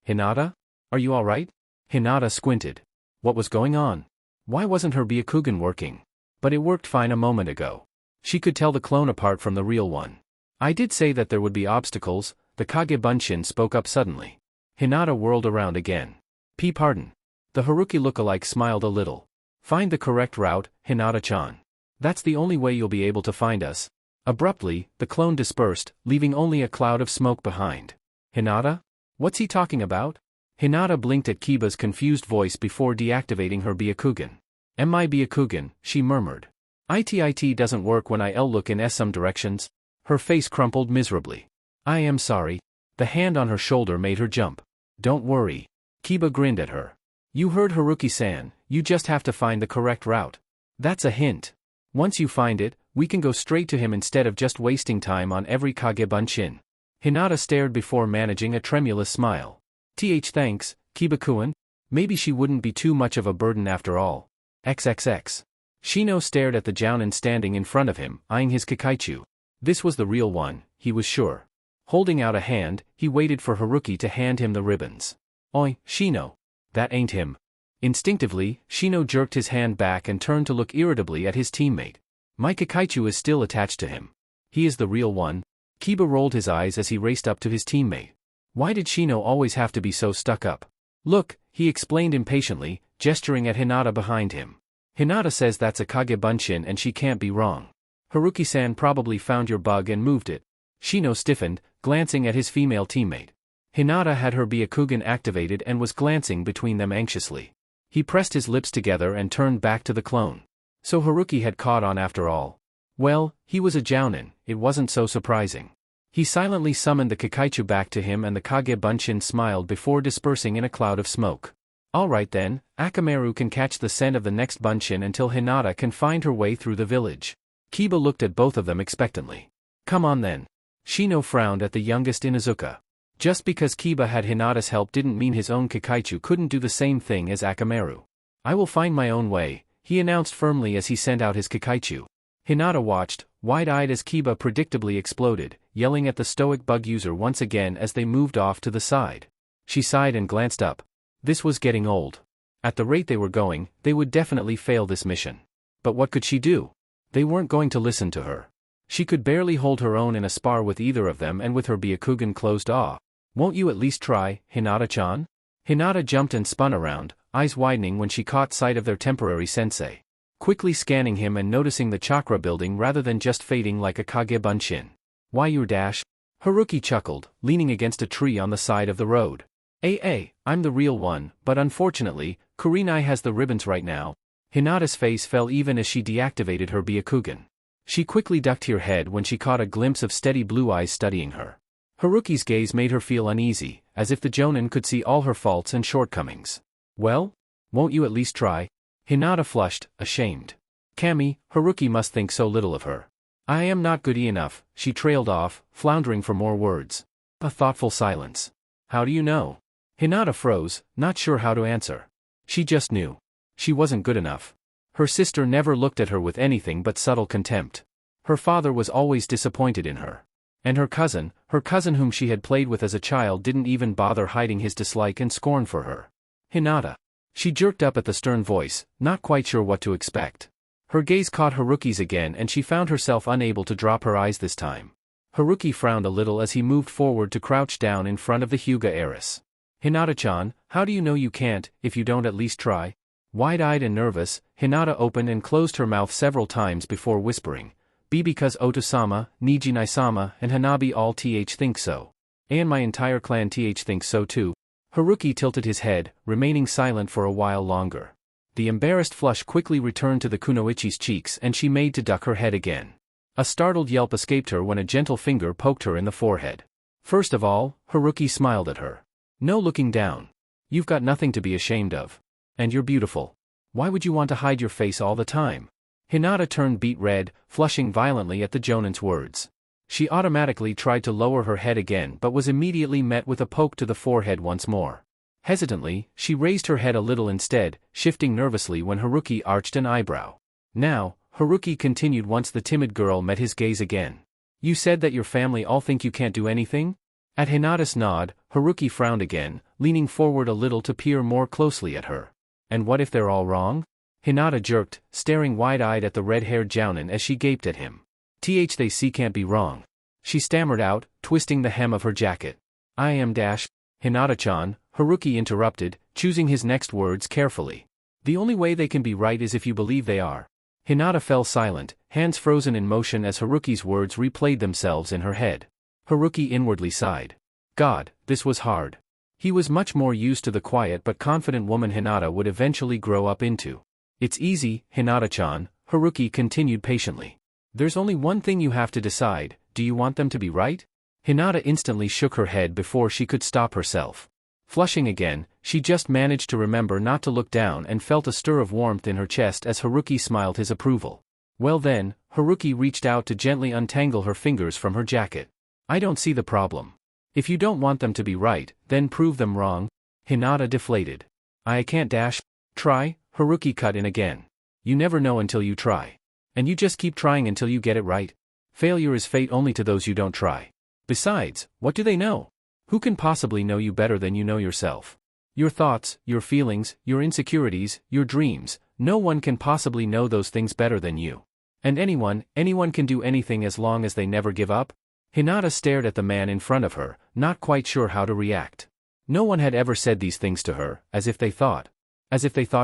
Hinata? Are you alright? Hinata squinted. What was going on? Why wasn't her Byakugan working? But it worked fine a moment ago. She could tell the clone apart from the real one. I did say that there would be obstacles, the Kage Bunshin spoke up suddenly. Hinata whirled around again. Pardon. The Haruki lookalike smiled a little. Find the correct route, Hinata-chan. That's the only way you'll be able to find us. Abruptly, the clone dispersed, leaving only a cloud of smoke behind. Hinata? What's he talking about? Hinata blinked at Kiba's confused voice before deactivating her Byakugan. My Byakugan, she murmured. It doesn't work when I look in some directions. Her face crumpled miserably. I am sorry. The hand on her shoulder made her jump. Don't worry. Kiba grinned at her. You heard Haruki-san, you just have to find the correct route. That's a hint. Once you find it, we can go straight to him instead of just wasting time on every Kage Bunshin. Hinata stared before managing a tremulous smile. Thanks, Kiba-kun. Maybe she wouldn't be too much of a burden after all. XXX. Shino stared at the jounin standing in front of him, eyeing his Kikaichu. This was the real one, he was sure. Holding out a hand, he waited for Haruki to hand him the ribbons. Oi, Shino. That ain't him. Instinctively, Shino jerked his hand back and turned to look irritably at his teammate. My Kikaichu is still attached to him. He is the real one. Kiba rolled his eyes as he raced up to his teammate. Why did Shino always have to be so stuck up? Look, he explained impatiently, gesturing at Hinata behind him. Hinata says that's a Kage Bunshin and she can't be wrong. Haruki-san probably found your bug and moved it. Shino stiffened, glancing at his female teammate. Hinata had her Byakugan activated and was glancing between them anxiously. He pressed his lips together and turned back to the clone. So Haruki had caught on after all. Well, he was a jounin, it wasn't so surprising. He silently summoned the Kikaichu back to him and the Kage Bunshin smiled before dispersing in a cloud of smoke. Alright then, Akamaru can catch the scent of the next Bunshin until Hinata can find her way through the village. Kiba looked at both of them expectantly. Come on then. Shino frowned at the youngest Inuzuka. Just because Kiba had Hinata's help didn't mean his own Kakaichu couldn't do the same thing as Akamaru. I will find my own way, he announced firmly as he sent out his Kakaichu. Hinata watched, wide-eyed as Kiba predictably exploded, yelling at the stoic bug user once again as they moved off to the side. She sighed and glanced up. This was getting old. At the rate they were going, they would definitely fail this mission. But what could she do? They weren't going to listen to her. She could barely hold her own in a spar with either of them, and with her Byakugan closed off. Won't you at least try, Hinata-chan? Hinata jumped and spun around, eyes widening when she caught sight of their temporary sensei. Quickly scanning him and noticing the chakra building rather than just fading like a Kage Bunshin. Why you dash? Haruki chuckled, leaning against a tree on the side of the road. I'm the real one, but unfortunately, Kurenai has the ribbons right now. Hinata's face fell even as she deactivated her Byakugan. She quickly ducked her head when she caught a glimpse of steady blue eyes studying her. Haruki's gaze made her feel uneasy, as if the Jonin could see all her faults and shortcomings. Well? Won't you at least try? Hinata flushed, ashamed. Kami, Haruki must think so little of her. I am not goody enough, she trailed off, floundering for more words. A thoughtful silence. How do you know? Hinata froze, not sure how to answer. She just knew. She wasn't good enough. Her sister never looked at her with anything but subtle contempt. Her father was always disappointed in her. And her cousin whom she had played with as a child, didn't even bother hiding his dislike and scorn for her. Hinata. She jerked up at the stern voice, not quite sure what to expect. Her gaze caught Haruki's again and she found herself unable to drop her eyes this time. Haruki frowned a little as he moved forward to crouch down in front of the Hyuga heiress. Hinata-chan, how do you know you can't, if you don't at least try? Wide-eyed and nervous, Hinata opened and closed her mouth several times before whispering, Be because Oto-sama, Nijinai-sama, and Hanabi all think so. And my entire clan thinks so too. Haruki tilted his head, remaining silent for a while longer. The embarrassed flush quickly returned to the kunoichi's cheeks and she made to duck her head again. A startled yelp escaped her when a gentle finger poked her in the forehead. First of all, Haruki smiled at her. No looking down. You've got nothing to be ashamed of. And you're beautiful. Why would you want to hide your face all the time? Hinata turned beet red, flushing violently at the Jonin's words. She automatically tried to lower her head again but was immediately met with a poke to the forehead once more. Hesitantly, she raised her head a little instead, shifting nervously when Haruki arched an eyebrow. Now, Haruki continued once the timid girl met his gaze again. You said that your family all think you can't do anything? At Hinata's nod, Haruki frowned again, leaning forward a little to peer more closely at her. And what if they're all wrong? Hinata jerked, staring wide-eyed at the red-haired Jounin as she gaped at him. They see can't be wrong. She stammered out, twisting the hem of her jacket. I am dash. Hinata-chan, Haruki interrupted, choosing his next words carefully. The only way they can be right is if you believe they are. Hinata fell silent, hands frozen in motion as Haruki's words replayed themselves in her head. Haruki inwardly sighed. God, this was hard. He was much more used to the quiet but confident woman Hinata would eventually grow up into. It's easy, Hinata-chan, Haruki continued patiently. There's only one thing you have to decide, do you want them to be right? Hinata instantly shook her head before she could stop herself. Flushing again, she just managed to remember not to look down and felt a stir of warmth in her chest as Haruki smiled his approval. Well then, Haruki reached out to gently untangle her fingers from her jacket. I don't see the problem. If you don't want them to be right, then prove them wrong. Hinata deflated. I can't dash. Try, Haruki cut in again. You never know until you try. And you just keep trying until you get it right. Failure is fate only to those who don't try. Besides, what do they know? Who can possibly know you better than you know yourself? Your thoughts, your feelings, your insecurities, your dreams, no one can possibly know those things better than you. And anyone can do anything as long as they never give up? Hinata stared at the man in front of her, not quite sure how to react. No one had ever said these things to her, as if they thought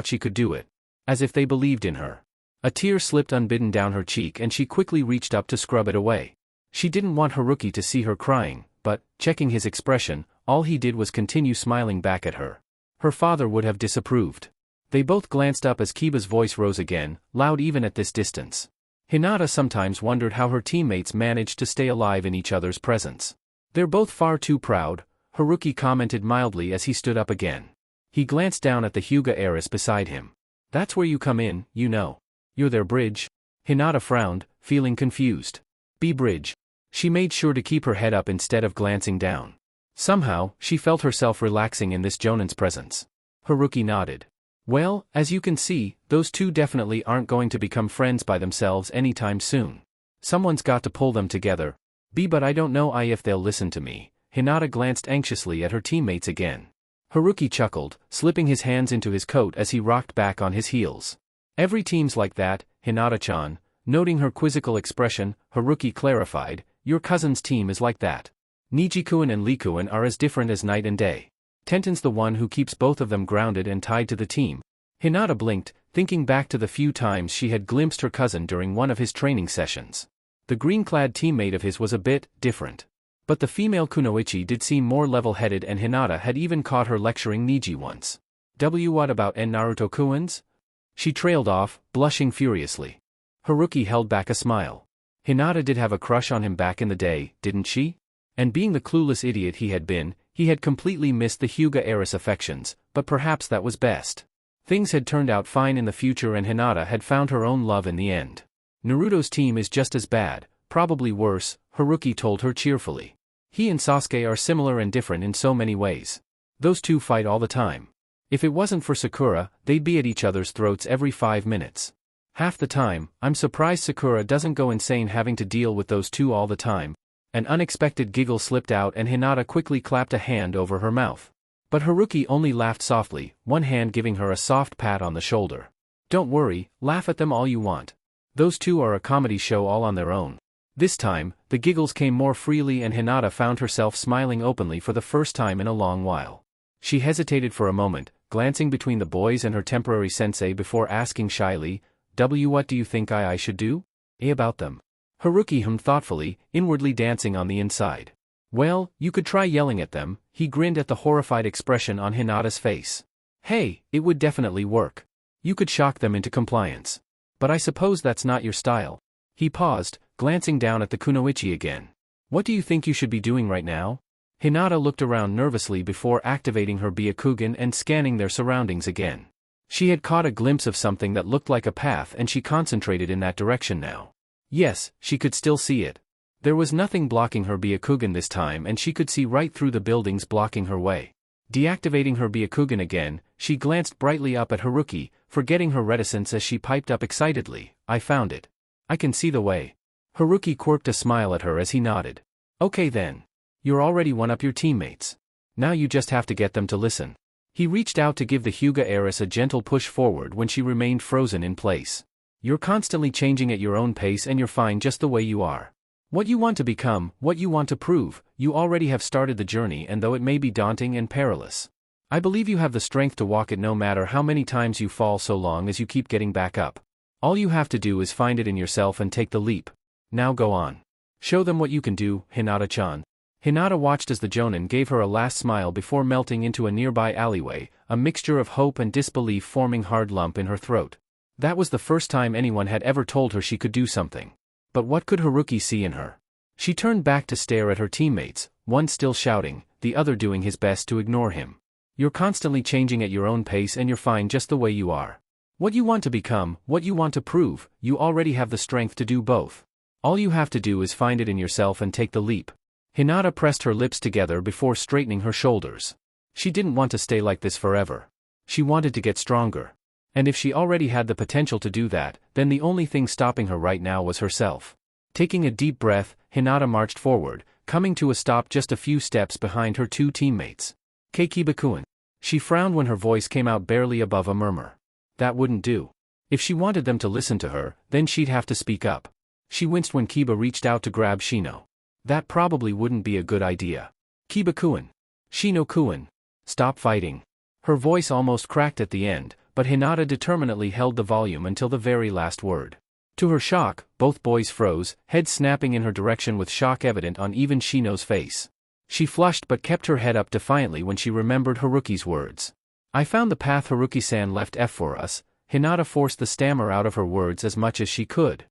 she could do it. As if they believed in her. A tear slipped unbidden down her cheek and she quickly reached up to scrub it away. She didn't want Haruki to see her crying, but, checking his expression, all he did was continue smiling back at her. Her father would have disapproved. They both glanced up as Kiba's voice rose again, loud even at this distance. Hinata sometimes wondered how her teammates managed to stay alive in each other's presence. They're both far too proud, Haruki commented mildly as he stood up again. He glanced down at the Hyuga heiress beside him. That's where you come in, you know. You're their bridge. Hinata frowned, feeling confused. B-bridge. She made sure to keep her head up instead of glancing down. Somehow, she felt herself relaxing in this Jonan's presence. Haruki nodded. Well, as you can see, those two definitely aren't going to become friends by themselves anytime soon. Someone's got to pull them together. But I don't know if they'll listen to me. Hinata glanced anxiously at her teammates again. Haruki chuckled, slipping his hands into his coat as he rocked back on his heels. Every team's like that, Hinata-chan. Noting her quizzical expression, Haruki clarified, your cousin's team is like that. Nijikuin and Likuin are as different as night and day. Tenten's the one who keeps both of them grounded and tied to the team. Hinata blinked, thinking back to the few times she had glimpsed her cousin during one of his training sessions. The green-clad teammate of his was a bit different. But the female kunoichi did seem more level-headed, and Hinata had even caught her lecturing Niji once. What about Naruto-kuins? She trailed off, blushing furiously. Haruki held back a smile. Hinata did have a crush on him back in the day, didn't she? And being the clueless idiot he had been, he had completely missed the Hyuga heiress affections, but perhaps that was best. Things had turned out fine in the future and Hinata had found her own love in the end. Naruto's team is just as bad, probably worse, Haruki told her cheerfully. He and Sasuke are similar and different in so many ways. Those two fight all the time. If it wasn't for Sakura, they'd be at each other's throats every 5 minutes. Half the time, I'm surprised Sakura doesn't go insane having to deal with those two all the time. An unexpected giggle slipped out and Hinata quickly clapped a hand over her mouth. But Haruki only laughed softly, one hand giving her a soft pat on the shoulder. Don't worry, laugh at them all you want. Those two are a comedy show all on their own. This time, the giggles came more freely and Hinata found herself smiling openly for the first time in a long while. She hesitated for a moment, glancing between the boys and her temporary sensei before asking shyly, what do you think I should do? About them. Haruki hummed thoughtfully, inwardly dancing on the inside. Well, you could try yelling at them, he grinned at the horrified expression on Hinata's face. Hey, it would definitely work. You could shock them into compliance. But I suppose that's not your style. He paused, glancing down at the kunoichi again. What do you think you should be doing right now? Hinata looked around nervously before activating her Byakugan and scanning their surroundings again. She had caught a glimpse of something that looked like a path and she concentrated in that direction now. Yes, she could still see it. There was nothing blocking her Byakugan this time and she could see right through the buildings blocking her way. Deactivating her Byakugan again, she glanced brightly up at Haruki, forgetting her reticence as she piped up excitedly, I found it. I can see the way. Haruki quirked a smile at her as he nodded. Okay then. You're already one up your teammates. Now you just have to get them to listen. He reached out to give the Hyuga heiress a gentle push forward when she remained frozen in place. You're constantly changing at your own pace and you're fine just the way you are. What you want to become, what you want to prove, you already have started the journey, and though it may be daunting and perilous, I believe you have the strength to walk it no matter how many times you fall, so long as you keep getting back up. All you have to do is find it in yourself and take the leap. Now go on. Show them what you can do, Hinata-chan. Hinata watched as the Jonin gave her a last smile before melting into a nearby alleyway, a mixture of hope and disbelief forming a hard lump in her throat. That was the first time anyone had ever told her she could do something. But what could Haruki see in her? She turned back to stare at her teammates, one still shouting, the other doing his best to ignore him. You're constantly changing at your own pace and you're fine just the way you are. What you want to become, what you want to prove, you already have the strength to do both. All you have to do is find it in yourself and take the leap. Hinata pressed her lips together before straightening her shoulders. She didn't want to stay like this forever. She wanted to get stronger. And if she already had the potential to do that, then the only thing stopping her right now was herself. Taking a deep breath, Hinata marched forward, coming to a stop just a few steps behind her two teammates. Kiba-kun. She frowned when her voice came out barely above a murmur. That wouldn't do. If she wanted them to listen to her, then she'd have to speak up. She winced when Kiba reached out to grab Shino. That probably wouldn't be a good idea. Kiba-kun. Shino-kun. Stop fighting. Her voice almost cracked at the end, but Hinata determinedly held the volume until the very last word. To her shock, both boys froze, heads snapping in her direction with shock evident on even Shino's face. She flushed but kept her head up defiantly when she remembered Haruki's words. I found the path Haruki-san left for us. Hinata forced the stammer out of her words as much as she could.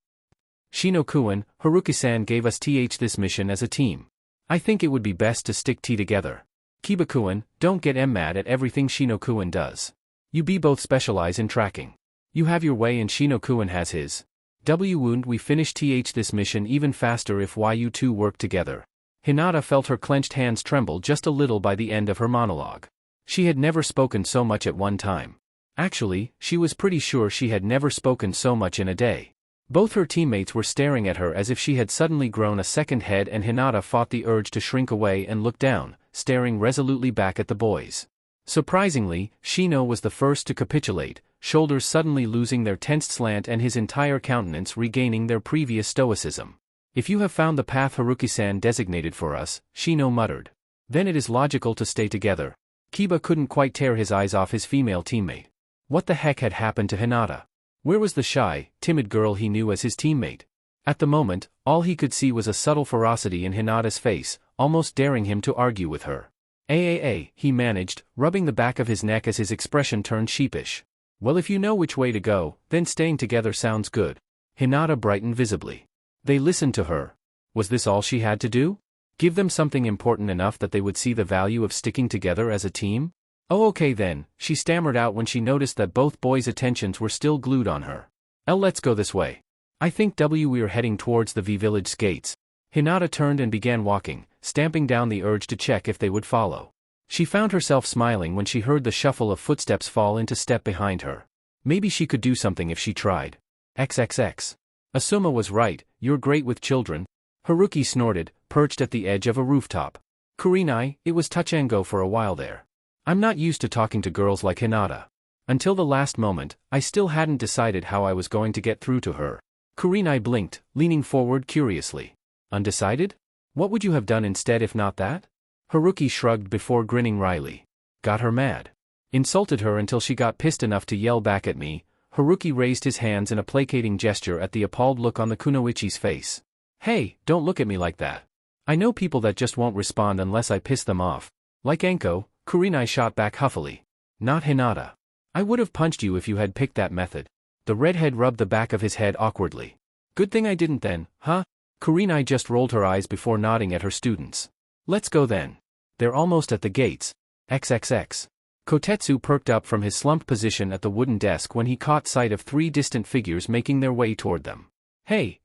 Shino-kun, Haruki-san gave us this mission as a team. I think it would be best to stick together. Kiba-kun, don't get mad at everything Shino-kun does. You both specialize in tracking. You have your way and Shino-kun has his. Wouldn't we finish this mission even faster if you two work together? Hinata felt her clenched hands tremble just a little by the end of her monologue. She had never spoken so much at one time. Actually, she was pretty sure she had never spoken so much in a day. Both her teammates were staring at her as if she had suddenly grown a second head, and Hinata fought the urge to shrink away and look down, staring resolutely back at the boys. Surprisingly, Shino was the first to capitulate, shoulders suddenly losing their tensed slant and his entire countenance regaining their previous stoicism. If you have found the path Haruki-san designated for us, Shino muttered, then it is logical to stay together. Kiba couldn't quite tear his eyes off his female teammate. What the heck had happened to Hinata? Where was the shy, timid girl he knew as his teammate? At the moment, all he could see was a subtle ferocity in Hinata's face, almost daring him to argue with her. He managed, rubbing the back of his neck as his expression turned sheepish. Well, if you know which way to go, then staying together sounds good. Hinata brightened visibly. They listened to her. Was this all she had to do? Give them something important enough that they would see the value of sticking together as a team? Oh, okay then, she stammered out when she noticed that both boys' attentions were still glued on her. Let's go this way. I think we're heading towards the V Village gates. Hinata turned and began walking, stamping down the urge to check if they would follow. She found herself smiling when she heard the shuffle of footsteps fall into step behind her. Maybe she could do something if she tried. XXX. Asuma was right, you're great with children. Haruki snorted, perched at the edge of a rooftop. Kurenai, it was touch and go for a while there. I'm not used to talking to girls like Hinata. Until the last moment, I still hadn't decided how I was going to get through to her. Kurenai blinked, leaning forward curiously. Undecided? What would you have done instead if not that? Haruki shrugged before grinning wryly. Got her mad. Insulted her until she got pissed enough to yell back at me. Haruki raised his hands in a placating gesture at the appalled look on the kunoichi's face. Hey, don't look at me like that. I know people that just won't respond unless I piss them off. Like Anko, Kurenai shot back huffily. Not Hinata. I would have punched you if you had picked that method. The redhead rubbed the back of his head awkwardly. Good thing I didn't then, huh? Kurenai just rolled her eyes before nodding at her students. Let's go then. They're almost at the gates. XXX. Kotetsu perked up from his slumped position at the wooden desk when he caught sight of three distant figures making their way toward them. Hey!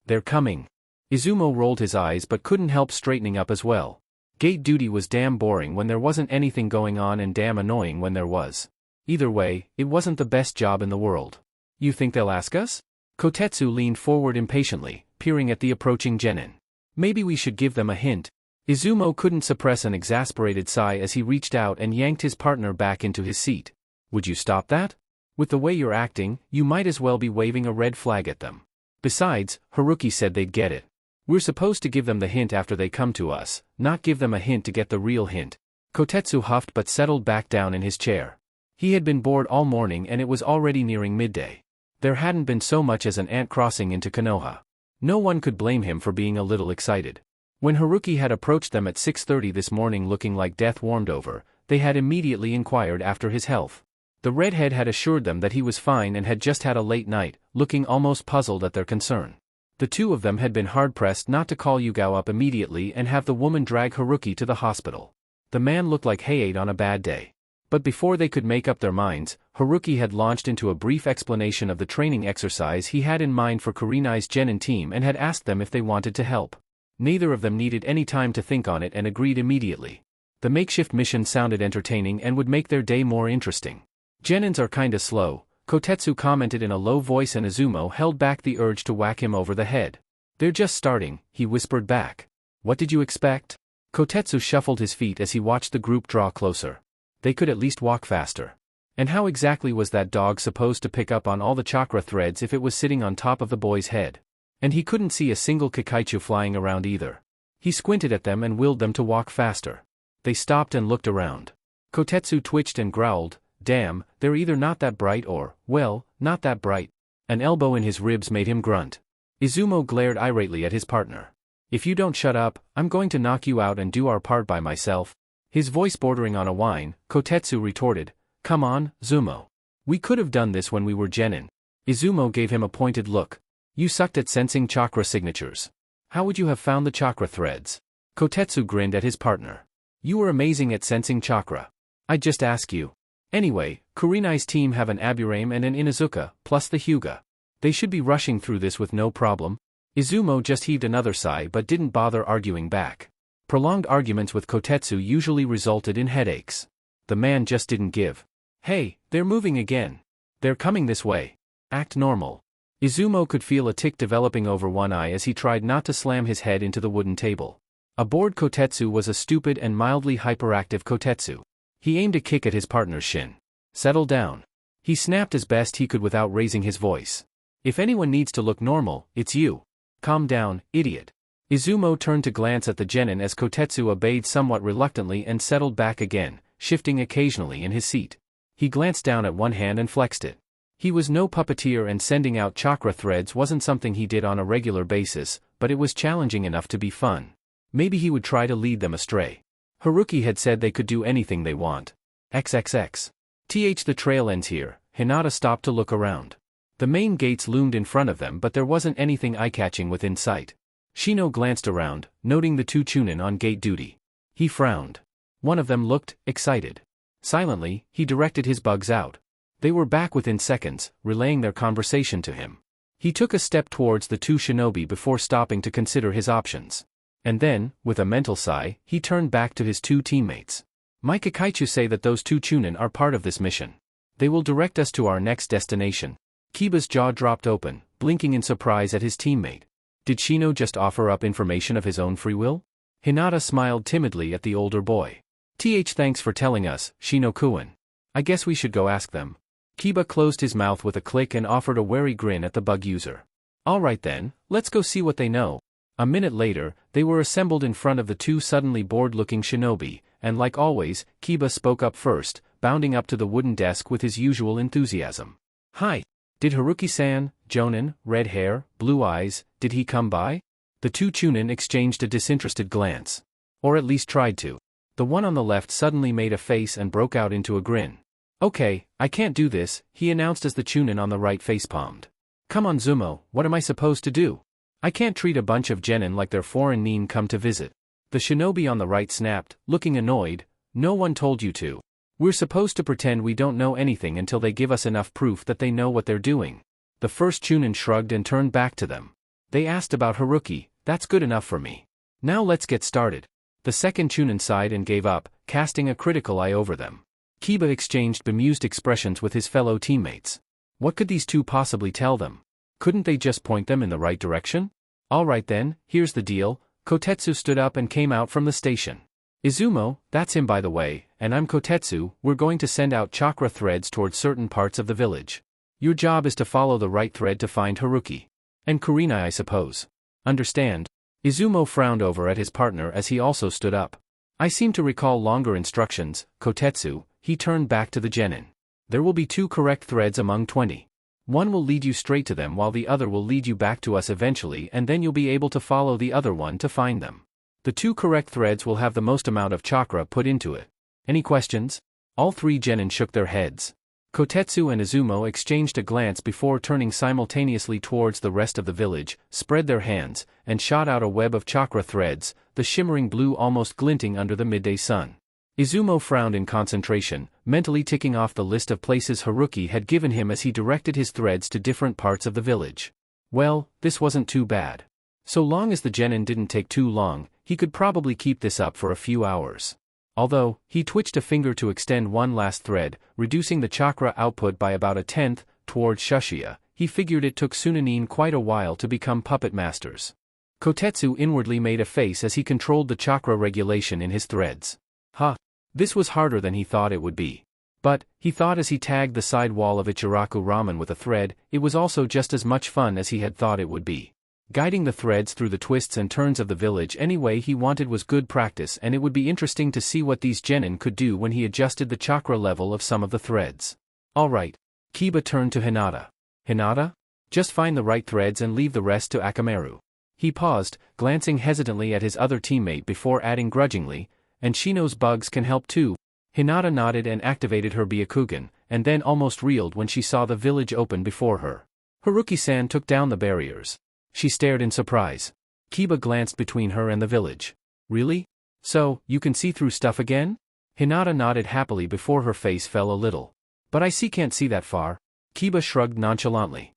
They're coming. Izumo rolled his eyes but couldn't help straightening up as well. Gate duty was damn boring when there wasn't anything going on and damn annoying when there was. Either way, it wasn't the best job in the world. You think they'll ask us? Kotetsu leaned forward impatiently, peering at the approaching genin. Maybe we should give them a hint. Izumo couldn't suppress an exasperated sigh as he reached out and yanked his partner back into his seat. Would you stop that? With the way you're acting, you might as well be waving a red flag at them. Besides, Haruki said they'd get it. We're supposed to give them the hint after they come to us, not give them a hint to get the real hint. Kotetsu huffed but settled back down in his chair. He had been bored all morning and it was already nearing midday. There hadn't been so much as an ant crossing into Konoha. No one could blame him for being a little excited. When Haruki had approached them at 6:30 this morning looking like death warmed over, they had immediately inquired after his health. The redhead had assured them that he was fine and had just had a late night, looking almost puzzled at their concern. The two of them had been hard-pressed not to call Yugao up immediately and have the woman drag Haruki to the hospital. The man looked like he ate on a bad day. But before they could make up their minds, Haruki had launched into a brief explanation of the training exercise he had in mind for Kurenai's genin team and had asked them if they wanted to help. Neither of them needed any time to think on it and agreed immediately. The makeshift mission sounded entertaining and would make their day more interesting. Genins are kinda slow, Kotetsu commented in a low voice and Izumo held back the urge to whack him over the head. They're just starting, he whispered back. What did you expect? Kotetsu shuffled his feet as he watched the group draw closer. They could at least walk faster. And how exactly was that dog supposed to pick up on all the chakra threads if it was sitting on top of the boy's head? And he couldn't see a single kikaichu flying around either. He squinted at them and willed them to walk faster. They stopped and looked around. Kotetsu twitched and growled, damn, they're either not that bright or, well, not that bright. An elbow in his ribs made him grunt. Izumo glared irately at his partner. If you don't shut up, I'm going to knock you out and do our part by myself. His voice bordering on a whine, Kotetsu retorted, come on, Zumo. We could have done this when we were genin. Izumo gave him a pointed look. You sucked at sensing chakra signatures. How would you have found the chakra threads? Kotetsu grinned at his partner. You were amazing at sensing chakra. I'd just ask you. Anyway, Kurenai's team have an Aburame and an Inuzuka, plus the Hyuga. They should be rushing through this with no problem. Izumo just heaved another sigh but didn't bother arguing back. Prolonged arguments with Kotetsu usually resulted in headaches. The man just didn't give. Hey, they're moving again. They're coming this way. Act normal. Izumo could feel a tic developing over one eye as he tried not to slam his head into the wooden table. A bored Kotetsu was a stupid and mildly hyperactive Kotetsu. He aimed a kick at his partner's shin. Settle down. He snapped as best he could without raising his voice. If anyone needs to look normal, it's you. Calm down, idiot. Izumo turned to glance at the genin as Kotetsu obeyed somewhat reluctantly and settled back again, shifting occasionally in his seat. He glanced down at one hand and flexed it. He was no puppeteer and sending out chakra threads wasn't something he did on a regular basis, but it was challenging enough to be fun. Maybe he would try to lead them astray. Haruki had said they could do anything they want. XXX. The trail ends here. Hinata stopped to look around. The main gates loomed in front of them but there wasn't anything eye-catching within sight. Shino glanced around, noting the two chunin on gate duty. He frowned. One of them looked excited. Silently, he directed his bugs out. They were back within seconds, relaying their conversation to him. He took a step towards the two shinobi before stopping to consider his options. And then, with a mental sigh, he turned back to his two teammates. My Kakaichu say that those two chunin are part of this mission. They will direct us to our next destination. Kiba's jaw dropped open, blinking in surprise at his teammate. Did Shino just offer up information of his own free will? Hinata smiled timidly at the older boy. Thanks for telling us, Shino-kun. I guess we should go ask them. Kiba closed his mouth with a click and offered a wary grin at the bug user. Alright then, let's go see what they know. A minute later, they were assembled in front of the two suddenly bored-looking shinobi, and like always, Kiba spoke up first, bounding up to the wooden desk with his usual enthusiasm. Hi. Did Haruki-san, Jonin, red hair, blue eyes, did he come by? The two chunin exchanged a disinterested glance. Or at least tried to. The one on the left suddenly made a face and broke out into a grin. Okay, I can't do this, he announced as the chunin on the right facepalmed. Come on Zumo, what am I supposed to do? I can't treat a bunch of genin like they're foreign nin come to visit. The shinobi on the right snapped, looking annoyed. No one told you to. We're supposed to pretend we don't know anything until they give us enough proof that they know what they're doing. The first chunin shrugged and turned back to them. They asked about Haruki, that's good enough for me. Now let's get started. The second chunin sighed and gave up, casting a critical eye over them. Kiba exchanged bemused expressions with his fellow teammates. What could these two possibly tell them? Couldn't they just point them in the right direction? Alright then, here's the deal. Kotetsu stood up and came out from the station. Izumo, that's him by the way, and I'm Kotetsu, we're going to send out chakra threads towards certain parts of the village. Your job is to follow the right thread to find Haruki. And Kurina I suppose. Understand? Izumo frowned over at his partner as he also stood up. I seem to recall longer instructions, Kotetsu. He turned back to the genin. There will be 2 correct threads among 20. One will lead you straight to them while the other will lead you back to us eventually and then you'll be able to follow the other one to find them. The 2 correct threads will have the most amount of chakra put into it. Any questions? All 3 genin shook their heads. Kotetsu and Izumo exchanged a glance before turning simultaneously towards the rest of the village, spread their hands, and shot out a web of chakra threads, the shimmering blue almost glinting under the midday sun. Izumo frowned in concentration, mentally ticking off the list of places Haruki had given him as he directed his threads to different parts of the village. Well, this wasn't too bad. So long as the genin didn't take too long, he could probably keep this up for a few hours. Although, he twitched a finger to extend one last thread, reducing the chakra output by about 1/10, towards Shushiya, he figured it took Sunanin quite a while to become puppet masters. Kotetsu inwardly made a face as he controlled the chakra regulation in his threads. This was harder than he thought it would be. But, he thought as he tagged the side wall of Ichiraku ramen with a thread, it was also just as much fun as he had thought it would be. Guiding the threads through the twists and turns of the village any way he wanted was good practice and it would be interesting to see what these genin could do when he adjusted the chakra level of some of the threads. Alright. Kiba turned to Hinata. Hinata? Just find the right threads and leave the rest to Akamaru. He paused, glancing hesitantly at his other teammate before adding grudgingly, and Shino's bugs can help too. Hinata nodded and activated her Byakugan, and then almost reeled when she saw the village open before her. Haruki-san took down the barriers. She stared in surprise. Kiba glanced between her and the village. Really? So, you can see through stuff again? Hinata nodded happily before her face fell a little. But I can't see that far. Kiba shrugged nonchalantly.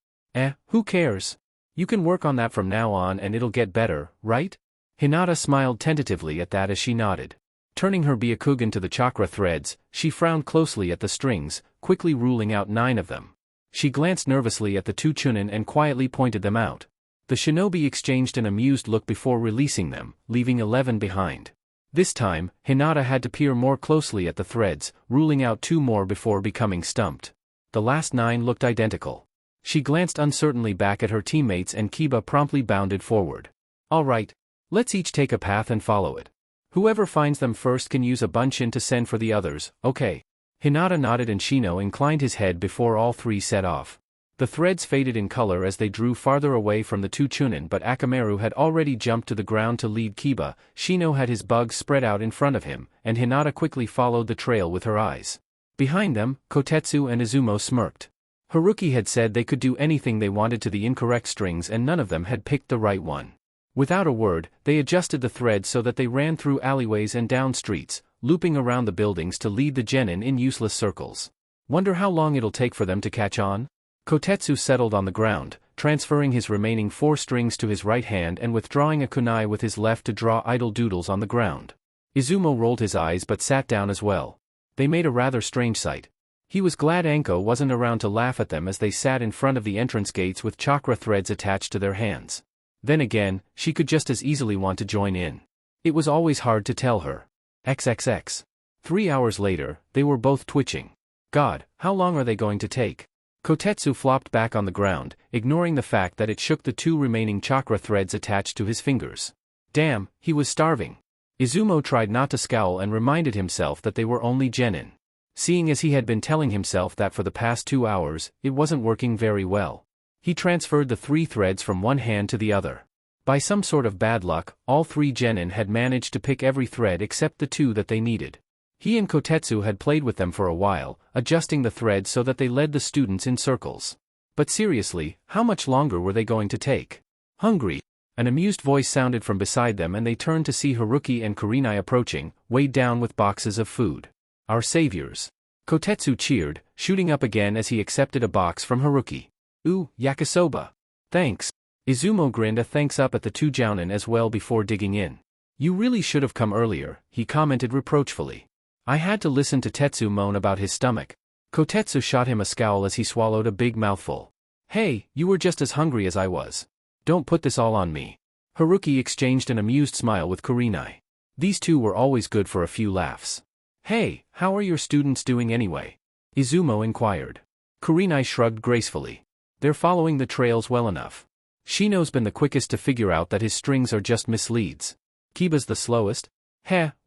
Who cares? You can work on that from now on and it'll get better, right? Hinata smiled tentatively at that as she nodded. Turning her Byakugan to the chakra threads, she frowned closely at the strings, quickly ruling out 9 of them. She glanced nervously at the 2 chunin and quietly pointed them out. The shinobi exchanged an amused look before releasing them, leaving 11 behind. This time, Hinata had to peer more closely at the threads, ruling out 2 more before becoming stumped. The last 9 looked identical. She glanced uncertainly back at her teammates and Kiba promptly bounded forward. All right. Let's each take a path and follow it. Whoever finds them first can use a bunchin to send for the others, okay? Hinata nodded and Shino inclined his head before all 3 set off. The threads faded in color as they drew farther away from the 2 chunin, but Akamaru had already jumped to the ground to lead Kiba, Shino had his bugs spread out in front of him, and Hinata quickly followed the trail with her eyes. Behind them, Kotetsu and Izumo smirked. Haruki had said they could do anything they wanted to the incorrect strings and none of them had picked the right one. Without a word, they adjusted the threads so that they ran through alleyways and down streets, looping around the buildings to lead the genin in useless circles. Wonder how long it'll take for them to catch on? Kotetsu settled on the ground, transferring his remaining 4 strings to his right hand and withdrawing a kunai with his left to draw idle doodles on the ground. Izumo rolled his eyes but sat down as well. They made a rather strange sight. He was glad Anko wasn't around to laugh at them as they sat in front of the entrance gates with chakra threads attached to their hands. Then again, she could just as easily want to join in. It was always hard to tell her. XXX. 3 hours later, they were both twitching. God, how long are they going to take? Kotetsu flopped back on the ground, ignoring the fact that it shook the 2 remaining chakra threads attached to his fingers. Damn, he was starving. Izumo tried not to scowl and reminded himself that they were only genin. Seeing as he had been telling himself that for the past 2 hours, it wasn't working very well. He transferred the 3 threads from one hand to the other. By some sort of bad luck, all 3 genin had managed to pick every thread except the 2 that they needed. He and Kotetsu had played with them for a while, adjusting the threads so that they led the students in circles. But seriously, how much longer were they going to take? Hungry? An amused voice sounded from beside them and they turned to see Haruki and Kurenai approaching, weighed down with boxes of food. Our saviors. Kotetsu cheered, shooting up again as he accepted a box from Haruki. Ooh, yakisoba. Thanks. Izumo grinned a thanks up at the 2 jounin as well before digging in. You really should have come earlier, he commented reproachfully. I had to listen to Tetsu moan about his stomach. Kotetsu shot him a scowl as he swallowed a big mouthful. Hey, you were just as hungry as I was. Don't put this all on me. Haruki exchanged an amused smile with Kurenai. These 2 were always good for a few laughs. Hey, how are your students doing anyway? Izumo inquired. Kurenai shrugged gracefully. They're following the trails well enough. Shino's been the quickest to figure out that his strings are just misleads. Kiba's the slowest?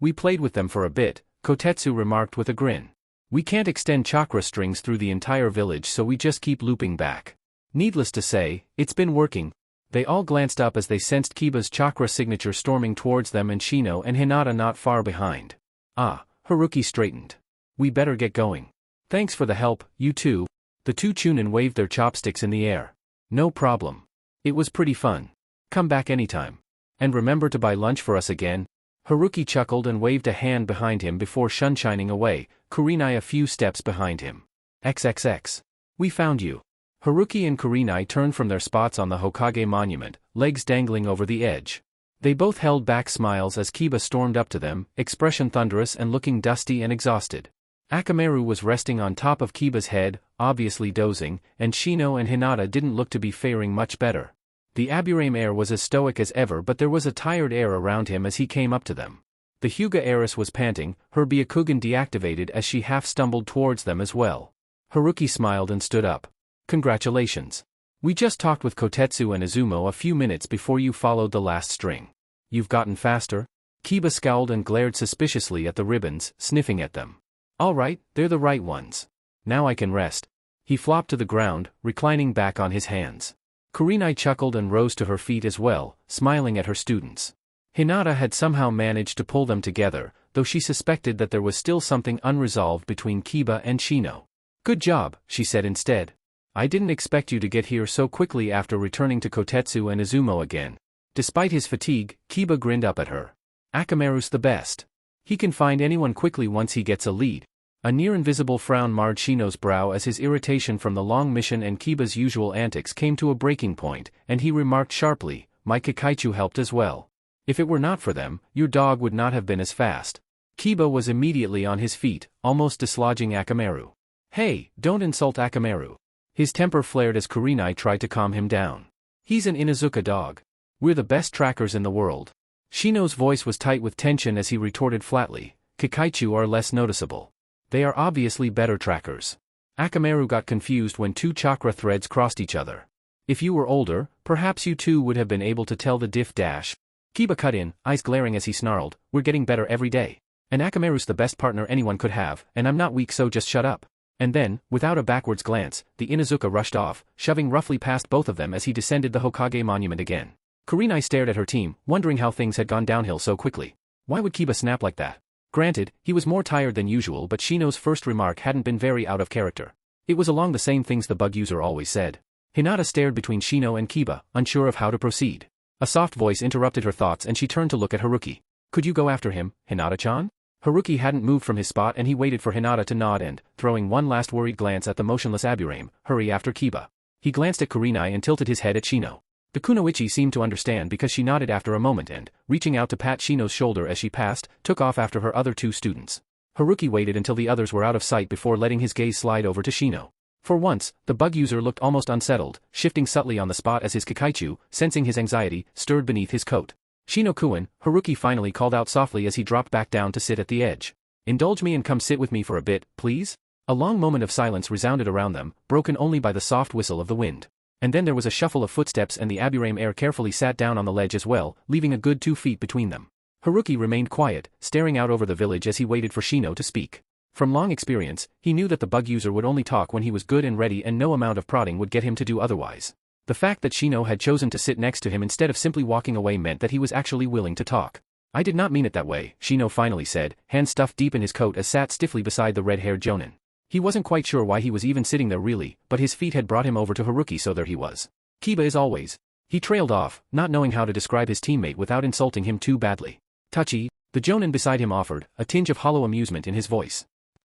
We played with them for a bit, Kotetsu remarked with a grin. We can't extend chakra strings through the entire village so we just keep looping back. Needless to say, it's been working. They all glanced up as they sensed Kiba's chakra signature storming towards them and Shino and Hinata not far behind. Haruki straightened. We better get going. Thanks for the help, you two. The 2 chunin waved their chopsticks in the air. No problem. It was pretty fun. Come back anytime. And remember to buy lunch for us again. Haruki chuckled and waved a hand behind him before sunshining away, Kurenai a few steps behind him. XXX. We found you. Haruki and Kurenai turned from their spots on the Hokage monument, legs dangling over the edge. They both held back smiles as Kiba stormed up to them, expression thunderous and looking dusty and exhausted. Akamaru was resting on top of Kiba's head, obviously dozing, and Shino and Hinata didn't look to be faring much better. The Aburame heir was as stoic as ever, but there was a tired air around him as he came up to them. The Hyuga heiress was panting, her Byakugan deactivated as she half stumbled towards them as well. Haruki smiled and stood up. Congratulations. We just talked with Kotetsu and Izumo a few minutes before you followed the last string. You've gotten faster? Kiba scowled and glared suspiciously at the ribbons, sniffing at them. All right, they're the right ones. Now I can rest. He flopped to the ground, reclining back on his hands. Kurenai chuckled and rose to her feet as well, smiling at her students. Hinata had somehow managed to pull them together, though she suspected that there was still something unresolved between Kiba and Shino. Good job, she said instead. I didn't expect you to get here so quickly after returning to Kotetsu and Izumo again. Despite his fatigue, Kiba grinned up at her. Akamaru's the best. He can find anyone quickly once he gets a lead. A near-invisible frown marred Shino's brow as his irritation from the long mission and Kiba's usual antics came to a breaking point, and he remarked sharply, "My Kikaichu helped as well. If it were not for them, your dog would not have been as fast." Kiba was immediately on his feet, almost dislodging Akamaru. "Hey, don't insult Akamaru." His temper flared as Kurenai tried to calm him down. "He's an Inuzuka dog. We're the best trackers in the world." Shino's voice was tight with tension as he retorted flatly, "Kikaichu are less noticeable. They are obviously better trackers." Akamaru got confused when two chakra threads crossed each other. "If you were older, perhaps you too would have been able to tell the diff dash." Kiba cut in, eyes glaring as he snarled, "We're getting better every day. And Akamaru's the best partner anyone could have, and I'm not weak, so just shut up." And then, without a backwards glance, the Inuzuka rushed off, shoving roughly past both of them as he descended the Hokage monument again. Kurenai stared at her team, wondering how things had gone downhill so quickly. Why would Kiba snap like that? Granted, he was more tired than usual, but Shino's first remark hadn't been very out of character. It was along the same things the bug user always said. Hinata stared between Shino and Kiba, unsure of how to proceed. A soft voice interrupted her thoughts and she turned to look at Haruki. "Could you go after him, Hinata-chan?" Haruki hadn't moved from his spot and he waited for Hinata to nod and, throwing one last worried glance at the motionless Aburame, hurry after Kiba. He glanced at Kurenai and tilted his head at Shino. The kunoichi seemed to understand because she nodded after a moment and, reaching out to pat Shino's shoulder as she passed, took off after her other two students. Haruki waited until the others were out of sight before letting his gaze slide over to Shino. For once, the bug user looked almost unsettled, shifting subtly on the spot as his Kikaichu, sensing his anxiety, stirred beneath his coat. "Shino-kun," Haruki finally called out softly as he dropped back down to sit at the edge. "Indulge me and come sit with me for a bit, please?" A long moment of silence resounded around them, broken only by the soft whistle of the wind. And then there was a shuffle of footsteps and the Aburame heir carefully sat down on the ledge as well, leaving a good 2 feet between them. Haruki remained quiet, staring out over the village as he waited for Shino to speak. From long experience, he knew that the bug user would only talk when he was good and ready and no amount of prodding would get him to do otherwise. The fact that Shino had chosen to sit next to him instead of simply walking away meant that he was actually willing to talk. "I did not mean it that way," Shino finally said, hands stuffed deep in his coat as sat stiffly beside the red-haired jonin. He wasn't quite sure why he was even sitting there really, but his feet had brought him over to Haruki, so there he was. "Kiba is always." He trailed off, not knowing how to describe his teammate without insulting him too badly. "Touchy," the jonin beside him offered, a tinge of hollow amusement in his voice.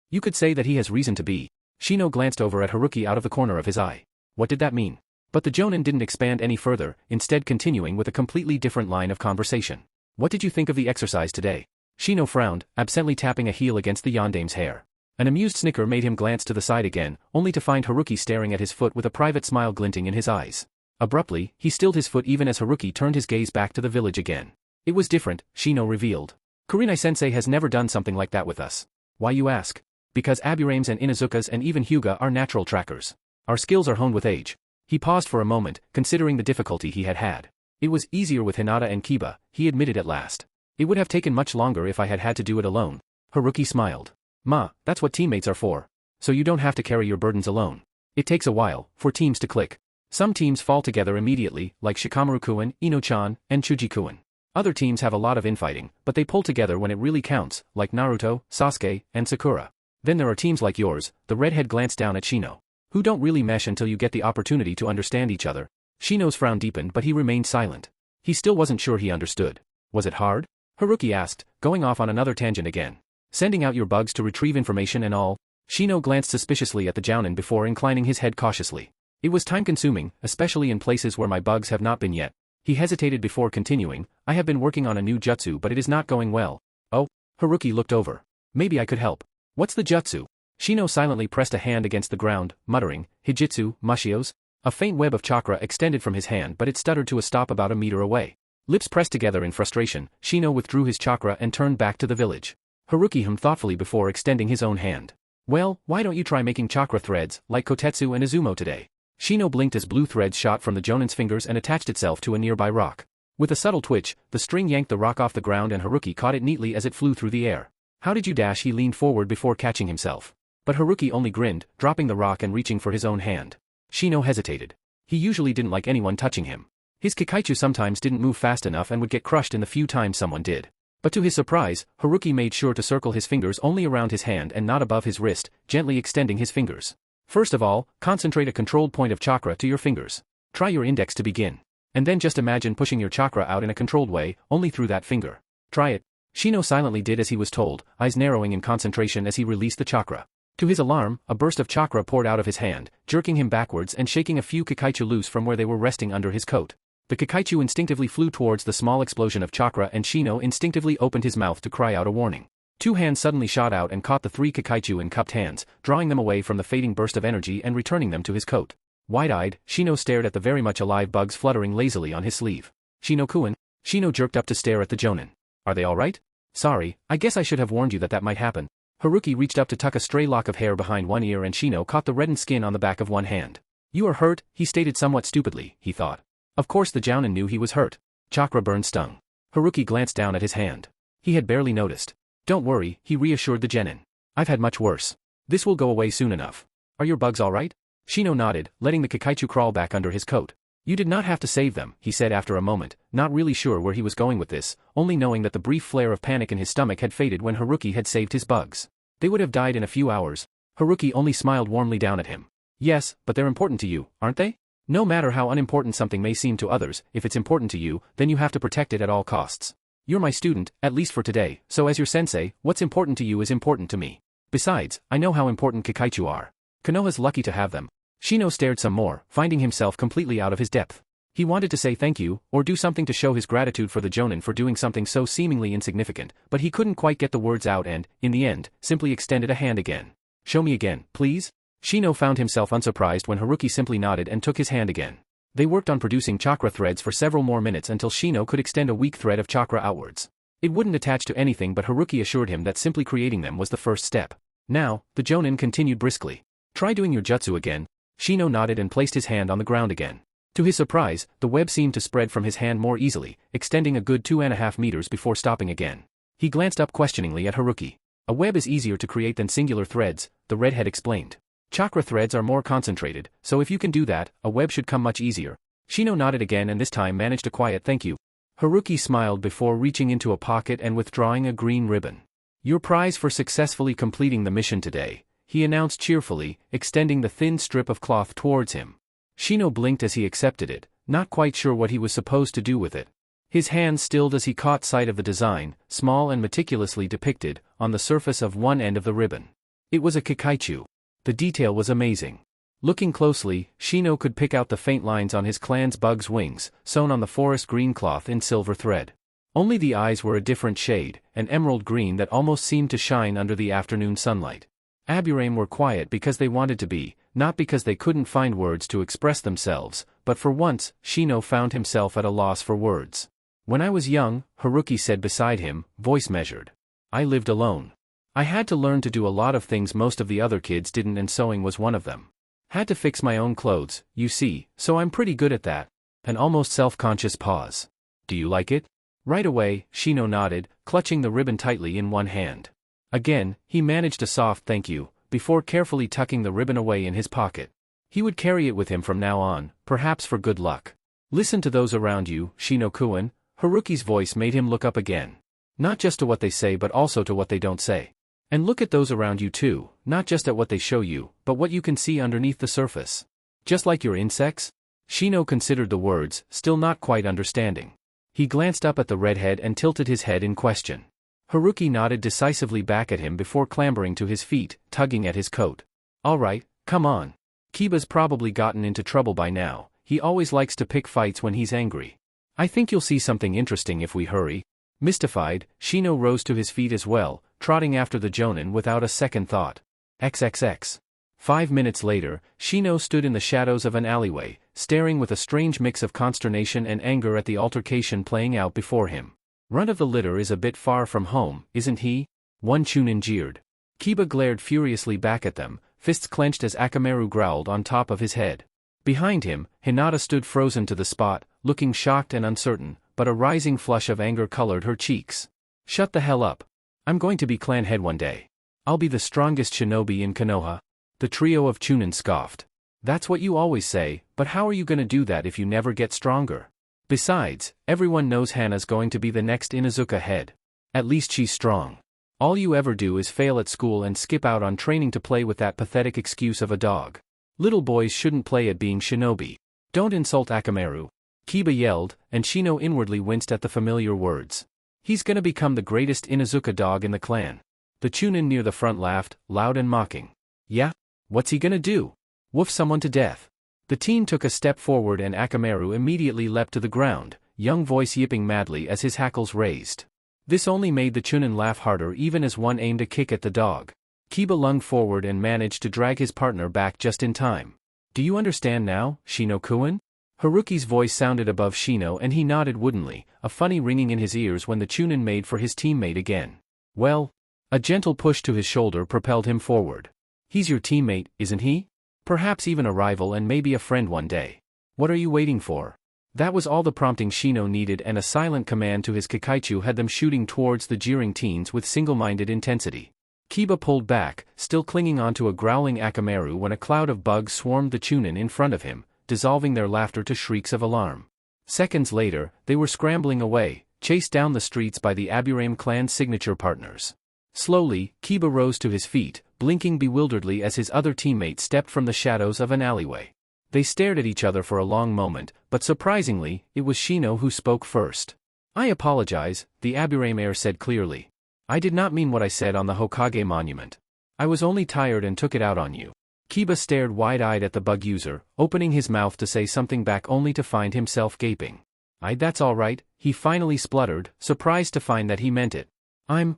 "You could say that he has reason to be." Shino glanced over at Haruki out of the corner of his eye. What did that mean? But the jonin didn't expand any further, instead continuing with a completely different line of conversation. "What did you think of the exercise today?" Shino frowned, absently tapping a heel against the yondame's hair. An amused snicker made him glance to the side again, only to find Haruki staring at his foot with a private smile glinting in his eyes. Abruptly, he stilled his foot even as Haruki turned his gaze back to the village again. "It was different," Shino revealed. "Kurenai-sensei has never done something like that with us." "Why, you ask?" "Because Aburames and Inuzukas and even Hyuga are natural trackers. Our skills are honed with age." He paused for a moment, considering the difficulty he had had. "It was easier with Hinata and Kiba," he admitted at last. "It would have taken much longer if I had had to do it alone." Haruki smiled. "Ma, that's what teammates are for. So you don't have to carry your burdens alone. It takes a while for teams to click. Some teams fall together immediately, like Shikamaru-kun, Ino-chan, and Chuji-kun. Other teams have a lot of infighting, but they pull together when it really counts, like Naruto, Sasuke, and Sakura. Then there are teams like yours," the redhead glanced down at Shino, "who don't really mesh until you get the opportunity to understand each other." Shino's frown deepened, but he remained silent. He still wasn't sure he understood. "Was it hard?" Haruki asked, going off on another tangent again. "Sending out your bugs to retrieve information and all?" Shino glanced suspiciously at the jounin before inclining his head cautiously. "It was time-consuming, especially in places where my bugs have not been yet." He hesitated before continuing, "I have been working on a new jutsu but it is not going well." "Oh?" Haruki looked over. "Maybe I could help." "What's the jutsu?" Shino silently pressed a hand against the ground, muttering, "Hijitsu, Mushios?" A faint web of chakra extended from his hand but it stuttered to a stop about a meter away. Lips pressed together in frustration, Shino withdrew his chakra and turned back to the village. Haruki hummed thoughtfully before extending his own hand. "Well, why don't you try making chakra threads, like Kotetsu and Izumo today?" Shino blinked as blue threads shot from the jonin's fingers and attached itself to a nearby rock. With a subtle twitch, the string yanked the rock off the ground and Haruki caught it neatly as it flew through the air. "How did you dash?" He leaned forward before catching himself. But Haruki only grinned, dropping the rock and reaching for his own hand. Shino hesitated. He usually didn't like anyone touching him. His Kikaichu sometimes didn't move fast enough and would get crushed in the few times someone did. But to his surprise, Haruki made sure to circle his fingers only around his hand and not above his wrist, gently extending his fingers. "First of all, concentrate a controlled point of chakra to your fingers. Try your index to begin. And then just imagine pushing your chakra out in a controlled way, only through that finger. Try it." Shino silently did as he was told, eyes narrowing in concentration as he released the chakra. To his alarm, a burst of chakra poured out of his hand, jerking him backwards and shaking a few Kikaichu loose from where they were resting under his coat. The Kikaichu instinctively flew towards the small explosion of chakra and Shino instinctively opened his mouth to cry out a warning. Two hands suddenly shot out and caught the three Kikaichu in cupped hands, drawing them away from the fading burst of energy and returning them to his coat. Wide-eyed, Shino stared at the very much alive bugs fluttering lazily on his sleeve. Shino-kun? Shino jerked up to stare at the jonin. Are they alright? Sorry, I guess I should have warned you that might happen. Haruki reached up to tuck a stray lock of hair behind one ear and Shino caught the reddened skin on the back of one hand. You are hurt, he stated somewhat stupidly, he thought. Of course the jounin knew he was hurt. Chakra burn stung. Haruki glanced down at his hand. He had barely noticed. Don't worry, he reassured the genin. I've had much worse. This will go away soon enough. Are your bugs alright? Shino nodded, letting the Kikaichu crawl back under his coat. You did not have to save them, he said after a moment, not really sure where he was going with this, only knowing that the brief flare of panic in his stomach had faded when Haruki had saved his bugs. They would have died in a few hours. Haruki only smiled warmly down at him. Yes, but they're important to you, aren't they? No matter how unimportant something may seem to others, if it's important to you, then you have to protect it at all costs. You're my student, at least for today, so as your sensei, what's important to you is important to me. Besides, I know how important Kikaichu are. Konoha's lucky to have them. Shino stared some more, finding himself completely out of his depth. He wanted to say thank you, or do something to show his gratitude for the jounin for doing something so seemingly insignificant, but he couldn't quite get the words out and, in the end, simply extended a hand again. Show me again, please? Shino found himself unsurprised when Haruki simply nodded and took his hand again. They worked on producing chakra threads for several more minutes until Shino could extend a weak thread of chakra outwards. It wouldn't attach to anything but Haruki assured him that simply creating them was the first step. Now, the jounin continued briskly. Try doing your jutsu again. Shino nodded and placed his hand on the ground again. To his surprise, the web seemed to spread from his hand more easily, extending a good 2.5 meters before stopping again. He glanced up questioningly at Haruki. A web is easier to create than singular threads, the redhead explained. Chakra threads are more concentrated, so if you can do that, a web should come much easier. Shino nodded again and this time managed a quiet thank you. Haruki smiled before reaching into a pocket and withdrawing a green ribbon. Your prize for successfully completing the mission today, he announced cheerfully, extending the thin strip of cloth towards him. Shino blinked as he accepted it, not quite sure what he was supposed to do with it. His hand stilled as he caught sight of the design, small and meticulously depicted, on the surface of one end of the ribbon. It was a Kikaichu. The detail was amazing. Looking closely, Shino could pick out the faint lines on his clan's bug's wings, sewn on the forest green cloth in silver thread. Only the eyes were a different shade, an emerald green that almost seemed to shine under the afternoon sunlight. Aburame were quiet because they wanted to be, not because they couldn't find words to express themselves, but for once, Shino found himself at a loss for words. When I was young, Haruki said beside him, voice measured. I lived alone. I had to learn to do a lot of things most of the other kids didn't and sewing was one of them. Had to fix my own clothes, you see, so I'm pretty good at that. An almost self-conscious pause. Do you like it? Right away, Shino nodded, clutching the ribbon tightly in one hand. Again, he managed a soft thank you, before carefully tucking the ribbon away in his pocket. He would carry it with him from now on, perhaps for good luck. Listen to those around you, Shino-kun. Haruki's voice made him look up again. Not just to what they say but also to what they don't say. And look at those around you too, not just at what they show you, but what you can see underneath the surface. Just like your insects? Shino considered the words, still not quite understanding. He glanced up at the redhead and tilted his head in question. Haruki nodded decisively back at him before clambering to his feet, tugging at his coat. Alright, come on. Kiba's probably gotten into trouble by now, he always likes to pick fights when he's angry. I think you'll see something interesting if we hurry. Mystified, Shino rose to his feet as well, trotting after the jounin without a second thought. XXX. 5 minutes later, Shino stood in the shadows of an alleyway, staring with a strange mix of consternation and anger at the altercation playing out before him. Runt of the litter is a bit far from home, isn't he? One chunin jeered. Kiba glared furiously back at them, fists clenched as Akamaru growled on top of his head. Behind him, Hinata stood frozen to the spot, looking shocked and uncertain, but a rising flush of anger colored her cheeks. Shut the hell up. I'm going to be clan head one day. I'll be the strongest shinobi in Konoha. The trio of chunin scoffed. That's what you always say, but how are you gonna do that if you never get stronger? Besides, everyone knows Hana's going to be the next Inuzuka head. At least she's strong. All you ever do is fail at school and skip out on training to play with that pathetic excuse of a dog. Little boys shouldn't play at being shinobi. Don't insult Akamaru. Kiba yelled, and Shino inwardly winced at the familiar words. He's gonna become the greatest Inuzuka dog in the clan. The Chunin near the front laughed, loud and mocking. Yeah? What's he gonna do? Woof someone to death. The teen took a step forward and Akamaru immediately leapt to the ground, young voice yipping madly as his hackles raised. This only made the Chunin laugh harder even as one aimed a kick at the dog. Kiba lunged forward and managed to drag his partner back just in time. Do you understand now, Shino-kun? Haruki's voice sounded above Shino and he nodded woodenly, a funny ringing in his ears when the Chunin made for his teammate again. Well? A gentle push to his shoulder propelled him forward. He's your teammate, isn't he? Perhaps even a rival and maybe a friend one day. What are you waiting for? That was all the prompting Shino needed, and a silent command to his Kakaichu had them shooting towards the jeering teens with single-minded intensity. Kiba pulled back, still clinging onto a growling Akamaru when a cloud of bugs swarmed the Chunin in front of him, dissolving their laughter to shrieks of alarm. Seconds later, they were scrambling away, chased down the streets by the Aburame clan's signature partners. Slowly, Kiba rose to his feet, blinking bewilderedly as his other teammate stepped from the shadows of an alleyway. They stared at each other for a long moment, but surprisingly, it was Shino who spoke first. I apologize, the Aburame heir said clearly. I did not mean what I said on the Hokage monument. I was only tired and took it out on you. Kiba stared wide-eyed at the bug user, opening his mouth to say something back only to find himself gaping. That's all right, he finally spluttered, surprised to find that he meant it. I'm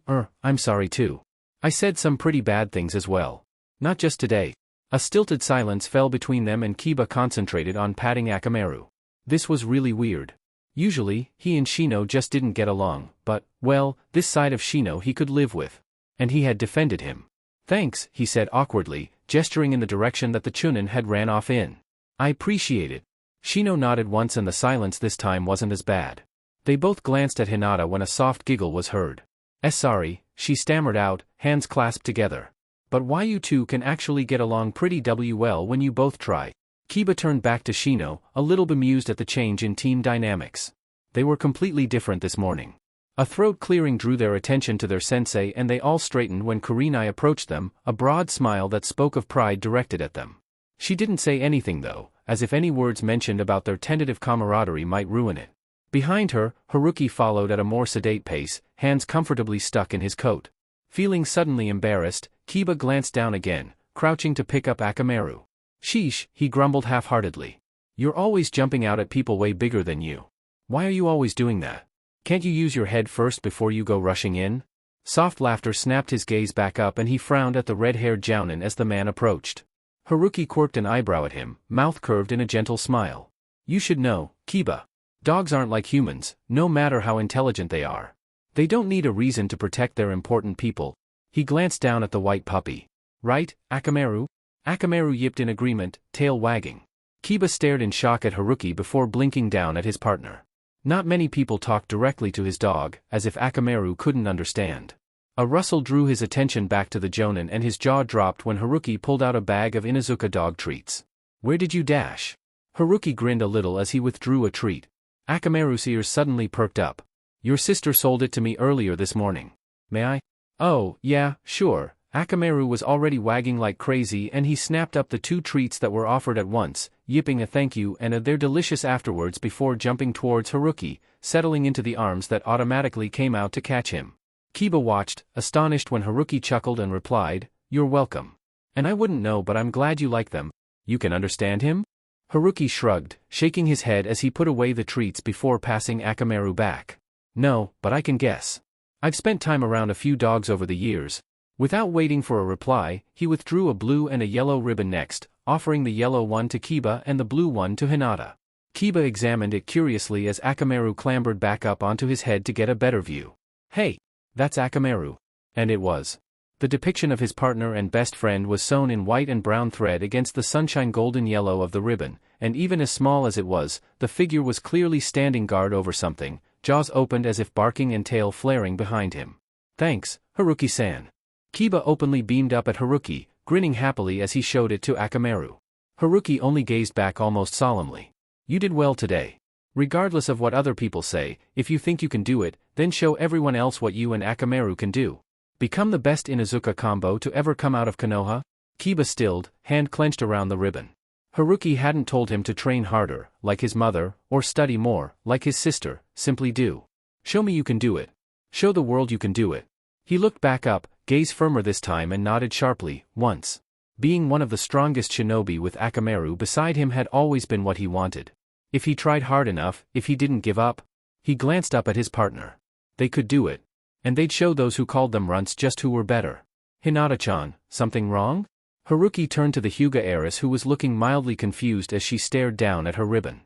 sorry too. I said some pretty bad things as well. Not just today. A stilted silence fell between them and Kiba concentrated on patting Akamaru. This was really weird. Usually, he and Shino just didn't get along, but, well, this side of Shino he could live with. And he had defended him. Thanks, he said awkwardly, gesturing in the direction that the Chunin had ran off in. I appreciate it. Shino nodded once and the silence this time wasn't as bad. They both glanced at Hinata when a soft giggle was heard. Sorry, she stammered out, hands clasped together. But why you two can actually get along pretty well when you both try. Kiba turned back to Shino, a little bemused at the change in team dynamics. They were completely different this morning. A throat clearing drew their attention to their sensei and they all straightened when Kurenai approached them, a broad smile that spoke of pride directed at them. She didn't say anything though, as if any words mentioned about their tentative camaraderie might ruin it. Behind her, Haruki followed at a more sedate pace, hands comfortably stuck in his coat. Feeling suddenly embarrassed, Kiba glanced down again, crouching to pick up Akamaru. Sheesh, he grumbled half-heartedly. You're always jumping out at people way bigger than you. Why are you always doing that? Can't you use your head first before you go rushing in? Soft laughter snapped his gaze back up and he frowned at the red-haired Jounin as the man approached. Haruki quirked an eyebrow at him, mouth curved in a gentle smile. You should know, Kiba. Dogs aren't like humans, no matter how intelligent they are. They don't need a reason to protect their important people. He glanced down at the white puppy. Right, Akamaru? Akamaru yipped in agreement, tail wagging. Kiba stared in shock at Haruki before blinking down at his partner. Not many people talked directly to his dog, as if Akamaru couldn't understand. A rustle drew his attention back to the Jounin and his jaw dropped when Haruki pulled out a bag of Inuzuka dog treats. Where did you dash? Haruki grinned a little as he withdrew a treat. Akamaru's ears suddenly perked up. Your sister sold it to me earlier this morning. May I? Oh, yeah, sure. Akamaru was already wagging like crazy and he snapped up the 2 treats that were offered at once, yipping a thank you and a they're delicious afterwards before jumping towards Haruki, settling into the arms that automatically came out to catch him. Kiba watched, astonished when Haruki chuckled and replied, You're welcome. And I wouldn't know but I'm glad you like them. You can understand him? Haruki shrugged, shaking his head as he put away the treats before passing Akamaru back. No, but I can guess. I've spent time around a few dogs over the years. Without waiting for a reply, he withdrew a blue and a yellow ribbon next, offering the yellow one to Kiba and the blue one to Hinata. Kiba examined it curiously as Akamaru clambered back up onto his head to get a better view. Hey, that's Akamaru. And it was. The depiction of his partner and best friend was sewn in white and brown thread against the sunshine golden yellow of the ribbon, and even as small as it was, the figure was clearly standing guard over something, jaws opened as if barking and tail flaring behind him. Thanks, Haruki-san. Kiba openly beamed up at Haruki, grinning happily as he showed it to Akamaru. Haruki only gazed back almost solemnly. You did well today. Regardless of what other people say, if you think you can do it, then show everyone else what you and Akamaru can do. Become the best Inuzuka combo to ever come out of Konoha? Kiba stilled, hand clenched around the ribbon. Haruki hadn't told him to train harder, like his mother, or study more, like his sister, simply do. Show me you can do it. Show the world you can do it. He looked back up, gaze firmer this time and nodded sharply, once. Being one of the strongest shinobi with Akamaru beside him had always been what he wanted. If he tried hard enough, if he didn't give up. He glanced up at his partner. They could do it. And they'd show those who called them runts just who were better. Hinata-chan, something wrong? Haruki turned to the Hyuga heiress who was looking mildly confused as she stared down at her ribbon.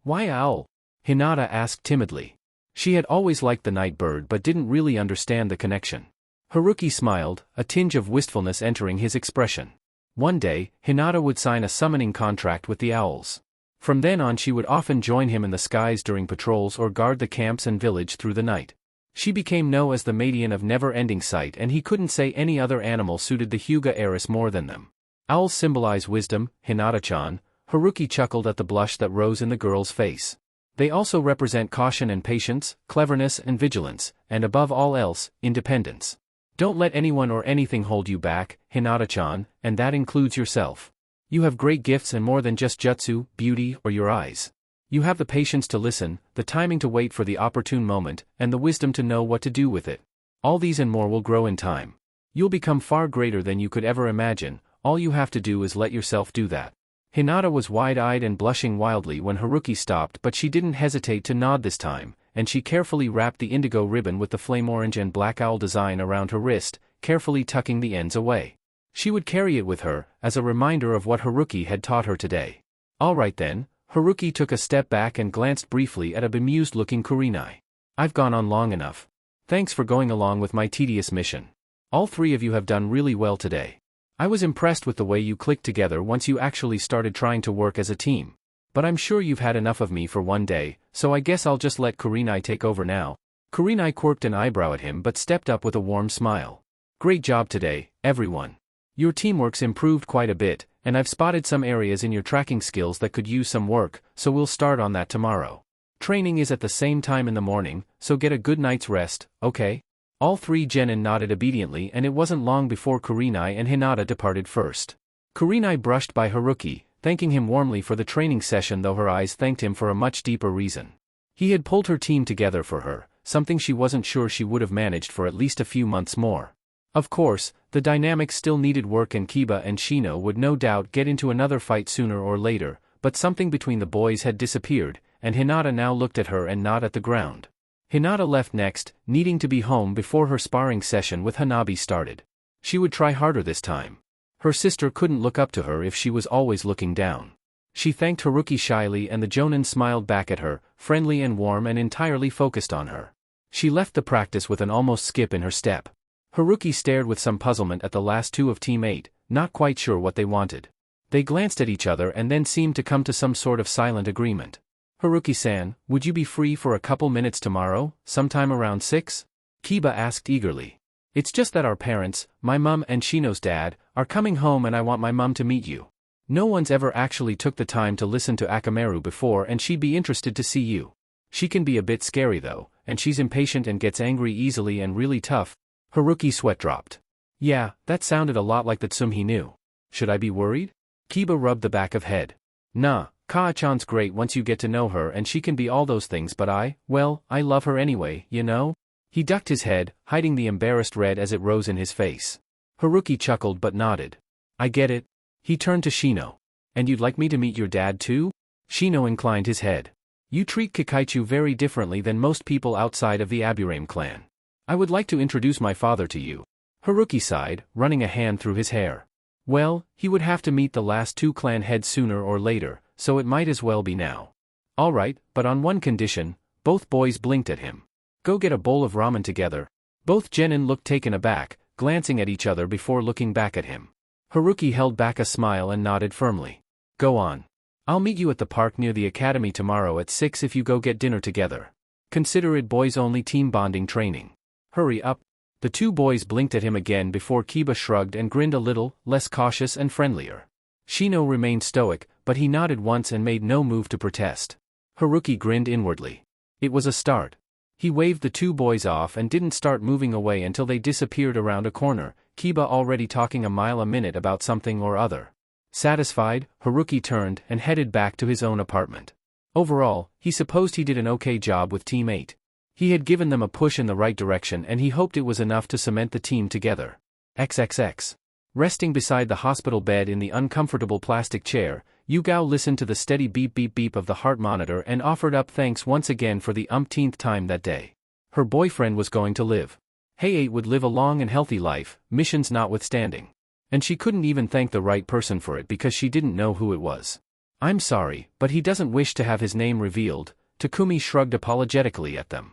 Why owl? Hinata asked timidly. She had always liked the night bird but didn't really understand the connection. Haruki smiled, a tinge of wistfulness entering his expression. One day, Hinata would sign a summoning contract with the owls. From then on she would often join him in the skies during patrols or guard the camps and village through the night. She became known as the Maiden of never-ending sight and he couldn't say any other animal suited the Hyuga heiress more than them. Owls symbolize wisdom, Hinata-chan. Haruki chuckled at the blush that rose in the girl's face. They also represent caution and patience, cleverness and vigilance, and above all else, independence. Don't let anyone or anything hold you back, Hinata-chan, and that includes yourself. You have great gifts and more than just jutsu, beauty, or your eyes. You have the patience to listen, the timing to wait for the opportune moment, and the wisdom to know what to do with it. All these and more will grow in time. You'll become far greater than you could ever imagine, all you have to do is let yourself do that. Hinata was wide-eyed and blushing wildly when Haruki stopped but she didn't hesitate to nod this time, and she carefully wrapped the indigo ribbon with the flame orange and black owl design around her wrist, carefully tucking the ends away. She would carry it with her, as a reminder of what Haruki had taught her today. Alright then, Haruki took a step back and glanced briefly at a bemused-looking Kurenai. I've gone on long enough. Thanks for going along with my tedious mission. All three of you have done really well today. I was impressed with the way you clicked together once you actually started trying to work as a team. But I'm sure you've had enough of me for one day, so I guess I'll just let Kurenai take over now. Kurenai quirked an eyebrow at him but stepped up with a warm smile. Great job today, everyone. Your teamwork's improved quite a bit, and I've spotted some areas in your tracking skills that could use some work, so we'll start on that tomorrow. Training is at the same time in the morning, so get a good night's rest, okay? All three genin nodded obediently and it wasn't long before Kurenai and Hinata departed first. Kurenai brushed by Haruki, thanking him warmly for the training session though her eyes thanked him for a much deeper reason. He had pulled her team together for her, something she wasn't sure she would have managed for at least a few months more. Of course, the dynamics still needed work and Kiba and Shino would no doubt get into another fight sooner or later, but something between the boys had disappeared, and Hinata now looked at her and not at the ground. Hinata left next, needing to be home before her sparring session with Hanabi started. She would try harder this time. Her sister couldn't look up to her if she was always looking down. She thanked Haruki shyly and the jonin smiled back at her, friendly and warm and entirely focused on her. She left the practice with an almost skip in her step. Haruki stared with some puzzlement at the last two of Team 8, not quite sure what they wanted. They glanced at each other and then seemed to come to some sort of silent agreement. Haruki-san, would you be free for a couple minutes tomorrow, sometime around 6? Kiba asked eagerly. It's just that our parents, my mum and Shino's dad, are coming home and I want my mum to meet you. No one's ever actually took the time to listen to Akamaru before and she'd be interested to see you. She can be a bit scary though, and she's impatient and gets angry easily and really tough. Haruki sweat dropped. Yeah, that sounded a lot like the Tsum he knew. Should I be worried? Kiba rubbed the back of head. Nah, Kaa-chan's great once you get to know her and she can be all those things but I love her anyway, you know? He ducked his head, hiding the embarrassed red as it rose in his face. Haruki chuckled but nodded. I get it. He turned to Shino. And you'd like me to meet your dad too? Shino inclined his head. You treat Kikaichu very differently than most people outside of the Aburame clan. I would like to introduce my father to you. Haruki sighed, running a hand through his hair. Well, he would have to meet the last two clan heads sooner or later, so it might as well be now. Alright, but on one condition. Both boys blinked at him. Go get a bowl of ramen together. Both genin looked taken aback, glancing at each other before looking back at him. Haruki held back a smile and nodded firmly. Go on. I'll meet you at the park near the academy tomorrow at 6 if you go get dinner together. Consider it boys-only team bonding training. Hurry up. The two boys blinked at him again before Kiba shrugged and grinned a little, less cautious and friendlier. Shino remained stoic, but he nodded once and made no move to protest. Haruki grinned inwardly. It was a start. He waved the two boys off and didn't start moving away until they disappeared around a corner, Kiba already talking a mile a minute about something or other. Satisfied, Haruki turned and headed back to his own apartment. Overall, he supposed he did an okay job with Team 8. He had given them a push in the right direction and he hoped it was enough to cement the team together. XXX. Resting beside the hospital bed in the uncomfortable plastic chair, Yugao listened to the steady beep beep beep of the heart monitor and offered up thanks once again for the umpteenth time that day. Her boyfriend was going to live. Hey-8 would live a long and healthy life, missions notwithstanding. And she couldn't even thank the right person for it because she didn't know who it was. I'm sorry, but he doesn't wish to have his name revealed. Takumi shrugged apologetically at them.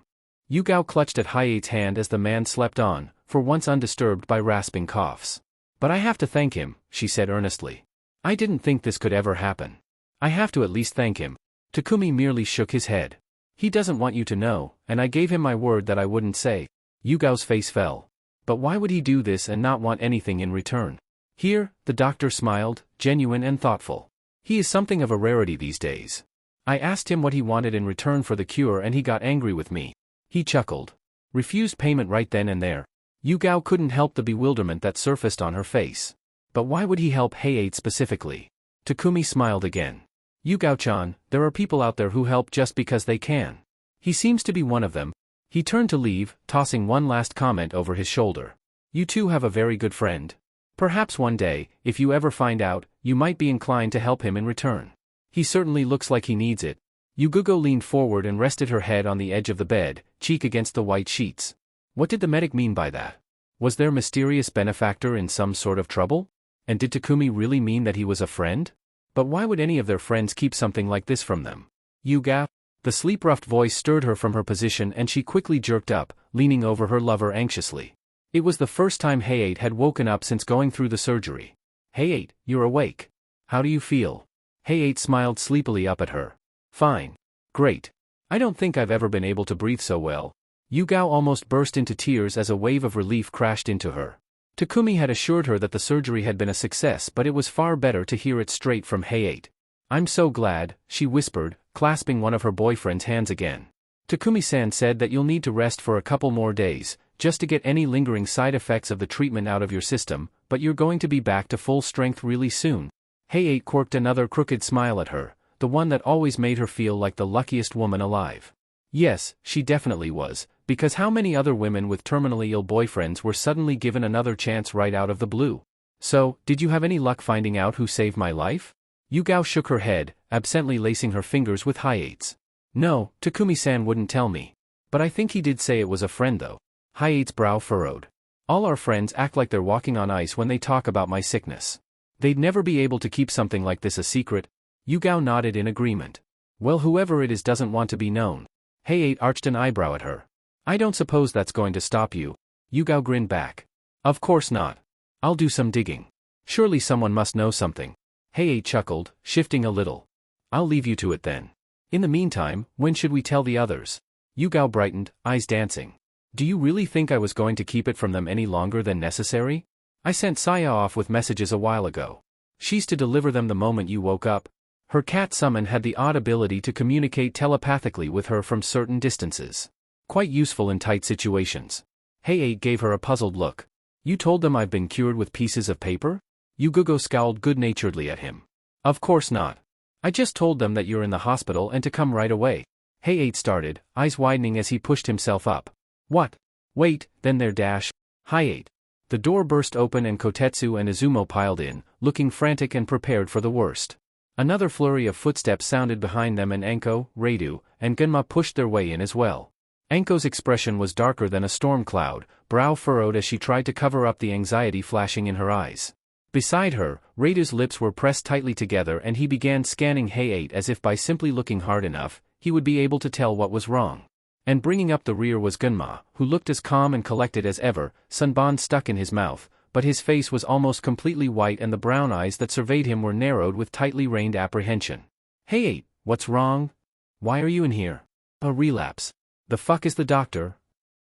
Yugao clutched at Hey-8's hand as the man slept on, for once undisturbed by rasping coughs. But I have to thank him, she said earnestly. I didn't think this could ever happen. I have to at least thank him. Takumi merely shook his head. He doesn't want you to know, and I gave him my word that I wouldn't say. Yugao's face fell. But why would he do this and not want anything in return? Here, the doctor smiled, genuine and thoughtful. He is something of a rarity these days. I asked him what he wanted in return for the cure and he got angry with me. He chuckled. Refused payment right then and there. Yugao couldn't help the bewilderment that surfaced on her face. But why would he help Hey-8 specifically? Takumi smiled again. Yugao-chan, there are people out there who help just because they can. He seems to be one of them. He turned to leave, tossing one last comment over his shoulder. You two have a very good friend. Perhaps one day, if you ever find out, you might be inclined to help him in return. He certainly looks like he needs it. Yugugo leaned forward and rested her head on the edge of the bed, cheek against the white sheets. What did the medic mean by that? Was their mysterious benefactor in some sort of trouble? And did Takumi really mean that he was a friend? But why would any of their friends keep something like this from them? Yuga? The sleep-roughed voice stirred her from her position and she quickly jerked up, leaning over her lover anxiously. It was the first time Hey-8 had woken up since going through the surgery. Hey-8, you're awake. How do you feel? Hey-8 smiled sleepily up at her. Fine. Great. I don't think I've ever been able to breathe so well. Yugao almost burst into tears as a wave of relief crashed into her. Takumi had assured her that the surgery had been a success, but it was far better to hear it straight from Hey-8. I'm so glad, she whispered, clasping one of her boyfriend's hands again. Takumi-san said that you'll need to rest for a couple more days, just to get any lingering side effects of the treatment out of your system, but you're going to be back to full strength really soon. Hey-8 quirked another crooked smile at her, the one that always made her feel like the luckiest woman alive. Yes, she definitely was, because how many other women with terminally ill boyfriends were suddenly given another chance right out of the blue? So, did you have any luck finding out who saved my life? Yugao shook her head, absently lacing her fingers with Hey-8's. No, Takumi-san wouldn't tell me. But I think he did say it was a friend though. Hey-8's brow furrowed. All our friends act like they're walking on ice when they talk about my sickness. They'd never be able to keep something like this a secret. Yugao nodded in agreement. Well, whoever it is doesn't want to be known. Hey-8 arched an eyebrow at her. I don't suppose that's going to stop you. Yugao grinned back. Of course not. I'll do some digging. Surely someone must know something. Hey-8 chuckled, shifting a little. I'll leave you to it then. In the meantime, when should we tell the others? Yugao brightened, eyes dancing. Do you really think I was going to keep it from them any longer than necessary? I sent Saya off with messages a while ago. She's to deliver them the moment you woke up. Her cat summon had the odd ability to communicate telepathically with her from certain distances. Quite useful in tight situations. Hey-8 gave her a puzzled look. You told them I've been cured with pieces of paper? Yugugo scowled good-naturedly at him. Of course not. I just told them that you're in the hospital and to come right away. Hey-8 started, eyes widening as he pushed himself up. What? Wait, then there dash. Hey-8. The door burst open and Kotetsu and Izumo piled in, looking frantic and prepared for the worst. Another flurry of footsteps sounded behind them and Anko, Reidu, and Gunma pushed their way in as well. Anko's expression was darker than a storm cloud, brow furrowed as she tried to cover up the anxiety flashing in her eyes. Beside her, Reidu's lips were pressed tightly together and he began scanning Hey-8 as if by simply looking hard enough, he would be able to tell what was wrong. And bringing up the rear was Gunma, who looked as calm and collected as ever, sunbon stuck in his mouth, but his face was almost completely white and the brown eyes that surveyed him were narrowed with tightly reined apprehension. Hey-8, what's wrong? Why are you in here? A relapse. The fuck is the doctor?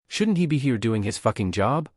Shouldn't he be here doing his fucking job?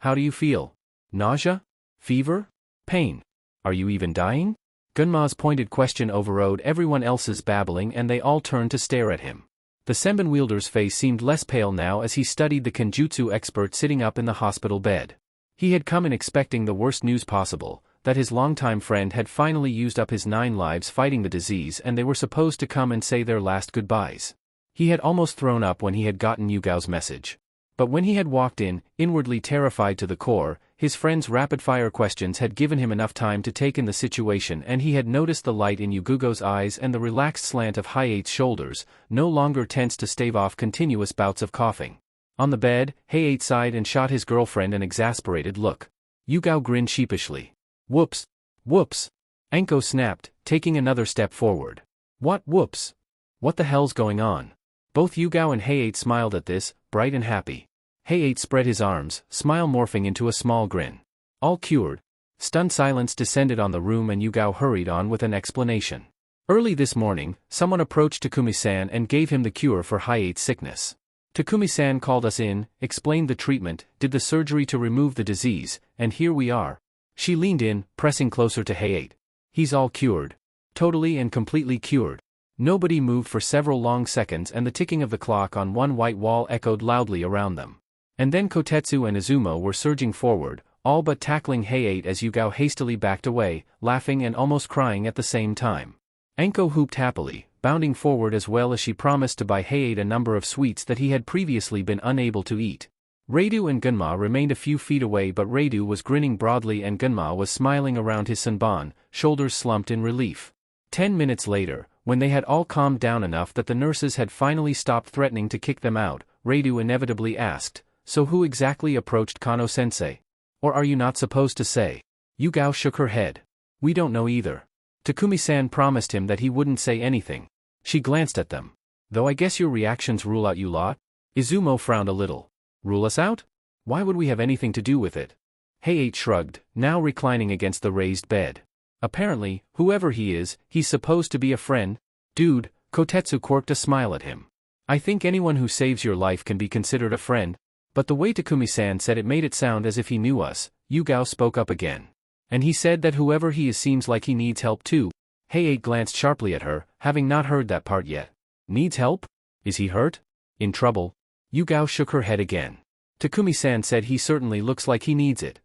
How do you feel? Nausea? Fever? Pain? Are you even dying? Gunma's pointed question overrode everyone else's babbling and they all turned to stare at him. The Senbon wielder's face seemed less pale now as he studied the Kenjutsu expert sitting up in the hospital bed. He had come in expecting the worst news possible, that his longtime friend had finally used up his 9 lives fighting the disease and they were supposed to come and say their last goodbyes. He had almost thrown up when he had gotten Yugao's message. But when he had walked in, inwardly terrified to the core, his friend's rapid-fire questions had given him enough time to take in the situation, and he had noticed the light in Yugugo's eyes and the relaxed slant of Hayate's shoulders, no longer tense to stave off continuous bouts of coughing. On the bed, Hayate sighed and shot his girlfriend an exasperated look. Yugao grinned sheepishly. Whoops! Whoops! Anko snapped, taking another step forward. What whoops? What the hell's going on? Both Yugao and Hayate smiled at this, bright and happy. Hayate spread his arms, smile morphing into a small grin. All cured. Stunned silence descended on the room and Yugao hurried on with an explanation. Early this morning, someone approached Takumi-san and gave him the cure for Hayate's sickness. Takumi-san called us in, explained the treatment, did the surgery to remove the disease, and here we are. She leaned in, pressing closer to Hayate. He's all cured. Totally and completely cured. Nobody moved for several long seconds and the ticking of the clock on one white wall echoed loudly around them. And then Kotetsu and Izumo were surging forward, all but tackling Hayate as Yugao hastily backed away, laughing and almost crying at the same time. Anko hooped happily, bounding forward as well as she promised to buy Hayate a number of sweets that he had previously been unable to eat. Reidu and Gunma remained a few feet away, but Reidu was grinning broadly and Gunma was smiling around his sunban, shoulders slumped in relief. 10 minutes later, when they had all calmed down enough that the nurses had finally stopped threatening to kick them out, Reidu inevitably asked, "So who exactly approached Kano-sensei? Or are you not supposed to say?" Yugao shook her head. "We don't know either." Takumi-san promised him that he wouldn't say anything. She glanced at them. "Though I guess your reactions rule out you lot?" Izumo frowned a little. "Rule us out? Why would we have anything to do with it?" Hayate shrugged, now reclining against the raised bed. "Apparently, whoever he is, he's supposed to be a friend." "Dude," Kotetsu quirked a smile at him. "I think anyone who saves your life can be considered a friend." But the way Takumi-san said it made it sound as if he knew us. Yugao spoke up again. "And he said that whoever he is seems like he needs help too." Hayate glanced sharply at her, having not heard that part yet. "Needs help? Is he hurt? In trouble?" Yugao shook her head again. "Takumi-san said he certainly looks like he needs it."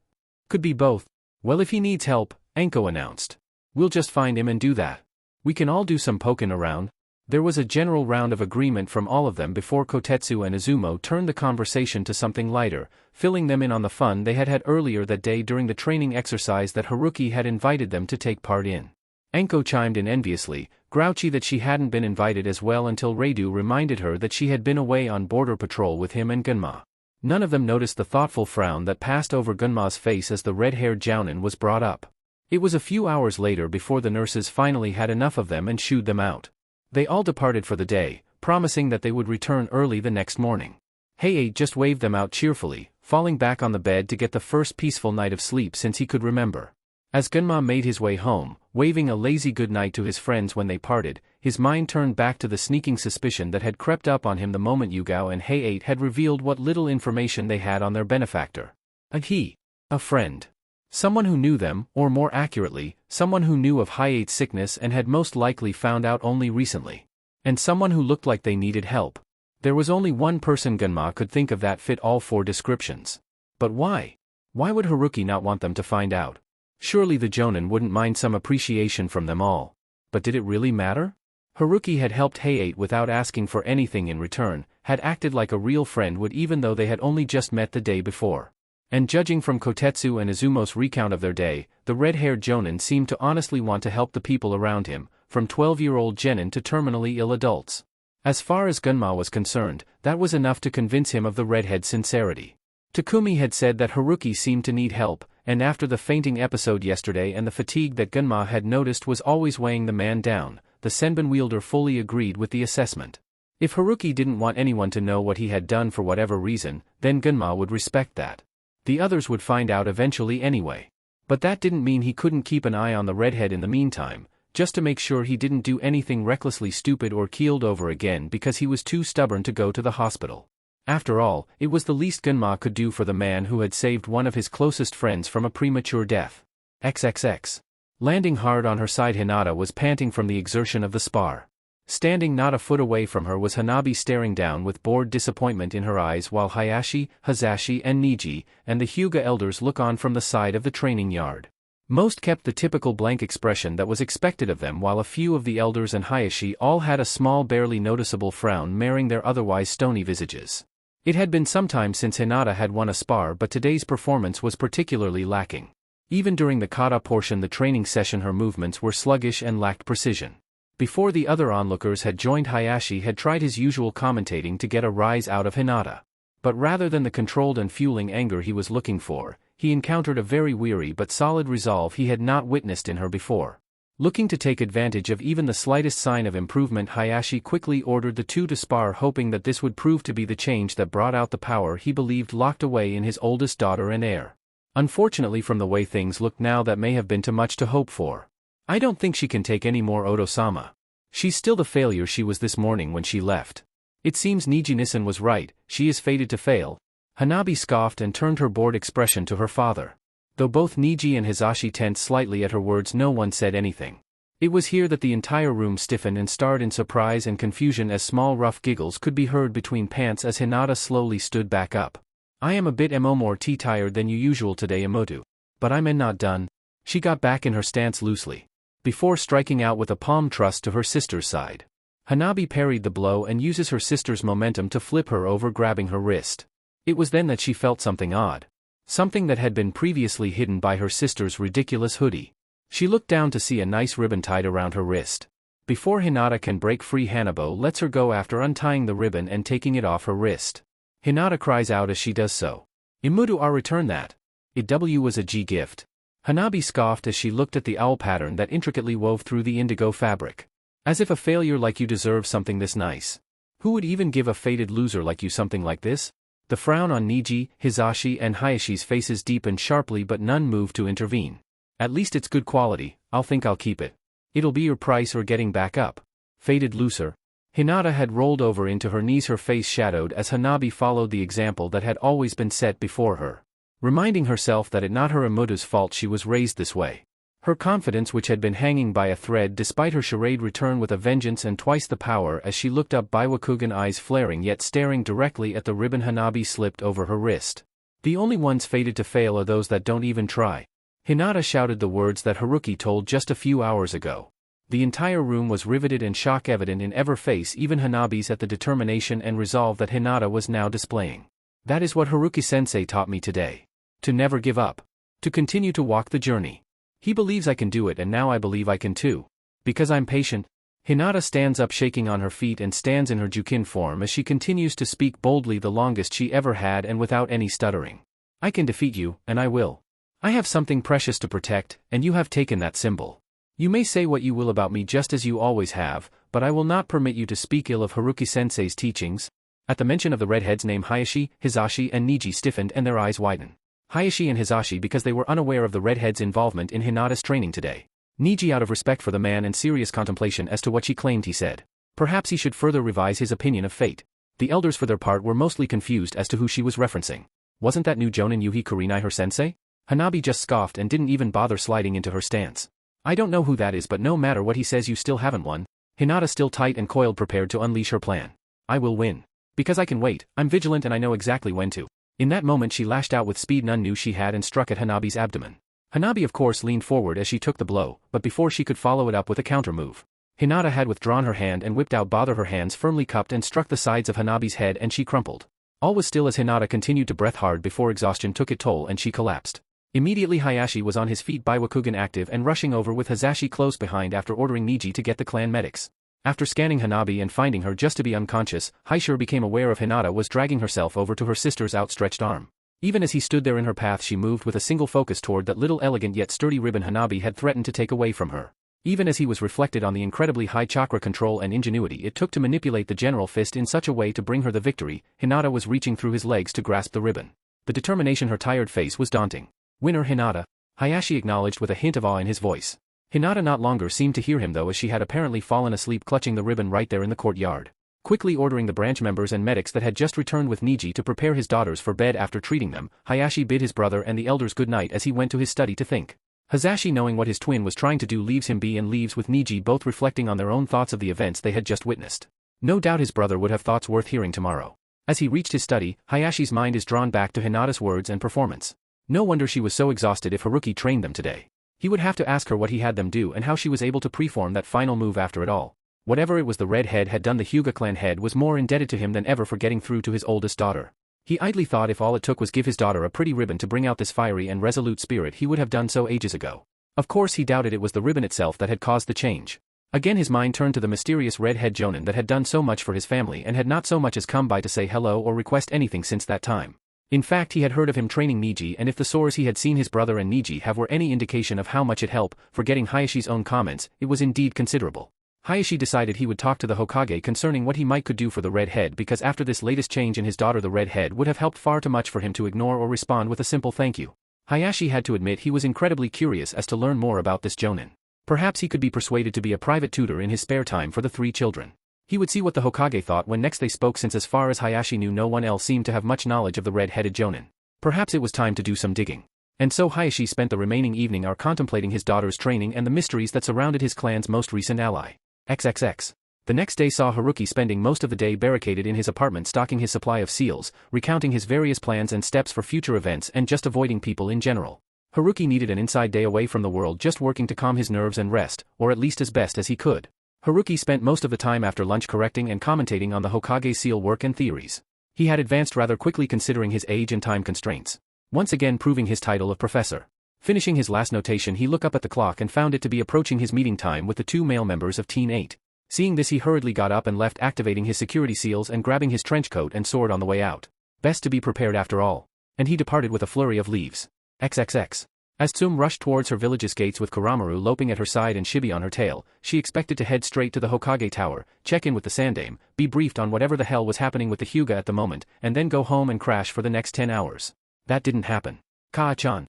"Could be both." "Well, if he needs help," Anko announced, "we'll just find him and do that. We can all do some poking around." There was a general round of agreement from all of them before Kotetsu and Izumo turned the conversation to something lighter, filling them in on the fun they had had earlier that day during the training exercise that Haruki had invited them to take part in. Anko chimed in enviously, grouchy that she hadn't been invited as well until Reidu reminded her that she had been away on border patrol with him and Gunma. None of them noticed the thoughtful frown that passed over Gunma's face as the red-haired jounin was brought up. It was a few hours later before the nurses finally had enough of them and shooed them out. They all departed for the day, promising that they would return early the next morning. Hayate just waved them out cheerfully, falling back on the bed to get the first peaceful night of sleep since he could remember. As Gunma made his way home, waving a lazy goodnight to his friends when they parted, his mind turned back to the sneaking suspicion that had crept up on him the moment Yugao and Hayate had revealed what little information they had on their benefactor. A friend. Someone who knew them, or more accurately, someone who knew of Hayate's sickness and had most likely found out only recently. And someone who looked like they needed help. There was only one person Gunma could think of that fit all four descriptions. But why? Why would Haruki not want them to find out? Surely the Jonin wouldn't mind some appreciation from them all. But did it really matter? Haruki had helped Hayate without asking for anything in return, had acted like a real friend would even though they had only just met the day before. And judging from Kotetsu and Izumo's recount of their day, the red-haired Jonin seemed to honestly want to help the people around him, from 12-year-old genin to terminally ill adults. As far as Gunma was concerned, that was enough to convince him of the redhead's sincerity. Takumi had said that Haruki seemed to need help, and after the fainting episode yesterday and the fatigue that Gunma had noticed was always weighing the man down, the Senbon wielder fully agreed with the assessment. If Haruki didn't want anyone to know what he had done for whatever reason, then Gunma would respect that. The others would find out eventually anyway. But that didn't mean he couldn't keep an eye on the redhead in the meantime, just to make sure he didn't do anything recklessly stupid or keeled over again because he was too stubborn to go to the hospital. After all, it was the least Gunma could do for the man who had saved one of his closest friends from a premature death. XXX. Landing hard on her side, Hinata was panting from the exertion of the spar. Standing not a foot away from her was Hanabi, staring down with bored disappointment in her eyes while Hayashi, Hazashi and Niji, and the Hyuga elders look on from the side of the training yard. Most kept the typical blank expression that was expected of them, while a few of the elders and Hayashi all had a small barely noticeable frown marring their otherwise stony visages. It had been some time since Hinata had won a spar, but today's performance was particularly lacking. Even during the kata portion the training session her movements were sluggish and lacked precision. Before the other onlookers had joined, Hayashi had tried his usual commentating to get a rise out of Hinata. But rather than the controlled and fueling anger he was looking for, he encountered a very weary but solid resolve he had not witnessed in her before. Looking to take advantage of even the slightest sign of improvement, Hayashi quickly ordered the two to spar, hoping that this would prove to be the change that brought out the power he believed locked away in his oldest daughter and heir. Unfortunately, from the way things looked now, that may have been too much to hope for. I don't think she can take any more, Oto-sama. She's still the failure she was this morning when she left. It seems Niji-nisan was right, she is fated to fail. Hanabi scoffed and turned her bored expression to her father. Though both Niji and Hizashi tensed slightly at her words, no one said anything. It was here that the entire room stiffened and stared in surprise and confusion as small rough giggles could be heard between pants as Hinata slowly stood back up. I am a bit more tea-tired than usual today, Emoto. But I'm not done. She got back in her stance loosely, before striking out with a palm thrust to her sister's side. Hanabi parried the blow and uses her sister's momentum to flip her over, grabbing her wrist. It was then that she felt something odd. Something that had been previously hidden by her sister's ridiculous hoodie. She looked down to see a nice ribbon tied around her wrist. Before Hinata can break free, Hanabo lets her go after untying the ribbon and taking it off her wrist. Hinata cries out as she does so. Imudu, I'll return that. It was a G gift. Hanabi scoffed as she looked at the owl pattern that intricately wove through the indigo fabric. As if a failure like you deserves something this nice. Who would even give a fated loser like you something like this? The frown on Niji, Hizashi and Hayashi's faces deepened sharply, but none moved to intervene. At least it's good quality, I'll keep it. It'll be your price or getting back up. Fated loser. Hinata had rolled over into her knees, her face shadowed as Hanabi followed the example that had always been set before her. Reminding herself that it not her Imudu's fault she was raised this way. Her confidence, which had been hanging by a thread despite her charade, returned with a vengeance and twice the power as she looked up, Biwakugan, eyes flaring yet staring directly at the ribbon Hanabi slipped over her wrist. The only ones fated to fail are those that don't even try. Hinata shouted the words that Haruki told just a few hours ago. The entire room was riveted and shock evident in every face, even Hanabi's, at the determination and resolve that Hinata was now displaying. That is what Haruki-sensei taught me today. To never give up. To continue to walk the journey. He believes I can do it, and now I believe I can too. Because I'm patient. Hinata stands up, shaking on her feet, and stands in her Jukin form as she continues to speak boldly, the longest she ever had and without any stuttering. I can defeat you, and I will. I have something precious to protect, and you have taken that symbol. You may say what you will about me, just as you always have, but I will not permit you to speak ill of Haruki-sensei's teachings. At the mention of the redheads named Hayashi, Hizashi and Niji stiffened and their eyes widened. Hayashi and Hizashi because they were unaware of the redhead's involvement in Hinata's training today. Niji out of respect for the man and serious contemplation as to what she claimed he said. Perhaps he should further revise his opinion of fate. The elders for their part were mostly confused as to who she was referencing. Wasn't that new Jonin Yuhi Kurenai her sensei? Hanabi just scoffed and didn't even bother sliding into her stance. I don't know who that is, but no matter what he says you still haven't won. Hinata still tight and coiled, prepared to unleash her plan. I will win. Because I can wait, I'm vigilant and I know exactly when to. In that moment she lashed out with speed none knew she had and struck at Hanabi's abdomen. Hanabi of course leaned forward as she took the blow, but before she could follow it up with a counter move, Hinata had withdrawn her hand and whipped out both her hands firmly cupped and struck the sides of Hanabi's head, and she crumpled. All was still as Hinata continued to breath hard before exhaustion took its toll and she collapsed. Immediately Hayashi was on his feet, Biwakugan active and rushing over with Hizashi close behind after ordering Niji to get the clan medics. After scanning Hanabi and finding her just to be unconscious, Haishur became aware of Hinata was dragging herself over to her sister's outstretched arm. Even as he stood there in her path, she moved with a single focus toward that little elegant yet sturdy ribbon Hanabi had threatened to take away from her. Even as he was reflected on the incredibly high chakra control and ingenuity it took to manipulate the general fist in such a way to bring her the victory, Hinata was reaching through his legs to grasp the ribbon. The determination her tired face was daunting. Winner Hinata, Hayashi acknowledged with a hint of awe in his voice. Hinata not longer seemed to hear him though, as she had apparently fallen asleep clutching the ribbon right there in the courtyard. Quickly ordering the branch members and medics that had just returned with Niji to prepare his daughters for bed after treating them, Hayashi bid his brother and the elders good night as he went to his study to think. Hizashi, knowing what his twin was trying to do, leaves him be and leaves with Niji, both reflecting on their own thoughts of the events they had just witnessed. No doubt his brother would have thoughts worth hearing tomorrow. As he reached his study, Hayashi's mind is drawn back to Hinata's words and performance. No wonder she was so exhausted if Haruki trained them today. He would have to ask her what he had them do and how she was able to preform that final move after it all. Whatever it was the redhead had done, the Hyuga clan head was more indebted to him than ever for getting through to his oldest daughter. He idly thought if all it took was give his daughter a pretty ribbon to bring out this fiery and resolute spirit, he would have done so ages ago. Of course he doubted it was the ribbon itself that had caused the change. Again his mind turned to the mysterious redhead Jonin that had done so much for his family and had not so much as come by to say hello or request anything since that time. In fact, he had heard of him training Niji, and if the sores he had seen his brother and Niji have were any indication of how much it helped, forgetting Hayashi's own comments, it was indeed considerable. Hayashi decided he would talk to the Hokage concerning what he might could do for the red head, because after this latest change in his daughter, the red head would have helped far too much for him to ignore or respond with a simple thank you. Hayashi had to admit he was incredibly curious as to learn more about this Jonin. Perhaps he could be persuaded to be a private tutor in his spare time for the three children. He would see what the Hokage thought when next they spoke, since as far as Hayashi knew no one else seemed to have much knowledge of the red-headed Jonin. Perhaps it was time to do some digging. And so Hayashi spent the remaining evening hour contemplating his daughter's training and the mysteries that surrounded his clan's most recent ally. XXX. The next day saw Haruki spending most of the day barricaded in his apartment, stocking his supply of seals, recounting his various plans and steps for future events, and just avoiding people in general. Haruki needed an inside day away from the world, just working to calm his nerves and rest, or at least as best as he could. Haruki spent most of the time after lunch correcting and commentating on the Hokage's seal work and theories. He had advanced rather quickly considering his age and time constraints, once again proving his title of professor. Finishing his last notation, he looked up at the clock and found it to be approaching his meeting time with the two male members of Teen 8. Seeing this, he hurriedly got up and left, activating his security seals and grabbing his trench coat and sword on the way out. Best to be prepared after all. And he departed with a flurry of leaves. XXX. As Tsum rushed towards her village's gates with Kuramaru loping at her side and Shibi on her tail, she expected to head straight to the Hokage Tower, check in with the Sandame, be briefed on whatever the hell was happening with the Hyuga at the moment, and then go home and crash for the next 10 hours. That didn't happen. Kaa-chan,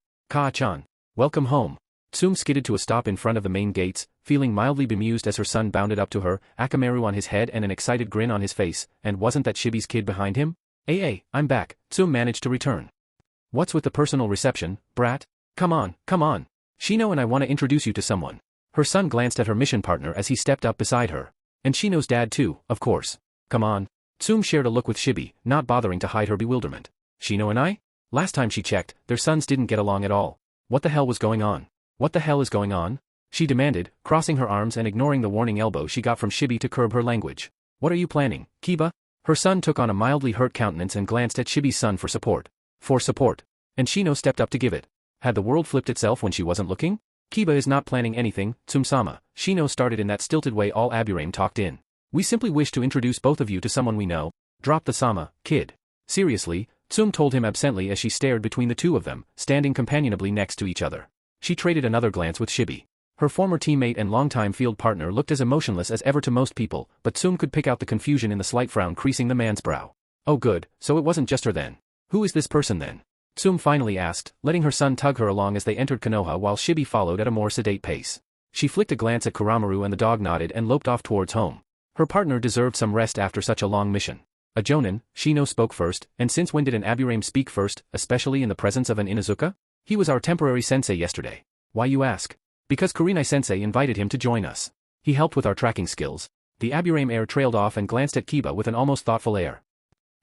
welcome home. Tsum skidded to a stop in front of the main gates, feeling mildly bemused as her son bounded up to her, Akamaru on his head and an excited grin on his face, and wasn't that Shibi's kid behind him? Hey, I'm back, Tsum managed to return. What's with the personal reception, brat? Come on. Shino and I want to introduce you to someone. Her son glanced at her mission partner as he stepped up beside her. And Shino's dad too, of course. Come on. Tsum shared a look with Shibi, not bothering to hide her bewilderment. Shino and I? Last time she checked, their sons didn't get along at all. What the hell was going on? What the hell is going on? She demanded, crossing her arms and ignoring the warning elbow she got from Shibi to curb her language. What are you planning, Kiba? Her son took on a mildly hurt countenance and glanced at Shibi's son for support. And Shino stepped up to give it. Had the world flipped itself when she wasn't looking? Kiba is not planning anything, Tsum-sama, Shino started in that stilted way all Aburame talked in. We simply wish to introduce both of you to someone we know. Drop the sama, kid. Seriously, Tsum told him absently as she stared between the two of them, standing companionably next to each other. She traded another glance with Shibi. Her former teammate and longtime field partner looked as emotionless as ever to most people, but Tsum could pick out the confusion in the slight frown creasing the man's brow. Oh good, so it wasn't just her then. Who is this person then? Tsum finally asked, letting her son tug her along as they entered Konoha while Shibi followed at a more sedate pace. She flicked a glance at Kuramaru and the dog nodded and loped off towards home. Her partner deserved some rest after such a long mission. A Jonin, Shino spoke first, and since when did an Aburame speak first, especially in the presence of an Inuzuka? He was our temporary sensei yesterday. Why you ask? Because Kurenai-sensei invited him to join us. He helped with our tracking skills. The Aburame heir trailed off and glanced at Kiba with an almost thoughtful air.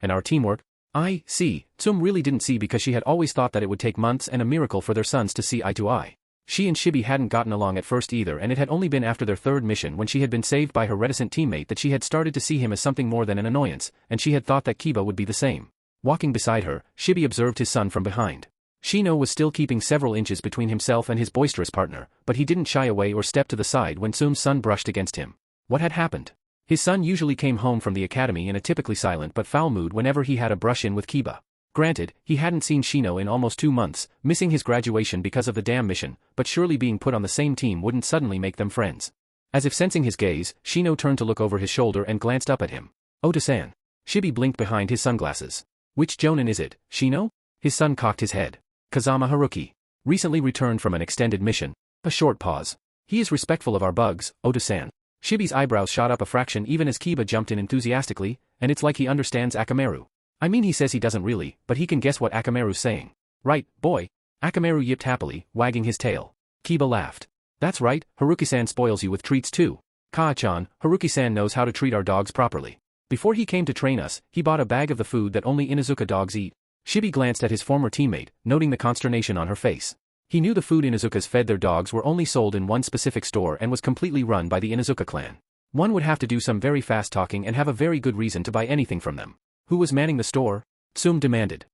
And our teamwork? I see. Tsum really didn't see because she had always thought that it would take months and a miracle for their sons to see eye to eye. She and Shibi hadn't gotten along at first either, and it had only been after their third mission when she had been saved by her reticent teammate that she had started to see him as something more than an annoyance, and she had thought that Kiba would be the same. Walking beside her, Shibi observed his son from behind. Shino was still keeping several inches between himself and his boisterous partner, but he didn't shy away or step to the side when Tsum's son brushed against him. What had happened? His son usually came home from the academy in a typically silent but foul mood whenever he had a brush-in with Kiba. Granted, he hadn't seen Shino in almost 2 months, missing his graduation because of the damn mission, but surely being put on the same team wouldn't suddenly make them friends. As if sensing his gaze, Shino turned to look over his shoulder and glanced up at him. Oda-san. Shibi blinked behind his sunglasses. Which Jonin is it, Shino? His son cocked his head. Kazama Haruki. Recently returned from an extended mission. A short pause. He is respectful of our bugs, Oda-san. Shibi's eyebrows shot up a fraction even as Kiba jumped in enthusiastically, and it's like he understands Akamaru. I mean, he says he doesn't really, but he can guess what Akamaru's saying. Right, boy. Akamaru yipped happily, wagging his tail. Kiba laughed. That's right, Haruki-san spoils you with treats too. Kaa-chan, Haruki-san knows how to treat our dogs properly. Before he came to train us, he bought a bag of the food that only Inuzuka dogs eat. Shibi glanced at his former teammate, noting the consternation on her face. He knew the food Inuzukas fed their dogs were only sold in one specific store and was completely run by the Inuzuka clan. One would have to do some very fast talking and have a very good reason to buy anything from them. Who was manning the store? Tsum demanded.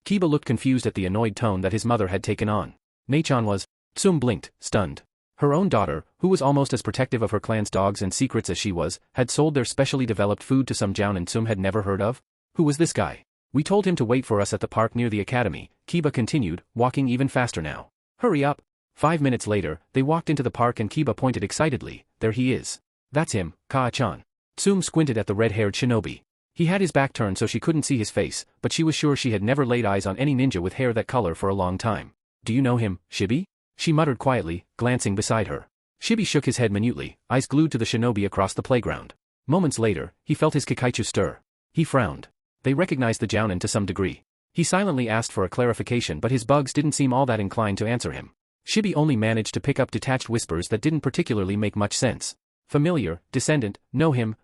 Kiba looked confused at the annoyed tone that his mother had taken on. Nei-chan was. Tsum blinked, stunned. Her own daughter, who was almost as protective of her clan's dogs and secrets as she was, had sold their specially developed food to some jounin Tsum had never heard of? Who was this guy? We told him to wait for us at the park near the academy, Kiba continued, walking even faster now. Hurry up. 5 minutes later, they walked into the park and Kiba pointed excitedly. There he is. That's him, Kaa-chan. Tsum squinted at the red-haired shinobi. He had his back turned so she couldn't see his face, but she was sure she had never laid eyes on any ninja with hair that color for a long time. Do you know him, Shibi? She muttered quietly, glancing beside her. Shibi shook his head minutely, eyes glued to the shinobi across the playground. Moments later, he felt his Kikaichu stir. He frowned. They recognized the jounin to some degree. He silently asked for a clarification but his bugs didn't seem all that inclined to answer him. Shibi only managed to pick up detached whispers that didn't particularly make much sense. Familiar, descendant, know him,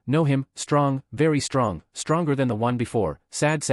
strong, very strong, stronger than the one before, sad,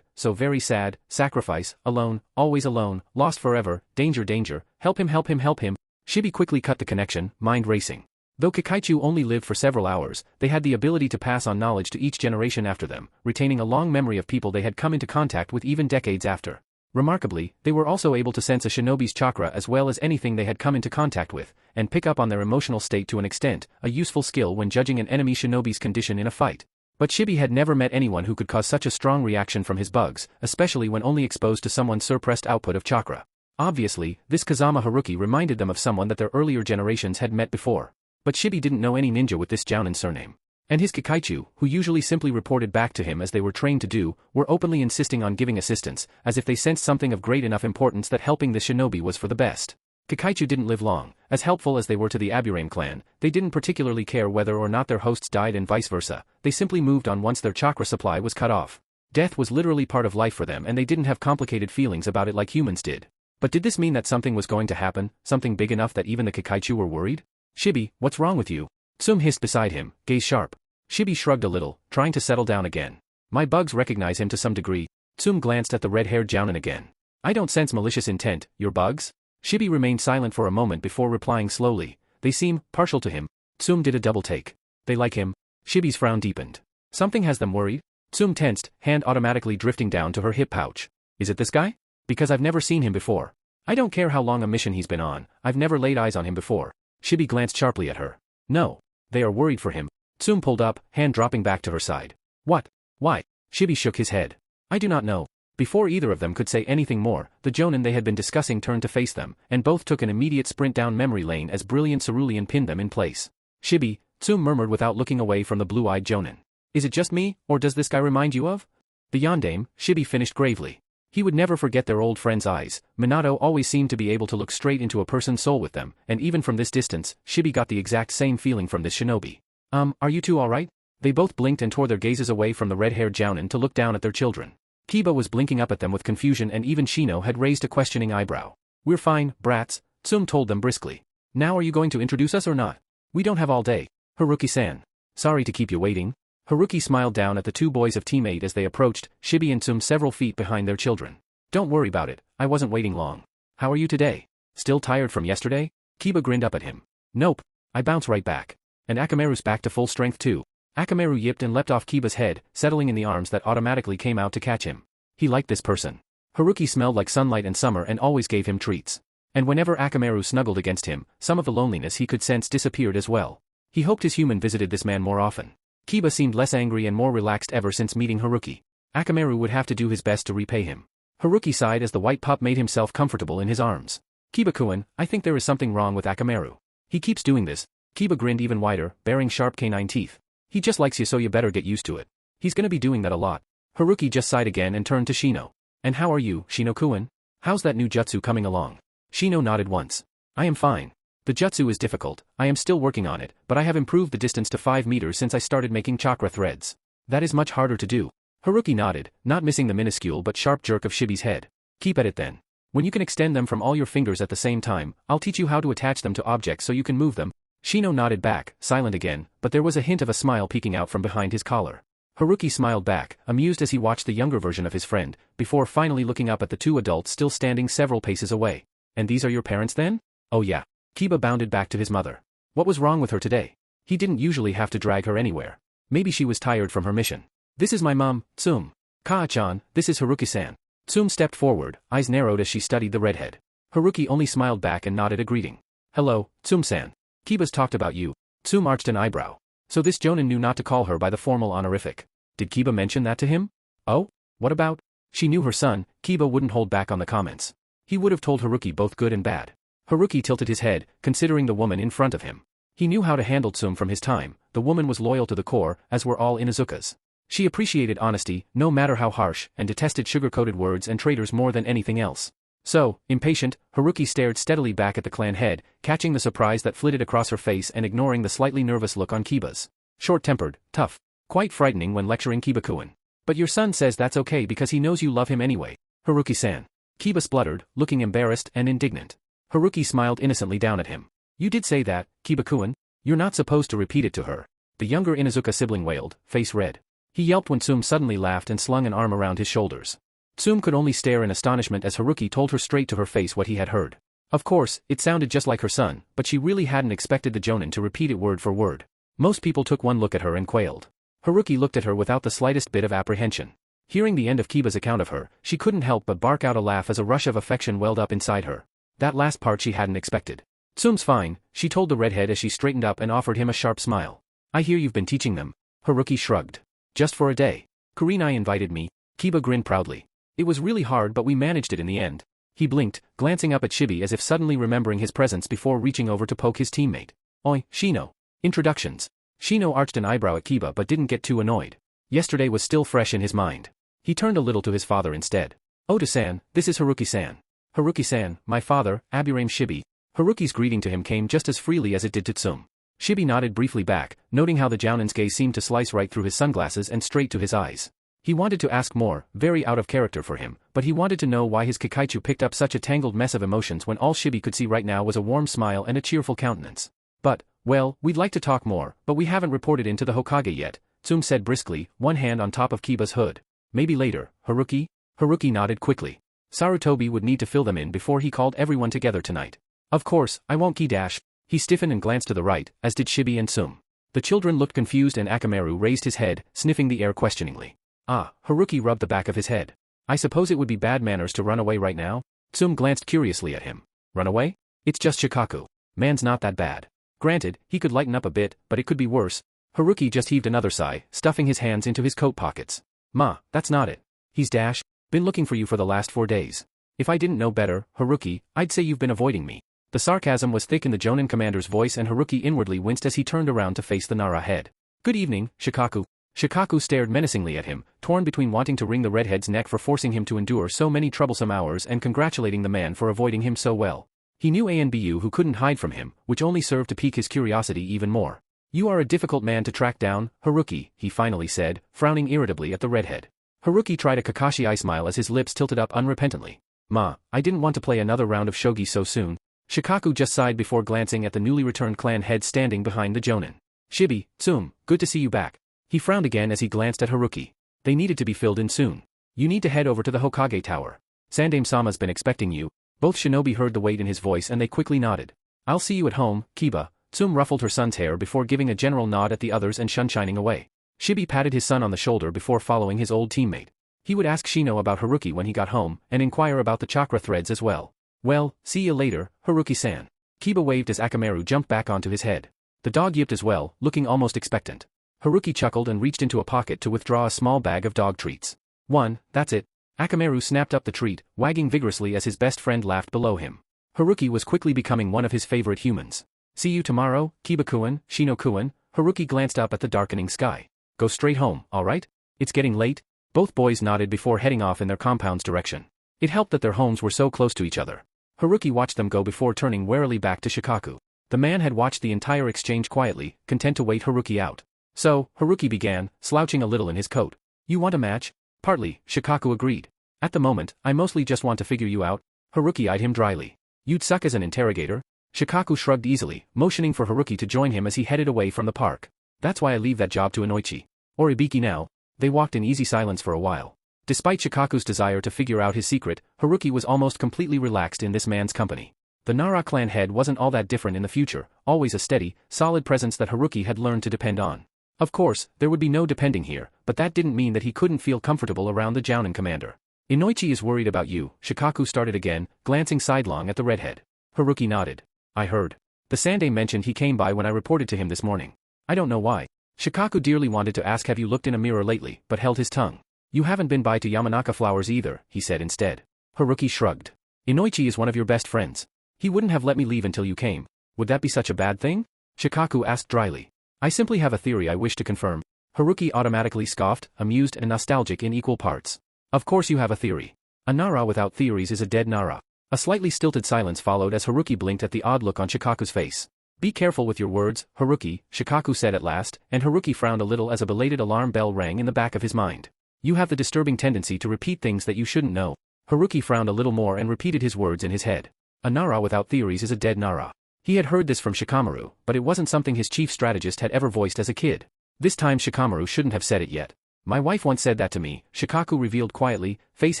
so very sad, sacrifice, alone, always alone, lost forever, danger, help him. Shibi quickly cut the connection, mind racing. Though Kikaichu only lived for several hours, they had the ability to pass on knowledge to each generation after them, retaining a long memory of people they had come into contact with even decades after. Remarkably, they were also able to sense a shinobi's chakra as well as anything they had come into contact with, and pick up on their emotional state to an extent, a useful skill when judging an enemy shinobi's condition in a fight. But Shibi had never met anyone who could cause such a strong reaction from his bugs, especially when only exposed to someone's suppressed output of chakra. Obviously, this Kazama Haruki reminded them of someone that their earlier generations had met before. But Shibi didn't know any ninja with this jounin surname. And his Kikaichu, who usually simply reported back to him as they were trained to do, were openly insisting on giving assistance, as if they sensed something of great enough importance that helping the shinobi was for the best. Kikaichu didn't live long. As helpful as they were to the Aburame clan, they didn't particularly care whether or not their hosts died and vice versa, they simply moved on once their chakra supply was cut off. Death was literally part of life for them and they didn't have complicated feelings about it like humans did. But did this mean that something was going to happen, something big enough that even the Kikaichu were worried? Shibi, what's wrong with you? Tsum hissed beside him, gaze sharp. Shibi shrugged a little, trying to settle down again. My bugs recognize him to some degree. Tsum glanced at the red-haired jounin again. I don't sense malicious intent, your bugs? Shibi remained silent for a moment before replying slowly. They seem partial to him. Tsum did a double take. They like him. Shibi's frown deepened. Something has them worried? Tsum tensed, hand automatically drifting down to her hip pouch. Is it this guy? Because I've never seen him before. I don't care how long a mission he's been on, I've never laid eyes on him before. Shibi glanced sharply at her. No. They are worried for him. Tsum pulled up, hand dropping back to her side. What? Why? Shibi shook his head. I do not know. Before either of them could say anything more, the jounin they had been discussing turned to face them, and both took an immediate sprint down memory lane as brilliant cerulean pinned them in place. Shibi, Tsum murmured without looking away from the blue-eyed jounin. Is it just me, or does this guy remind you of? The yandame, Shibi finished gravely. He would never forget their old friend's eyes. Minato always seemed to be able to look straight into a person's soul with them, and even from this distance, Shibi got the exact same feeling from this shinobi. Are you two alright? They both blinked and tore their gazes away from the red-haired jounin to look down at their children. Kiba was blinking up at them with confusion and even Shino had raised a questioning eyebrow. We're fine, brats, Tsum told them briskly. Now are you going to introduce us or not? We don't have all day. Haruki-san. Sorry to keep you waiting. Haruki smiled down at the two boys of Team 8 as they approached, Shibi and Tsum several feet behind their children. Don't worry about it, I wasn't waiting long. How are you today? Still tired from yesterday? Kiba grinned up at him. Nope. I bounce right back. And Akamaru's back to full strength too. Akamaru yipped and leapt off Kiba's head, settling in the arms that automatically came out to catch him. He liked this person. Haruki smelled like sunlight and summer and always gave him treats. And whenever Akamaru snuggled against him, some of the loneliness he could sense disappeared as well. He hoped his human visited this man more often. Kiba seemed less angry and more relaxed ever since meeting Haruki. Akamaru would have to do his best to repay him. Haruki sighed as the white pup made himself comfortable in his arms. Kiba-kun, I think there is something wrong with Akamaru. He keeps doing this. Kiba grinned even wider, baring sharp canine teeth. He just likes you so you better get used to it. He's gonna be doing that a lot. Haruki just sighed again and turned to Shino. And how are you, Shino-kun? How's that new jutsu coming along? Shino nodded once. I am fine. The jutsu is difficult, I am still working on it, but I have improved the distance to 5 meters since I started making chakra threads. That is much harder to do. Haruki nodded, not missing the minuscule but sharp jerk of Shibi's head. Keep at it then. When you can extend them from all your fingers at the same time, I'll teach you how to attach them to objects so you can move them. Shino nodded back, silent again, but there was a hint of a smile peeking out from behind his collar. Haruki smiled back, amused as he watched the younger version of his friend, before finally looking up at the two adults still standing several paces away. And these are your parents then? Oh yeah. Kiba bounded back to his mother. What was wrong with her today? He didn't usually have to drag her anywhere. Maybe she was tired from her mission. This is my mom, Tsum. Kaa-chan, this is Haruki-san. Tsum stepped forward, eyes narrowed as she studied the redhead. Haruki only smiled back and nodded a greeting. Hello, Tsum-san. Kiba's talked about you. Tsum arched an eyebrow. So this Jonin knew not to call her by the formal honorific. Did Kiba mention that to him? Oh? What about? She knew her son, Kiba wouldn't hold back on the comments. He would have told Haruki both good and bad. Haruki tilted his head, considering the woman in front of him. He knew how to handle Tsum from his time. The woman was loyal to the core, as were all Inuzukas. She appreciated honesty, no matter how harsh, and detested sugar-coated words and traitors more than anything else. So, impatient, Haruki stared steadily back at the clan head, catching the surprise that flitted across her face and ignoring the slightly nervous look on Kiba's. Short-tempered, tough. Quite frightening when lecturing Kiba-kun. But your son says that's okay because he knows you love him anyway. Haruki-san. Kiba spluttered, looking embarrassed and indignant. Haruki smiled innocently down at him. You did say that, Kiba-kun? You're not supposed to repeat it to her. The younger Inuzuka sibling wailed, face red. He yelped when Tsum suddenly laughed and slung an arm around his shoulders. Tsum could only stare in astonishment as Haruki told her straight to her face what he had heard. Of course, it sounded just like her son, but she really hadn't expected the Jonin to repeat it word for word. Most people took one look at her and quailed. Haruki looked at her without the slightest bit of apprehension. Hearing the end of Kiba's account of her, she couldn't help but bark out a laugh as a rush of affection welled up inside her. That last part she hadn't expected. Tsum's fine, she told the redhead as she straightened up and offered him a sharp smile. I hear you've been teaching them. Haruki shrugged. Just for a day. Kurenai invited me. Kiba grinned proudly. It was really hard but we managed it in the end. He blinked, glancing up at Chibi as if suddenly remembering his presence before reaching over to poke his teammate. Oi, Shino. Introductions. Shino arched an eyebrow at Kiba but didn't get too annoyed. Yesterday was still fresh in his mind. He turned a little to his father instead. Oda-san, this is Haruki-san. Haruki-san, my father, Aburame Shibi. Haruki's greeting to him came just as freely as it did to Tsum. Shibi nodded briefly back, noting how the Jounin's gaze seemed to slice right through his sunglasses and straight to his eyes. He wanted to ask more, very out of character for him, but he wanted to know why his Kikaichu picked up such a tangled mess of emotions when all Shibi could see right now was a warm smile and a cheerful countenance. But, well, we'd like to talk more, but we haven't reported into the Hokage yet, Tsum said briskly, one hand on top of Kiba's hood. Maybe later, Haruki? Haruki nodded quickly. Sarutobi would need to fill them in before he called everyone together tonight. Of course, I won't ki-dash. He stiffened and glanced to the right, as did Shibi and Tsum. The children looked confused and Akamaru raised his head, sniffing the air questioningly. Ah, Haruki rubbed the back of his head. I suppose it would be bad manners to run away right now? Tsum glanced curiously at him. Run away? It's just Shikaku. Man's not that bad. Granted, he could lighten up a bit, but it could be worse. Haruki just heaved another sigh, stuffing his hands into his coat pockets. Ma, that's not it. He's dash. Been looking for you for the last 4 days. If I didn't know better, Haruki, I'd say you've been avoiding me. The sarcasm was thick in the Jonin commander's voice and Haruki inwardly winced as he turned around to face the Nara head. Good evening, Shikaku. Shikaku stared menacingly at him, torn between wanting to wring the redhead's neck for forcing him to endure so many troublesome hours and congratulating the man for avoiding him so well. He knew Anbu who couldn't hide from him, which only served to pique his curiosity even more. You are a difficult man to track down, Haruki, he finally said, frowning irritably at the redhead. Haruki tried a Kakashi eye smile as his lips tilted up unrepentantly. Ma, I didn't want to play another round of shogi so soon. Shikaku just sighed before glancing at the newly returned clan head standing behind the Jonin. Shibi, Tsum, good to see you back. He frowned again as he glanced at Haruki. They needed to be filled in soon. You need to head over to the Hokage tower. Sandame-sama's been expecting you. Both shinobi heard the weight in his voice and they quickly nodded. I'll see you at home, Kiba. Tsum ruffled her son's hair before giving a general nod at the others and shining away. Shibi patted his son on the shoulder before following his old teammate. He would ask Shino about Haruki when he got home, and inquire about the chakra threads as well. Well, see you later, Haruki-san. Kiba waved as Akamaru jumped back onto his head. The dog yipped as well, looking almost expectant. Haruki chuckled and reached into a pocket to withdraw a small bag of dog treats. One, that's it. Akamaru snapped up the treat, wagging vigorously as his best friend laughed below him. Haruki was quickly becoming one of his favorite humans. See you tomorrow, Kiba-kun, Shino-kun. Haruki glanced up at the darkening sky. Go straight home, alright? It's getting late? Both boys nodded before heading off in their compound's direction. It helped that their homes were so close to each other. Haruki watched them go before turning warily back to Shikaku. The man had watched the entire exchange quietly, content to wait Haruki out. So, Haruki began, slouching a little in his coat. You want a match? Partly, Shikaku agreed. At the moment, I mostly just want to figure you out. Haruki eyed him dryly. You'd suck as an interrogator? Shikaku shrugged easily, motioning for Haruki to join him as he headed away from the park. That's why I leave that job to Inoichi. Or Ibiki now. They walked in easy silence for a while. Despite Shikaku's desire to figure out his secret, Haruki was almost completely relaxed in this man's company. The Nara clan head wasn't all that different in the future, always a steady, solid presence that Haruki had learned to depend on. Of course, there would be no depending here, but that didn't mean that he couldn't feel comfortable around the Jounin commander. Inoichi is worried about you, Shikaku started again, glancing sidelong at the redhead. Haruki nodded. I heard. The Sandai mentioned he came by when I reported to him this morning. I don't know why. Shikaku dearly wanted to ask have you looked in a mirror lately, but held his tongue. You haven't been by to Yamanaka Flowers either, he said instead. Haruki shrugged. Inoichi is one of your best friends. He wouldn't have let me leave until you came. Would that be such a bad thing? Shikaku asked dryly. I simply have a theory I wish to confirm. Haruki automatically scoffed, amused and nostalgic in equal parts. Of course you have a theory. A Nara without theories is a dead Nara. A slightly stilted silence followed as Haruki blinked at the odd look on Shikaku's face. Be careful with your words, Haruki, Shikaku said at last, and Haruki frowned a little as a belated alarm bell rang in the back of his mind. You have the disturbing tendency to repeat things that you shouldn't know. Haruki frowned a little more and repeated his words in his head. A Nara without theories is a dead Nara. He had heard this from Shikamaru, but it wasn't something his chief strategist had ever voiced as a kid. This time Shikamaru shouldn't have said it yet. My wife once said that to me, Shikaku revealed quietly, face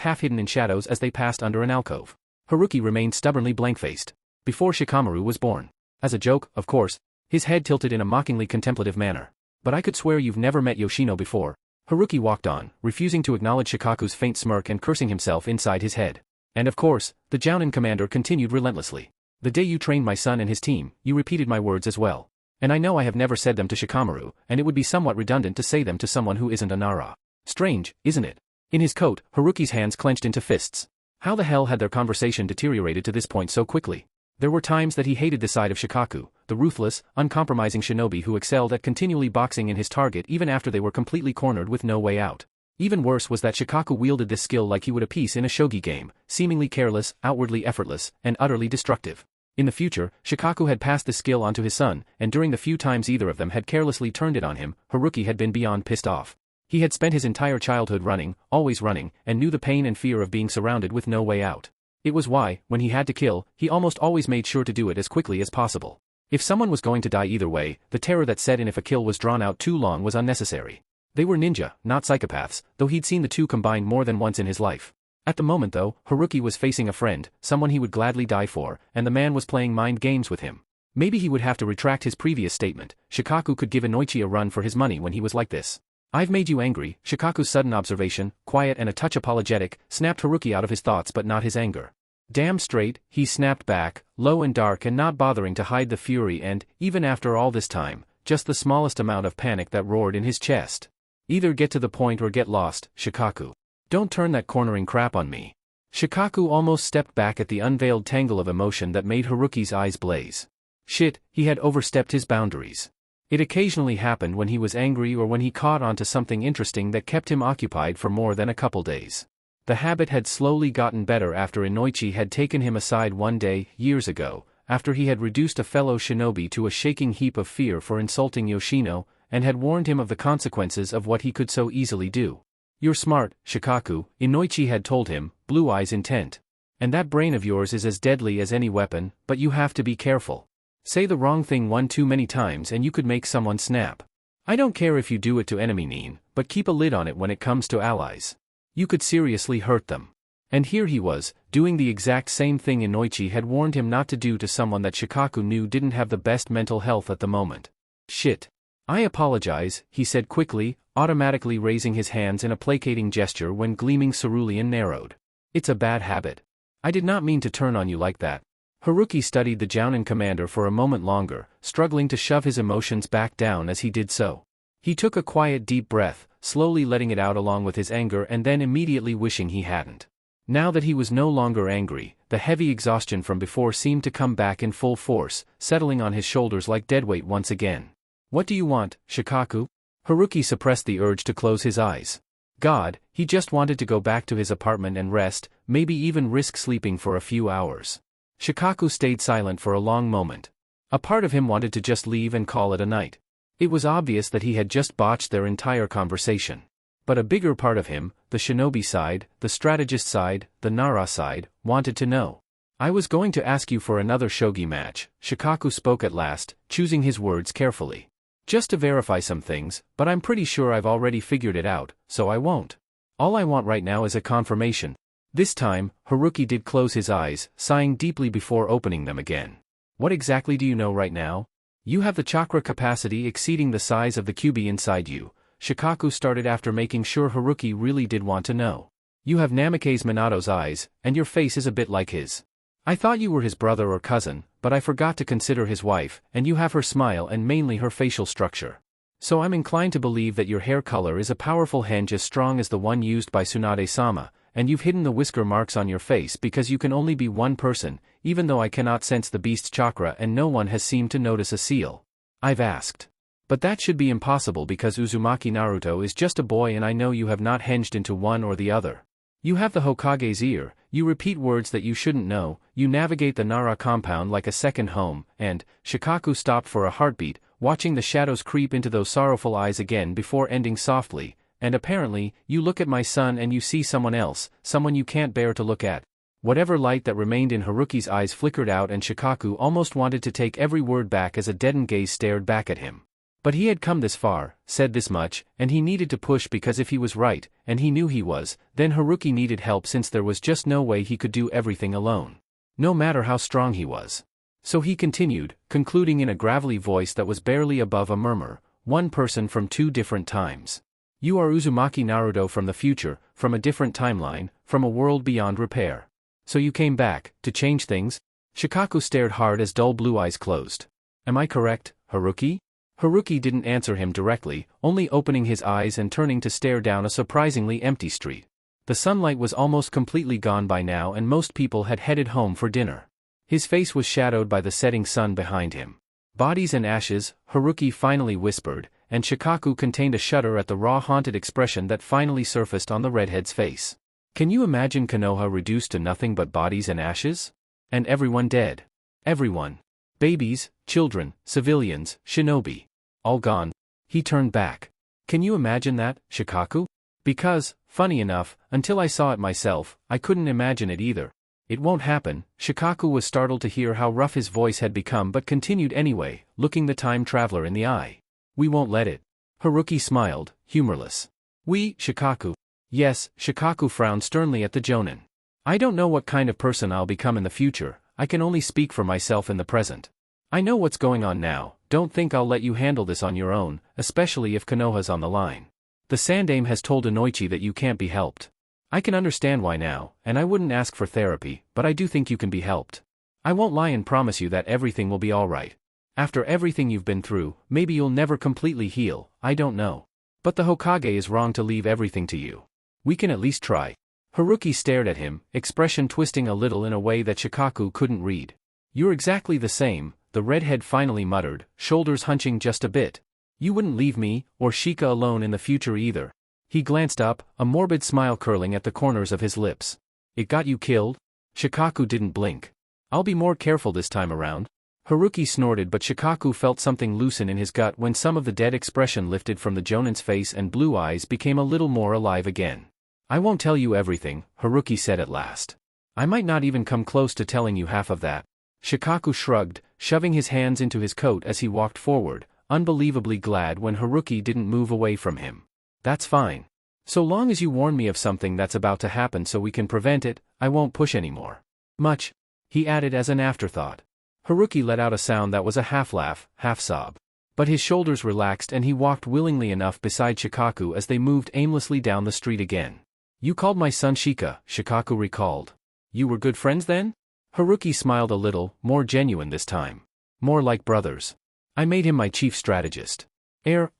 half hidden in shadows as they passed under an alcove. Haruki remained stubbornly blank-faced. Before Shikamaru was born. As a joke, of course, his head tilted in a mockingly contemplative manner. But I could swear you've never met Yoshino before. Haruki walked on, refusing to acknowledge Shikaku's faint smirk and cursing himself inside his head. And of course, the Jounin commander continued relentlessly. The day you trained my son and his team, you repeated my words as well. And I know I have never said them to Shikamaru, and it would be somewhat redundant to say them to someone who isn't a Nara. Strange, isn't it? In his coat, Haruki's hands clenched into fists. How the hell had their conversation deteriorated to this point so quickly? There were times that he hated the side of Shikaku, the ruthless, uncompromising shinobi who excelled at continually boxing in his target even after they were completely cornered with no way out. Even worse was that Shikaku wielded this skill like he would a piece in a shogi game, seemingly careless, outwardly effortless, and utterly destructive. In the future, Shikaku had passed this skill onto his son, and during the few times either of them had carelessly turned it on him, Haruki had been beyond pissed off. He had spent his entire childhood running, always running, and knew the pain and fear of being surrounded with no way out. It was why, when he had to kill, he almost always made sure to do it as quickly as possible. If someone was going to die either way, the terror that set in if a kill was drawn out too long was unnecessary. They were ninja, not psychopaths, though he'd seen the two combined more than once in his life. At the moment though, Haruki was facing a friend, someone he would gladly die for, and the man was playing mind games with him. Maybe he would have to retract his previous statement. Shikaku could give Inoichi a run for his money when he was like this. I've made you angry. Shikaku's sudden observation, quiet and a touch apologetic, snapped Haruki out of his thoughts but not his anger. Damn straight, he snapped back, low and dark and not bothering to hide the fury and, even after all this time, just the smallest amount of panic that roared in his chest. Either get to the point or get lost, Shikaku. Don't turn that cornering crap on me. Shikaku almost stepped back at the unveiled tangle of emotion that made Haruki's eyes blaze. Shit, he had overstepped his boundaries. It occasionally happened when he was angry or when he caught on to something interesting that kept him occupied for more than a couple days. The habit had slowly gotten better after Inoichi had taken him aside one day, years ago, after he had reduced a fellow shinobi to a shaking heap of fear for insulting Yoshino, and had warned him of the consequences of what he could so easily do. You're smart, Shikaku, Inoichi had told him, blue eyes intent. And that brain of yours is as deadly as any weapon, but you have to be careful. Say the wrong thing one too many times and you could make someone snap. I don't care if you do it to enemy Nin, but keep a lid on it when it comes to allies. You could seriously hurt them. And here he was, doing the exact same thing Inoichi had warned him not to do to someone that Shikaku knew didn't have the best mental health at the moment. Shit. I apologize, he said quickly, automatically raising his hands in a placating gesture when gleaming cerulean narrowed. It's a bad habit. I did not mean to turn on you like that. Haruki studied the Jounin commander for a moment longer, struggling to shove his emotions back down as he did so. He took a quiet deep breath, slowly letting it out along with his anger and then immediately wishing he hadn't. Now that he was no longer angry, the heavy exhaustion from before seemed to come back in full force, settling on his shoulders like deadweight once again. What do you want, Shikaku? Haruki suppressed the urge to close his eyes. God, he just wanted to go back to his apartment and rest, maybe even risk sleeping for a few hours. Shikaku stayed silent for a long moment. A part of him wanted to just leave and call it a night. It was obvious that he had just botched their entire conversation. But a bigger part of him, the shinobi side, the strategist side, the Nara side, wanted to know. I was going to ask you for another shogi match, Shikaku spoke at last, choosing his words carefully. Just to verify some things, but I'm pretty sure I've already figured it out, so I won't. All I want right now is a confirmation. This time, Haruki did close his eyes, sighing deeply before opening them again. What exactly do you know right now? You have the chakra capacity exceeding the size of the QB inside you. Shikaku started after making sure Haruki really did want to know. You have Namake's Minato's eyes, and your face is a bit like his. I thought you were his brother or cousin, but I forgot to consider his wife, and you have her smile and mainly her facial structure. So I'm inclined to believe that your hair color is a powerful henge as strong as the one used by Tsunade-sama, and you've hidden the whisker marks on your face because you can only be one person, even though I cannot sense the beast's chakra and no one has seemed to notice a seal. I've asked. But that should be impossible because Uzumaki Naruto is just a boy and I know you have not hinged into one or the other. You have the Hokage's ear, you repeat words that you shouldn't know, you navigate the Nara compound like a second home, and, Shikaku stopped for a heartbeat, watching the shadows creep into those sorrowful eyes again before ending softly, and apparently, you look at my son and you see someone else, someone you can't bear to look at. Whatever light that remained in Haruki's eyes flickered out and Shikaku almost wanted to take every word back as a deadened gaze stared back at him. But he had come this far, said this much, and he needed to push because if he was right, and he knew he was, then Haruki needed help since there was just no way he could do everything alone. No matter how strong he was. So he continued, concluding in a gravelly voice that was barely above a murmur, one person from two different times. You are Uzumaki Naruto from the future, from a different timeline, from a world beyond repair. So you came back, to change things? Shikaku stared hard as dull blue eyes closed. Am I correct, Haruki? Haruki didn't answer him directly, only opening his eyes and turning to stare down a surprisingly empty street. The sunlight was almost completely gone by now and most people had headed home for dinner. His face was shadowed by the setting sun behind him. Bodies and ashes, Haruki finally whispered, and Shikaku contained a shudder at the raw haunted expression that finally surfaced on the redhead's face. Can you imagine Konoha reduced to nothing but bodies and ashes? And everyone dead. Everyone. Babies, children, civilians, shinobi. All gone. He turned back. Can you imagine that, Shikaku? Because, funny enough, until I saw it myself, I couldn't imagine it either. It won't happen. Shikaku was startled to hear how rough his voice had become but continued anyway, looking the time traveler in the eye. We won't let it. Haruki smiled, humorless. We, Shikaku. Yes, Shikaku frowned sternly at the jonin. I don't know what kind of person I'll become in the future, I can only speak for myself in the present. I know what's going on now, don't think I'll let you handle this on your own, especially if Konoha's on the line. The Sandaime has told Inoichi that you can't be helped. I can understand why now, and I wouldn't ask for therapy, but I do think you can be helped. I won't lie and promise you that everything will be alright. After everything you've been through, maybe you'll never completely heal, I don't know. But the Hokage is wrong to leave everything to you. We can at least try. Haruki stared at him, expression twisting a little in a way that Shikaku couldn't read. You're exactly the same, the redhead finally muttered, shoulders hunching just a bit. You wouldn't leave me, or Shika alone in the future either. He glanced up, a morbid smile curling at the corners of his lips. It got you killed? Shikaku didn't blink. I'll be more careful this time around. Haruki snorted but Shikaku felt something loosen in his gut when some of the dead expression lifted from the jonin's face and blue eyes became a little more alive again. I won't tell you everything, Haruki said at last. I might not even come close to telling you half of that. Shikaku shrugged, shoving his hands into his coat as he walked forward, unbelievably glad when Haruki didn't move away from him. That's fine. So long as you warn me of something that's about to happen so we can prevent it, I won't push anymore. Much. He added as an afterthought. Haruki let out a sound that was a half-laugh, half-sob. But his shoulders relaxed and he walked willingly enough beside Shikaku as they moved aimlessly down the street again. You called my son Shika, Shikaku recalled. You were good friends then? Haruki smiled a little, more genuine this time. More like brothers. I made him my chief strategist.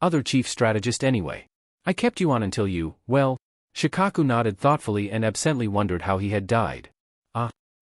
Other chief strategist anyway. I kept you on until you, well. Shikaku nodded thoughtfully and absently wondered how he had died.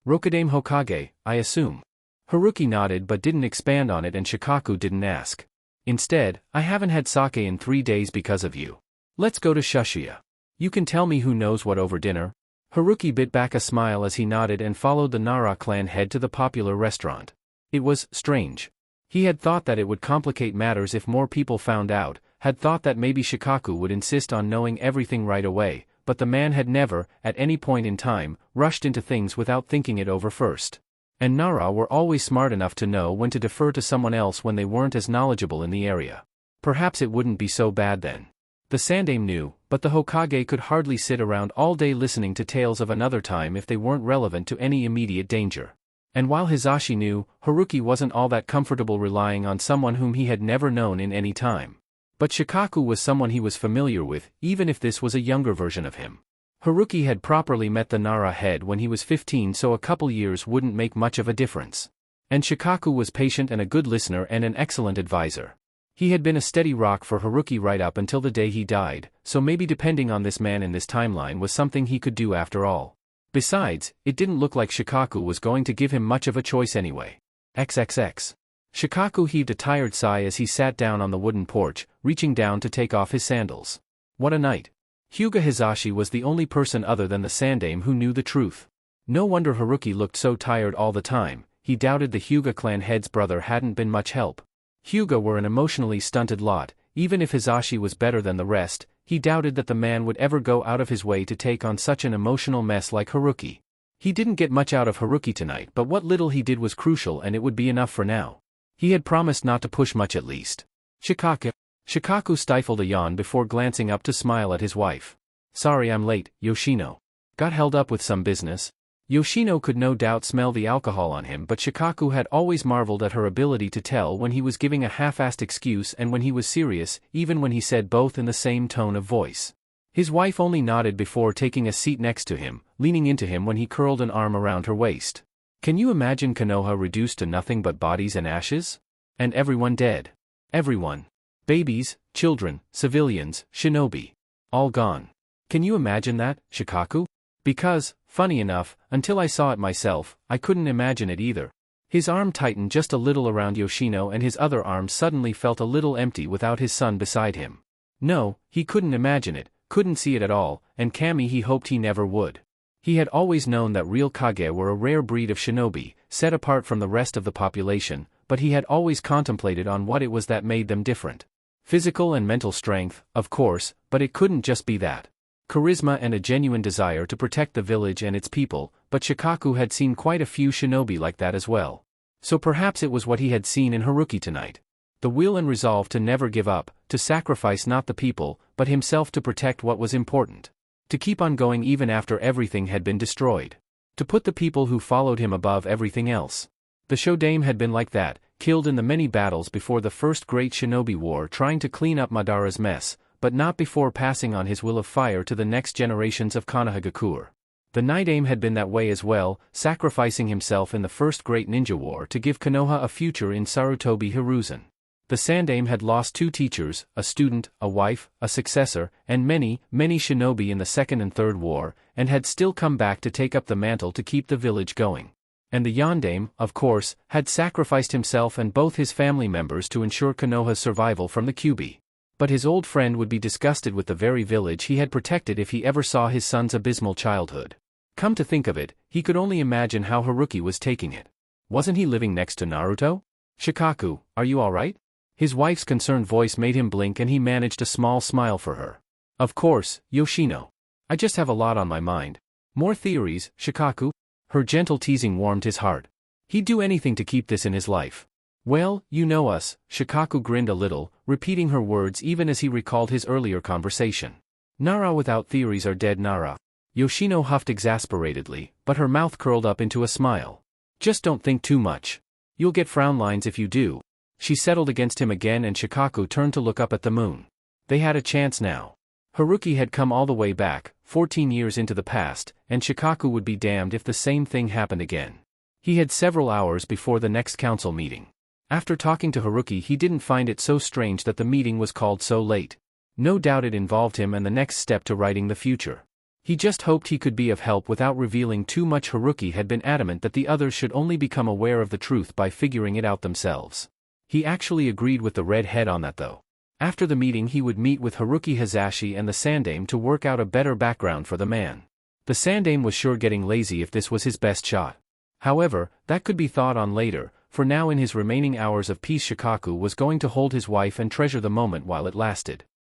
Rokudaime Hokage, I assume. Haruki nodded but didn't expand on it and Shikaku didn't ask. Instead, I haven't had sake in 3 days because of you. Let's go to Shushiya. You can tell me who knows what over dinner? Haruki bit back a smile as he nodded and followed the Nara clan head to the popular restaurant. It was strange. He had thought that it would complicate matters if more people found out, had thought that maybe Shikaku would insist on knowing everything right away, but the man had never, at any point in time, rushed into things without thinking it over first. And Nara were always smart enough to know when to defer to someone else when they weren't as knowledgeable in the area. Perhaps it wouldn't be so bad then. The Sandame knew, but the Hokage could hardly sit around all day listening to tales of another time if they weren't relevant to any immediate danger. And while Hisashi knew, Haruki wasn't all that comfortable relying on someone whom he had never known in any time. But Shikaku was someone he was familiar with, even if this was a younger version of him. Haruki had properly met the Nara head when he was 15, so a couple years wouldn't make much of a difference. And Shikaku was patient and a good listener and an excellent advisor. He had been a steady rock for Haruki right up until the day he died, so maybe depending on this man in this timeline was something he could do after all. Besides, it didn't look like Shikaku was going to give him much of a choice anyway. XXX. Shikaku heaved a tired sigh as he sat down on the wooden porch, reaching down to take off his sandals. What a night. Hyuga Hisashi was the only person other than the Sandame who knew the truth. No wonder Haruki looked so tired all the time. He doubted the Hyuga clan head's brother hadn't been much help. Hyuga were an emotionally stunted lot. Even if Hisashi was better than the rest, he doubted that the man would ever go out of his way to take on such an emotional mess like Haruki. He didn't get much out of Haruki tonight, but what little he did was crucial and it would be enough for now. He had promised not to push much at least. Shikaku stifled a yawn before glancing up to smile at his wife. Sorry I'm late, Yoshino. Got held up with some business. Yoshino could no doubt smell the alcohol on him, but Shikaku had always marveled at her ability to tell when he was giving a half-assed excuse and when he was serious, even when he said both in the same tone of voice. His wife only nodded before taking a seat next to him, leaning into him when he curled an arm around her waist. Can you imagine Konoha reduced to nothing but bodies and ashes? And everyone dead. Everyone. Babies, children, civilians, shinobi. All gone. Can you imagine that, Shikaku? Because, funny enough, until I saw it myself, I couldn't imagine it either. His arm tightened just a little around Yoshino and his other arm suddenly felt a little empty without his son beside him. No, he couldn't imagine it, couldn't see it at all, and Kami he hoped he never would. He had always known that real Kage were a rare breed of shinobi, set apart from the rest of the population, but he had always contemplated on what it was that made them different. Physical and mental strength, of course, but it couldn't just be that. Charisma and a genuine desire to protect the village and its people, but Shikaku had seen quite a few shinobi like that as well. So perhaps it was what he had seen in Haruki tonight. The will and resolve to never give up, to sacrifice not the people, but himself to protect what was important. To keep on going even after everything had been destroyed. To put the people who followed him above everything else. The Shodame had been like that, killed in the many battles before the first great shinobi war trying to clean up Madara's mess, but not before passing on his will of fire to the next generations of Konohagakure. The Nidame had been that way as well, sacrificing himself in the first great ninja war to give Konoha a future in Sarutobi Hiruzen. The Sandame had lost 2 teachers, a student, a wife, a successor, and many, many shinobi in the second and third war, and had still come back to take up the mantle to keep the village going. And the Yondame, of course, had sacrificed himself and both his family members to ensure Konoha's survival from the Kyubi. But his old friend would be disgusted with the very village he had protected if he ever saw his son's abysmal childhood. Come to think of it, he could only imagine how Haruki was taking it. Wasn't he living next to Naruto? Shikaku, are you alright? His wife's concerned voice made him blink and he managed a small smile for her. Of course, Yoshino. I just have a lot on my mind. More theories, Shikaku? Her gentle teasing warmed his heart. He'd do anything to keep this in his life. Well, you know us, Shikaku grinned a little, repeating her words even as he recalled his earlier conversation. Nara without theories are dead Nara. Yoshino huffed exasperatedly, but her mouth curled up into a smile. Just don't think too much. You'll get frown lines if you do. She settled against him again and Shikaku turned to look up at the moon. They had a chance now. Haruki had come all the way back, 14 years into the past, and Shikaku would be damned if the same thing happened again. He had several hours before the next council meeting. After talking to Haruki he didn't find it so strange that the meeting was called so late. No doubt it involved him and the next step to writing the future. He just hoped he could be of help without revealing too much. Haruki had been adamant that the others should only become aware of the truth by figuring it out themselves. He actually agreed with the red head on that though. After the meeting he would meet with Haruki Hisashi and the Sandame to work out a better background for the man. The Sandame was sure getting lazy if this was his best shot. However, that could be thought on later, for now in his remaining hours of peace Shikaku was going to hold his wife and treasure the moment while it lasted.